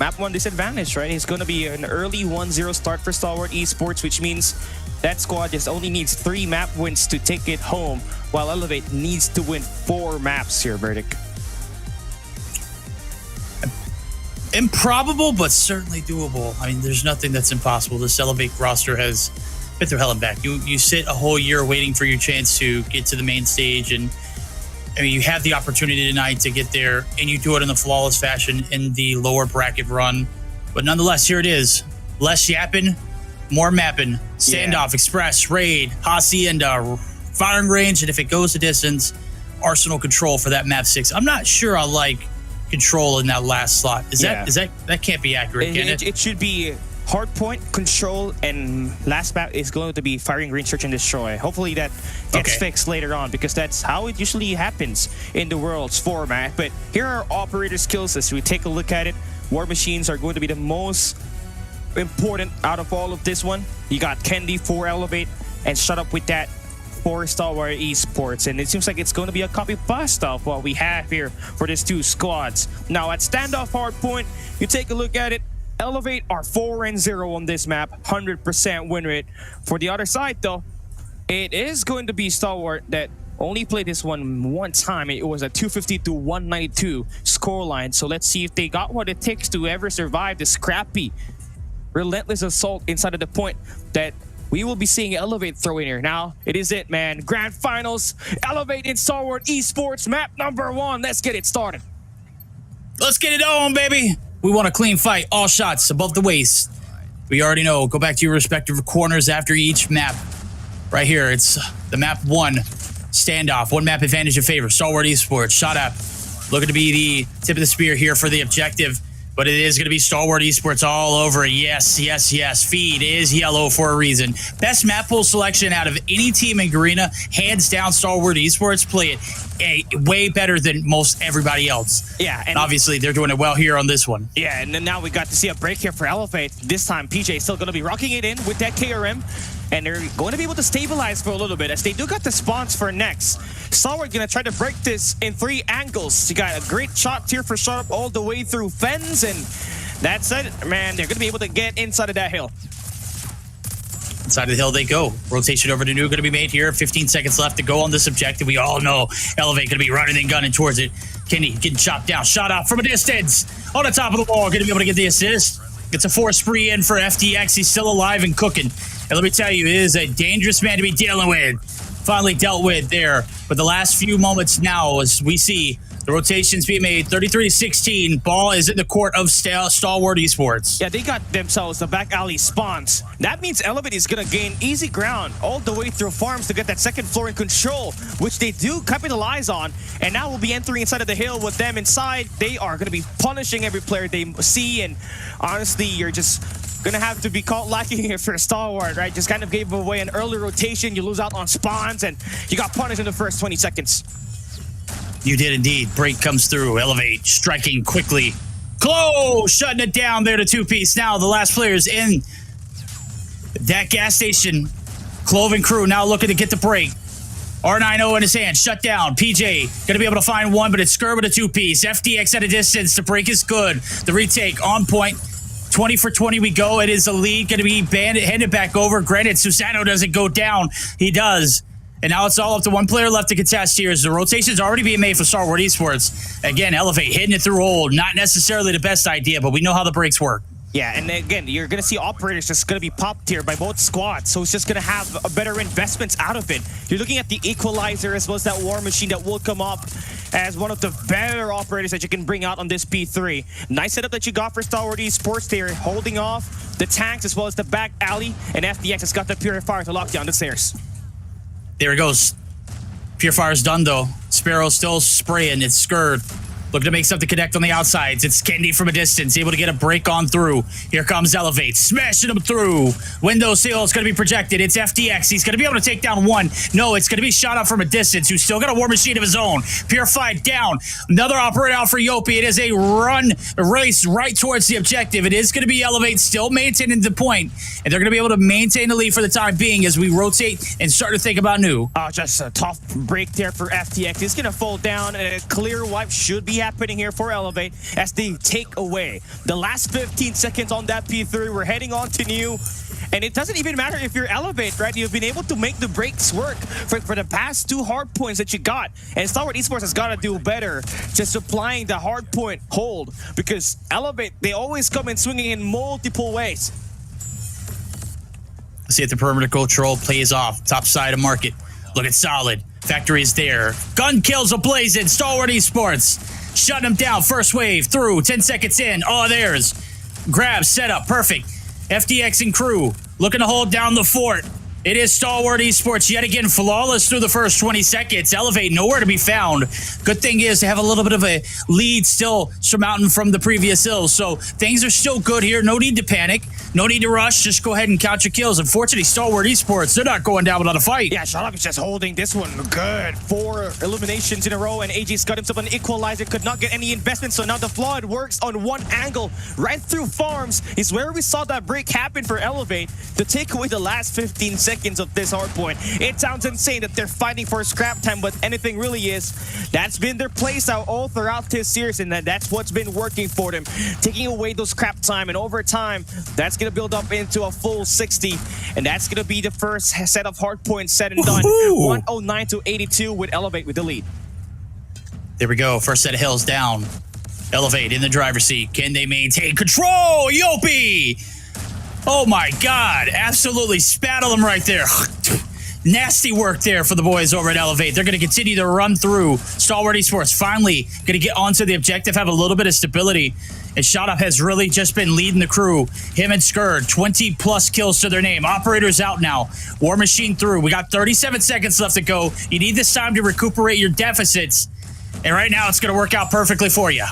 Speaker 9: map 1 disadvantage, right? It's going to be an early 1-0 start for Stalwart Esports, which means that squad just only needs 3 map wins to take it home, while Elevate needs to win 4 maps here, Verdict.
Speaker 8: Improbable, but certainly doable. I mean, there's nothing that's impossible. This Elevate roster has been through hell and back. You sit a whole year waiting for your chance to get to the main stage, and I mean, you have the opportunity tonight to get there, and you do it in a flawless fashion in the lower bracket run. But nonetheless, here it is. Less yapping, more mapping. Standoff, Express, Raid, Hacienda, firing range, and if it goes the distance, Arsenal control for that map 6. I'm not sure I like control in that last slot. That can't be accurate, can it?
Speaker 9: It should be hardpoint, control, and last map is going to be firing range, search and destroy. Hopefully that gets fixed later on, because that's how it usually happens in the Worlds format. But here are operator skills as we take a look at it. War Machines are going to be the most important out of all of this one. You got Kendi for Elevate, and shut up with that for Stalwart Esports. And it seems like it's going to be a copy-paste of what we have here for these 2 squads. Now at standoff hardpoint, you take a look at it. Elevate are 4-0 on this map, 100% win rate. For the other side, though, it is going to be Stalwart that only played this one time. It was a 250-192 scoreline. So let's see if they got what it takes to ever survive the scrappy, relentless assault inside of the point that we will be seeing Elevate throw in here. Now, it is it, man. Grand Finals, Elevate in Stalwart Esports, map number 1. Let's get it started.
Speaker 8: Let's get it on, baby. We want a clean fight. All shots above the waist. We already know. Go back to your respective corners after each map. Right here, it's the map 1 standoff. 1 map advantage in favor. Stalwart Esports. Shot up. Looking to be the tip of the spear here for the objective. But it is going to be Stalwart Esports all over it. Yes, yes, yes. Feed is yellow for a reason. Best map pool selection out of any team in Garena. Hands down, Stalwart Esports play it way better than most everybody else.
Speaker 9: Yeah.
Speaker 8: And obviously, they're doing it well here on this one.
Speaker 9: Yeah, and then now we got to see a break here for Elevate. This time, PJ is still going to be rocking it in with that KRM. And they're going to be able to stabilize for a little bit, as they do got the spawns for next. Stalwart going to try to break this in 3 angles. You got a great shot here for shot up all the way through fence, and that's it, man. They're going to be able to get inside of that hill.
Speaker 8: Inside of the hill they go. Rotation over to New going to be made here. 15 seconds left to go on this objective. We all know Elevate going to be running and gunning towards it. Kenny getting chopped down. Shot out from a distance. On the top of the wall. Going to be able to get the assist. Gets a 4 spree in for FTX. He's still alive and cooking. And let me tell you, it is a dangerous man to be dealing with. Finally dealt with there. But the last few moments now, as we see the rotations being made, 33-16. Ball is in the court of Stalwart Esports.
Speaker 9: Yeah, they got themselves the back alley spawns. That means Elevate is going to gain easy ground all the way through farms to get that second floor in control, which they do capitalize on. And now we'll be entering inside of the hill with them inside. They are going to be punishing every player they see. And honestly, you're just gonna have to be caught lacking here for Stalwart, right? Just kind of gave away an early rotation. You lose out on spawns, and you got punished in the first 20 seconds.
Speaker 8: You did indeed. Break comes through. Elevate, striking quickly. Close, shutting it down there to two-piece. Now the last players in that gas station. Clove and crew now looking to get the break. R9-0 in his hand, shut down. PJ gonna be able to find one, but it's Skir with a two-piece. FDX at a distance. The break is good. The retake on point. 20 for 20 we go. It is a lead. Gonna be handed back over. Granted, Susano doesn't go down. He does. And now it's all up to one player left to contest here as the rotation's already being made for Stalwart Esports. Again, Elevate, hitting it through hold. Not necessarily the best idea, but we know how the breaks work.
Speaker 9: Yeah, and again, you're going to see operators just going to be popped here by both squads, so it's just going to have a better investments out of it. You're looking at the equalizer as well as that war machine that will come up as one of the better operators that you can bring out on this P3. Nice setup that you got for Stalwart Esports there, holding off the tanks as well as the back alley, and FDX has got the Purifier to lock down the stairs.
Speaker 8: There it goes. Purifier's done though. Sparrow still spraying. It's Skirred. Looking to make something connect on the outsides. It's Kendi from a distance, able to get a break on through. Here comes Elevate, smashing him through. Window seal is going to be projected. It's FDX. He's going to be able to take down one. No, it's going to be shot up from a distance. Who's still got a war machine of his own. Purified down. Another operator out for Yopi. It is a race right towards the objective. It is going to be Elevate still maintaining the point, and they're going to be able to maintain the lead for the time being as we rotate and start to think about new.
Speaker 9: Oh, just a tough break there for FTX. He's going to fall down, and a clear wipe should be happening here for Elevate as they take away the last 15 seconds on that P3. We're heading on to new, and it doesn't even matter if you're Elevate, right? You've been able to make the breaks work for the past two hard points that you got, and Stalwart Esports has got to do better just supplying the hard point hold, because Elevate, they always come in swinging in multiple ways.
Speaker 8: See if the perimeter control plays off. Top side of market. Look at solid. Factory is there. Gun kills ablazing. Stalwart Esports shutting him down. First wave through. 10 seconds in. Oh, there's grab setup. Perfect. FDX and crew looking to hold down the fort. It is Stalwart Esports yet again flawless through the first 20 seconds. Elevate nowhere to be found. Good thing is they have a little bit of a lead still surmounting from the previous hills. So things are still good here. No need to panic. No need to rush. Just go ahead and count your kills. Unfortunately, Stalwart Esports, they're not going down without a fight.
Speaker 9: Yeah, Sharlock is just holding this one good. 4 eliminations in a row, and AJ's got himself an equalizer. Could not get any investment, so now the flood works on one angle. Right through farms is where we saw that break happen for Elevate to take away the last 15 seconds of this hard point. It sounds insane that they're fighting for scrap time, but anything really is. That's been their playstyle all throughout this series, and that's what's been working for them. Taking away those scrap time, and over time, that's going to build up into a full 60, and that's going to be the first set of hard points said and done. 109 to 82 with Elevate with the lead.
Speaker 8: There we go. First set of hills down. Elevate in the driver's seat. Can they maintain control? Yopi! Oh my God. Absolutely spattle them right there. Nasty work there for the boys over at Elevate. They're going to continue to run through. Stalwart Esports finally going to get onto the objective, have a little bit of stability. And Shotup has really just been leading the crew. Him and Skird, 20 plus kills to their name. Operators out now. War Machine through. We got 37 seconds left to go. You need this time to recuperate your deficits. And right now it's going to work out perfectly for you.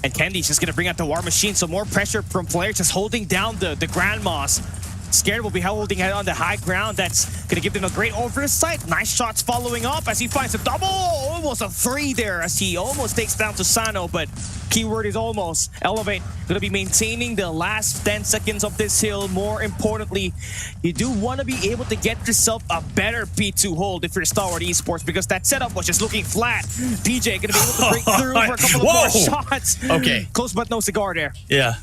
Speaker 9: And Kendi's just going to bring out the War Machine, so more pressure from players just holding down the Grand Moss. Scared will be holding it on the high ground. That's going to give them a great oversight. Nice shots following up as he finds a double. Almost a 3 there as he almost takes down to Sano, but keyword is almost. Elevate going to be maintaining the last 10 seconds of this hill. More importantly, you do want to be able to get yourself a better P2 hold if you're Stalwart Esports, because that setup was just looking flat. PJ going to be able to break through for a couple of more shots.
Speaker 8: Okay.
Speaker 9: Close but no cigar there.
Speaker 8: Yeah.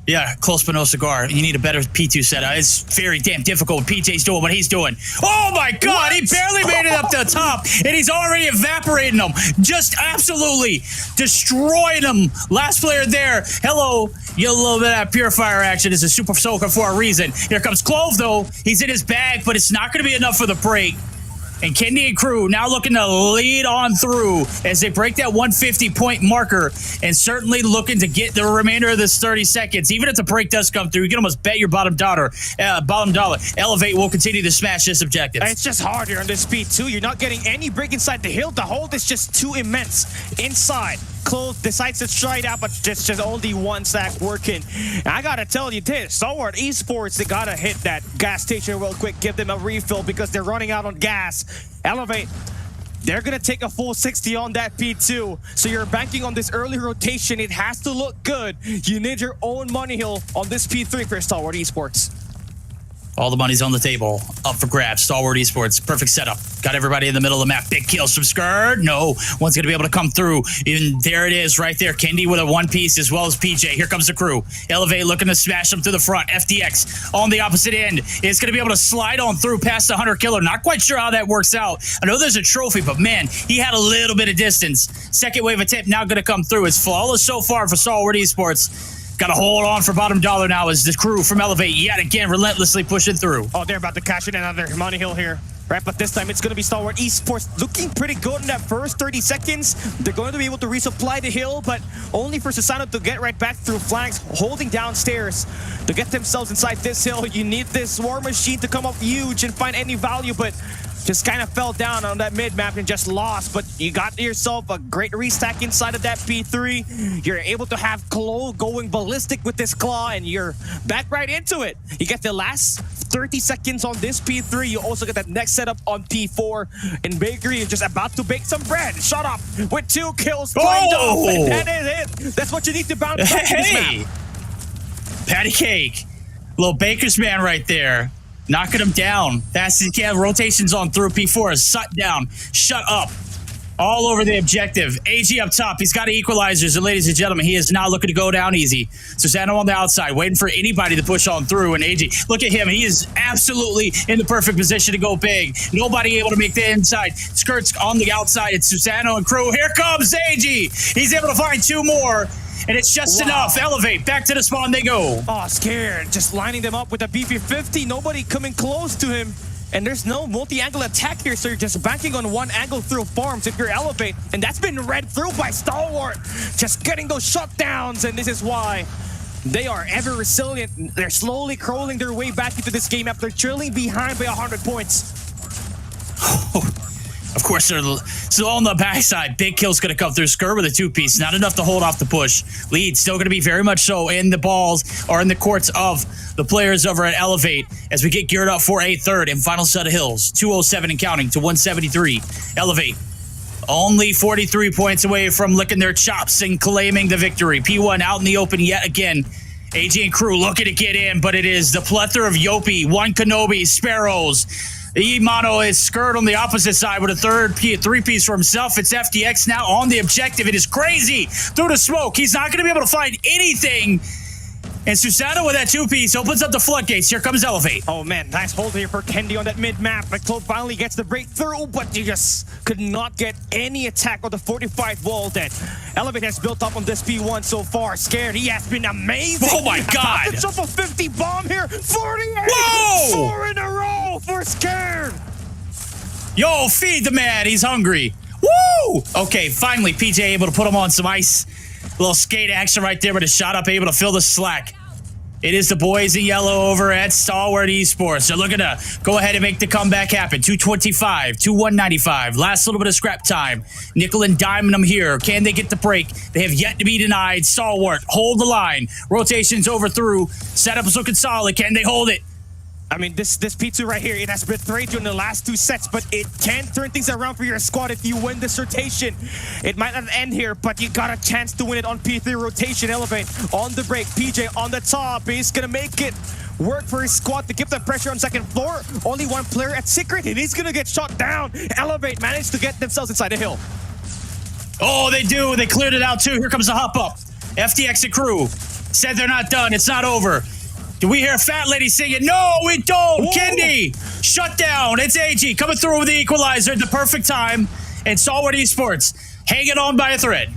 Speaker 8: Yeah, close but no cigar. You need a better P2 setup. It's very damn difficult. PJ's doing what he's doing. Oh my God, he barely made it up to the top, and he's already evaporating them. Just absolutely destroying them. Last player there. Hello, you get a little bit of that Purifier action. It's a Super Soaker for a reason. Here comes Clove, though. He's in his bag, but it's not going to be enough for the break. And Kendi and crew now looking to lead on through as they break that 150-point marker, and certainly looking to get the remainder of this 30 seconds. Even if the break does come through, you can almost bet your bottom dollar. Elevate will continue to smash this objective.
Speaker 9: It's just harder on this speed too. You're not getting any break inside the hill. The hold is just too immense inside. close, decides to try it out, but just only one stack working. And I gotta tell you this, Stalwart Esports, they gotta hit that gas station real quick, give them a refill because they're running out on gas. Elevate. They're gonna take a full 60 on that P2. So you're banking on this early rotation. It has to look good. You need your own money hill on this P3 for Stalwart Esports.
Speaker 8: All the money's on the table, up for grabs. Stalwart Esports, perfect setup. Got everybody in the middle of the map. Big kills from Skurd. No one's going to be able to come through. And there it is right there. Kendi with a one piece as well as PJ. Here comes the crew. Elevate looking to smash them to the front. FDX on the opposite end is going to be able to slide on through past the Hunter Killer. Not quite sure how that works out. I know there's a trophy, but man, he had a little bit of distance. Second wave attempt now going to come through. It's flawless so far for Stalwart Esports. Got to hold on for bottom dollar now as the crew from Elevate yet again relentlessly pushing through.
Speaker 9: Oh, they're about to cash in another money hill here. Right, but this time it's going to be Stalwart Esports looking pretty good in that first 30 seconds. They're going to be able to resupply the hill, but only for Susano to get right back through flanks, holding downstairs to get themselves inside this hill. You need this War Machine to come up huge and find any value, but just kind of fell down on that mid-map and just lost. But you got yourself a great restack inside of that P3. You're able to have Claw going ballistic with this Claw, and you're back right into it. You get the last 30 seconds on this P3. You also get that next setup on P4. And Bakery is just about to bake some bread. Shut up with 2 kills.
Speaker 8: Oh!
Speaker 9: And that is it. That's what you need to bounce back to this map.
Speaker 8: Patty cake. Little baker's man right there. Knocking him down. Fast as he can. Rotations on through. P4 is shut down. Shut up. All over the objective. AG up top. He's got equalizers. And ladies and gentlemen, he is not looking to go down easy. Susano on the outside, waiting for anybody to push on through. And AG, look at him. He is absolutely in the perfect position to go big. Nobody able to make the inside. Skirt's on the outside. It's Susano and crew. Here comes AG. He's able to find 2 more. And it's just enough. Elevate. Back to the spawn they go.
Speaker 9: Oh, scared. Just lining them up with a BP-50. Nobody coming close to him. And there's no multi-angle attack here, so you're just banking on one angle through farms if you're Elevate. And that's been read through by Stalwart. Just getting those shutdowns, and this is why they are ever resilient. They're slowly crawling their way back into this game after trailing behind by 100 points.
Speaker 8: Of course, they're still on the backside. Big kill's going to come through. Skur with a 2-piece. Not enough to hold off the push. Lead still going to be very much so in the balls or in the courts of the players over at Elevate as we get geared up for a third and final set of hills. 207 and counting to 173. Elevate only 43 points away from licking their chops and claiming the victory. P1 out in the open yet again. AG and crew looking to get in, but it is the plethora of Yopi, one Kenobi, Sparrows. Imano is Skurd on the opposite side with a 3-piece for himself. It's FDX now on the objective. It is crazy through the smoke. He's not going to be able to find anything. And Susano with that 2-piece opens up the floodgates. Here comes Elevate.
Speaker 9: Oh man, nice hold here for Kendi on that mid-map. McCloud finally gets the breakthrough, but you just could not get any attack on the 45 wall that Elevate has built up on this P1 so far. Scared, he has been amazing.
Speaker 8: Oh my God.
Speaker 9: About to jump a 50 bomb here. 48!
Speaker 8: Whoa!
Speaker 9: 4 in a row for Scared.
Speaker 8: Yo, feed the man. He's hungry. Woo! Okay, finally, PJ able to put him on some ice. A little skate action right there with a shot up, able to fill the slack. It is the boys in yellow over at Stalwart Esports. They're looking to go ahead and make the comeback happen. 225 to 195. Last little bit of scrap time. Nickel and diamond them here. Can they get the break? They have yet to be denied. Stalwart, hold the line. Rotations over through. Setup is looking solid. Can they hold it?
Speaker 9: I mean, this P2 right here, it has betrayed you in the last 2 sets, but it can turn things around for your squad if you win this rotation. It might not end here, but you got a chance to win it on P3 rotation. Elevate on the break. PJ on the top. He's going to make it work for his squad to keep the pressure on second floor. Only one player at secret, and he's going to get shot down. Elevate managed to get themselves inside the hill.
Speaker 8: Oh, they do. They cleared it out, too. Here comes the hop up. FDX and crew said they're not done. It's not over. Do we hear Fat Lady singing? No, we don't. Whoa. Kendi, shut down. It's AG coming through with the equalizer at the perfect time. And Stalwart Esports hanging on by a thread.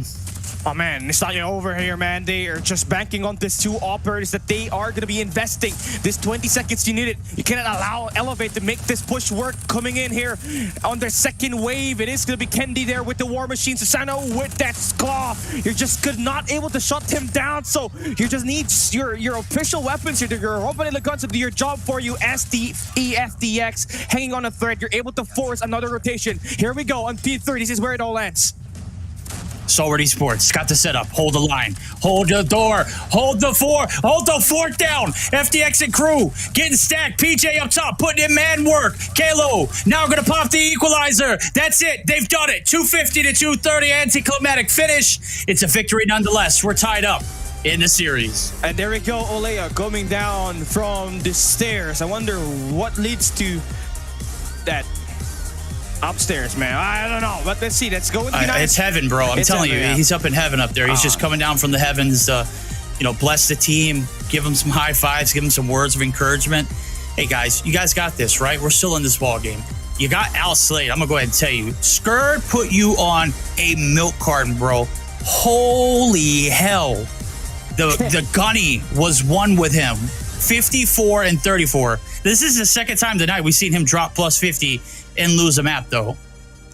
Speaker 9: Oh man, it's not over here, man. They are just banking on these 2 operators that they are going to be investing. This 20 seconds you need it. You cannot allow Elevate to make this push work. Coming in here on their second wave, it is going to be Kendi there with the War Machine. Susano with that claw. You're just not able to shut him down. So you just need your official weapons here. Your opening the guns to do your job for you. FDX hanging on a thread. You're able to force another rotation. Here we go on P3. This is where it all ends.
Speaker 8: Stalwart Esports got the setup. Hold the line. Hold the door. Hold the fort down. FDX and crew getting stacked. PJ up top, putting in man work. Kalo now going to pop the equalizer. That's it. They've done it. 250 to 230 anticlimactic finish. It's a victory nonetheless. We're tied up in the series.
Speaker 9: And there we go, Olea coming down from the stairs. I wonder what leads to that upstairs, man. I don't know, but let's see. Let's go with the night.
Speaker 8: It's heaven, bro. I'm telling you, he's up in heaven up there. He's just coming down from the heavens to, bless the team, give them some high fives, give them some words of encouragement. Hey, guys, you guys got this, right? We're still in this ball game. You got Al Slade. I'm going to go ahead and tell you. Skurd put you on a milk carton, bro. Holy hell. The Gunny was one with him. 54 and 34. This is the second time tonight we've seen him drop plus 50 and lose a map, though.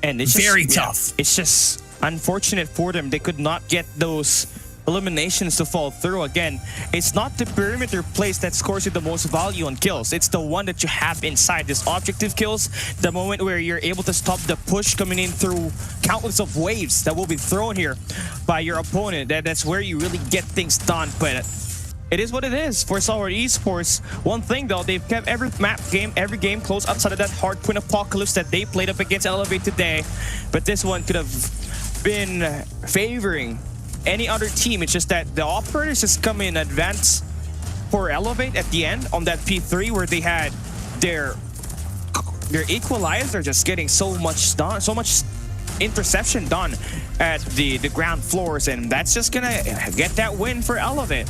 Speaker 9: And it's
Speaker 8: very
Speaker 9: just,
Speaker 8: tough.
Speaker 9: It's just unfortunate for them. They could not get those eliminations to fall through. Again, it's not the perimeter place that scores you the most value on kills. It's the one that you have inside this objective kills. The moment where you're able to stop the push coming in through countless of waves that will be thrown here by your opponent. That's where you really get things done. But it is what it is for Stalwart Esports. One thing though, they've kept every game close outside of that hard Queen Apocalypse that they played up against Elevate today. But this one could have been favoring any other team. It's just that the operators just come in advance for Elevate at the end on that P3 where they had their equalizer just getting so much done, so much interception done at the ground floors, and that's just gonna get that win for Elevate.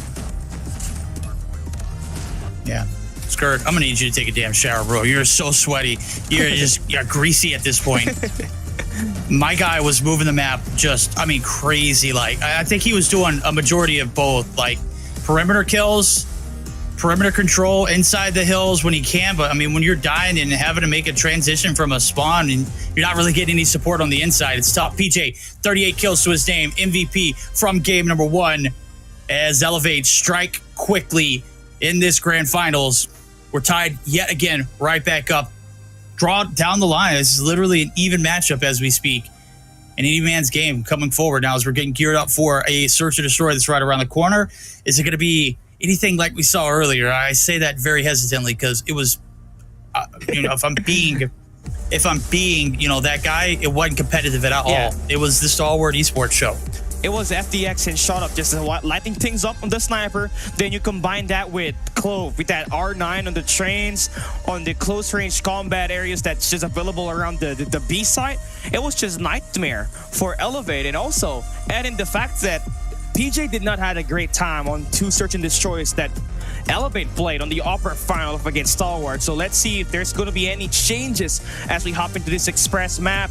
Speaker 8: Yeah. Skurd, I'm gonna need you to take a damn shower, bro. You're so sweaty. You're greasy at this point. My guy was moving the map just, crazy. Like, I think he was doing a majority of both, like perimeter kills, perimeter control inside the hills when he can. But when you're dying and having to make a transition from a spawn and you're not really getting any support on the inside, it's tough. PJ, 38 kills to his name, MVP from game number 1 as Elevate strike quickly in this grand finals. We're tied yet again, right back up. Draw down the line. This is literally an even matchup as we speak. An 80-man's game coming forward now as we're getting geared up for a search and destroy that's right around the corner. Is it going to be anything like we saw earlier? I say that very hesitantly because it was, if I'm being, that guy, it wasn't competitive at all. It was the Stalwart Esports show.
Speaker 9: It was FDX and Shot Up just lighting things up on the sniper. Then you combine that with Clove, with that R9 on the trains, on the close range combat areas that's just available around the B site. It was just nightmare for Elevate. And also add in the fact that PJ did not have a great time on 2 search and destroys that Elevate played on the upper final against Stalwart. So let's see if there's going to be any changes as we hop into this express map.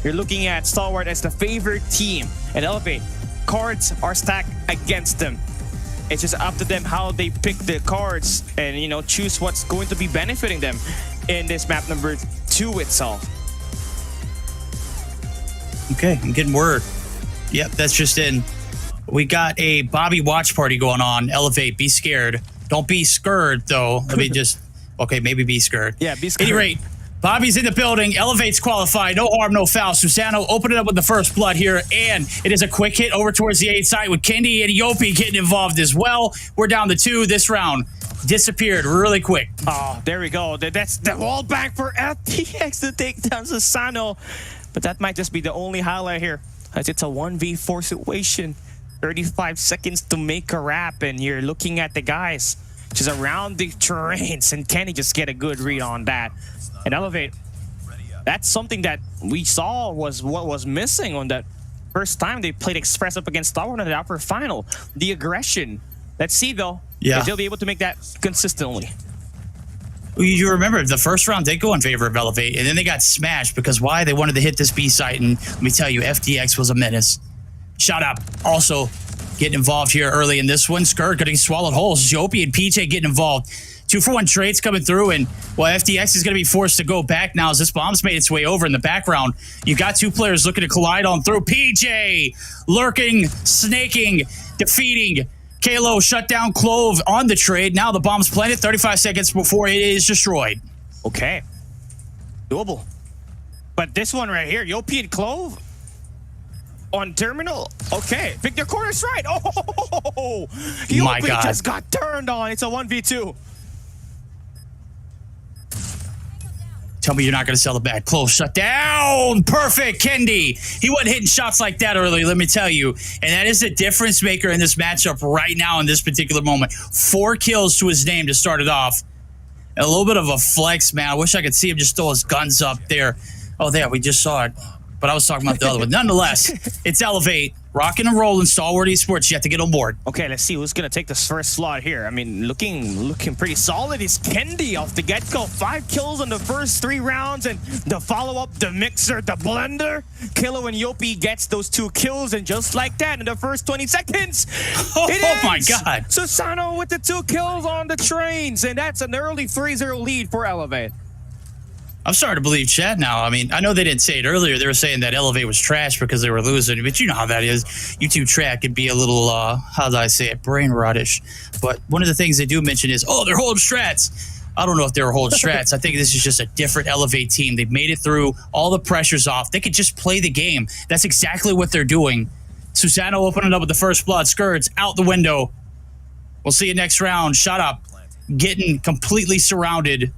Speaker 9: You're looking at Stalwart as the favorite team, and Elevate cards are stacked against them. It's just up to them how they pick the cards and choose what's going to be benefiting them in this map number 2 itself.
Speaker 8: Okay, I'm getting word. Yep, that's just in. We got a Bobby watch party going on. Elevate, be scared. Don't be scared though. Let me just, okay, maybe be scared.
Speaker 9: Yeah, be scared.
Speaker 8: At any rate, Bobby's in the building. Elevate's qualified. No harm, no foul. Susano opening up with the first blood here. And it is a quick hit over towards the 8 side with Kendi and Yopi getting involved as well. We're down to 2 this round. Disappeared really quick.
Speaker 9: Oh, there we go. That's the wall back for FTX to take down Susano. But that might just be the only highlight here, as it's a 1v4 situation. 35 seconds to make a wrap, and you're looking at the guys just around the terrains, and Kenny just get a good read on that. And Elevate, that's something that we saw was what was missing on that first time they played Express up against Stalwart in the upper final. The aggression. Let's see though.
Speaker 8: Yeah.
Speaker 9: If they'll be able to make that consistently.
Speaker 8: You remember the first round did go in favor of Elevate, and then they got smashed because why? They wanted to hit this B site, and let me tell you, FDX was a menace. Shout out also getting involved here early in this one. Skurd getting swallowed whole. Jopi and PJ getting involved. 2-for-1 trades coming through, and FDX is going to be forced to go back now as this bomb's made its way over in the background. You got 2 players looking to collide on through. PJ lurking, snaking, defeating. Kalo shut down Clove on the trade. Now the bomb's planted 35 seconds before it is destroyed.
Speaker 9: Okay. Doable. But this one right here, Yopi and Clove, on terminal. Okay, pick their corners right. Oh,
Speaker 8: My God.
Speaker 9: just got turned on. It's a 1v2.
Speaker 8: Tell me you're not going to sell the bat. Close, shut down. Perfect, Kendi. He wasn't hitting shots like that earlier, let me tell you. And that is the difference maker in this matchup right now in this particular moment. 4 kills to his name to start it off. And a little bit of a flex, man. I wish I could see him just throw his guns up there. Oh, there, we just saw it. But I was talking about the other one. Nonetheless, it's Elevate. Rocking and rolling, Stalwart Esports. You have to get on board.
Speaker 9: Okay, let's see who's gonna take this first slot here. I mean, looking pretty solid is Kendi off the get-go. 5 kills in the first 3 rounds, and the follow-up, the mixer, the blender. Kilo and Yopi gets those 2 kills, and just like that, in the first 20 seconds,
Speaker 8: Oh my God.
Speaker 9: Susano with the 2 kills on the trains, and that's an early 3-0 lead for Elevate.
Speaker 8: I'm starting to believe Chad now. I mean, I know they didn't say it earlier. They were saying that Elevate was trash because they were losing. But you know how that is. YouTube track could be a little, how do I say it, brain rottish. But one of the things they do mention is, oh, they're holding strats. I don't know if they were holding strats. I think this is just a different Elevate team. They've made it through. All the pressure's off. They could just play the game. That's exactly what they're doing. Susano opening up with the first blood. Skirts out the window. We'll see you next round. Shut up. Getting completely surrounded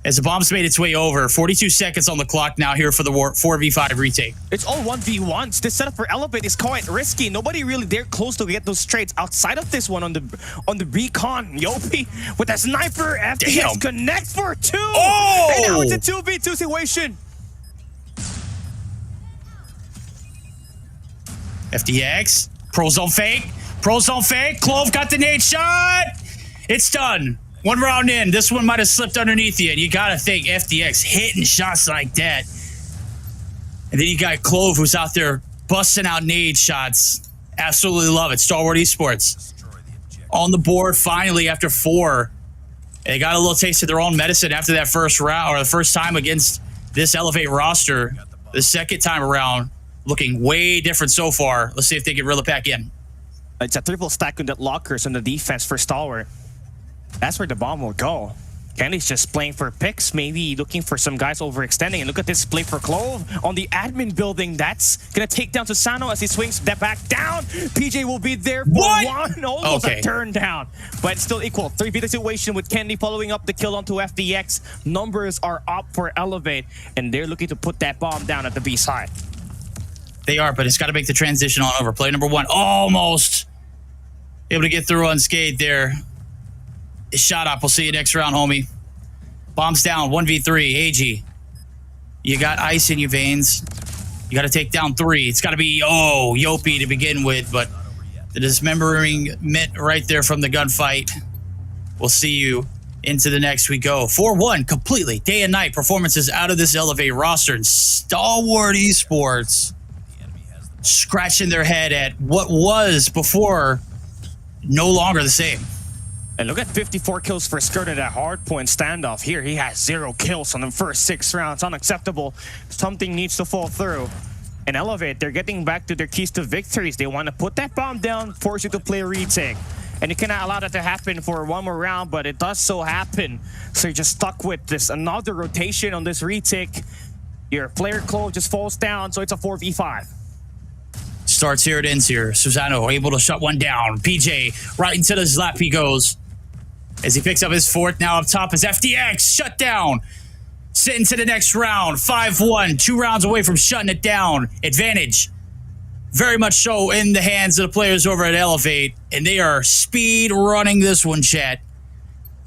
Speaker 8: as the bomb's made its way over. 42 seconds on the clock now here for the 4v5 retake.
Speaker 9: It's all 1v1s. This setup for Elevate is quite risky. Nobody really there close to get those trades outside of this one on the recon. Yopi with a sniper. FTX connects for 2.
Speaker 8: Oh!
Speaker 9: And now it's a 2v2 situation.
Speaker 8: FTX. Pros on fake. Pros on fake. Clove got the nade shot. It's done. 1 round in. This one might have slipped underneath you. And you got to think FTX hitting shots like that. And then you got Clove who's out there busting out nade shots. Absolutely love it. Stalwart Esports on the board finally after 4. They got a little taste of their own medicine after that first round, or the first time against this Elevate roster. The second time around, looking way different so far. Let's see if they can reel it back in.
Speaker 9: It's a triple stack on that lockers on the defense for Stalwart. That's where the bomb will go. Kenny's just playing for picks, maybe looking for some guys overextending. And look at this play for Clove on the admin building. That's gonna take down Susano as he swings that back down. PJ will be there for 1. Almost a turn down, but still equal. 3v situation with Kenny following up the kill onto FDX. Numbers are up for Elevate, and they're looking to put that bomb down at the B side.
Speaker 8: They are, but it's got to make the transition on over. Play number 1, almost able to get through unscathed there. Shot up. We'll see you next round, homie. Bombs down. 1v3. AG. You got ice in your veins. You got to take down 3. It's got to be, Yopi to begin with, but the dismembering mitt right there from the gunfight. We'll see you into the next we go. 4-1 completely. Day and night performances out of this Elevate roster. And Stalwart Esports scratching their head at what was before no longer the same.
Speaker 9: And look at 54 kills for Skirt at a hardpoint standoff. Here, he has 0 kills on the first 6 rounds. Unacceptable. Something needs to fall through. And Elevate, they're getting back to their keys to victories. They want to put that bomb down, force you to play a retake. And you cannot allow that to happen for 1 more round, but it does so happen. So you're just stuck with this another rotation on this retake. Your player Clove just falls down, so it's a 4v5.
Speaker 8: Starts here, it ends here. Susano able to shut one down. PJ right into his lap he goes. As he picks up his 4th, now up top is FDX. Shut down. Sitting to the next round. 5-1. 2 rounds away from shutting it down. Advantage. Very much so in the hands of the players over at Elevate. And they are speed running this one, chat.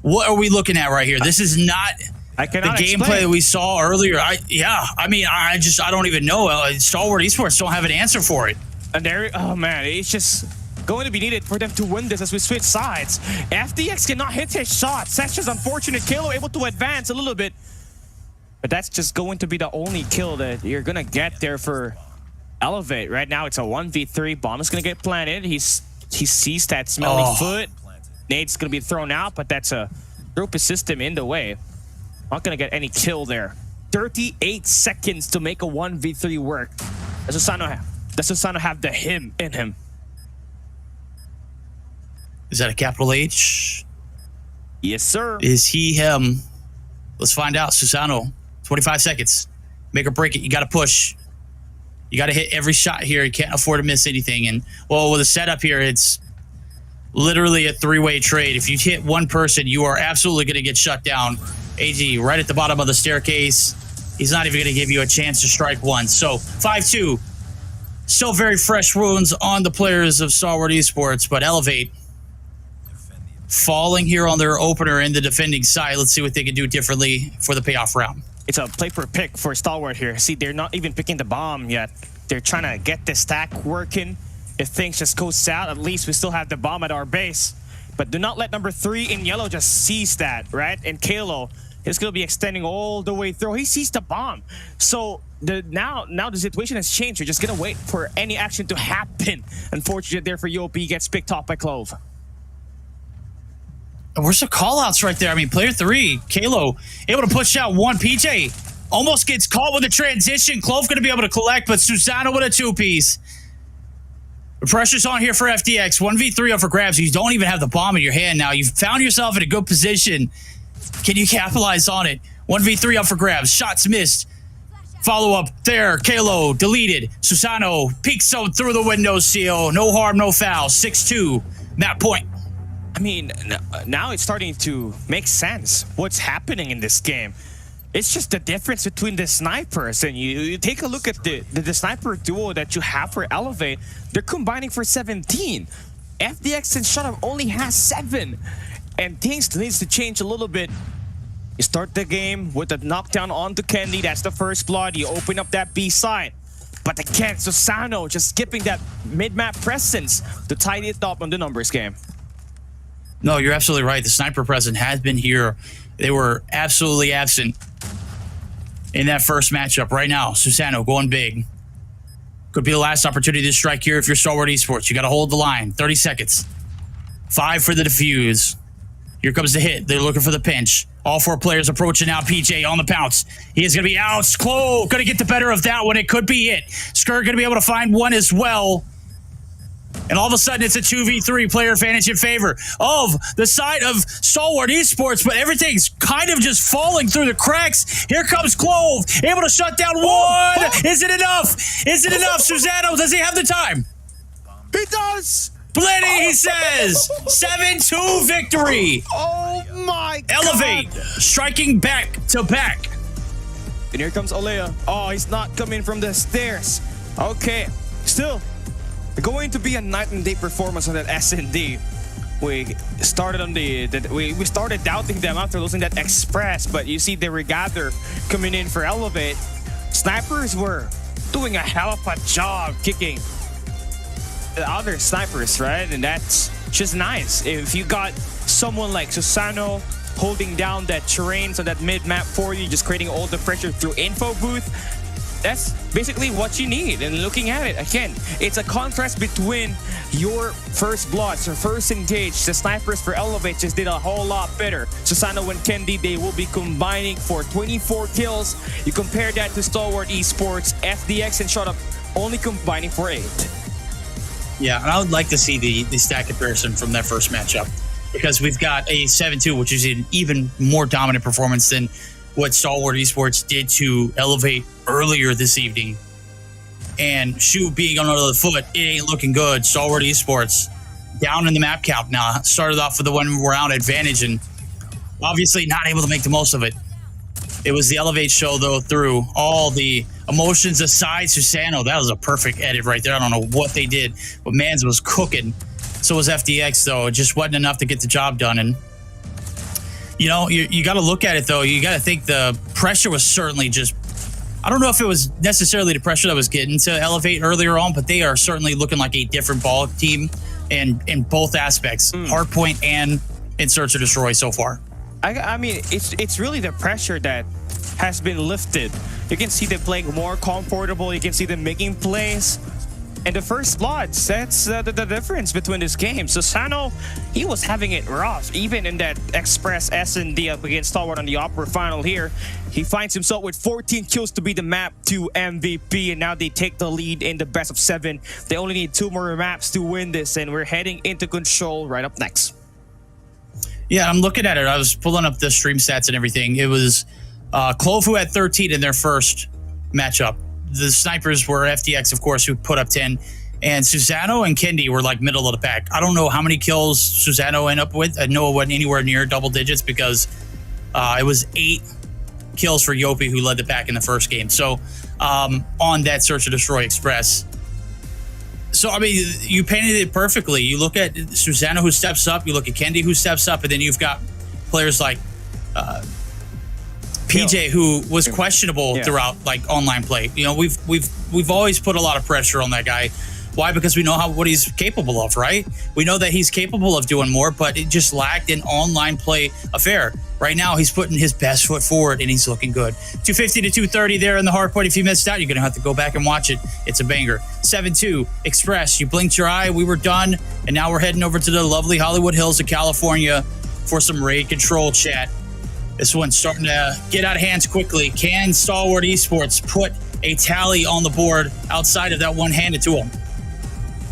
Speaker 8: What are we looking at right here? This is not the gameplay that we saw earlier. I don't even know. Stalwart Esports don't have an answer for it.
Speaker 9: And there, oh man, it's just going to be needed for them to win this as we switch sides. FDX cannot hit his shots. That's just unfortunate. Kilo able to advance a little bit. But that's just going to be the only kill that you're going to get there for Elevate. Right now, it's a 1v3. Bomb is going to get planted. He sees that smelly foot. Nade's going to be thrown out, but that's a group system in the way. Not going to get any kill there. 38 seconds to make a 1v3 work. Does Susano have the him in him?
Speaker 8: Is that a capital H?
Speaker 9: Yes, sir.
Speaker 8: Is he him? Let's find out. Susano, 25 seconds. Make or break it. You got to push. You got to hit every shot here. You can't afford to miss anything. And, well, with a setup here, it's literally a three-way trade. If you hit one person, you are absolutely going to get shut down. AG right at the bottom of the staircase. He's not even going to give you a chance to strike once. So 5-2. Still very fresh wounds on the players of Stalwart Esports, but Elevate falling here on their opener in the defending side. Let's see what they can do differently for the payoff round.
Speaker 9: It's a play per pick for Stalwart here. See, they're not even picking the bomb yet. They're trying to get the stack working. If things just go south, at least we still have the bomb at our base. But do not let number 3 in yellow just seize that, right? And Kalo is going to be extending all the way through. He sees the bomb. So now the situation has changed. You're just going to wait for any action to happen. Unfortunately, there for UOP, gets picked off by Clove.
Speaker 8: Where's the call-outs right there? I mean, player 3, Kalo, able to push out one. PJ almost gets caught with a transition. Clove going to be able to collect, but Susano with a 2-piece. The pressure's on here for FDX. 1v3 up for grabs. You don't even have the bomb in your hand now. You've found yourself in a good position. Can you capitalize on it? 1v3 up for grabs. Shots missed. Follow-up there. Kalo deleted. Susano peeks zone through the window seal. No harm, no foul. 6-2. Map point.
Speaker 9: I mean, now it's starting to make sense what's happening in this game. It's just the difference between the snipers, and you take a look at the sniper duo that you have for Elevate. They're combining for 17. FDX and Shut Up only has 7. And things needs to change a little bit. You start the game with a knockdown onto Kenny. That's the first blood. You open up that B side. But again, Susano just skipping that mid-map presence to tidy it up on the numbers game.
Speaker 8: No, you're absolutely right. The sniper presence has been here. They were absolutely absent in that first matchup. Right now, Susano going big. Could be the last opportunity to strike here if you're Stalwart Esports. You got to hold the line. 30 seconds. 5 for the defuse. Here comes the hit. They're looking for the pinch. All 4 players approaching now. PJ on the pounce. He is going to be out. Clove going to get the better of that one. It could be it. Skur going to be able to find one as well. And all of a sudden, it's a 2v3 player advantage in favor of the side of Stalwart Esports, but everything's kind of just falling through the cracks. Here comes Clove, able to shut down one. Is it enough? Is it enough? Susano, does he have the time?
Speaker 9: He does!
Speaker 8: Plenty, he says. 7-2 victory.
Speaker 9: Oh my God.
Speaker 8: Elevate, striking back to back.
Speaker 9: And here comes Olea. Oh, he's not coming from the stairs. Okay, still going to be a night and day performance on that S&D. We started on we started doubting them after losing that Express, but you see the regather coming in for Elevate. Snipers were doing a hell of a job kicking the other snipers, right? And that's just nice. If you got someone like Susano holding down that terrain, so that mid-map for you, just creating all the pressure through info booth, that's basically what you need. And looking at it, again, it's a contrast between your first bloods, your first engage. The snipers for Elevate just did a whole lot better. Susano and Kendi, they will be combining for 24 kills. You compare that to Stalwart Esports, FDX and Shut Up only combining for 8.
Speaker 8: Yeah, and I would like to see the stat comparison from that first matchup, because we've got a 7-2, which is an even more dominant performance than what Stalwart Esports did to Elevate earlier this evening. And Shu being on the foot, it ain't looking good. Stalwart Esports down in the map count now. Started off with the 1 round advantage and obviously not able to make the most of it. It was the Elevate show, though, through all the emotions aside. Susano, that was a perfect edit right there. I don't know what they did, but Mans was cooking. So was FDX, though. It just wasn't enough to get the job done. And you know, you got to look at it, though. You got to think the pressure was certainly just, I don't know if it was necessarily the pressure that was getting to Elevate earlier on, but they are certainly looking like a different ball team in both aspects, hardpoint and in Search or Destroy so far.
Speaker 9: I mean, it's really the pressure that has been lifted. You can see them playing more comfortable. You can see them making plays. And the first bloods, that's the difference between this game. Susano, he was having it rough, even in that Express S&D up against Stalwart on the upper final here. He finds himself with 14 kills to be the map 2 MVP, and now they take the lead in the best of 7. They only need 2 more maps to win this, and we're heading into Control right up next.
Speaker 8: Yeah, I'm looking at it. I was pulling up the stream stats and everything. It was Clove who had 13 in their first matchup. the snipers were FTX, of course, who put up 10. And Susano and Kendi were like middle of the pack. I don't know how many kills Susano ended up with. I know it wasn't anywhere near double digits because it was 8 kills for Yopi, who led the pack in the first game. So on that Search and Destroy Express. So, I mean, you painted it perfectly. You look at Susano, who steps up. You look at Kendi, who steps up. And then you've got players like PJ, who was questionable throughout like online play. You know, we've always put a lot of pressure on that guy. Why? Because we know what he's capable of, right? We know that he's capable of doing more, but it just lacked an online play affair. Right now, he's putting his best foot forward, and he's looking good. 250 to 230 there in the hard point. If you missed out, you're going to have to go back and watch it. It's a banger. 7-2, Express. You blinked your eye. We were done, and now we're heading over to the lovely Hollywood Hills of California for some raid control chat. This one's starting to get out of hands quickly. Can Stalwart Esports put a tally on the board outside of that one handed to him?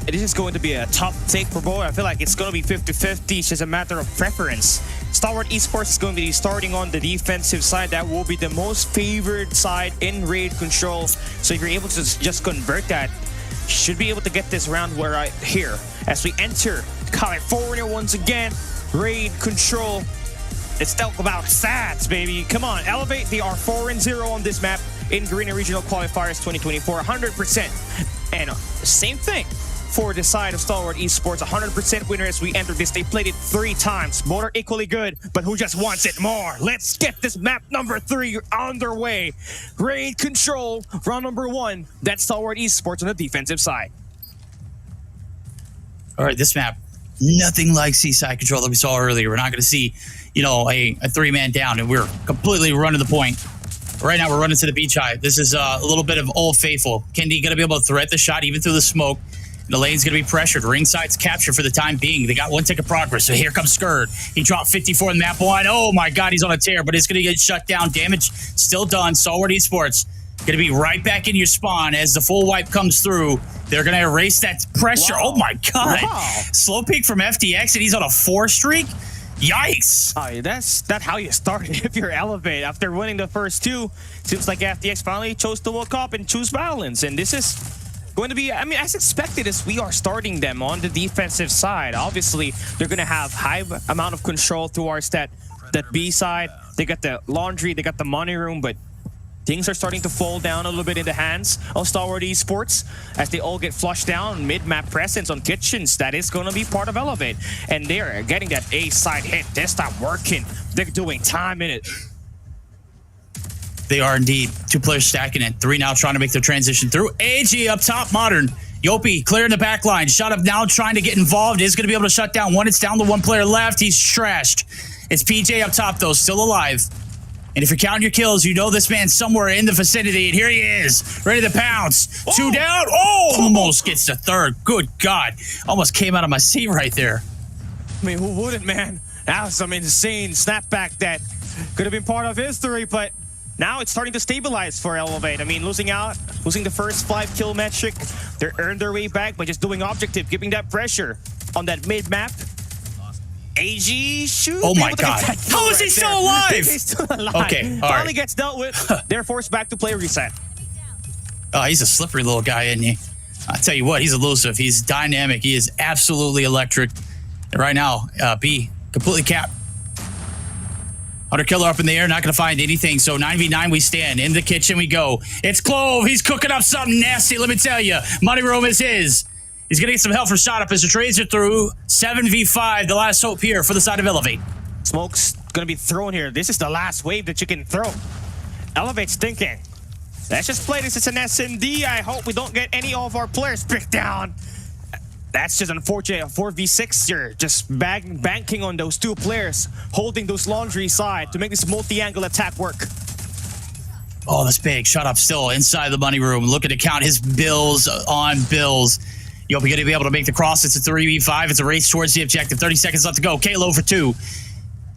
Speaker 9: It is going to be a tough take for both. I feel like it's going to be 50-50. It's just a matter of preference. Stalwart Esports is going to be starting on the defensive side. That will be the most favored side in raid control. So if you're able to just convert that, you should be able to get this round right here. As we enter California once again, raid control. Let's talk about stats, baby. Come on, elevate. They are 4-0 on this map in Garena Regional Qualifiers 2024, 100%. And same thing for the side of Stalwart Esports, 100% winner as we enter this. They played it 3 times. Both are equally good, but who just wants it more? Let's get this map number 3 underway. Raid control, round number 1. That's Stalwart Esports on the defensive side.
Speaker 8: All right, this map, nothing like Seaside control that we saw earlier. We're not going to see, you know, a 3-man down, and we're completely running the point. Right now, we're running to the beach high. This is a little bit of Old Faithful. Kendi going to be able to thread the shot even through the smoke. The lane's going to be pressured. Ringside's captured for the time being. They got 1 tick of progress. So here comes Skurd. He dropped 54 in the map 1. Oh, my God, he's on a tear, but it's going to get shut down. Damage still done. Stalwart Esports going to be right back in your spawn as the full wipe comes through. They're going to erase that pressure. Wow. Oh, my God. Wow. Slow peak from FTX, and he's on a 4 streak. Yikes.
Speaker 9: Oh, that's how you start if you're Elevate. After winning the first 2, seems like FTX finally chose to woke up and choose balance. And this is going to be, I mean, as expected, as we are starting them on the defensive side. Obviously, they're going to have high amount of control towards that B side. They got the laundry, they got the money room, but things are starting to fall down a little bit in the hands of Stalwart Esports as they all get flushed down. Mid-map presence on kitchens, that is going to be part of Elevate. And they're getting that A side hit. This time working. They're doing time in it.
Speaker 8: They are indeed. 2 players stacking it. 3 now trying to make their transition through. AG up top, Modern. Yopi clearing the back line. Shot up now trying to get involved. Is going to be able to shut down 1. It's down to 1 player left. He's trashed. It's PJ up top, though, still alive. And if you're counting your kills, you know this man's somewhere in the vicinity. And here he is, ready to pounce. Oh. 2 down. Oh, almost gets the 3rd. Good God. Almost came out of my seat right there.
Speaker 9: I mean, who wouldn't, man? That was some insane snapback that could have been part of history, but now it's starting to stabilize for Elevate. I mean, losing the first 5 kill metric. They earned their way back by just doing objective, giving that pressure on that mid-map. AG shoot.
Speaker 8: Oh my God. How is he still alive?
Speaker 9: He's still alive.
Speaker 8: Okay, all
Speaker 9: Finally
Speaker 8: right.
Speaker 9: gets dealt with. They're forced back to play reset.
Speaker 8: Oh, he's a slippery little guy, isn't he? I tell you what, he's elusive. He's dynamic. He is absolutely electric. And right now, B, completely capped. Hunter Killer up in the air, not going to find anything. So 9v9 we stand. In the kitchen we go. It's Clove. He's cooking up something nasty, let me tell you. Money room is his. He's going to get some help for shot up as the trades are through. 7v5, the last hope here for the side of Elevate.
Speaker 9: Smoke's going to be thrown here. This is the last wave that you can throw. Elevate's thinking, let's just play this as an SMD. I hope we don't get any of our players picked down. That's just unfortunate. 4v6 here, just banking on those 2 players, holding those laundry side to make this multi-angle attack work.
Speaker 8: Oh, that's big. Shot up still inside the money room. Looking to count his bills on bills. Yopi going to be able to make the cross. It's a 3v5. It's a race towards the objective. 30 seconds left to go. Kalo for 2.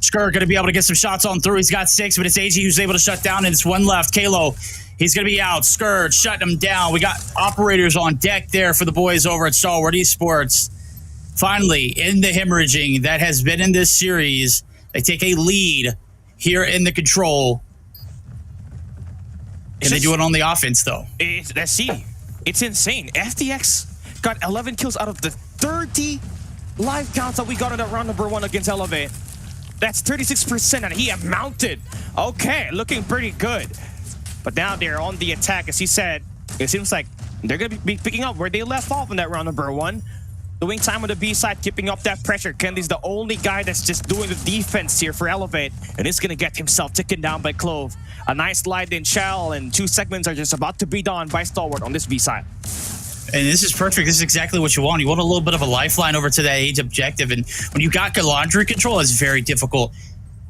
Speaker 8: Skur going to be able to get some shots on through. He's got 6, but it's AG who's able to shut down, and it's 1 left. Kalo, he's going to be out. Skur shutting him down. We got operators on deck there for the boys over at Stalwart Esports. Finally, in the hemorrhaging that has been in this series, they take a lead here in the control. And they do it on the offense, though.
Speaker 9: Let's see. It's insane. FTX got 11 kills out of the 30 live counts that we got in that round number 1 against Elevate. That's 36%, and he amounted. Okay, looking pretty good. But now they're on the attack. As he said, it seems like they're going to be picking up where they left off in that round number 1. Doing time on the B side, keeping up that pressure. Kendi's the only guy that's just doing the defense here for Elevate, and he's going to get himself taken down by Clove. A nice slide in shell, and 2 segments are just about to be done by Stalwart on this B side.
Speaker 8: And this is perfect. This is exactly what you want. You want a little bit of a lifeline over to that age objective. And when you got laundry control, it's very difficult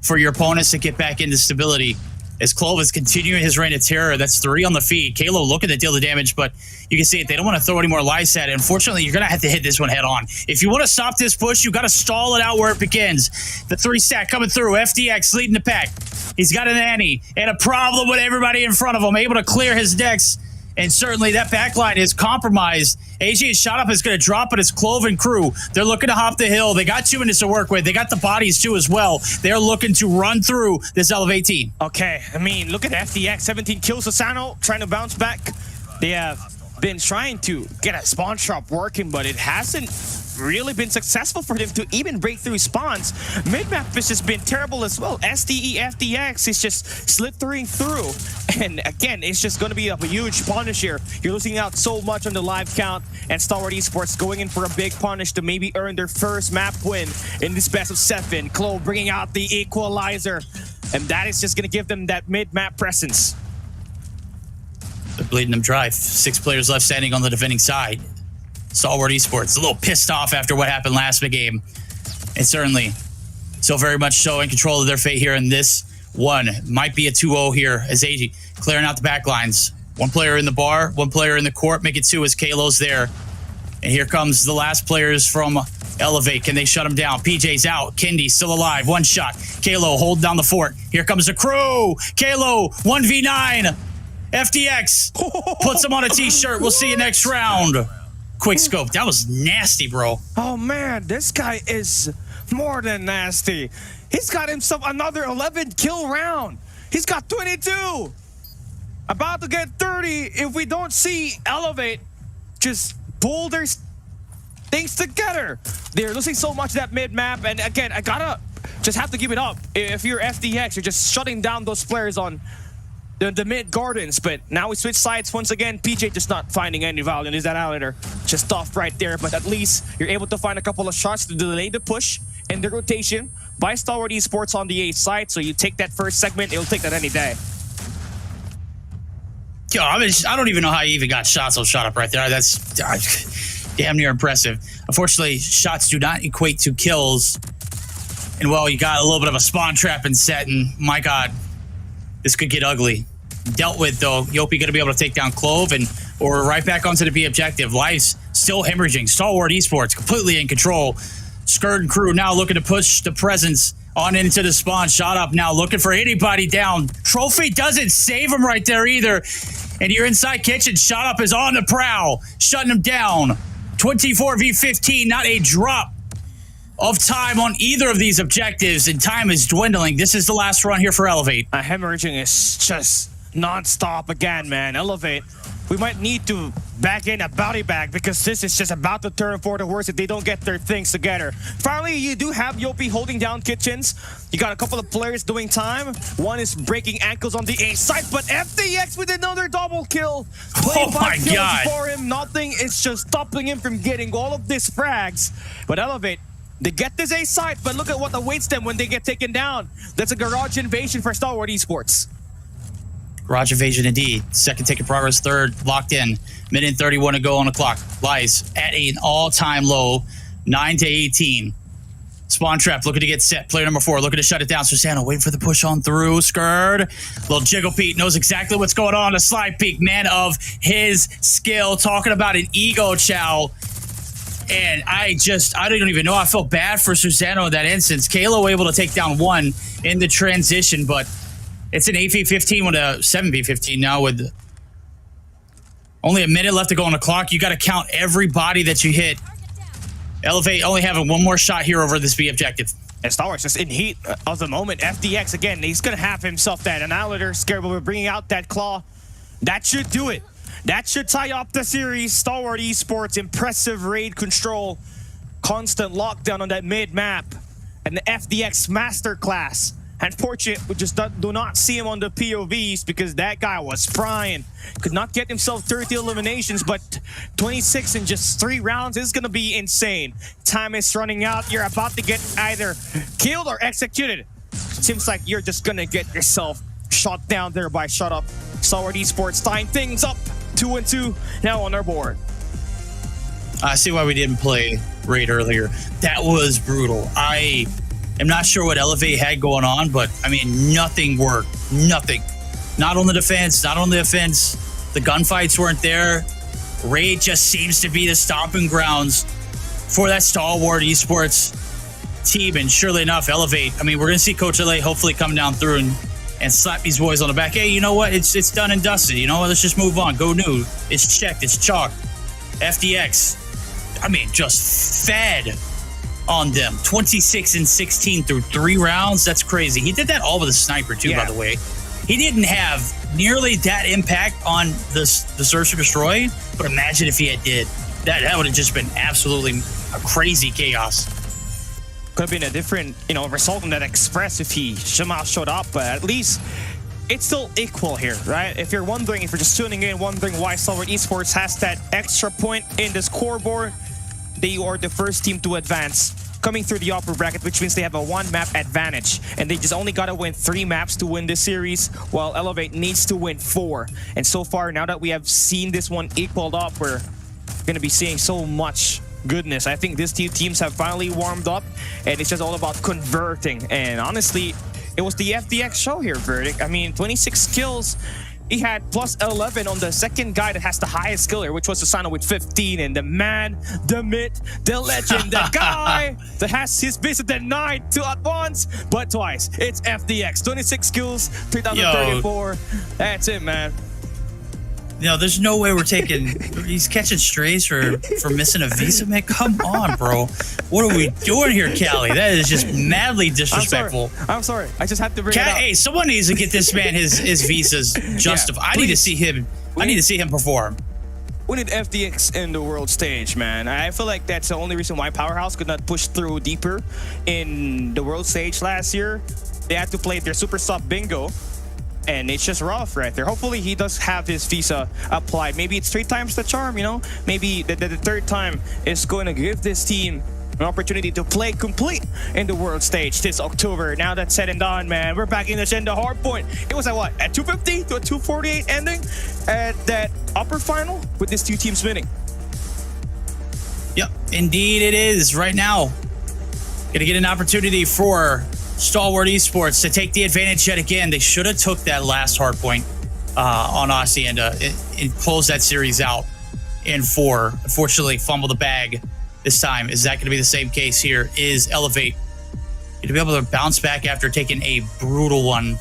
Speaker 8: for your opponents to get back into stability. As Clove is continuing his reign of terror, that's 3 on the feed. Kalo looking to deal the damage, but you can see it. They don't want to throw any more lives at it. Unfortunately, you're going to have to hit this one head on. If you want to stop this push, you got to stall it out where it begins. The 3 stack coming through. FDX leading the pack. He's got an Annie and a problem with everybody in front of him, able to clear his decks. And certainly that backline is compromised. AJ's shot up is going to drop, but it's Clove and crew. They're looking to hop the hill. They got 2 minutes to work with. They got the bodies too as well. They're looking to run through this Elevate team.
Speaker 9: Okay, I mean, look at FDX. 17 kills. Asano trying to bounce back. They have been trying to get a spawn shop working, but it hasn't really been successful for them to even break through spawns. Mid-map has just been terrible as well. SDE FDX is just slithering through. And again, it's just going to be a huge punish here. You're losing out so much on the live count, and Stalwart Esports going in for a big punish to maybe earn their first map win in this best of 7. Clove bringing out the equalizer, and that is just going to give them that mid-map presence.
Speaker 8: They're bleeding them dry. 6 players left standing on the defending side. Stalwart Esports a little pissed off after what happened last game, and certainly still very much so in control of their fate here in this one. Might be a 2-0 here as AG clearing out the back lines. 1 player in the bar, 1 player in the court. Make it 2 as Kalo's there. And here comes the last players from Elevate. Can they shut him down? PJ's out. Kendi still alive. 1 shot. Kalo holding down the fort. Here comes the crew. Kalo 1v9. FDX puts him on a t-shirt. We'll see you next round. Quick scope. That was nasty, bro.
Speaker 9: Oh man, this guy is more than nasty. He's got himself another 11 kill round. He's got 22. About to get 30 if we don't see Elevate just pull their things together. They're losing so much that mid-map, and again, I gotta just have to give it up. If you're FDX, you're just shutting down those players on the mid gardens, but now we switch sides once again. PJ just not finding any value in his annihilator. Just off right there, but at least you're able to find a couple of shots to delay the push and the rotation by Stalwart Esports on the A side. So you take that first segment, it'll take that any day.
Speaker 8: Yo, I don't even know how you even got shots on shot up right there. That's damn near impressive. Unfortunately, shots do not equate to kills. And well, you got a little bit of a spawn trap in set, and my God, this could get ugly. Dealt with though. Yopi gonna be able to take down Clove, and we're right back onto the B objective. Lives still hemorrhaging. Stalwart Esports completely in control. Skirt and crew now looking to push the presence on into the spawn. Shot up now looking for anybody down. Trophy doesn't save him right there either. And you're inside kitchen. Shot up is on the prowl, shutting him down. 24v15, not a drop of time on either of these objectives, and time is dwindling. This is the last run here for Elevate.
Speaker 9: Hemorrhaging is just non-stop again, man. Elevate, we might need to back in a bounty bag because this is just about to turn for the worse if they don't get their things together. Finally, you do have Yopi holding down kitchens. You got a couple of players doing time. One is breaking ankles on the A side, but FDX with another double kill.
Speaker 8: Oh my God.
Speaker 9: For him, nothing is just stopping him from getting all of these frags. But Elevate, they get this A side, but look at what awaits them when they get taken down. That's a garage invasion for Stalwart Esports.
Speaker 8: Garage invasion indeed. Second ticket progress, third locked in. Minute 31 to go on the clock. Lies at an all-time low, 9 to 18. Spawn trap looking to get set. Player number 4 looking to shut it down. Susano waiting for the push on through. Skird. Little Jiggle Pete knows exactly what's going on. A slide peek, man of his skill. Talking about an ego chow. And I don't even know. I felt bad for Susano in that instance. Kalo able to take down 1 in the transition, but it's an 8v15 with a 7v15 now with only a minute left to go on the clock. You got to count every body that you hit. Elevate only having 1 more shot here over this B objective.
Speaker 9: And Stalwart's just in heat of the moment. FDX, again, he's going to have himself that annihilator. Scared, but we're bringing out that claw. That should do it. That should tie up the series. Stalwart Esports, impressive raid control, constant lockdown on that mid map, and the FDX masterclass. Unfortunate, we just do not see him on the POVs because that guy was frying. Could not get himself 30 eliminations, but 26 in just 3 rounds is going to be insane. Time is running out. You're about to get either killed or executed. Seems like you're just going to get yourself shot down there by Shut Up. Stalwart Esports tying things up. 2-2 now on our board.
Speaker 8: I see why we didn't play Raid earlier. That was brutal. I am not sure what Elevate had going on, but I mean, nothing worked. Nothing. Not on the defense, not on the offense. The gunfights weren't there. Raid just seems to be the stomping grounds for that Stalwart Esports team. And surely enough, Elevate. I mean, we're going to see Coach LA hopefully come down through and slap these boys on the back. Hey, you know what? It's done and dusted. You know what? Let's just move on. Go new. It's checked. It's chalked. FDX, I mean, just fed on them. 26 and 16 through 3 rounds. That's crazy. He did that all with a sniper too, by the way. He didn't have nearly that impact on the Search and Destroy, but imagine if he had did. That would have just been absolutely a crazy chaos.
Speaker 9: Could have been a different, result in that Express if he somehow showed up, but at least it's still equal here, right? If you're just tuning in, wondering why Stalwart Esports has that extra point in the scoreboard, they are the first team to advance, coming through the upper bracket, which means they have a 1-map advantage, and they just only gotta win 3 maps to win this series, while Elevate needs to win 4. And so far, now that we have seen this one equaled up, we're gonna be seeing so much goodness. I think these two teams have finally warmed up, and it's just all about converting. And honestly, it was the FDX show here, Verdict. I mean, 26 kills. He had plus 11 on the second guy that has the highest skill here, which was Susano with 15. And the man, the myth, the legend, the guy that has his visit denied at once, but twice. It's FDX. 26 kills, 3,034. That's it, man.
Speaker 8: There's no way we're taking. He's catching strays for missing a visa, man. Come on, bro. What are we doing here, Cali? That is just madly disrespectful.
Speaker 9: I'm sorry. I just have to bring it up.
Speaker 8: Hey, someone needs to get this man his visas justified. I need to see him. I need to see him perform.
Speaker 9: We need FDX in the world stage, man. I feel like that's the only reason why Powerhouse could not push through deeper in the world stage last year. They had to play their super sub bingo. And it's just rough right there. Hopefully he does have his visa applied. Maybe it's 3 times the charm, Maybe the 3rd time is going to give this team an opportunity to play complete in the world stage this October. Now that's said and done, man. We're back in the agenda hard point. It was at what? At 250 to a 248 ending at that upper final with these 2 teams winning.
Speaker 8: Yep, indeed it is. Right now, gonna get an opportunity for Stalwart Esports to take the advantage yet again. They should have took that last hard point on Hacienda and closed that series out in 4. Unfortunately, fumble the bag this time. Is that going to be the same case here? Is Elevate going to be able to bounce back after taking a brutal one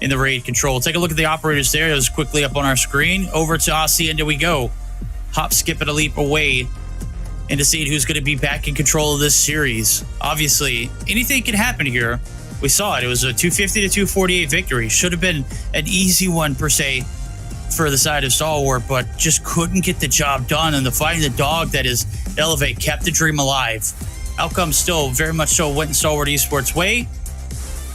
Speaker 8: in the raid control? Take a look at the operators there. It was quickly up on our screen. Over to Hacienda we go. Hop, skip, and a leap away into seeing who's going to be back in control of this series. Obviously, anything can happen here. We saw it. It was a 250 to 248 victory. Should have been an easy one, per se, for the side of Stalwart, but just couldn't get the job done. And the fighting the dog that is Elevate kept the dream alive. Outcome still very much so went in Stalwart Esports' way.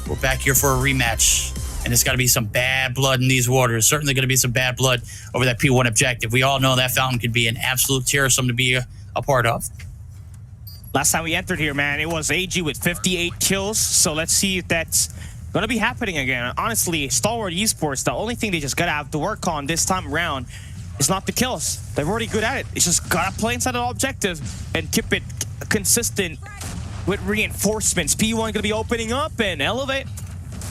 Speaker 8: We're back here for a rematch. And it's got to be some bad blood in these waters. Certainly going to be some bad blood over that P1 objective. We all know that fountain could be an absolute terrorism to be a part of.
Speaker 9: Last time we entered here, man, it was AG with 58 kills. So let's see if that's going to be happening again. Honestly, Stalwart Esports, the only thing they just got to have to work on this time around is not the kills. They're already good at it. It's just got to play inside the objective and keep it consistent with reinforcements. P1 going to be opening up and Elevate.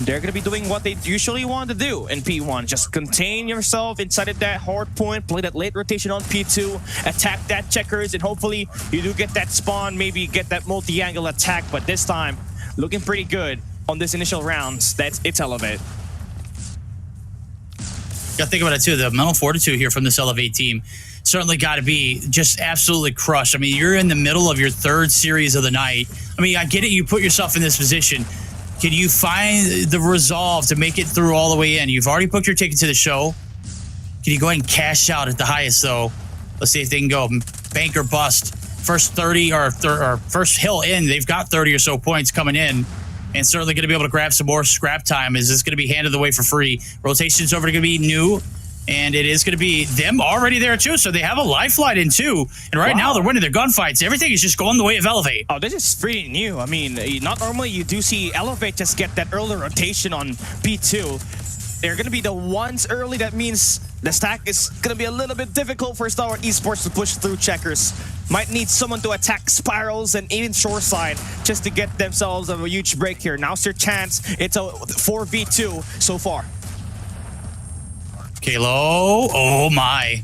Speaker 9: They're going to be doing what they usually want to do in P1. Just contain yourself inside of that hard point, play that late rotation on P2, attack that checkers, and hopefully you do get that spawn, maybe get that multi-angle attack. But this time, looking pretty good on this initial rounds. It's Elevate.
Speaker 8: Got to think about it too. The mental fortitude here from this Elevate team certainly got to be just absolutely crushed. I mean, you're in the middle of your 3rd series of the night. I mean, I get it. You put yourself in this position. Can you find the resolve to make it through all the way in? You've already booked your ticket to the show. Can you go ahead and cash out at the highest, though? Let's see if they can go bank or bust. First 30 or first hill in, they've got 30 or so points coming in. And certainly going to be able to grab some more scrap time. Is this going to be handed away for free? Rotation's over going to be new. And it is going to be them already there, too. So they have a lifeline in, too. And right now, they're winning their gunfights. Everything is just going the way of Elevate.
Speaker 9: Oh, this is pretty new. I mean, not normally you do see Elevate just get that early rotation on P2. They're going to be the ones early. That means the stack is going to be a little bit difficult for Stalwart Esports to push through checkers. Might need someone to attack spirals and even shoreside just to get themselves a huge break here. Now's their chance. It's a 4v2 so far.
Speaker 8: Kalo, oh my.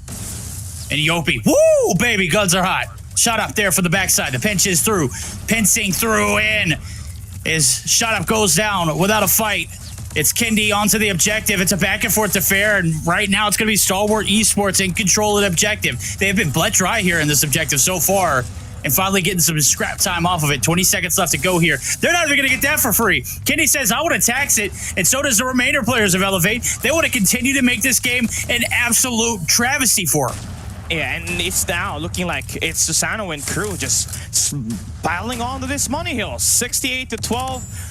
Speaker 8: And Yopi, woo, baby, guns are hot. Shot up there for the backside. The pinch is through. Pincing through in. His shot up goes down without a fight. It's Kendi onto the objective. It's a back and forth affair, and right now it's going to be Stalwart Esports in control of the objective. They have been bled dry here in this objective so far, and finally getting some scrap time off of it. 20 seconds left to go here. They're not even going to get that for free. Kendi says, I want to tax it, and so does the remainder players of Elevate. They want to continue to make this game an absolute travesty for them.
Speaker 9: Yeah, and it's now looking like it's Susano and crew just piling onto this money hill. 68-12.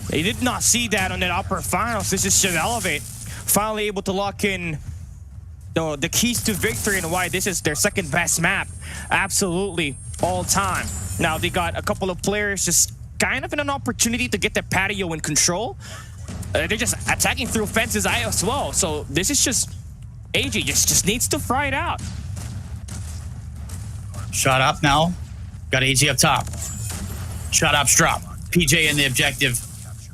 Speaker 9: They did not see that on that upper finals. This is just Elevate finally able to lock in the keys to victory and why this is their second best map. Absolutely all time. Now they got a couple of players just kind of in an opportunity to get their patio in control. They're just attacking through fences as well. So this is just AG just needs to fry it out.
Speaker 8: Shot up now. Got AG up top. Shot ups drop. PJ in the objective.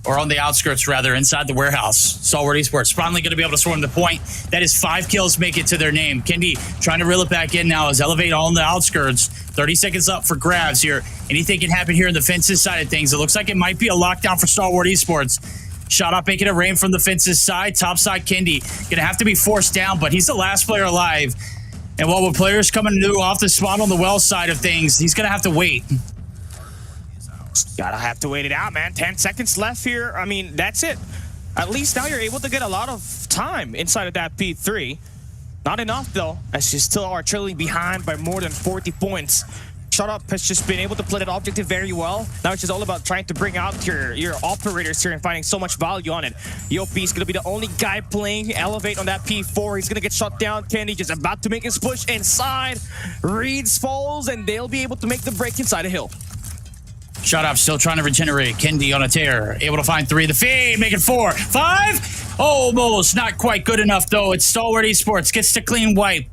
Speaker 8: Or on the outskirts, rather, inside the warehouse. Stalwart Esports finally going to be able to swarm the point. That is 5 kills make it to their name. Kendi trying to reel it back in now as Elevate all on the outskirts. 30 seconds up for grabs here. Anything can happen here in the fences side of things. It looks like it might be a lockdown for Stalwart Esports. Shot up, making it rain from the fences side. Top side, Kendi. Going to have to be forced down, but he's the last player alive. And while with players coming to off the spawn on the well side of things, he's going to have to wait.
Speaker 9: Gotta have to wait it out, man. 10 seconds left here. I mean, that's it. At least now you're able to get a lot of time inside of that P3. Not enough, though, as you still are trailing behind by more than 40 points. Shut Up has just been able to play that objective very well. Now it's just all about trying to bring out your operators here and finding so much value on it. Yopi is going to be the only guy playing Elevate on that P4. He's going to get shot down. Kendi just about to make his push inside. Reeds falls, and they'll be able to make the break inside a hill.
Speaker 8: Shot up, still trying to regenerate. Kendi on a tear. Able to find 3. The fade, making 4. 5? Almost. Not quite good enough, though. It's Stalwart Esports. Gets the clean wipe.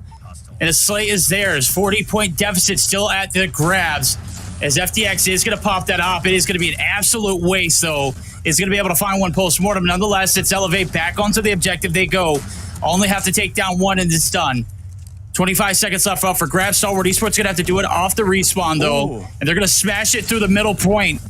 Speaker 8: And the slate is theirs. 40-point deficit still at the grabs. As FTX is going to pop that op. It is going to be an absolute waste, though. Is going to be able to find one post-mortem. Nonetheless, it's Elevate. Back onto the objective they go. Only have to take down 1, and it's done. 25 seconds left up for grabs. Stalwart Esports going to have to do it off the respawn, though. Ooh. And they're going to smash it through the middle point.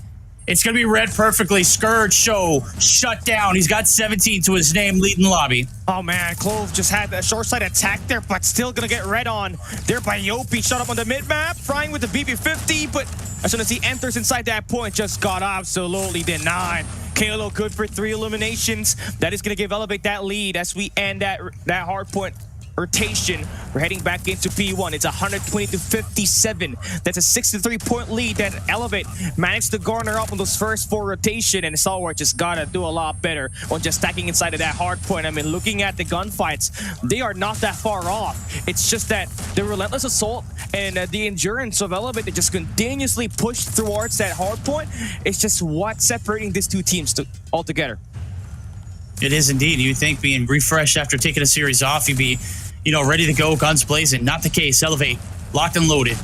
Speaker 8: It's going to be read perfectly. Scourge Show shut down. He's got 17 to his name, leading lobby.
Speaker 9: Oh, man. Clove just had a short side attack there, but still going to get read on there by Yopi. Shut up on the mid-map, frying with the BB-50, but as soon as he enters inside that point, just got absolutely denied. Kalo good for 3 eliminations. That is going to give Elevate that lead as we end that hard point rotation. We're heading back into P1. It's 120-57. That's a 63-point lead that Elevate managed to garner up on those first 4 rotation, and Stalwart just gotta do a lot better on just stacking inside of that hard point. I mean, looking at the gunfights, they are not that far off. It's just that the relentless assault and the endurance of Elevate that just continuously push towards that hard point is just what's separating these two teams altogether.
Speaker 8: It is indeed. You think being refreshed after taking a series off, you'd be, ready to go, guns blazing. Not the case. Elevate, locked and loaded.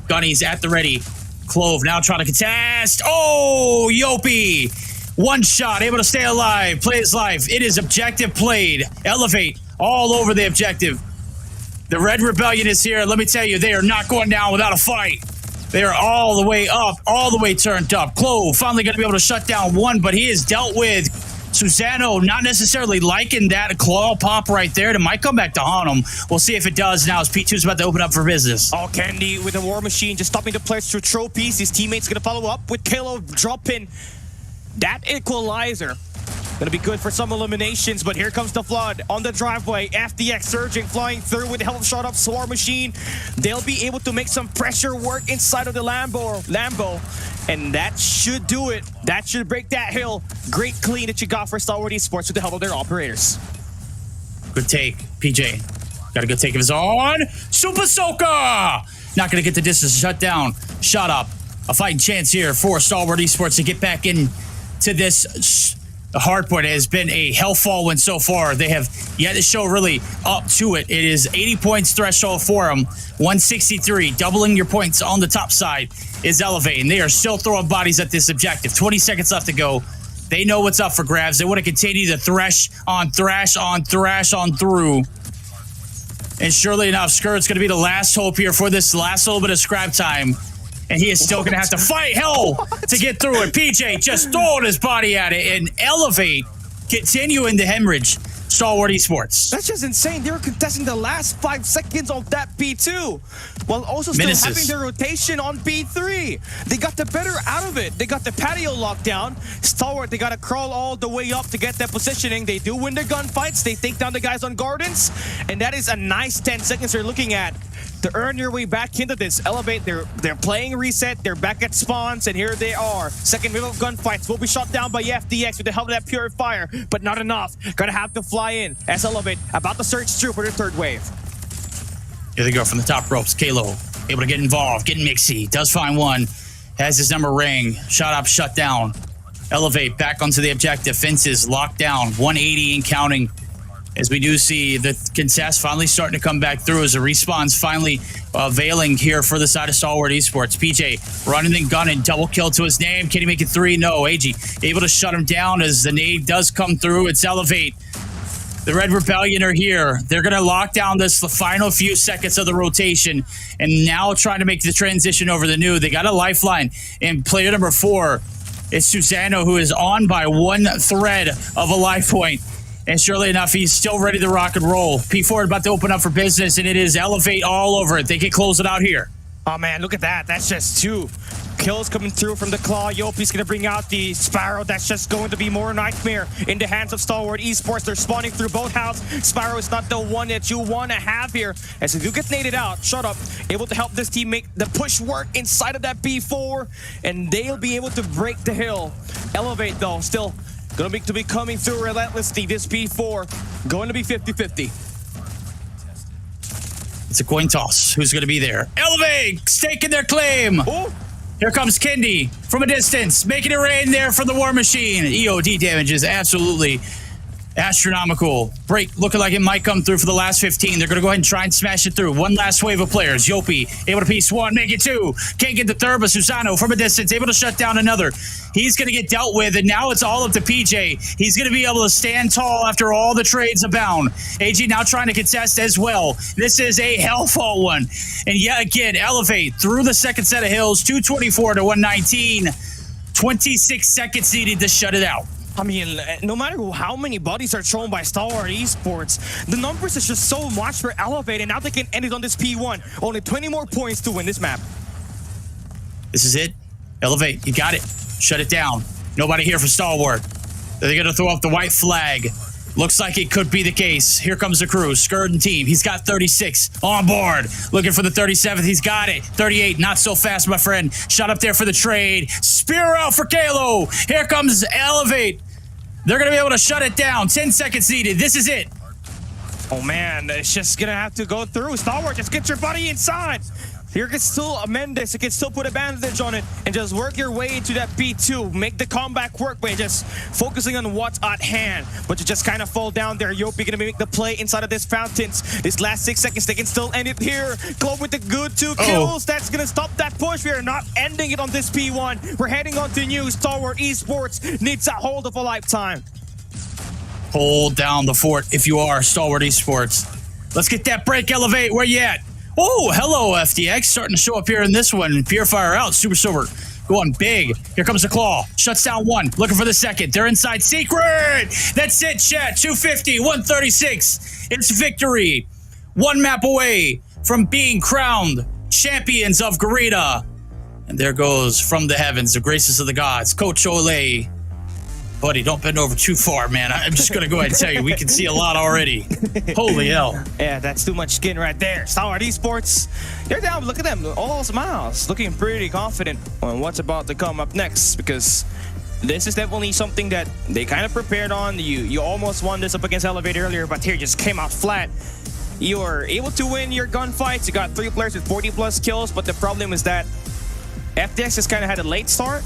Speaker 8: Gunnies at the ready. Clove now trying to contest. Oh, Yopi. 1 shot, able to stay alive, play his life. It is objective played. Elevate all over the objective. The Red Rebellion is here. Let me tell you, they are not going down without a fight. They are all the way up, all the way turned up. Clove finally going to be able to shut down 1, but he is dealt with. Susano not necessarily liking that claw pop right there. It might come back to haunt him. We'll see if it does now as P2's about to open up for business.
Speaker 9: Oh, Kendi with the War Machine just stopping the players through trophies. His teammates going to follow up with Kalo dropping that equalizer. Gonna be good for some eliminations, but here comes the flood on the driveway. FDX surging, flying through with the help shot of Swarm Machine. They'll be able to make some pressure work inside of the Lambo, and that should do it. That should break that hill. Great clean that you got for Stalwart Esports with the help of their operators.
Speaker 8: Good take, PJ. Got a good take of his own. Super Soaker! Not going to get the distance. Shut down. Shot up. A fighting chance here for Stalwart Esports to get back into this. The hard point has been a hellfall win so far. They have yet to show really up to it. It is 80 points threshold for them. 163. Doubling your points on the top side is elevating. They are still throwing bodies at this objective. 20 seconds left to go. They know what's up for grabs. They want to continue to thrash on through. And surely enough, Skirt's going to be the last hope here for this last little bit of scrap time. And he is still going to have to fight hell to get through it. PJ just throwing his body at it and Elevate continuing to hemorrhage Stalwart Esports.
Speaker 9: That's just insane. They were contesting the last 5 seconds of that P2 while also still having their rotation on P3. They got the better out of it. They got the patio locked down. Stalwart, they got to crawl all the way up to get that positioning. They do win the gunfights. They take down the guys on Gardens. And that is a nice 10 seconds they're looking at to earn your way back into this. Elevate, they're playing reset. They're back at spawns, and here they are. Second wave of gunfights will be shot down by FDX with the help of that purifier, but not enough. Gonna have to fly in as Elevate about to surge through for their third wave.
Speaker 8: Here they go from the top ropes. Kalo able to get involved, getting mixy. Does find one. Has his number ring. Shot up, shut down. Elevate back onto the objective. Fences locked down. 180 and counting. As we do see the contest finally starting to come back through as the respawns finally availing here for the side of Stalwart Esports. PJ running and gunning, double kill to his name. Can he make it 3? No. AG able to shut him down as the nade does come through. It's Elevate. The Red Rebellion are here. They're going to lock down this the final few seconds of the rotation and now trying to make the transition over the new. They got a lifeline in player number 4. It's Susano who is on by one thread of a life point. And surely enough, he's still ready to rock and roll. P4 about to open up for business, and it is Elevate all over it. They can close it out here.
Speaker 9: Oh, man, look at that. That's just 2 kills coming through from the Claw. Yopi's going to bring out the Sparrow. That's just going to be more nightmare in the hands of Stalwart Esports. They're spawning through both houses. Sparrow is not the one that you want to have here. As if you get naded out, shut up, able to help this team make the push work inside of that B4, and they'll be able to break the hill. Elevate, though, still going to be coming through relentlessly. This P4 going to be 50-50.
Speaker 8: It's a coin toss. Who's going to be there? Elevate staking their claim.
Speaker 9: Ooh.
Speaker 8: Here comes Kendi from a distance, making it rain there for the War Machine. EOD damage is absolutely astronomical. Break looking like it might come through for the last 15. They're going to go ahead and try and smash it through. One last wave of players. Yopi able to piece 1, make it 2. Can't get the third, but Susano from a distance able to shut down another. He's going to get dealt with, and now it's all up to PJ. He's going to be able to stand tall after all the trades abound. AG now trying to contest as well. This is a hellfall one. And yet again, Elevate through the second set of hills, 224 to 119. 26 seconds needed to shut it out.
Speaker 9: I mean, no matter how many bodies are thrown by Stalwart Esports, the numbers is just so much for Elevate, and now they can end it on this P1. Only 20 more points to win this map.
Speaker 8: This is it. Elevate, you got it. Shut it down. Nobody here for Stalwart. They're going to throw up the white flag. Looks like it could be the case. Here comes the crew. Skird and team. He's got 36 on board. Looking for the 37th. He's got it. 38. Not so fast, my friend. Shot up there for the trade. Spear out for Kalo. Here comes Elevate. They're going to be able to shut it down. 10 seconds needed. This is it.
Speaker 9: Oh, man. It's just going to have to go through. Stalwart, just get your buddy inside. You can still amend this. You can still put a bandage on it and just work your way into that B2. Make the comeback work by just focusing on what's at hand. But you just kind of fall down there. Yopi gonna make the play inside of this fountains. This last 6 seconds, they can still end it here. Globe with the good 2 kills. That's gonna stop that push. We are not ending it on this P1. We're heading on to new. Stalwart Esports needs a hold of a lifetime.
Speaker 8: Hold down the fort if you are Stalwart Esports. Let's get that break, Elevate. Where you at? Oh, hello, FDX. Starting to show up here in this one. Purifier out. Super Silver going big. Here comes the Claw. Shuts down 1. Looking for the second. They're inside secret. That's it, chat. 250, 136. It's victory. 1 map away from being crowned champions of Garena. And there goes from the heavens, the graces of the gods, Coach Ole. Buddy, don't bend over too far, man. I'm just going to go ahead and tell you, we can see a lot already. Holy hell.
Speaker 9: Yeah, that's too much skin right there. Stalwart Esports, they're down. Look at them, all smiles, looking pretty confident on what's about to come up next, because this is definitely something that they kind of prepared on. You almost won this up against Elevate earlier, but here just came out flat. You're able to win your gunfights. You got 3 players with 40+ kills, but the problem is that FDX just kind of had a late start.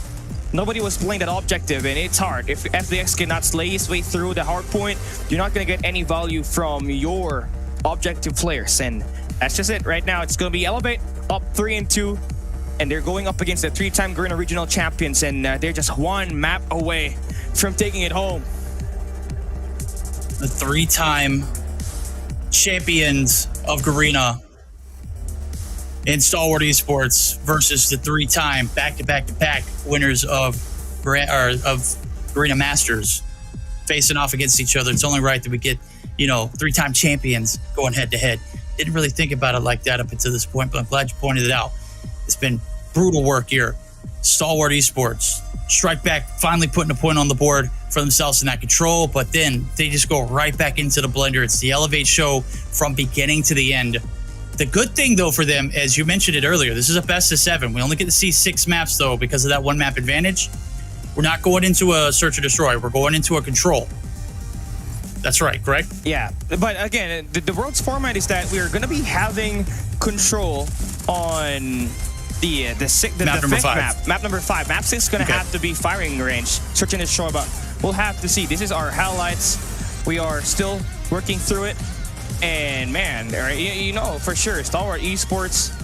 Speaker 9: Nobody was playing that objective, and it's hard. If FDX cannot slay his way through the hard point, you're not going to get any value from your objective players. And that's just it right now. It's going to be Elevate up 3-2, and they're going up against the 3-time Garena Regional Champions, and they're just 1 map away from taking it home.
Speaker 8: The 3-time champions of Garena in Stalwart Esports versus the 3-time back-to-back-to-back winners of Garena Masters facing off against each other. It's only right that we get, 3-time champions going head-to-head. Didn't really think about it like that up until this point, but I'm glad you pointed it out. It's been brutal work here. Stalwart Esports, Strike Back finally putting a point on the board for themselves in that control, but then they just go right back into the blender. It's the Elevate show from beginning to the end. The good thing, though, for them, as you mentioned it earlier, this is a best of 7. We only get to see 6 maps, though, because of that 1 map advantage. We're not going into a search or destroy. We're going into a control. That's right, correct?
Speaker 9: Yeah, but again, the world's format is that we are going to be having control on the
Speaker 8: map number 5.
Speaker 9: Map number 5. Map 6 is going to have to be firing range, search and destroy, but we'll have to see. This is our highlights. We are still working through it. And man, for sure, Stalwart Esports,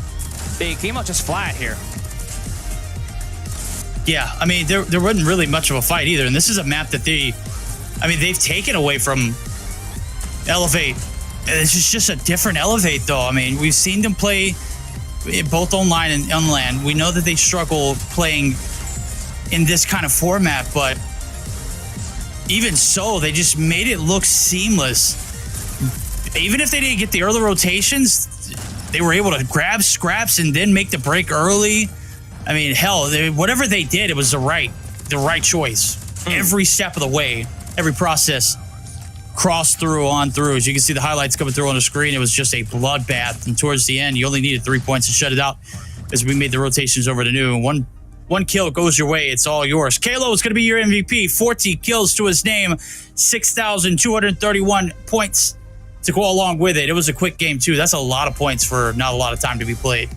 Speaker 9: they came out just flat here.
Speaker 8: Yeah, I mean, there wasn't really much of a fight either. And this is a map that they've taken away from Elevate. This is just a different Elevate, though. I mean, we've seen them play both online and on land. We know that they struggle playing in this kind of format, but even so, they just made it look seamless. Even if they didn't get the early rotations, they were able to grab scraps and then make the break early. I mean, hell, whatever they did, it was the right choice. Every step of the way, every process, crossed through, on through. As you can see the highlights coming through on the screen, it was just a bloodbath. And towards the end, you only needed 3 points to shut it out as we made the rotations over to new. One kill goes your way, it's all yours. Kalo is going to be your MVP. 40 kills to his name, 6,231 points to go along with it. It was a quick game, too. That's a lot of points for not a lot of time to be played.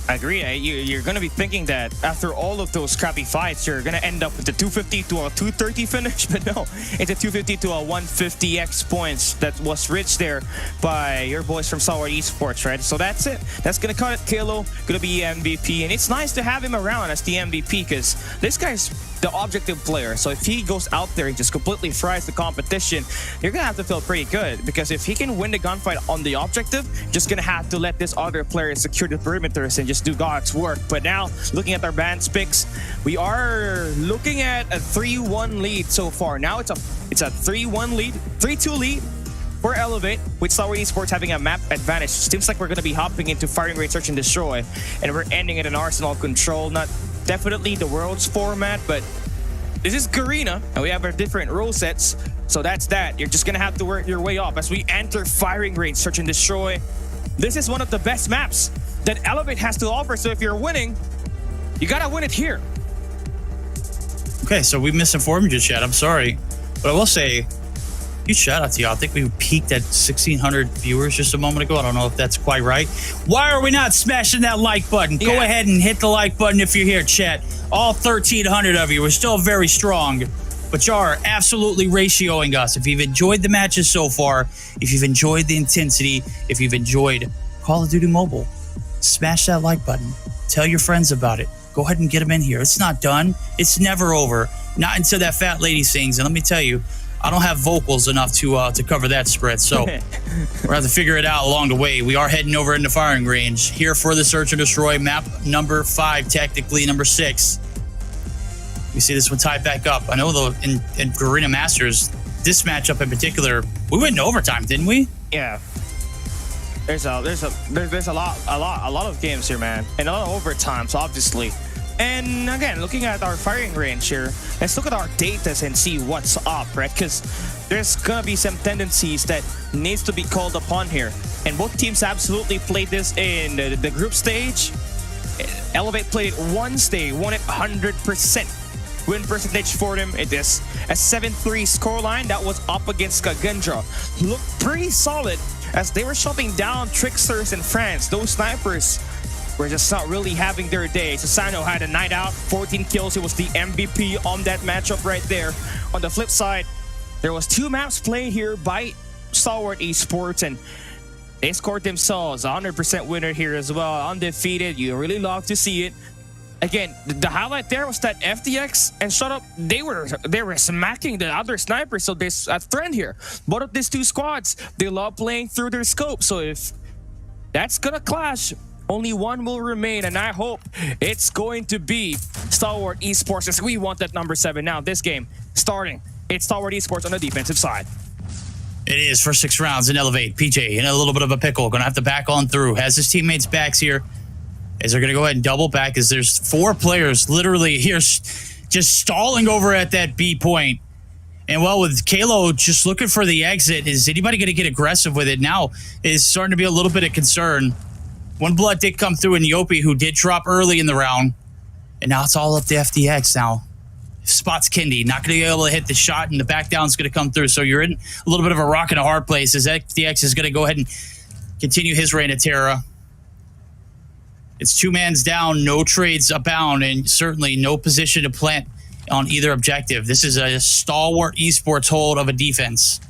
Speaker 9: I agree. You're going to be thinking that after all of those crappy fights, you're going to end up with a 250 to a 230 finish, but no, it's a 250 to a 150x points that was reached there by your boys from Stalwart Esports, right? So that's it. That's going to cut it. Kalo going to be MVP, and it's nice to have him around as the MVP because this guy's the objective player. So if he goes out there and just completely fries the competition, you're going to have to feel pretty good because if he can win the gunfight on the objective, just going to have to let this other player secure the perimeters and just do God's work. But now, looking at our band picks, we are looking at a 3-1 lead so far. Now it's a 3-1 lead, 3-2 lead for Elevate, with Stalwart Esports having a map advantage. Seems like we're going to be hopping into firing range, search and destroy, and we're ending at an arsenal control. Not definitely the world's format, but this is Garena, and we have our different rule sets. So that's that. You're just going to have to work your way up as we enter firing range, search and destroy. This is one of the best maps that Elevate has to offer. So if you're winning, you got to win it here.
Speaker 8: Okay, so we misinformed you, Chad. I'm sorry. But I will say, huge shout out to y'all. I think we peaked at 1,600 viewers just a moment ago. I don't know if that's quite right. Why are we not smashing that like button? Go ahead and hit the like button if you're here, chat. All 1,300 of you. We're still very strong. But y'all are absolutely ratioing us. If you've enjoyed the matches so far, if you've enjoyed the intensity, if you've enjoyed Call of Duty Mobile, smash that like button. Tell your friends about it. Go ahead and get them in here. It's not done. It's never over. Not until that fat lady sings. And let me tell you, I don't have vocals enough to cover that spread. So we're going to have to figure it out along the way. We are heading over into firing range here for the Search and Destroy map number 5, technically number 6. We see this one tied back up. I know though in Garena Masters, this matchup in particular, we went into overtime, didn't we?
Speaker 9: Yeah. There's a lot of games here, man, and a lot of overtimes, obviously. And again, looking at our firing range here, let's look at our data and see what's up, right? Because there's gonna be some tendencies that needs to be called upon here. And both teams absolutely played this in the group stage. Elevate played it once, they won it 100%. Win percentage for them, it is a 7-3 scoreline that was up against Kendra. Looked pretty solid as they were shutting down Tricksters in France. Those snipers were just not really having their day. Susano had a night out, 14 kills. He was the MVP on that matchup right there. On the flip side, there was 2 maps played here by Stalwart Esports, and they scored themselves a 100% winner here as well. Undefeated, you really love to see it. Again, the highlight there was that FTX and Shut Up, they were smacking the other snipers. So there's a trend here. Both of these 2 squads, they love playing through their scope. So if that's gonna clash, only one will remain, and I hope it's going to be Stalwart Esports, as we want that number 7 now. This game starting, it's Stalwart Esports on the defensive side.
Speaker 8: It is for 6 rounds in Elevate. PJ in a little bit of a pickle. Going to have to back on through. Has his teammates' backs here. As they're going to go ahead and double back, as there's 4 players literally here just stalling over at that B point. And well, with Kalo just looking for the exit, is anybody going to get aggressive with it now? Is starting to be a little bit of concern. One blood did come through in Yopi, who did drop early in the round. And now it's all up to FTX now. Spots Kendi, not going to be able to hit the shot, and the back down is going to come through. So you're in a little bit of a rock and a hard place as FTX is going to go ahead and continue his reign of terror. It's 2 mans down, no trades abound, and certainly no position to plant on either objective. This is a Stalwart Esports hold of a defense.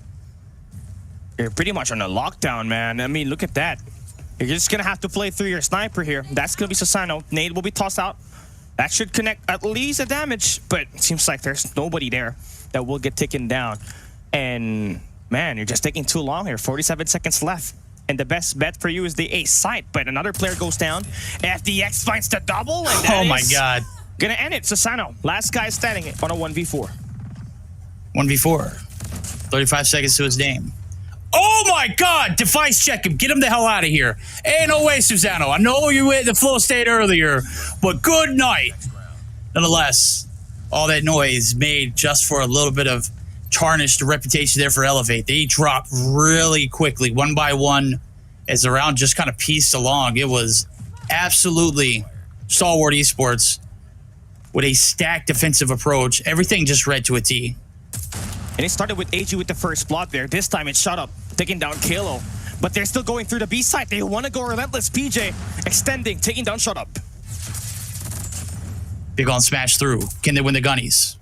Speaker 9: You're pretty much on a lockdown, man. I mean, look at that. You're just going to have to play through your sniper here. That's going to be Susano. Nade will be tossed out. That should connect at least a damage, but it seems like there's nobody there that will get taken down. And, man, you're just taking too long here. 47 seconds left. And the best bet for you is the ace site, but another player goes down. FDX finds the double, and that
Speaker 8: oh my god.
Speaker 9: Gonna end it. Susano, last guy standing on a 1v4.
Speaker 8: 1v4. 35 seconds to his name. Oh my god! Device check him. Get him the hell out of here. Ain't no way, Susano. I know you were at the flow state earlier, but good night. Nonetheless, all that noise made just for a little bit of tarnished reputation there for Elevate. They dropped really quickly, 1 by 1, as the round just kind of pieced along. It was absolutely Stalwart Esports with a stacked defensive approach. Everything just read to a T.
Speaker 9: And it started with AG with the first block there. This time it's Shut Up, taking down Kalo. But they're still going through the B side. They want to go relentless. PJ extending, taking down Shut Up.
Speaker 8: Big on smash through. Can they win the gunnies?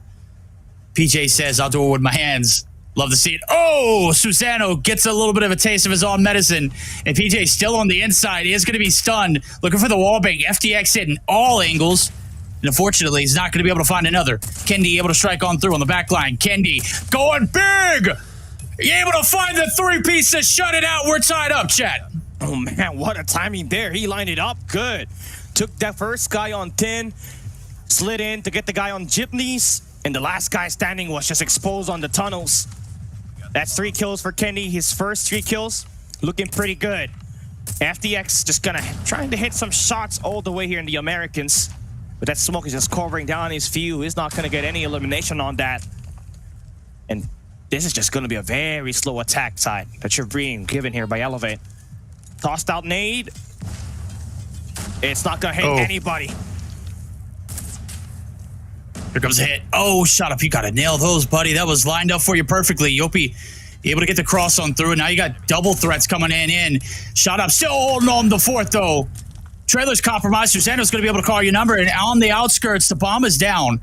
Speaker 8: PJ says, I'll do it with my hands. Love to see it. Oh, Susano gets a little bit of a taste of his own medicine. And PJ still on the inside. He is going to be stunned. Looking for the wallbang. FTX hitting all angles. And unfortunately, he's not going to be able to find another. Kendi able to strike on through on the back line. Kendi going big. Able to find the 3-piece to shut it out. We're tied up, chat.
Speaker 9: Oh, man, what a timing there. He lined it up good. Took that first guy on 10. Slid in to get the guy on Jeepneys. And the last guy standing was just exposed on the tunnels. That's 3 kills for Kendi. His first 3 kills looking pretty good. FTX just trying to hit some shots all the way here in the Americans. But that smoke is just covering down his view. He's not gonna get any elimination on that. And this is just gonna be a very slow attack side that you're being given here by Elevate. Tossed out nade. It's not gonna hit anybody.
Speaker 8: Here comes a hit. Oh, Shut Up. You got to nail those, buddy. That was lined up for you perfectly. Yopi able to get the cross on through. And now you got double threats coming in. Shut Up still holding on the 4th, though. Trailer's compromised. Susano's going to be able to call your number. And on the outskirts, the bomb is down.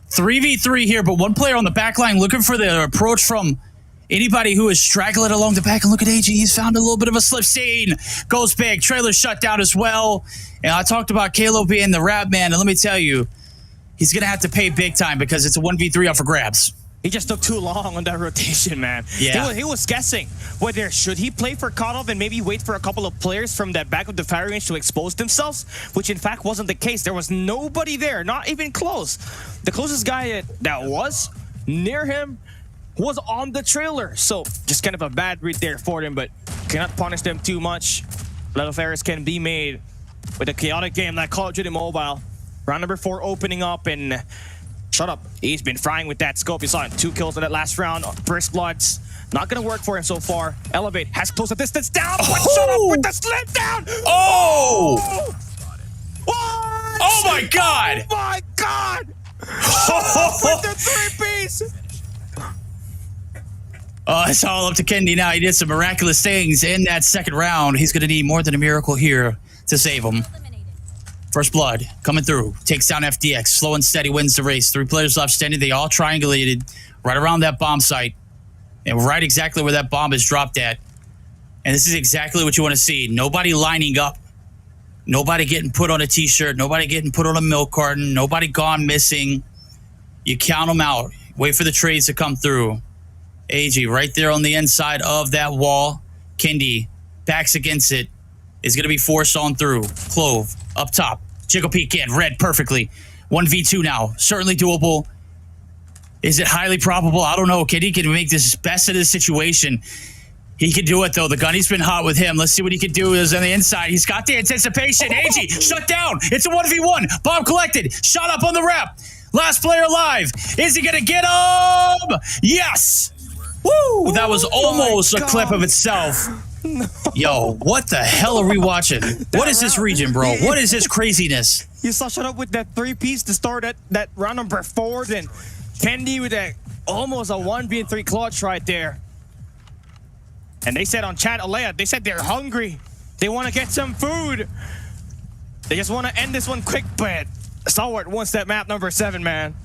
Speaker 8: 3v3 here, but one player on the back line looking for the approach from anybody who is straggling along the back. And look at AG. He's found a little bit of a slip scene. Goes big. Trailer's shut down as well. And I talked about Kalo being the rap man. And let me tell you, he's going to have to pay big time because it's a 1v3 up for grabs.
Speaker 9: He just took too long on that rotation, man.
Speaker 8: Yeah.
Speaker 9: He was guessing whether should he play for cutoff and maybe wait for a couple of players from that back of the firing range to expose themselves, which in fact wasn't the case. There was nobody there, not even close. The closest guy that was near him was on the trailer. So just kind of a bad read there for him, but cannot punish them too much. A lot of errors can be made with a chaotic game like Call of Duty Mobile. Round number 4 opening up, and shut up. He's been frying with that scope. You saw him, 2 kills in that last round. First Blood's not gonna work for him so far. Elevate has closed the distance down, but shut up with the slip down.
Speaker 8: Oh!
Speaker 9: What?
Speaker 8: Oh my God!
Speaker 9: Oh my God! With the 3-piece.
Speaker 8: Oh, it's all up to Kendi now. He did some miraculous things in that second round. He's going to need more than a miracle here to save him. First Blood coming through. Takes down FDX. Slow and steady wins the race. 3 players left standing. They all triangulated right around that bomb site. And right exactly where that bomb is dropped at. And this is exactly what you want to see. Nobody lining up. Nobody getting put on a t-shirt. Nobody getting put on a milk carton. Nobody gone missing. You count them out. Wait for the trades to come through. AG right there on the inside of that wall. Kendi backs against it. Is going to be forced on through. Clove up top. Jiggle peek in. Red perfectly. 1v2 now. Certainly doable. Is it highly probable? I don't know. Kendi can make this best of the situation. He can do it, though. The gunny's been hot with him. Let's see what he can do is on the inside. He's got the anticipation. AG shut down. It's a 1v1. Bomb collected. Shot up on the rep. Last player alive. Is he going to get him? Yes. Woo! That was almost a clip of itself.
Speaker 9: No.
Speaker 8: Yo, what the hell are we watching? What is this region, bro? What is this craziness?
Speaker 9: You saw shut up with that 3-piece to start that round number 4. Then Kendi with that almost a 1v3 clutch right there. And they said on chat, Alea, they said they're hungry. They want to get some food. They just want to end this one quick, but Stalwart wants that map number 7, man.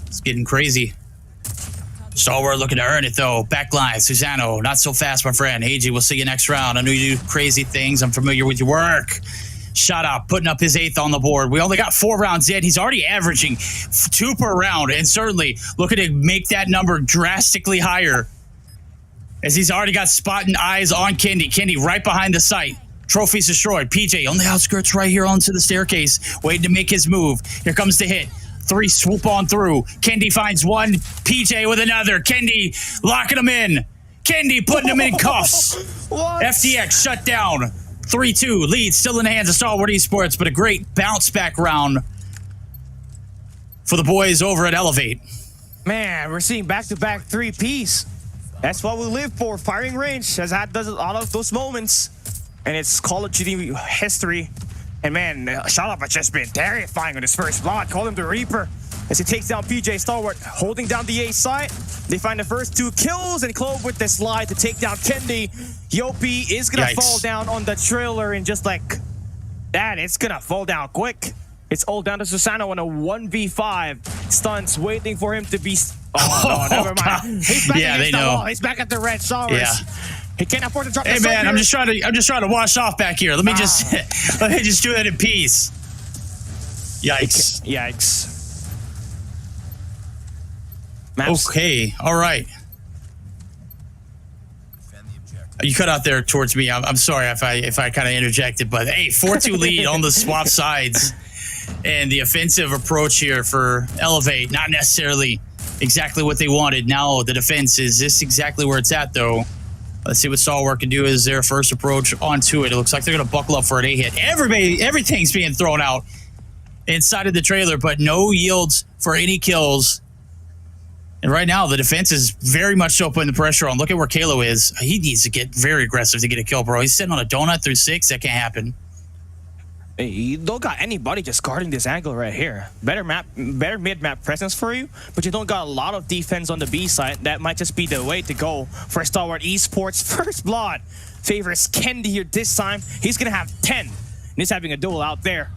Speaker 8: It's getting crazy. Stalwart looking to earn it, though. Backline, Susano, not so fast, my friend. AG, we'll see you next round. I know you do crazy things. I'm familiar with your work. Shut up, putting up his 8th on the board. We only got 4 rounds in. He's already averaging 2 per round, and certainly looking to make that number drastically higher, as he's already got spot and eyes on Kendi. Kendi right behind the site. Trophies destroyed. PJ on the outskirts right here onto the staircase, waiting to make his move. Here comes the hit. 3 swoop on through. Kendi finds 1. PJ with another. Kendi locking him in. Kendi putting him in cuffs.
Speaker 9: What?
Speaker 8: FDX shut down. 3-2. Lead still in the hands of Stalwart Esports, but a great bounce back round for the boys over at Elevate.
Speaker 9: Man, we're seeing back-to-back 3-piece. That's what we live for. Firing range has had all of those moments. And it's Call of Duty history. And man, Shut Up has just been terrifying on his first blood. Call him the Reaper as he takes down PJ. Stalwart holding down the A side. They find the first 2 kills, and Clove with the slide to take down Kendi. Yopi is gonna fall down on the trailer, and just like that, it's gonna fall down quick. It's all down to Susano on a 1v5. Stunts waiting for him to be... Oh, no, never mind. He's back against the wall. He's back at the red showers.
Speaker 8: Yeah.
Speaker 9: He can't afford to drop
Speaker 8: Hey
Speaker 9: the
Speaker 8: man, I'm just trying to wash off back here. Let me just do that in peace. Yikes.
Speaker 9: Yikes. Maps.
Speaker 8: Okay, all right. You cut out there towards me. I'm sorry if I kind of interjected, but hey, 4-2 lead on the swap sides, and the offensive approach here for Elevate, not necessarily exactly what they wanted. Now the defense is this exactly where it's at, though. Let's see what Stalwart can do as their first approach onto it. It looks like they're going to buckle up for an A hit. Everything's being thrown out inside of the trailer, but no yields for any kills. And right now, the defense is very much so putting the pressure on. Look at where Kalo is. He needs to get very aggressive to get a kill, bro. He's sitting on a donut through 6. That can't happen.
Speaker 9: Hey, you don't got anybody just guarding this angle right here. Better mid-map presence for you, but you don't got a lot of defense on the B side. That might just be the way to go for Stalwart Esports. First blood favors Kendi here this time. He's going to have 10, and he's having a duel out there.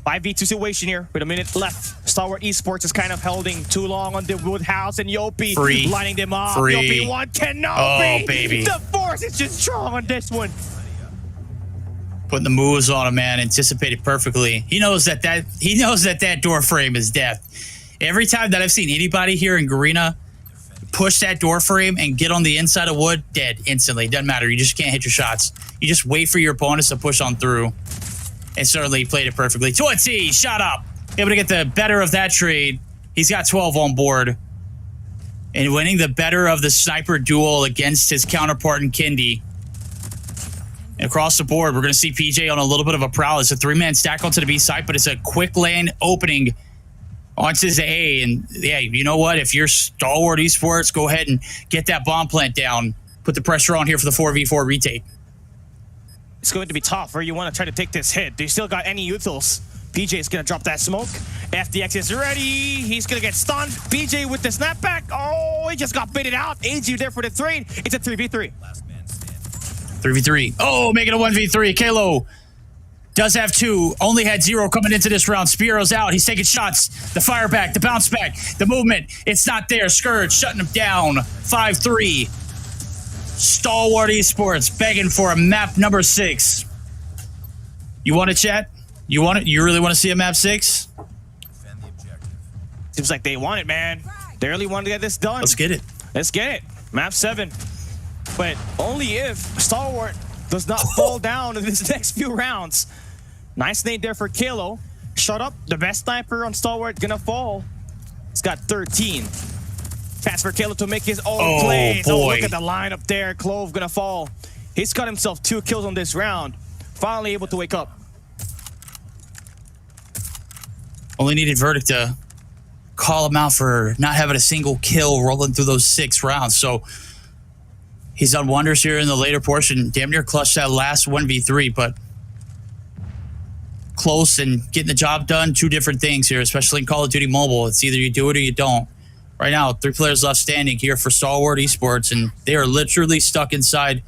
Speaker 9: 5v2 situation here with a minute left. Stalwart Esports is kind of holding too long on the Woodhouse, and Yopi lining them up. Yopi 1 Kenobi.
Speaker 8: Oh, baby.
Speaker 9: The force is just strong on this one.
Speaker 8: Putting the moves on him, man. Anticipated perfectly. He knows that door frame is death. Every time that I've seen anybody here in Garena push that door frame and get on the inside of wood, dead instantly. Doesn't matter. You just can't hit your shots. You just wait for your opponents to push on through. And certainly played it perfectly. 20, shot up. Able to get the better of that trade. He's got 12 on board. And winning the better of the sniper duel against his counterpart in Kendi. And across the board, we're going to see PJ on a little bit of a prowl. It's a 3-man stack onto the B side, but it's a quick lane opening onto the A. And yeah, you know what? If you're Stalwart Esports, go ahead and get that bomb plant down. Put the pressure on here for the 4v4 retake.
Speaker 9: It's going to be tough where you want to try to take this hit. Do you still got any utils? PJ is going to drop that smoke. FDX is ready. He's going to get stunned. PJ with the snapback. Oh, he just got baited out. AG there for the trade. It's a 3v3.
Speaker 8: 3v3. Oh, making a 1v3. Kalo does have 2. Only had 0 coming into this round. Spiro's out. He's taking shots. The fire back, the bounce back, the movement. It's not there. Scourge shutting him down. 5-3. Stalwart Esports begging for a map number 6. You want it, chat? You want it? You really want to see a map 6?
Speaker 9: Seems like they want it, man. They really want to get this done.
Speaker 8: Let's get it.
Speaker 9: Let's get it. Map 7. But only if Stalwart does not fall down in this next few rounds. Nice nade there for Kalo. Shut up. The best sniper on Stalwart gonna fall. He's got 13. Pass for Kalo to make his own plays.
Speaker 8: Boy.
Speaker 9: Oh, look at the line up there. Clove gonna fall. He's got himself 2 kills on this round. Finally able to wake up.
Speaker 8: Only needed Verdict to call him out for not having a single kill rolling through those 6 rounds. So he's done wonders here in the later portion. Damn near clutched that last 1v3, but close and getting the job done. 2 different things here, especially in Call of Duty Mobile. It's either you do it or you don't. Right now, 3 players left standing here for Stalwart Esports, and they are literally stuck inside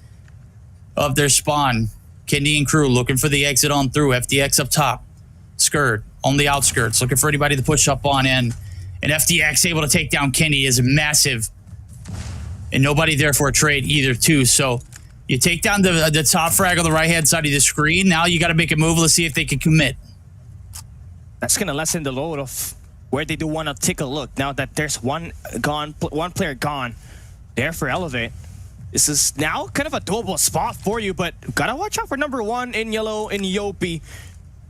Speaker 8: of their spawn. Kendi and crew looking for the exit on through. FDX up top. Skirt on the outskirts, looking for anybody to push up on in. And FDX able to take down Kendi is massive. And nobody there for a trade either, too. So you take down the top frag on the right-hand side of the screen. Now you got to make a move. Let's see if they can commit.
Speaker 9: That's going to lessen the load of where they do want to take a look. Now that there's one player gone there for Elevate. This is now kind of a doable spot for you, but got to watch out for number 1 in yellow in Yopi.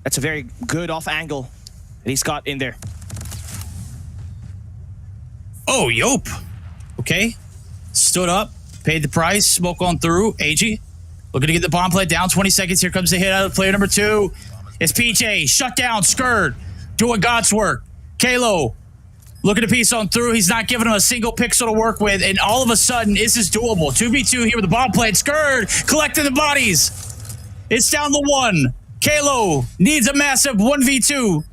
Speaker 9: That's a very good off angle that he's got in there.
Speaker 8: Oh, Yop. Okay. Stood up, paid the price, smoke on through. AG looking to get the bomb plant down. 20 seconds. Here comes the hit out of player number 2. It's PJ. Shut down. Skurd doing God's work. Kalo looking to piece on through. He's not giving him a single pixel to work with. And all of a sudden, this is doable. 2v2 here with the bomb plant. Skurd collecting the bodies. It's down to 1. Kalo needs a massive 1v2.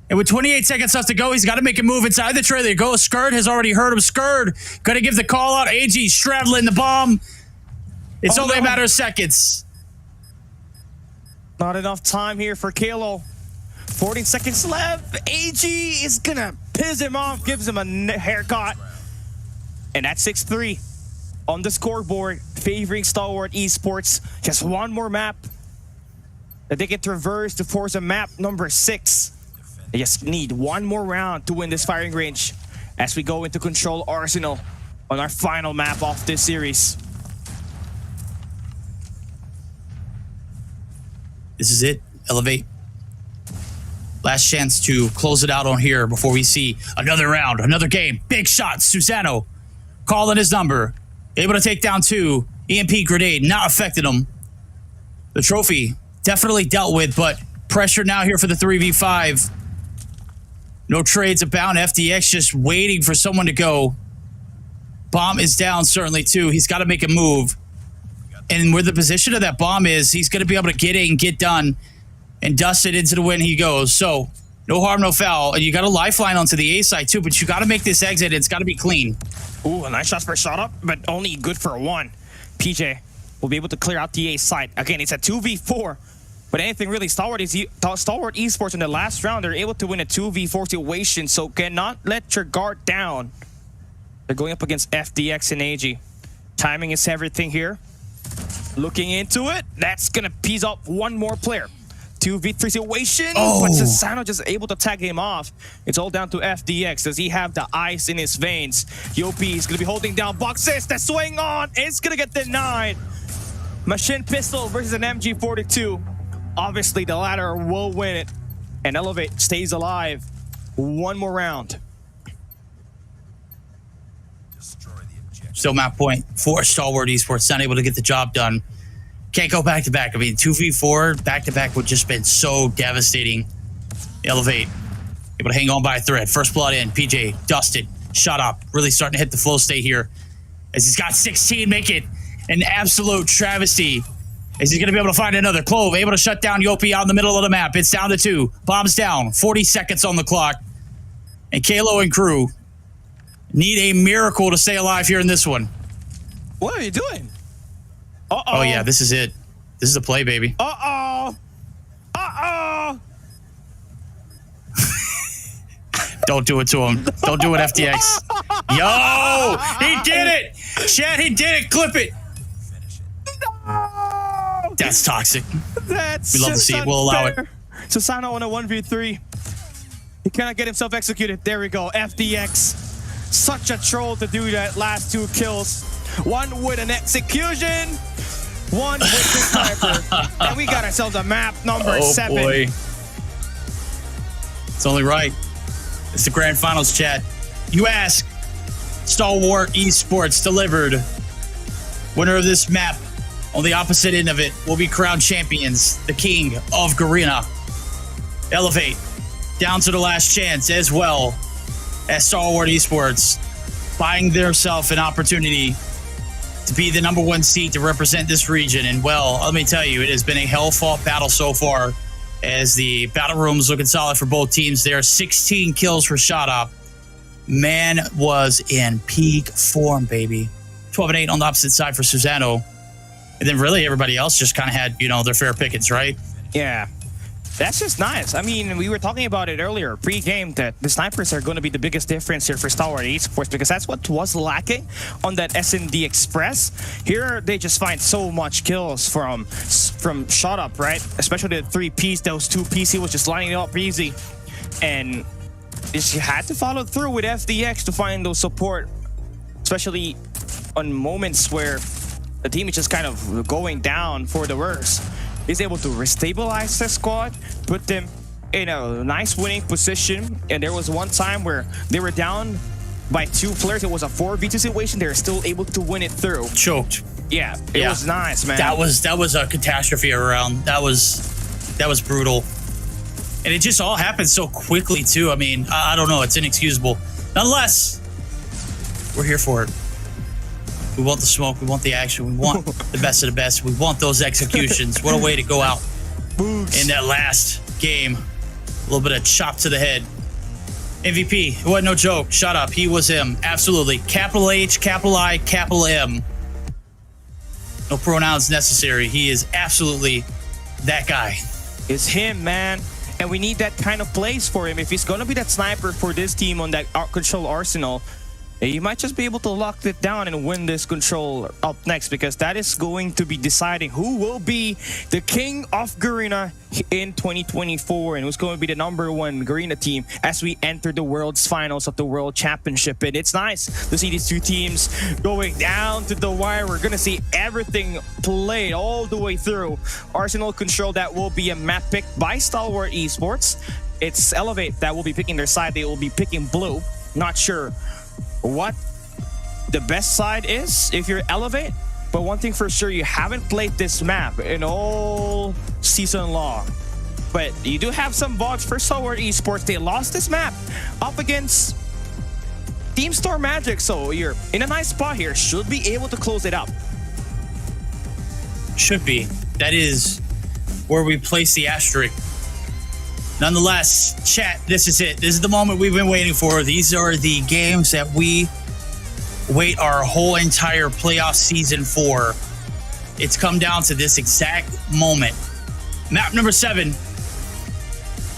Speaker 8: And with 28 seconds left to go, he's got to make a move inside the trailer. Go. Skurd has already heard him. Skurd going to give the call out. AG straddling the bomb. It's only a matter of seconds.
Speaker 9: Not enough time here for Kalo. 14 seconds left. AG is going to piss him off, gives him a haircut. And that's 6-3 on the scoreboard, favoring Stalwart Esports. Just one more map that they can traverse to force a map number 6. They just need one more round to win this firing range as we go into Control Arsenal on our final map of this series.
Speaker 8: This is it. Elevate. Last chance to close it out on here before we see another round, another game. Big shot. Susano calling his number. Able to take down 2. EMP grenade not affected him. The trophy definitely dealt with, but pressure now here for the 3v5. No trades abound. FDX just waiting for someone to go. Bomb is down certainly too. He's got to make a move. And where the position of that bomb is, he's going to be able to get in, get done, and dust it into the wind he goes. So no harm, no foul. And you got a lifeline onto the A side too, but you got to make this exit. It's got to be clean.
Speaker 9: Ooh, a nice shot for shot up, but only good for 1. PJ will be able to clear out the A side. Again, it's a 2v4. But anything really, Stalwart Esports in the last round, they're able to win a 2v4 situation, so cannot let your guard down. They're going up against FDX and AG. Timing is everything here. Looking into it, that's gonna piece up one more player. 2v3 situation, but Susano just able to tag him off. It's all down to FDX. Does he have the ice in his veins? Yopi is gonna be holding down boxes. The swing on, it's gonna get denied. Machine pistol versus an MG42. Obviously, the latter will win it. And Elevate stays alive. One more round.
Speaker 8: Still map point for Stalwart Esports, not able to get the job done. Can't go back to back. I mean, 2v4 back to back would just been so devastating. Elevate. Able to hang on by a thread. First blood in. PJ dusted. Shut up. Really starting to hit the flow state here. As he's got 16, make it an absolute travesty. As he's going to be able to find another. Clove able to shut down Yopi out in the middle of the map. It's down to 2. Bombs down. 40 seconds on the clock. And Kalo and crew need a miracle to stay alive here in this one.
Speaker 9: What are you doing? Uh-oh.
Speaker 8: Oh, yeah, this is it. This is the play, baby.
Speaker 9: Uh-oh. Uh-oh.
Speaker 8: Don't do it to him. Don't do it, FTX. Yo! He did it! Chad, he did it. Clip it.
Speaker 9: No!
Speaker 8: That's toxic.
Speaker 9: That's
Speaker 8: We love to see it. We'll allow it.
Speaker 9: Susano on a 1v3. He cannot get himself executed. There we go. FTX. Such a troll to do that last 2 kills. One with an execution. One with the sniper. And we got ourselves a map number 7.
Speaker 8: Oh, boy. It's only right. It's the grand finals, chat. You ask. Stalwart Esports delivered. Winner of this map on the opposite end of it will be crowned champions. The king of Garena. Elevate. Down to the last chance as well as Stalwart Esports buying themselves an opportunity to be the number 1 seed to represent this region. And well, let me tell you, it has been a hell-fought battle so far as the battle room is looking solid for both teams. There are 16 kills for Shot Up. Man was in peak form, baby. 12 and 8 on the opposite side for Susano. And then really everybody else just kind of had, you know, their fair pickings, right?
Speaker 9: Yeah. That's just nice. I mean, we were talking about it earlier, pre-game, that the snipers are going to be the biggest difference here for Stalwart Esports because that's what was lacking on that S&D Express. Here, they just find so much kills from Shot Up, right? Especially the 3Ps, those 2Ps, he was just lining it up easy. And you had to follow through with FDX to find those support, especially on moments where the team is just kind of going down for the worst. He's able to restabilize the squad, put them in a nice winning position. And there was one time where they were down by 2 players. It was a 4v2 situation. They were still able to win it through.
Speaker 8: Choked.
Speaker 9: Yeah, it was nice, man.
Speaker 8: That was a catastrophe around. That was brutal. And it just all happened so quickly too. I mean, I don't know. It's inexcusable. Nonetheless, we're here for it. We want the smoke. We want the action. We want the best of the best. We want those executions. What a way to go out in that last game. A little bit of chop to the head. MVP. It wasn't no joke. Shut up. He was him. Absolutely. Capital H, capital I, capital M. No pronouns necessary. He is absolutely that guy.
Speaker 9: It's him, man. And we need that kind of plays for him. If he's going to be that sniper for this team on that control arsenal, he might just be able to lock it down and win this control up next, because that is going to be deciding who will be the king of Garena in 2024 and who's going to be the #1 Garena team as we enter the world's finals of the World Championship. And it's nice to see these 2 teams going down to the wire. We're going to see everything played all the way through. Arsenal Control, that will be a map picked by Stalwart Esports. It's Elevate that will be picking their side. They will be picking blue. Not sure what the best side is if you're Elevate, but one thing for sure, you haven't played this map in all season long. But you do have some bots for Stalwart Esports. They lost this map up against Team Storm Magic, so you're in a nice spot here. Should be able to close it up.
Speaker 8: Should be. That is where we place the asterisk. Nonetheless, chat, this is it. This is the moment we've been waiting for. These are the games that we wait our whole entire playoff season for. It's come down to this exact moment. Map number 7.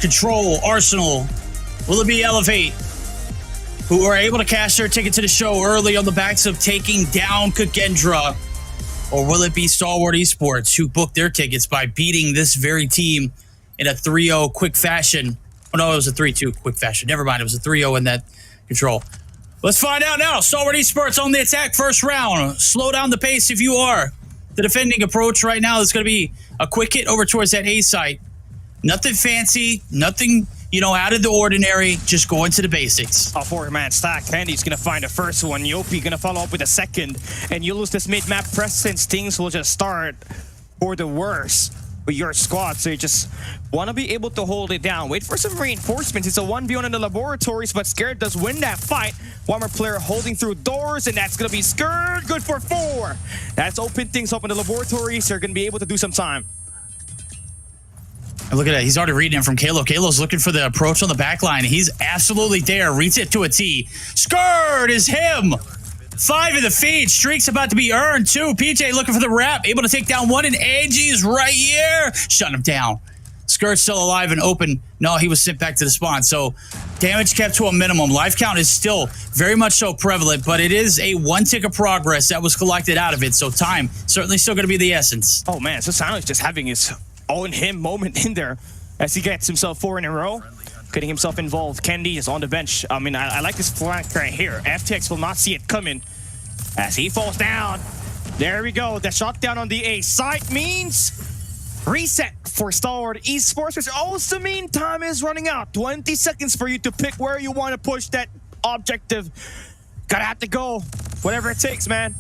Speaker 8: Control, Arsenal. Will it be Elevate, who are able to cash their ticket to the show early on the backs of taking down Kendra? Or will it be Stalwart Esports, who booked their tickets by beating this very team in a 3-0 quick fashion? Oh, no, it was a 3-2 quick fashion. Never mind, it was a 3-0 in that control. Let's find out now. Stalwart Esports on the attack first round. Slow down the pace if you are. The defending approach right now is going to be a quick hit over towards that A site. Nothing fancy, nothing, out of the ordinary. Just go into the basics.
Speaker 9: A 4-man stack. Candy's going to find the first one. Yopi going to follow up with a second. And you lose this mid-map presence. Things will just start for the worse with your squad. So you just want to be able to hold it down. Wait for some reinforcements. It's a 1v1 in the laboratories, but Scared does win that fight. One more player holding through doors, and that's going to be Scared. Good for 4. That's opened things up in the laboratories. They're going to be able to do some time.
Speaker 8: And look at that. He's already reading it from Kalo. Kalo's looking for the approach on the back line. He's absolutely there. Reads it to a T. Scared is him. 5 in the feed. Streak's about to be earned, too. PJ looking for the wrap. Able to take down 1, and AG's right here. Shutting him down. Skirt's still alive and open. No, he was sent back to the spawn. So damage kept to a minimum. Life count is still very much so prevalent, but it is a 1 tick of progress that was collected out of it. So time certainly still going to be the essence.
Speaker 9: Oh, man. So Sano's just having his own him moment in there as he gets himself 4 in a row. Getting himself involved. Kendi is on the bench. I mean, I like this flank right here. FTX will not see it coming as he falls down. There we go. The shot down on the A site means reset for Stalwart Esports, which also mean time is running out. 20 seconds for you to pick where you want to push that objective. Gotta have to go. Whatever it takes, man.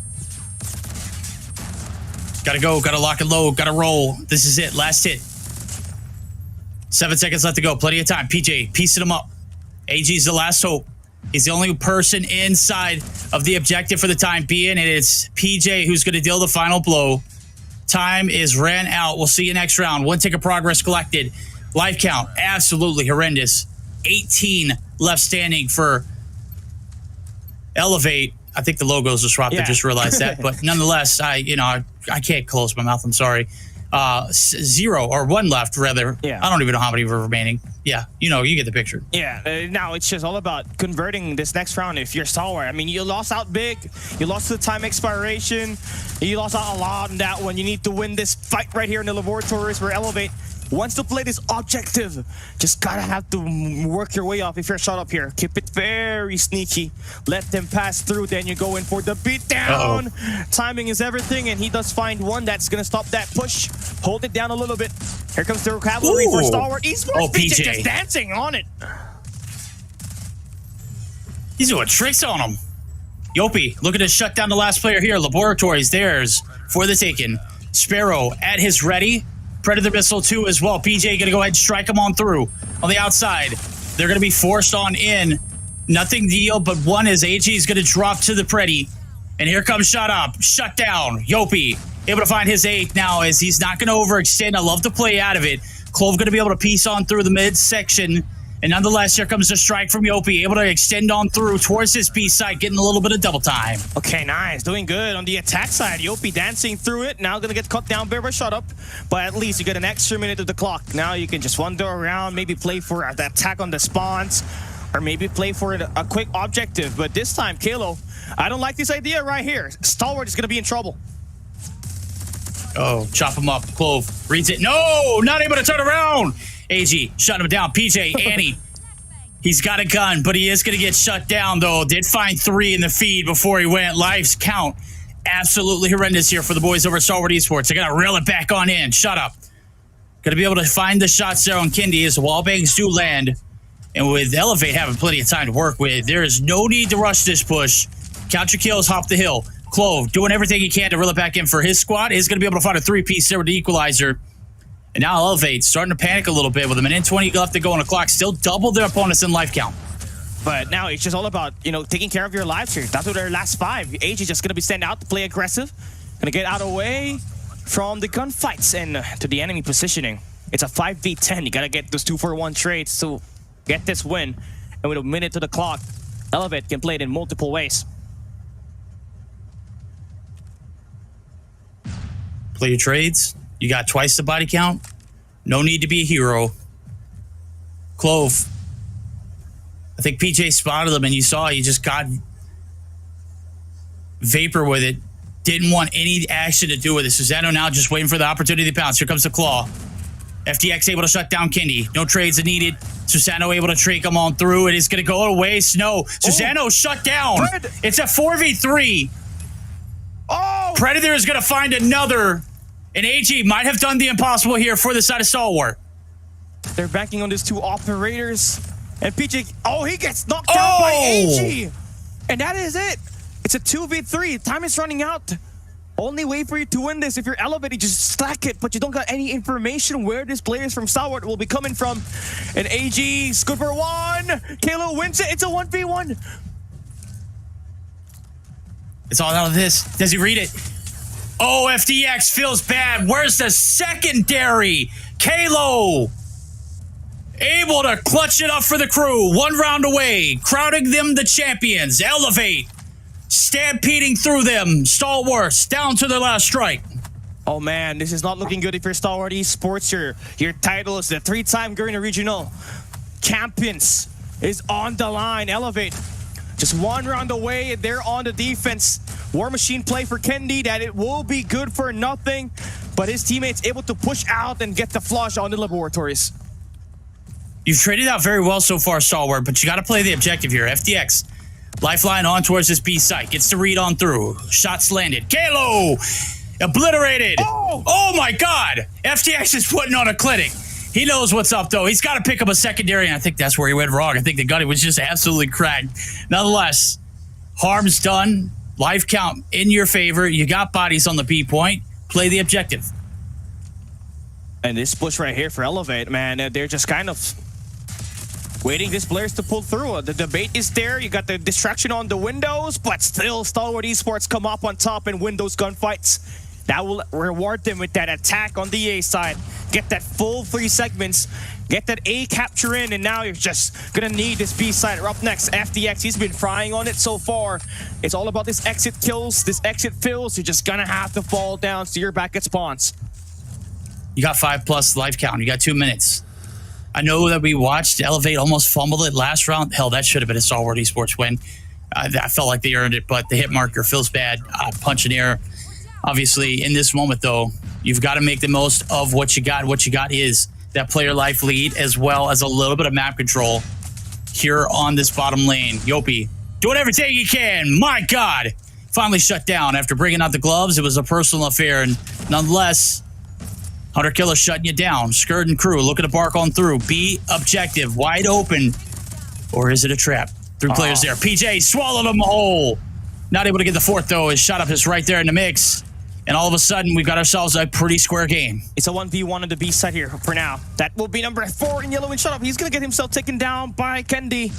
Speaker 8: Gotta go. Gotta lock and load. Gotta roll. This is it. Last hit. 7 seconds left to go. Plenty of time. PJ piecing him up. AG's the last hope. He's the only person inside of the objective for the time being, and it's PJ who's going to deal the final blow. Time is ran out. We'll see you next round. 1 tick of progress collected. Life count, absolutely horrendous. 18 left standing for Elevate. I think the logos are swapped. I just realized that. But nonetheless, I can't close my mouth. I'm sorry. 0 or 1 left, rather.
Speaker 9: Yeah.
Speaker 8: I don't even know how many were remaining. Yeah, you get the picture.
Speaker 9: Yeah, now it's just all about converting this next round if you're Stalwart. I mean, you lost out big. You lost the time expiration. You lost out a lot on that one. You need to win this fight right here in the laboratories where Elevate wants to play this objective. Just gotta have to work your way up if you're shot up here. Keep it very sneaky. Let them pass through, then you go in for the beatdown. Timing is everything, and he does find one that's gonna stop that push. Hold it down a little bit. Here comes the cavalry for Stalwart Esports. PJ just dancing on it.
Speaker 8: He's doing tricks on him. Yopi looking to shut down the last player here. Laboratories, theirs for the taking. Sparrow at his ready. Predator missile 2 as well. PJ going to go ahead and strike him on through. On the outside, they're going to be forced on in. Nothing deal, but one is AG is going to drop to the Preddy. And here comes Shut Up. Shut down. Yopi able to find his 8 now as he's not going to overextend. I love to play out of it. Clove going to be able to piece on through the midsection. And nonetheless, here comes the strike from Yopi, able to extend on through towards his B side, getting a little bit of double time.
Speaker 9: Okay, nice. Doing good on the attack side. Yopi dancing through it. Now going to get cut down by Shut Up. But at least you get an extra minute of the clock. Now you can just wander around, maybe play for the attack on the spawns, or maybe play for a quick objective. But this time, Kalo, I don't like this idea right here. Stalwart is going to be in trouble.
Speaker 8: Oh, chop him up. Clove reads it. No, not able to turn around. AG shutting him down. PJ, Annie. He's got a gun, but he is going to get shut down, though. Did find 3 in the feed before he went. Lives count. Absolutely horrendous here for the boys over at Stalwart Esports. They're going to reel it back on in. Shut up. Going to be able to find the shots there on Kendi as the wall bangs do land. And with Elevate having plenty of time to work with, there is no need to rush this push. Count your kills, hop the hill. Clove doing everything he can to reel it back in for his squad. Is going to be able to find a 3-piece there with the equalizer. And now Elevate starting to panic a little bit with a minute 20 left to go on the clock. Still double their opponents in life count.
Speaker 9: But now it's just all about, taking care of your lives here. That's what their last 5. AG is just going to be sent out to play aggressive. Going to get out away from the gunfights and to the enemy positioning. It's a 5v10. You got to get those 2-for-1 trades to get this win. And with a minute to the clock, Elevate can play it in multiple ways.
Speaker 8: Play your trades. You got twice the body count. No need to be a hero. Clove. I think PJ spotted him, and you saw he just got vapor with it. Didn't want any action to do with it. Susano now just waiting for the opportunity to pounce. Here comes the claw. FTX able to shut down Kendi. No trades are needed. Susano able to trake him on through. It is going to go away. Snow. Susano shut down. It's a 4v3. Predator is going to find another. And AG might have done the impossible here for the side of Stalwart.
Speaker 9: They're banking on these 2 operators. And PJ, he gets knocked down by AG. And that is it. It's a 2v3. Time is running out. Only way for you to win this if you're elevated, just stack it, but you don't got any information where this players from Stalwart will be coming from. And AG is good for one. Kalo wins it. It's a 1v1.
Speaker 8: It's all out of this. Does he read it? Oh, FDX feels bad. Where's the secondary? Kalo able to clutch it up for the crew. One round away. Crowding them the champions. Elevate. Stampeding through them. Stalwarts down to their last strike.
Speaker 9: Oh man, this is not looking good if you're Stalwart Esports. Your title is the 3-time Garena Regional Champions is on the line. Elevate. Just one round away, and they're on the defense. War Machine play for Kendi that it will be good for nothing, but his teammates able to push out and get the flush on the laboratories.
Speaker 8: You've traded out very well so far, Stalwart, but you got to play the objective here. FDX. Lifeline on towards this B site. Gets to read on through. Shots landed. Kalo! Obliterated! Oh my god! FTX is putting on a clinic. He knows what's up, though. He's got to pick up a secondary, and I think that's where he went wrong. I think the gunny was just absolutely cracked. Nonetheless, harm's done. Life count in your favor. You got bodies on the B point. Play the objective.
Speaker 9: And this push right here for Elevate, man, they're just kind of waiting these players to pull through. The debate is there. You got the distraction on the windows, but still Stalwart Esports come up on top and win those gunfights. That will reward them with that attack on the A side. Get that full 3 segments. Get that A capture in, and now you're just gonna need this B side. Up next, FDX. He's been frying on it so far. It's all about this exit kills, this exit fills. You're just gonna have to fall down so you're back at spawns.
Speaker 8: You got 5+ life count. You got 2 minutes. I know that we watched Elevate almost fumble it last round. Hell, that should have been a Stalwart Esports win. I felt like they earned it, but the hit marker feels bad. Punch and error. Obviously, in this moment, though, you've got to make the most of what you got. What you got is that player life lead, as well as a little bit of map control here on this bottom lane. Yopi doing everything he can. My God. Finally shut down after bringing out the gloves. It was a personal affair, and nonetheless, Hunter Killer shutting you down. Skirt and crew looking to bark on through. Be objective. Wide open. Or is it a trap? 3 players there. PJ swallowed them whole. Not able to get the 4th, though. His shot up is right there in the mix. And all of a sudden, we've got ourselves a pretty square game.
Speaker 9: It's a 1v1 on the B side here for now. That will be number 4 in yellow and shut up. He's going to get himself taken down by Kendi.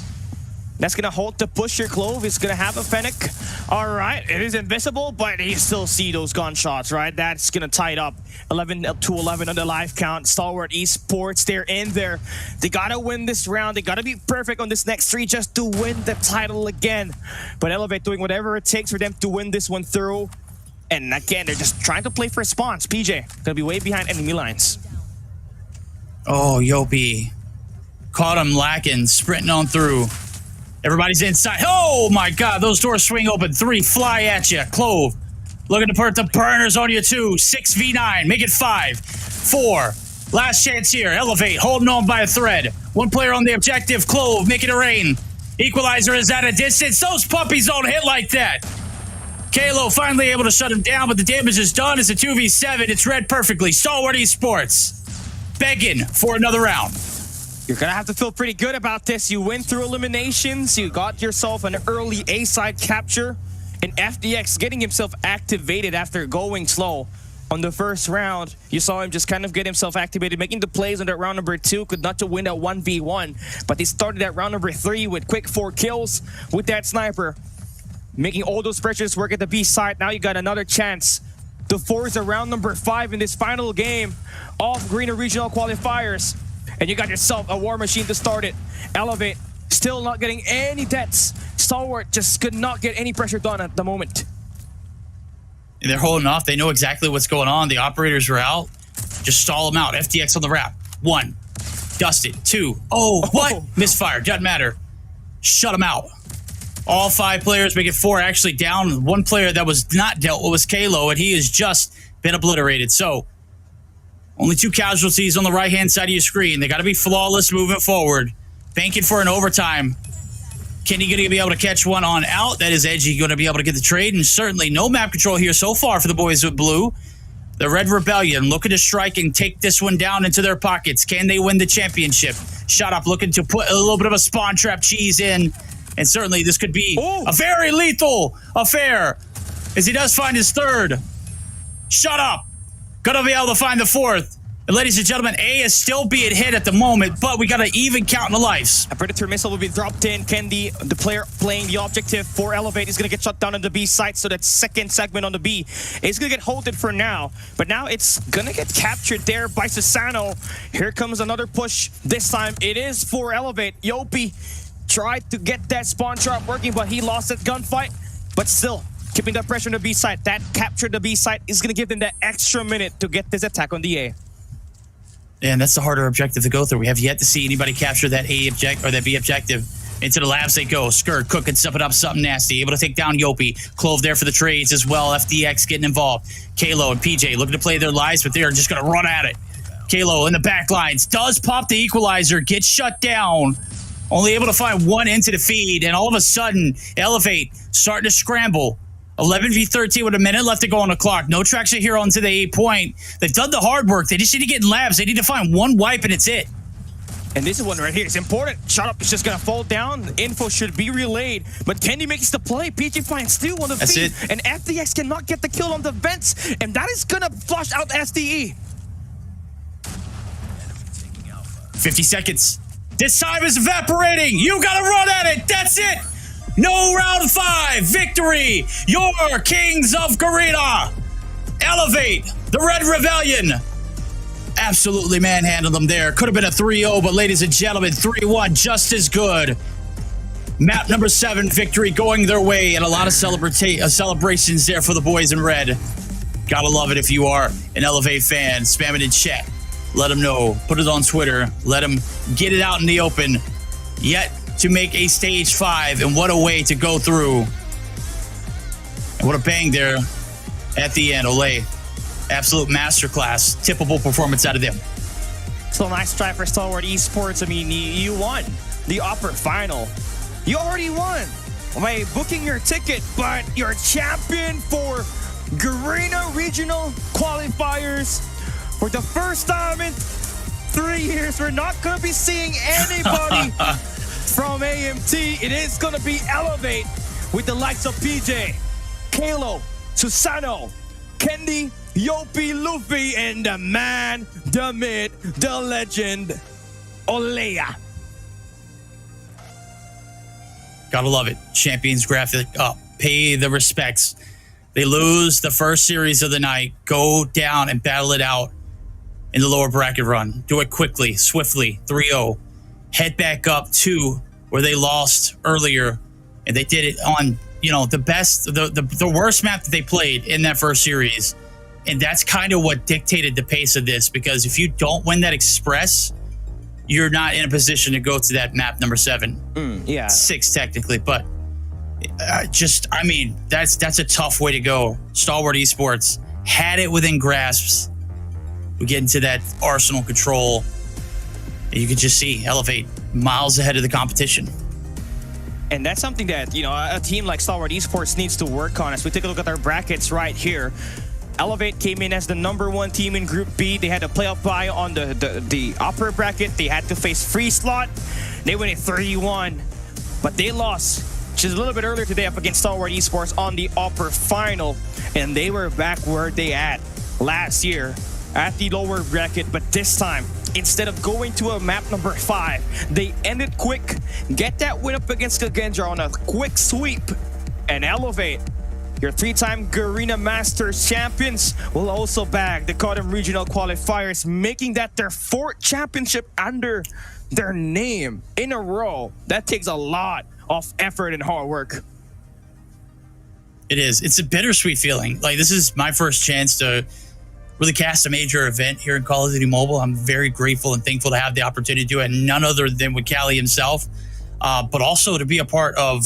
Speaker 9: That's going to hold the push here, Clove. He's going to have a Fennec. All right, it is invisible, but you still see those gunshots, right? That's going to tie it up. 11 up to 11 on the life count. Stalwart Esports, they're in there. They got to win this round. They got to be perfect on this next 3 just to win the title again. But Elevate doing whatever it takes for them to win this one through. And again, they're just trying to play for response. PJ, going to be way behind enemy lines.
Speaker 8: Oh, Yopi. Caught him lacking, sprinting on through. Everybody's inside. Oh my God, those doors swing open. 3 fly at you. Clove looking to put the burners on you too. 6v9, make it 5. 4, last chance here. Elevate, holding on by a thread. 1 player on the objective. Clove, making it rain. Equalizer is at a distance. Those puppies don't hit like that. Kalo finally able to shut him down, but the damage is done. It's a 2v7. It's read perfectly. Stalwart Esports begging for another round.
Speaker 9: You're going to have to feel pretty good about this. You went through eliminations. You got yourself an early A-side capture. And FDX getting himself activated after going slow on the first round. You saw him just kind of get himself activated, making the plays on that round number 2. Could not to win that 1v1. But he started at round number 3 with quick 4 kills with that sniper. Making all those pressures work at the B side. Now you got another chance to force a round number 5 in this final game of Garena Regional Qualifiers. And you got yourself a War Machine to start it. Elevate, still not getting any deaths. Stalwart just could not get any pressure done at the moment.
Speaker 8: They're holding off. They know exactly what's going on. The operators are out. Just stall them out. FDX on the wrap. 1. Dusted. 2. Oh, what? Misfire. Doesn't matter. Shut them out. All 5 players make it 4 actually down. 1 player that was not dealt with was Kalo, and he has just been obliterated. So, only 2 casualties on the right-hand side of your screen. They got to be flawless moving forward. Banking for an overtime. Kenny going to be able to catch one on out. That is Edgy going to be able to get the trade. And certainly no map control here so far for the boys with blue. The Red Rebellion looking to strike and take this one down into their pockets. Can they win the championship? Shot up looking to put a little bit of a spawn trap cheese in. And certainly this could be a very lethal affair as he does find his 3rd. Shut up. Gonna be able to find the fourth. And ladies and gentlemen, A is still being hit at the moment, but we got an even count in the lives.
Speaker 9: A Predator missile will be dropped in. Kendi, the player playing the objective for Elevate, is going to get shut down on the B site. So that second segment on the B is going to get halted for now. But now it's going to get captured there by Susano. Here comes another push. This time it is for Elevate. Yopi tried to get that spawn trap working, but he lost that gunfight. But still, keeping that pressure on the B site. That captured the B site is going to give them that extra minute to get this attack on the A.
Speaker 8: And that's the harder objective to go through. We have yet to see anybody capture that A object or that B objective. Into the labs they go. Skirt cooking, stepping up something nasty. Able to take down Yopi. Clove there for the trades as well. FDX getting involved. Kalo and PJ looking to play their lives, but they're just going to run at it. Kalo in the back lines. Does pop the equalizer. Gets shut down. Only able to find one into the feed. And all of a sudden, Elevate starting to scramble. 11v13 with a minute left to go on the clock. No traction here onto the 8 point. They've done the hard work. They just need to get in labs. They need to find one wipe and it's it.
Speaker 9: And this is one right here. It's important. Shot up is just going to fall down. Info should be relayed. But Kendi makes the play. PJ finds two on the feed. And FDX cannot get the kill on the vents. And that is going to flush out SDE.
Speaker 8: 50 seconds. This time is evaporating. You got to run at it. That's it. No round 5 victory. Your Kings of Garena. Elevate the Red Rebellion. Absolutely manhandled them there. Could have been a 3-0, but ladies and gentlemen, 3-1 just as good. Map number 7 victory going their way, and a lot of celebrations there for the boys in red. Gotta love it if you are an Elevate fan. Spam it in chat. Let them know. Put it on Twitter. Let them get it out in the open. Yet to make a stage 5, and what a way to go through. And what a bang there at the end. Olay, absolute masterclass. Tippable performance out of them.
Speaker 9: So nice try for Stalwart Esports. I mean, you won the upper final. You already won by booking your ticket, but you're champion for Garena Regional Qualifiers. For the first time in 3 years, we're not going to be seeing anybody from AMT. It is going to be Elevate with the likes of PJ, Kalo, Susano, Kendi, Yopi, Luffy, and the man, the myth, the legend, Olea.
Speaker 8: Gotta love it. Champions graphic up. Pay the respects. They lose the first series of the night. Go down and battle it out in the lower bracket run. Do it quickly, swiftly. 3-0. Head back up to where they lost earlier. And they did it on, the best, the worst map that they played in that first series. And that's kind of what dictated the pace of this, because if you don't win that Express, you're not in a position to go to that map number 7. 6 technically, but that's a tough way to go. Stalwart Esports had it within grasps. We get into that Arsenal control, and you can just see Elevate miles ahead of the competition.
Speaker 9: And that's something that, a team like Stalwart Esports needs to work on. As we take a look at our brackets right here, Elevate came in as the #1 team in Group B. They had a playoff bye on the upper bracket. They had to face Free Slot. They went at 3-1, but they lost just a little bit earlier today up against Stalwart Esports on the upper final. And they were back where they at last year at the lower bracket. But this time, instead of going to a map number 5, they ended quick, get that win up against Kendra on a quick sweep, and Elevate, your 3-time Garena Masters champions, will also bag the KOD Regional Qualifiers, making that their 4th championship under their name in a row. That takes a lot of effort and hard work.
Speaker 8: It is. It's a bittersweet feeling. Like, this is my first chance to really cast a major event here in Call of Duty Mobile. I'm very grateful and thankful to have the opportunity to do it, none other than with Callie himself, but also to be a part of,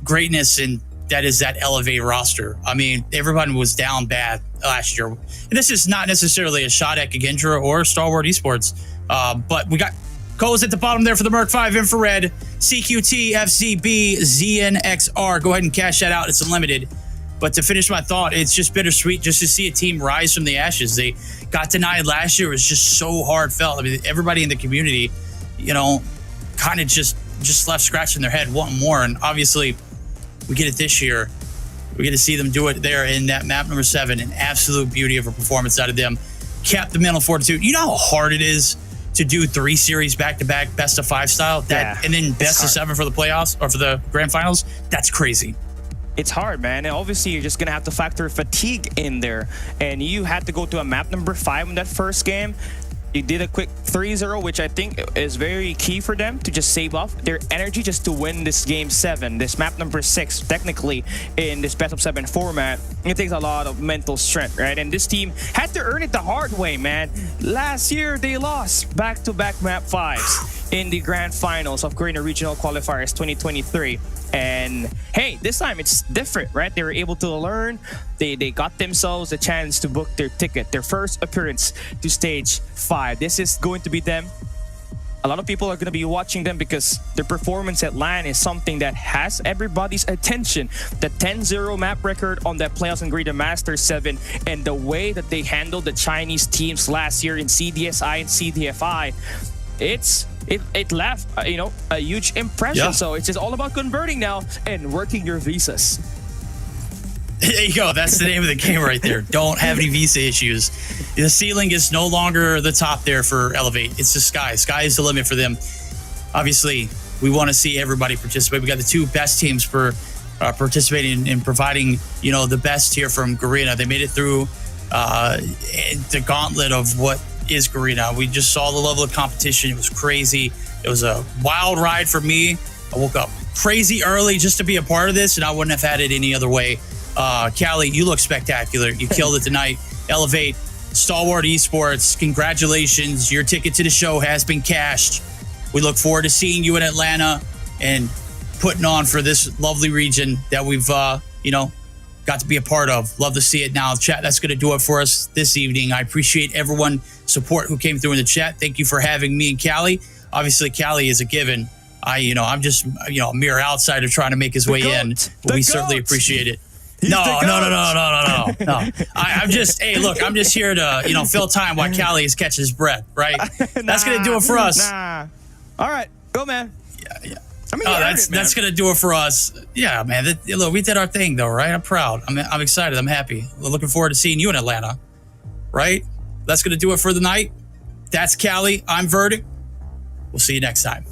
Speaker 8: greatness, and that is that Elevate roster. I mean, everyone was down bad last year. And this is not necessarily a shot at Kendra or Stalwart Esports, but we got Coles at the bottom there for the Merc 5 Infrared, CQT, FCB, ZNXR. Go ahead and cash that out. It's unlimited. But to finish my thought, it's just bittersweet just to see a team rise from the ashes. They got denied last year. It was just so hard felt. I mean, everybody in the community, kind of just left scratching their head wanting more. And obviously, we get it this year. We get to see them do it there in that map number 7. An absolute beauty of a performance out of them. Kept the mental fortitude. You know how hard it is to do 3 series back-to-back, best of 5 style? And then best of 7 for the playoffs or for the grand finals? That's crazy.
Speaker 9: It's hard, man. And obviously, you're just going to have to factor fatigue in there. And you had to go to a map number 5 in that first game. You did a quick 3-0, which I think is very key for them to just save off their energy just to win this game 7, this map number 6, technically in this best of 7 format. It takes a lot of mental strength, right? And this team had to earn it the hard way, man. Last year, they lost back-to-back map 5s in the grand finals of Garena Regional Qualifiers 2023. And hey, this time it's different, right? They were able to learn. They got themselves a chance to book their ticket, their first appearance to stage 5. This is going to be them. A lot of people are going to be watching them because their performance at LAN is something that has everybody's attention. The 10-0 map record on that playoffs and Garena Masters 7 and the way that they handled the Chinese teams last year in CDSI and CDFI, it left a huge impression.
Speaker 8: Yeah.
Speaker 9: So it's just all about converting now and working your visas.
Speaker 8: There you go. That's the name of the game right there. Don't have any visa issues. The ceiling is no longer the top there for Elevate. It's the sky. Sky is the limit for them. Obviously, we want to see everybody participate. We got the 2 best teams for participating in providing, the best here from Garena. They made it through the gauntlet of what is Garena. We just saw the level of competition. It was crazy. It was a wild ride for me. I woke up crazy early just to be a part of this, and I wouldn't have had it any other way. Callie, you look spectacular. You killed it tonight. Elevate, Stalwart Esports, congratulations. Your ticket to the show has been cashed. We look forward to seeing you in Atlanta and putting on for this lovely region that we've, got to be a part of. Love to see it now. Chat, that's going to do it for us this evening. I appreciate everyone support who came through in the chat. Thank you for having me and Callie. Obviously, Callie is a given. I'm just, a mere outsider trying to make his way in. But we certainly appreciate it. No. I'm just, hey, look, I'm just here to, fill time while Callie is catching his breath, right? That's going to do it for us.
Speaker 9: All right, go, man.
Speaker 8: Yeah.
Speaker 9: I mean,
Speaker 8: that's going to do it for us. Yeah, man. Look, we did our thing, though, right? I'm proud. I'm excited. I'm happy. We're looking forward to seeing you in Atlanta, right? That's going to do it for the night. That's Callie. I'm Verdict. We'll see you next time.